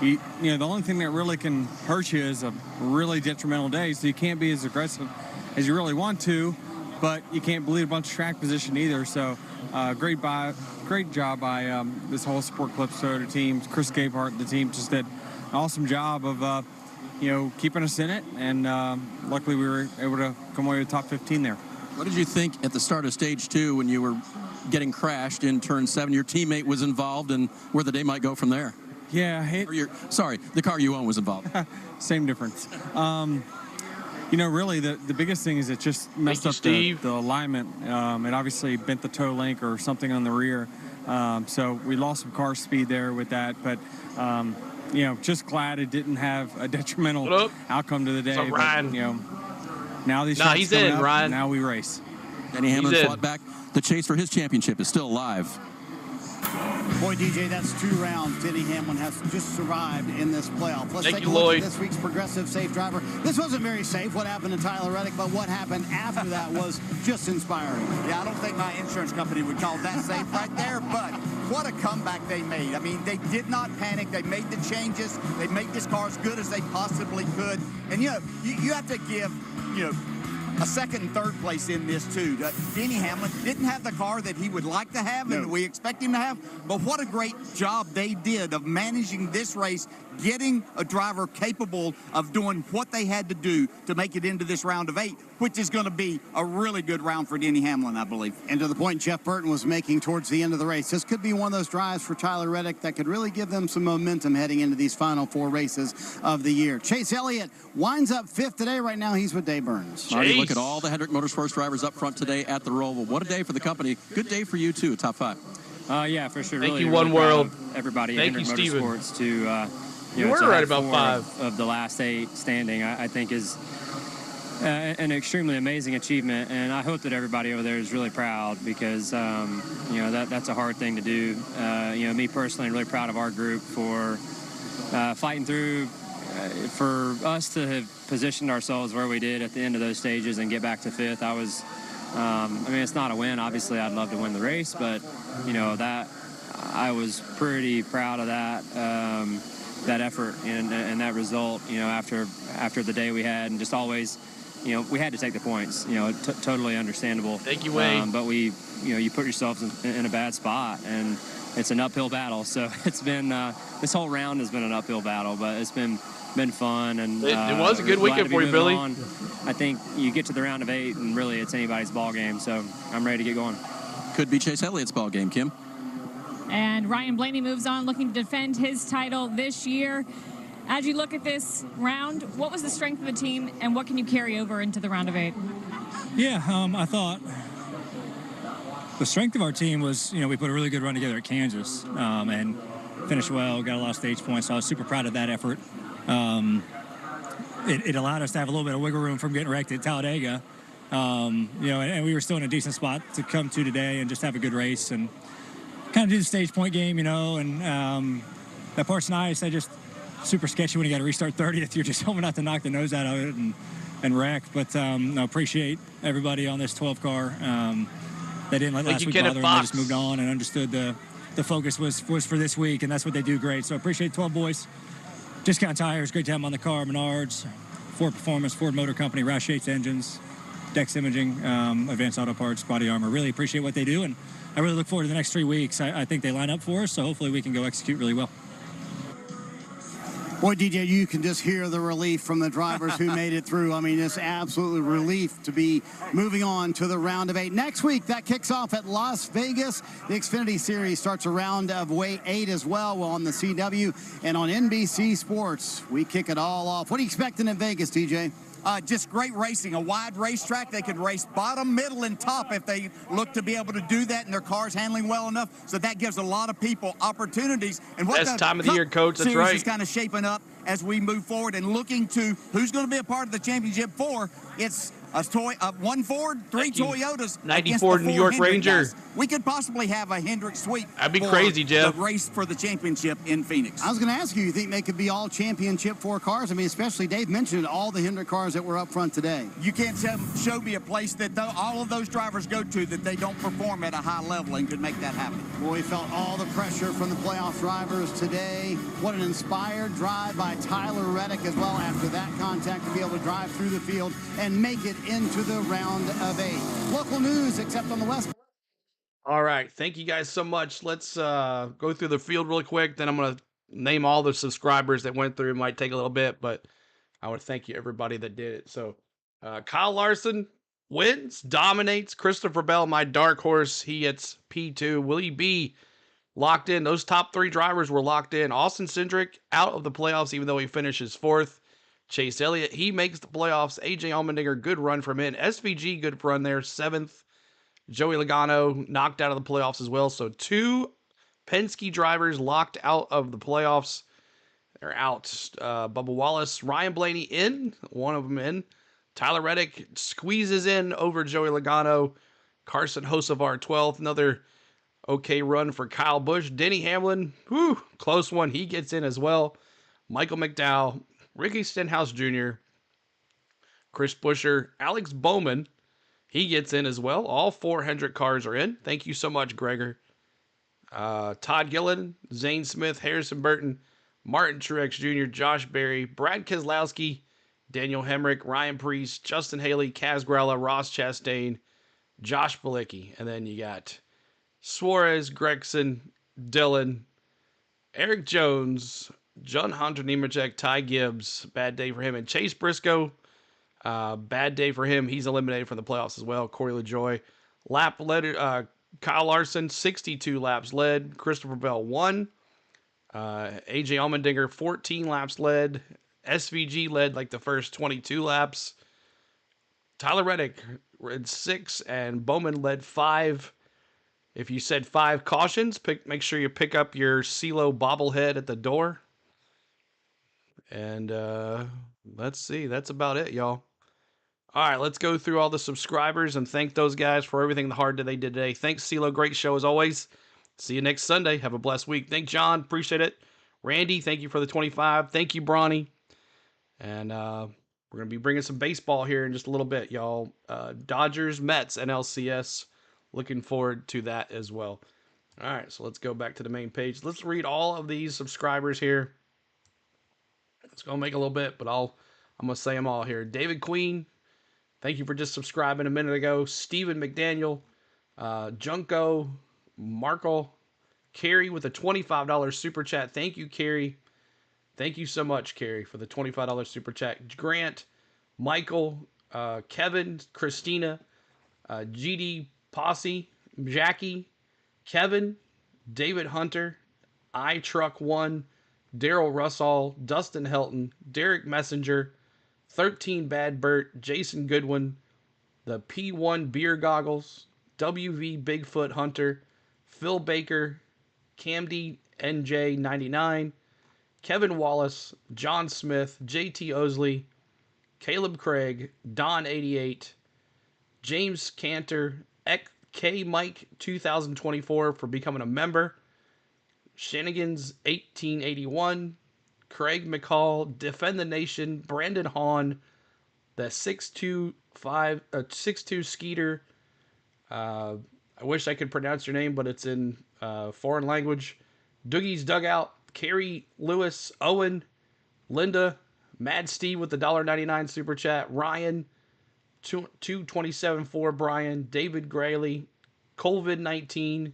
only thing that really can hurt you is a really detrimental day. So you can't be as aggressive as you really want to, but you can't bleed a bunch of track position either. So great job by this whole Sport Clips Toyota team. Chris Gabehart, the team, just did an awesome job of keeping us in it, and luckily we were able to come away with top 15 there. What did you think at the start of stage 2 when you were getting crashed in turn 7? Your teammate was involved, and where the day might go from there? Yeah. The car you own was involved. Same difference. Really the biggest thing is it just messed up the alignment. It obviously bent the toe link or something on the rear. So we lost some car speed there with that, but just glad it didn't have a detrimental outcome to the day. So Ryan. Now these shots he's coming in, up, Ryan. Now we race. Denny Hamlin fought back. The chase for his championship is still alive. Boy, DJ, that's 2 rounds Denny Hamlin has just survived in this playoff. Let's take a look at this week's Progressive Safe Driver. This wasn't very safe, what happened to Tyler Reddick, but what happened after that was just inspiring. Yeah, I don't think my insurance company would call that safe right there, but what a comeback they made. I mean, they did not panic. They made the changes. They made this car as good as they possibly could. And, you have to give, a second and third place in this too. Denny Hamlin didn't have the car that he would like to have and we expect him to have, but what a great job they did of managing this race, getting a driver capable of doing what they had to do to make it into this round of 8, which is going to be a really good round for Denny Hamlin, I believe. And to the point Jeff Burton was making towards the end of the race, this could be one of those drives for Tyler Reddick that could really give them some momentum heading into these final 4 races of the year. Chase Elliott winds up 5th today. Right now he's with Dave Burns. Marty, look at all the Hendrick Motorsports drivers up front today at the Roval. What a day for the company. Good day for you too, top 5. Yeah, for sure. Thank you, One World. Everybody at Hendrick Motorsports to you were right about 5 of the last 8 standing. I think is an extremely amazing achievement, and I hope that everybody over there is really proud, because that's a hard thing to do. Me personally, I'm really proud of our group for fighting through. For us to have positioned ourselves where we did at the end of those stages and get back to 5th, it's not a win. Obviously, I'd love to win the race, but that I was pretty proud of that effort and that result. After the day we had, and just always, we had to take the points. Totally understandable. Thank you, Wayne. But you put yourselves in a bad spot, and it's an uphill battle. So it's been this whole round has been an uphill battle, but it's been fun, and it was a good weekend for you, Billy. I think you get to the round of 8, and really it's anybody's ball game. So I'm ready to get going. Could be Chase Elliott's ball game, Kim. And Ryan Blaney moves on, looking to defend his title this year. As you look at this round, what was the strength of the team, and what can you carry over into the round of 8? Yeah, I thought the strength of our team was, we put a really good run together at Kansas and finished well, got a lot of stage points. So I was super proud of that effort. It allowed us to have a little bit of wiggle room from getting wrecked at Talladega. And we were still in a decent spot to come to today and just have a good race and kind of do the stage point game, and that part's nice. I just super sketchy when you got to restart 30th. You're just hoping not to knock the nose out of it and wreck. But I appreciate everybody on this 12 car. They didn't let last week bother them. They just moved on and understood the focus was for this week, and that's what they do great. So I appreciate 12 boys. Discount Tires, great to have them on the car. Menards, Ford Performance, Ford Motor Company, Roush Yates Engines, Dex Imaging, Advanced Auto Parts, Body Armor. Really appreciate what they do, and I really look forward to the next 3 weeks. I think they line up for us, so hopefully we can go execute really well. Boy, DJ, you can just hear the relief from the drivers who made it through. I mean, it's absolutely relief to be moving on to the round of 8. Next week, that kicks off at Las Vegas. The Xfinity Series starts a round of 8 as well on the CW and on NBC Sports. We kick it all off. What are you expecting in Vegas, DJ? Just great racing, a wide racetrack. They could race bottom, middle, and top if they look to be able to do that, and their car's handling well enough. So that gives a lot of people opportunities. And what best time of the year, Coach. That's series right. is kind of shaping up as we move forward and looking to who's going to be a part of the championship 4. It's One Ford, three Toyotas. 94 New York Ranger. Guys. We could possibly have a Hendrick sweep. That'd be crazy, Jeff. The race for the championship in Phoenix. I was going to ask you, you think they could be all championship 4 cars? I mean, especially Dave mentioned all the Hendrick cars that were up front today. You can't show me a place that all of those drivers go to that they don't perform at a high level and could make that happen. Well, we felt all the pressure from the playoff drivers today. What an inspired drive by Tyler Reddick as well after that contact to be able to drive through the field and make it into the round of 8. Local news, except on the West. All right. Thank you guys so much. Let's go through the field really quick. Then I'm going to name all the subscribers that went through. It might take a little bit, but I want to thank you, everybody that did it. So Kyle Larson wins, dominates. Christopher Bell, my dark horse, he gets P2. Willie B locked in. Those top 3 drivers were locked in. Austin Cindric out of the playoffs, even though he finishes 4th. Chase Elliott, he makes the playoffs. AJ Allmendinger, good run from him. SVG, good run there, 7th. Joey Logano knocked out of the playoffs as well. So 2 Penske drivers locked out of the playoffs. They're out. Bubba Wallace, Ryan Blaney in. One of them in. Tyler Reddick squeezes in over Joey Logano. Carson Hocevar 12th. Another okay run for Kyle Busch. Denny Hamlin, whew, close one. He gets in as well. Michael McDowell, Ricky Stenhouse Jr., Chris Buescher, Alex Bowman, he gets in as well. All 4 Hendrick cars are in. Thank you so much, Gregor. Todd Gillen, Zane Smith, Harrison Burton, Martin Truex Jr., Josh Berry, Brad Keselowski, Daniel Hemrick, Ryan Preece, Justin Haley, Kaz Grella, Ross Chastain, Josh Bilicki. And then you got Suarez, Gregson, Dillon, Eric Jones, John Hunter Nemechek, Ty Gibbs, bad day for him, and Chase Briscoe, bad day for him. He's eliminated from the playoffs as well. Corey LaJoy, lap led, Kyle Larson, 62 laps led. Christopher Bell 1. AJ Allmendinger, 14 laps led. SVG led like the first 22 laps. Tyler Reddick led 6, and Bowman led 5. If you said 5 cautions, make sure you pick up your CeeLo bobblehead at the door. And let's see. That's about it, y'all. All right, let's go through all the subscribers and thank those guys for everything the hard that they did today. Thanks, CeeLo. Great show as always. See you next Sunday. Have a blessed week. Thank John. Appreciate it. Randy, thank you for the 25. Thank you, Bronny. And we're going to be bringing some baseball here in just a little bit, y'all. Dodgers, Mets, NLCS. Looking forward to that as well. All right, so let's go back to the main page. Let's read all of these subscribers here. It's going to make a little bit, but I'm going to say them all here. David Queen, thank you for just subscribing a minute ago. Stephen McDaniel, Junko, Markle, Carrie with a $25 super chat. Thank you, Carrie. Thank you so much, Carrie, for the $25 super chat. Grant, Michael, Kevin, Christina, GD Posse, Jackie, Kevin, David Hunter, iTruck1, Daryl Russell, Dustin Helton, Derek Messenger, 13 Bad Bert, Jason Goodwin, the P1 Beer Goggles, WV Bigfoot Hunter, Phil Baker, Camdy NJ99, Kevin Wallace, John Smith, JT Osley, Caleb Craig, Don88, James Cantor, K Mike 2024 for becoming a member, Shenanigans 1881, Craig McCall, Defend the Nation, Brandon Hahn, the 6'2" Skeeter. I wish I could pronounce your name, but it's in foreign language. Doogie's Dugout, Carrie Lewis, Owen, Linda, Mad Steve with the $1.99 super chat, Ryan, 227.4 Brian, David Grayley, COVID-19,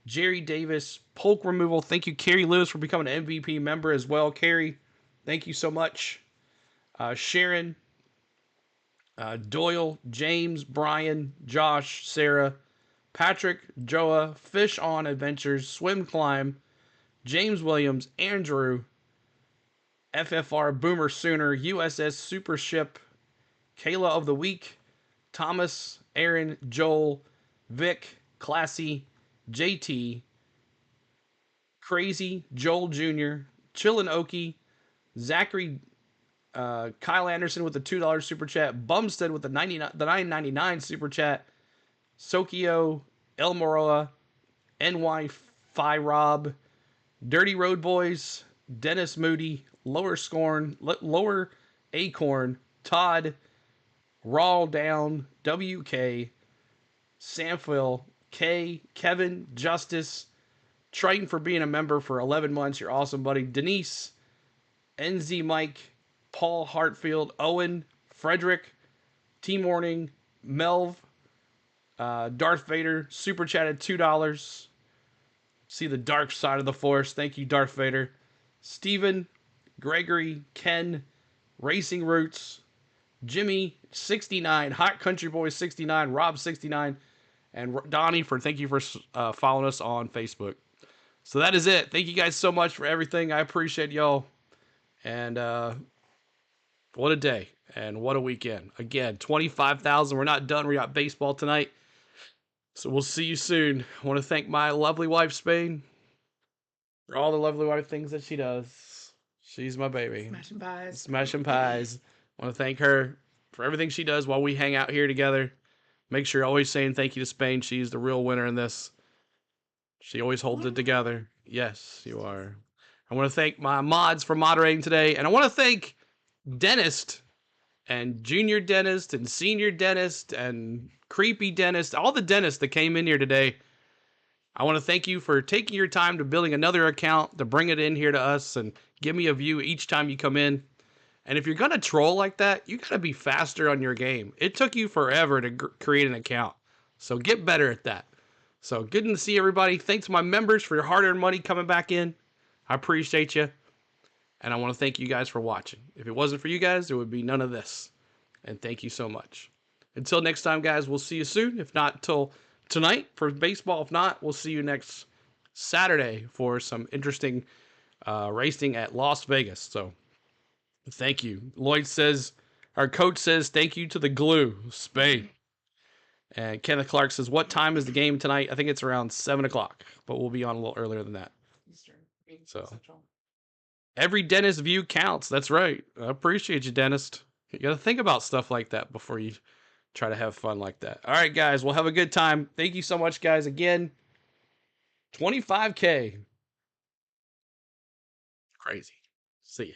Jerry Davis, Polk Removal. Thank you, Carrie Lewis, for becoming an MVP member as well. Carrie, thank you so much. Sharon, Doyle, James, Brian, Josh, Sarah, Patrick, Joa, Fish On Adventures, Swim Climb, James Williams, Andrew, FFR Boomer Sooner, USS Super Ship, Kayla of the Week, Thomas, Aaron, Joel, Vic, Classy, JT, Crazy, Joel Jr., Chillin' Okie, Zachary Kyle Anderson with the $2 super chat. Bumstead with the $9.99 super chat. Sokio, El Moroa, NY Phi Rob, Dirty Road Boys, Dennis Moody, Lower Acorn, Todd, Raw Down, WK, Samphil, K, Kevin, Justice, Triton for being a member for 11 months. You're awesome, buddy. Denise, NZ Mike, Paul Hartfield, Owen, Frederick, T Morning, Melv, Darth Vader, super chatted $2. See the dark side of the force. Thank you, Darth Vader. Steven, Gregory, Ken, Racing Roots, Jimmy, 69, Hot Country Boy, 69, Rob, 69, and Donnie thank you for following us on Facebook. So that is it. Thank you guys so much for everything. I appreciate y'all. And what a day. And what a weekend. Again, 25,000. We're not done. We got baseball tonight. So we'll see you soon. I want to thank my lovely wife, Spain, for all the lovely wife things that she does. She's my baby. Smashing pies. Smashing pies. I want to thank her for everything she does while we hang out here together. Make sure you're always saying thank you to Spain. She's the real winner in this. She always holds it together. Yes, you are. I want to thank my mods for moderating today. And I want to thank Dentist and Junior Dentist and Senior Dentist and Creepy Dentist, all the dentists that came in here today. I want to thank you for taking your time to building another account to bring it in here to us and give me a view each time you come in. And if you're going to troll like that, you got to be faster on your game. It took you forever to create an account. So get better at that. So good to see everybody. Thanks to my members for your hard-earned money coming back in. I appreciate you. And I want to thank you guys for watching. If it wasn't for you guys, there would be none of this. And thank you so much. Until next time, guys, we'll see you soon. If not till tonight for baseball. If not, we'll see you next Saturday for some interesting racing at Las Vegas. So thank you. Lloyd says, our coach says, thank you to the glue, Spain. And Kenneth Clark says, what time is the game tonight? I think it's around 7 o'clock, but we'll be on a little earlier than that. So every dentist view counts. That's right. I appreciate you, dentist. You got to think about stuff like that before you try to have fun like that. All right, guys, we'll have a good time. Thank you so much, guys. Again, 25K. Crazy. See ya.